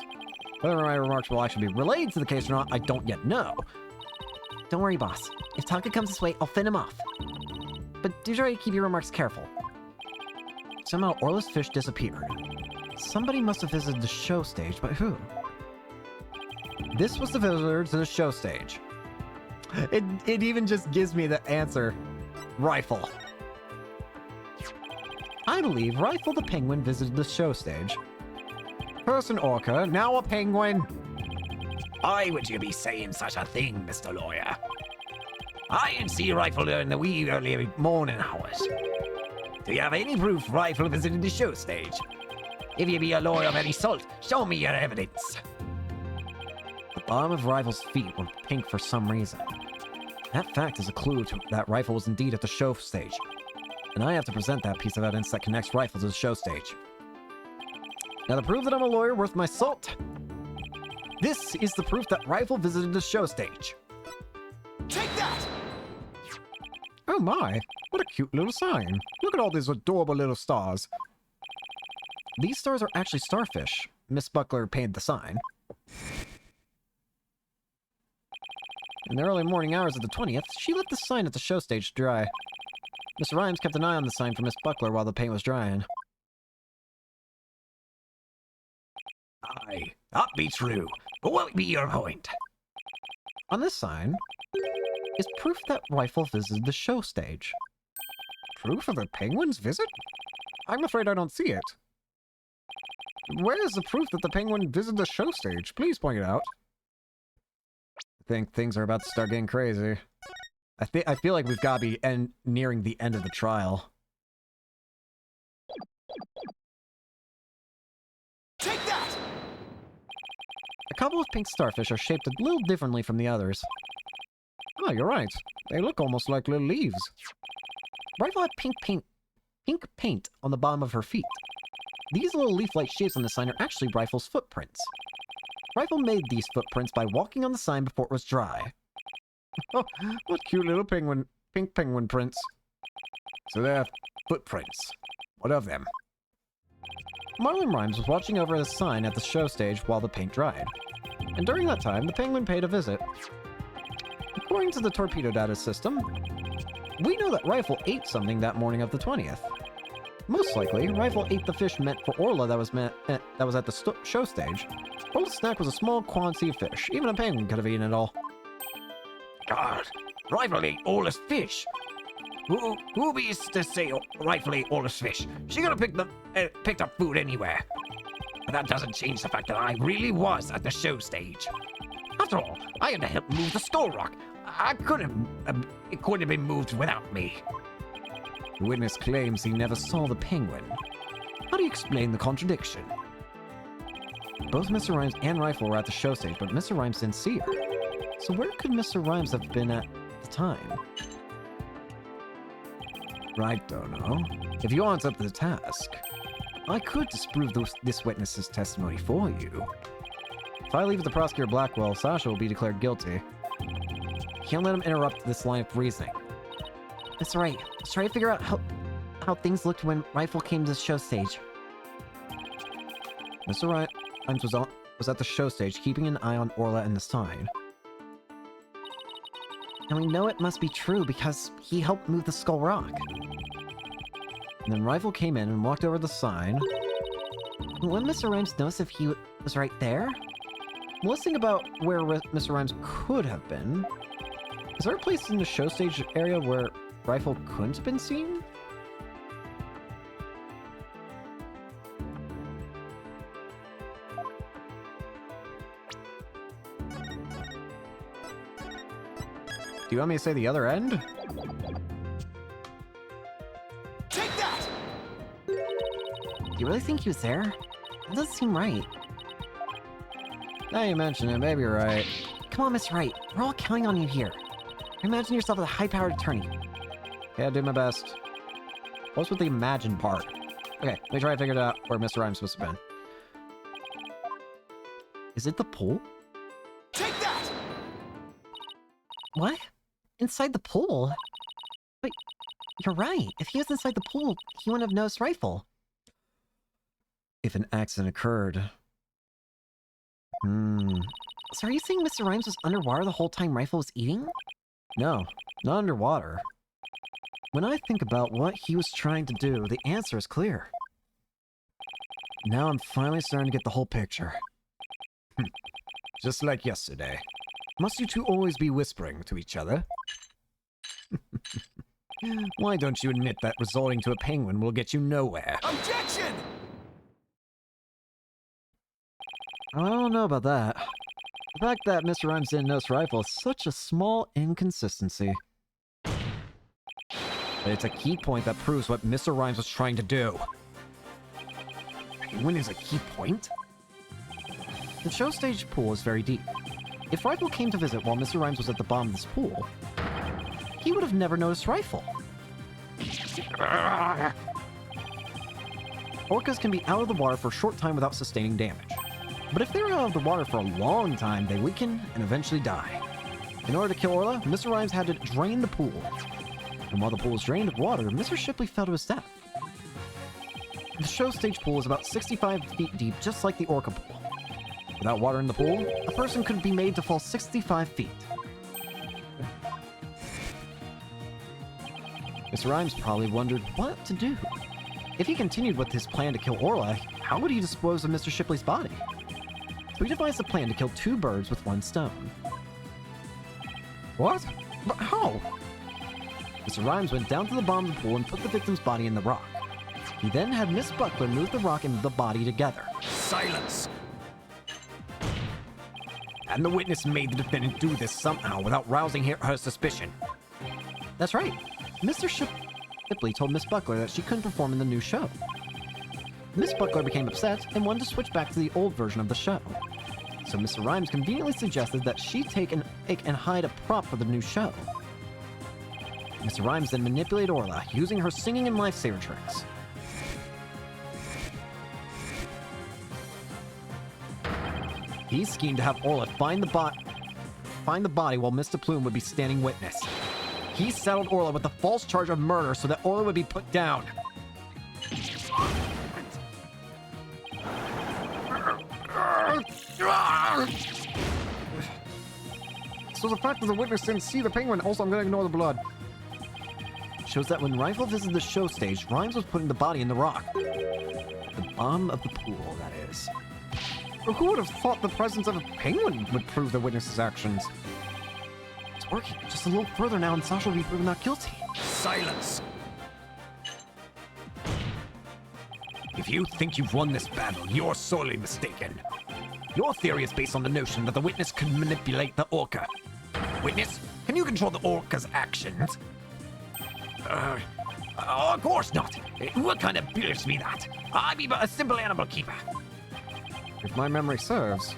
Speaker 3: Whether my remarks will actually be related to the case or not, I don't yet know. Don't worry, boss. If Taka comes this way, I'll fin him off. But do try to keep your remarks careful. Somehow Orla's fish disappeared. Somebody must have visited the show stage, but who? This was the visitor to the show stage. It even just gives me the answer. Rifle. I believe Rifle the penguin visited the show stage. First an orca, now a penguin.
Speaker 2: Why would you be saying such a thing, Mr. Lawyer? I didn't see Rifle in the wee early morning hours. Do you have any proof Rifle visited the show stage? If you be a lawyer of any sort, show me your evidence.
Speaker 3: The bottom of Rifle's feet were pink for some reason. That fact is a clue to that Rifle was indeed at the show stage. And I have to present that piece of evidence that connects Rifle to the show stage. Now to prove that I'm a lawyer worth my salt, this is the proof that Rifle visited the show stage.
Speaker 5: Take that!
Speaker 3: Oh my, what a cute little sign. Look at all these adorable little stars. These stars are actually starfish. Miss Buckler painted the sign. In the early morning hours of the 20th, she left the sign at the show stage to dry. Mr. Rhymes kept an eye on the sign for Miss Buckler while the paint was drying.
Speaker 2: Aye, that be true. But what be your point?
Speaker 3: On this sign is proof that Rifle visited the show stage. Proof of the penguin's visit? I'm afraid I don't see it. Where is the proof that the penguin visited the show stage? Please point it out. I think things are about to start getting crazy. I feel like we've got to be nearing the end of the trial.
Speaker 5: Take that!
Speaker 3: A couple of pink starfish are shaped a little differently from the others.
Speaker 1: Oh, you're right. They look almost like little leaves.
Speaker 3: Rifle had pink paint on the bottom of her feet. These little leaf-like shapes on the sign are actually Rifle's footprints. Rifle made these footprints by walking on the sign before it was dry.
Speaker 1: Oh, what cute little penguin, pink penguin prints. So they're footprints. What of them?
Speaker 3: Marlon Rhymes was watching over the sign at the show stage while the paint dried. And during that time, the penguin paid a visit. According to the torpedo data system, we know that Rifle ate something that morning of the 20th. Most likely, Rifle ate the fish meant for Orla that was at the show stage. Orla's snack was a small quantity of fish. Even a penguin could have eaten it all.
Speaker 2: God, Rifle ate all this fish. Who be to say Rifle ate all this fish? She could have picked up food anywhere. But that doesn't change the fact that I really was at the show stage. After all, I had to help move the skull rock. It couldn't have been moved without me.
Speaker 1: The witness claims he never saw the penguin. How do you explain the contradiction?
Speaker 3: Both Mr. Rhymes and Rifle were at the show stage, but Mr. Rhymes didn't see her. So where could Mr. Rhymes have been at the time?
Speaker 1: Right, don't know. If you aren't up to the task, I could disprove this witness's testimony for you.
Speaker 3: If I leave it to Prosecutor Blackwell, Sasha will be declared guilty. Can't let him interrupt this line of reasoning. Mr. Wright, let's try to figure out how things looked when Rifle came to the show stage.
Speaker 1: Mr. Rhymes was at the show stage, keeping an eye on Orla and the sign.
Speaker 3: And we know it must be true because he helped move the skull rock.
Speaker 1: And then Rifle came in and walked over the sign.
Speaker 3: Wouldn't Mr. Rhymes notice if he was right there?
Speaker 1: Well, let's think about where Mr. Rhymes could have been. Is there a place in the show stage area where Rifle couldn't have been seen? Do you want me to say the other end?
Speaker 5: Take that!
Speaker 3: Do you really think he was there? That doesn't seem right.
Speaker 1: Now you mention it, maybe you're right.
Speaker 3: Come on, Mr. Wright. We're all counting on you here. Imagine yourself as a high-powered attorney.
Speaker 1: Yeah, I'll do my best. What's with the imagine part? Okay, let me try to figure it out where Mr. Rhymes supposed to have been.
Speaker 3: Is it the pool?
Speaker 5: Take that!
Speaker 3: What? Inside the pool? But you're right. If he was inside the pool, he wouldn't have noticed Rifle.
Speaker 1: If an accident occurred...
Speaker 3: So are you saying Mr. Rhymes was underwater the whole time Rifle was eating?
Speaker 1: No, not underwater. When I think about what he was trying to do, the answer is clear. Now I'm finally starting to get the whole picture. Just like yesterday. Must you two always be whispering to each other? Why don't you admit that resorting to a penguin will get you nowhere?
Speaker 5: Objection!
Speaker 1: I don't know about that. The fact that Mr. Rhymes didn't notice Rifle is such a small inconsistency. But it's a key point that proves what Mr. Rhymes was trying to do. Penguin is a key point?
Speaker 3: The show stage pool is very deep. If Rifle came to visit while Mr. Rhymes was at the bottom of this pool, he would have never noticed Rifle. Orcas can be out of the water for a short time without sustaining damage. But if they're out of the water for a long time, they weaken and eventually die. In order to kill Orla, Mr. Rhymes had to drain the pool. And while the pool was drained of water, Mr. Shipley fell to his death. The show stage pool is about 65 feet deep, just like the Orca pool. Without water in the pool, a person could be made to fall 65 feet. Mr. Rhymes probably wondered what to do. If he continued with his plan to kill Orla, how would he dispose of Mr. Shipley's body? So he devised a plan to kill two birds with one stone.
Speaker 1: What? But how?
Speaker 3: Mr. Rhymes went down to the bottom of the pool and put the victim's body in the rock. He then had Miss Buckler move the rock and the body together.
Speaker 2: Silence!
Speaker 1: And the witness made the defendant do this somehow without rousing her suspicion.
Speaker 3: That's right. Mr. Shipley told Miss Buckler that she couldn't perform in the new show. Miss Buckler became upset and wanted to switch back to the old version of the show.
Speaker 1: So Mr. Rhymes conveniently suggested that she take and hide a prop for the new show. Mr. Rhymes then manipulated Orla, using her singing and lifesaver tricks. He schemed to have Orla find the body while Mr. Plume would be standing witness. He saddled Orla with the false charge of murder so that Orla would be put down. So the fact that the witness didn't see the penguin, also I'm gonna ignore the blood. Shows that when Rifle visited the show stage, Rhymes was putting the body in the rock. The bottom of the pool, that is. But who would have thought the presence of a penguin would prove the witness's actions? It's working. Just a little further now and Sasha will be proven not guilty.
Speaker 2: Silence! If you think you've won this battle, you're sorely mistaken. Your theory is based on the notion that the witness could manipulate the orca. Witness, can you control the orca's actions? Of course not. What kind of builds me that? I be but a simple animal keeper.
Speaker 1: If my memory serves,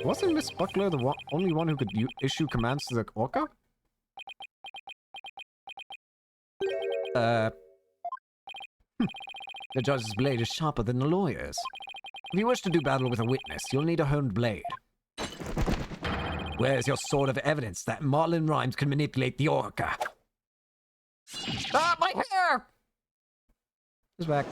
Speaker 1: wasn't Miss Buckler the only one who could issue commands to the orca? The judge's blade is sharper than the lawyer's. If you wish to do battle with a witness, you'll need a honed blade. Where's your sword of evidence that Marlon Rhymes can manipulate the orca? Ah, my hair! It's back.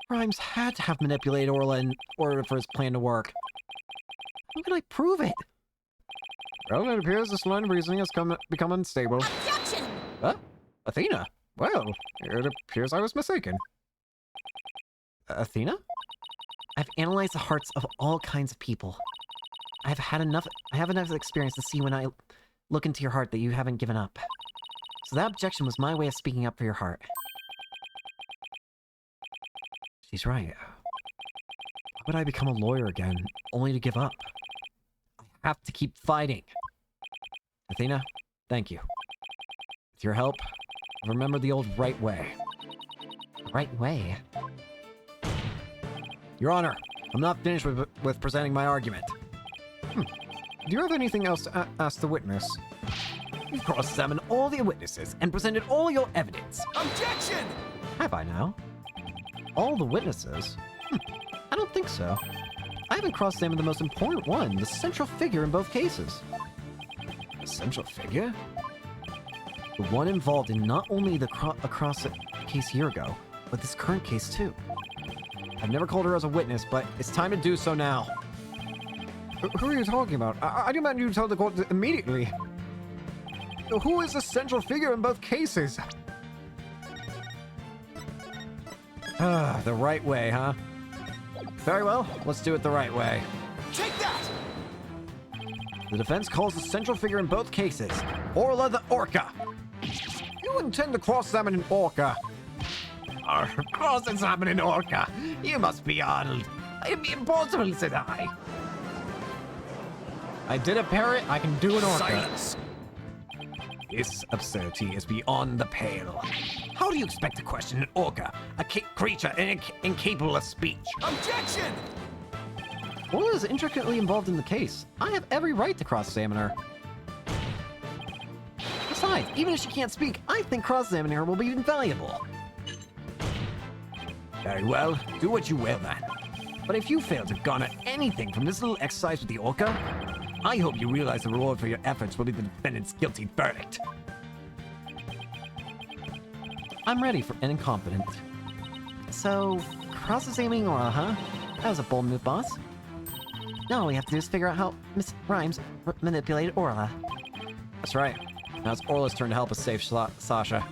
Speaker 1: Rhymes had to have manipulated Orla in order for his plan to work. How can I prove it? Well, it appears this line of reasoning has become unstable.
Speaker 6: Objection!
Speaker 1: Huh? Athena? Well, it appears I was mistaken. Athena?
Speaker 7: I've analyzed the hearts of all kinds of people. I have enough experience to see when I look into your heart that you haven't given up. So that objection was my way of speaking up for your heart.
Speaker 1: She's right. Why would I become a lawyer again, only to give up? I have to keep fighting. Athena, thank you. With your help, I've remembered the old right way.
Speaker 7: Right way?
Speaker 1: Your Honor, I'm not finished with presenting my argument. Do you have anything else to ask the witness? You've cross-examined all the witnesses and presented all your evidence.
Speaker 2: Objection!
Speaker 1: Have I now? All the witnesses? I don't think so. I haven't cross-examined the most important one, the central figure in both cases. The central figure? The one involved in not only the across case a year ago, but this current case too. I've never called her as a witness, but it's time to do so now. Who are you talking about? I demand you tell the court immediately. Who is the central figure in both cases? The right way, huh? Very well, let's do it the right way.
Speaker 2: Take that!
Speaker 1: The defense calls the central figure in both cases, Orla the Orca. You intend to cross-examine an orca?
Speaker 2: Cross-examine an orca? You must be Arnold. It'd be impossible, said I.
Speaker 1: I did a parrot, I can do an orca.
Speaker 2: Silence! This absurdity is beyond the pale. How do you expect to question an orca, a creature incapable of speech? Objection!
Speaker 1: Orla is intricately involved in the case. I have every right to cross-examine her. Besides, even if she can't speak, I think cross-examining her will be invaluable.
Speaker 2: Very well, do what you will then.
Speaker 1: But if you fail to garner anything from this little exercise with the orca, I hope you realize the reward for your efforts will be the defendant's guilty verdict. I'm ready for an incompetent.
Speaker 7: So, cross-examining Orla, huh? That was a bold move, boss. Now all we have to do is figure out how Miss Rhymes manipulated Orla.
Speaker 1: That's right. Now it's Orla's turn to help us save Sasha.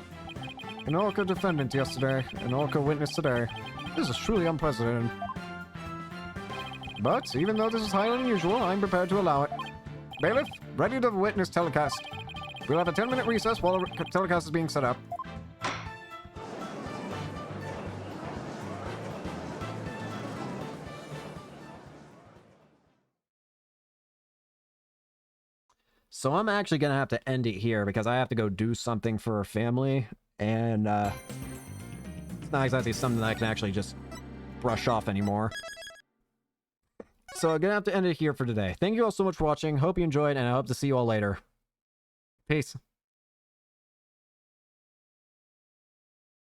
Speaker 1: An orca defendant yesterday, an orca witness today. This is truly unprecedented. But even though this is highly unusual, I'm prepared to allow it. Bailiff, ready to witness telecast. We'll have a 10-minute recess while the telecast is being set up. So I'm actually gonna have to end it here because I have to go do something for her family, and not exactly something that I can actually just brush off anymore. So I'm gonna have to end it here for today. Thank you all so much for watching. Hope you enjoyed, and I hope to see you all later. Peace.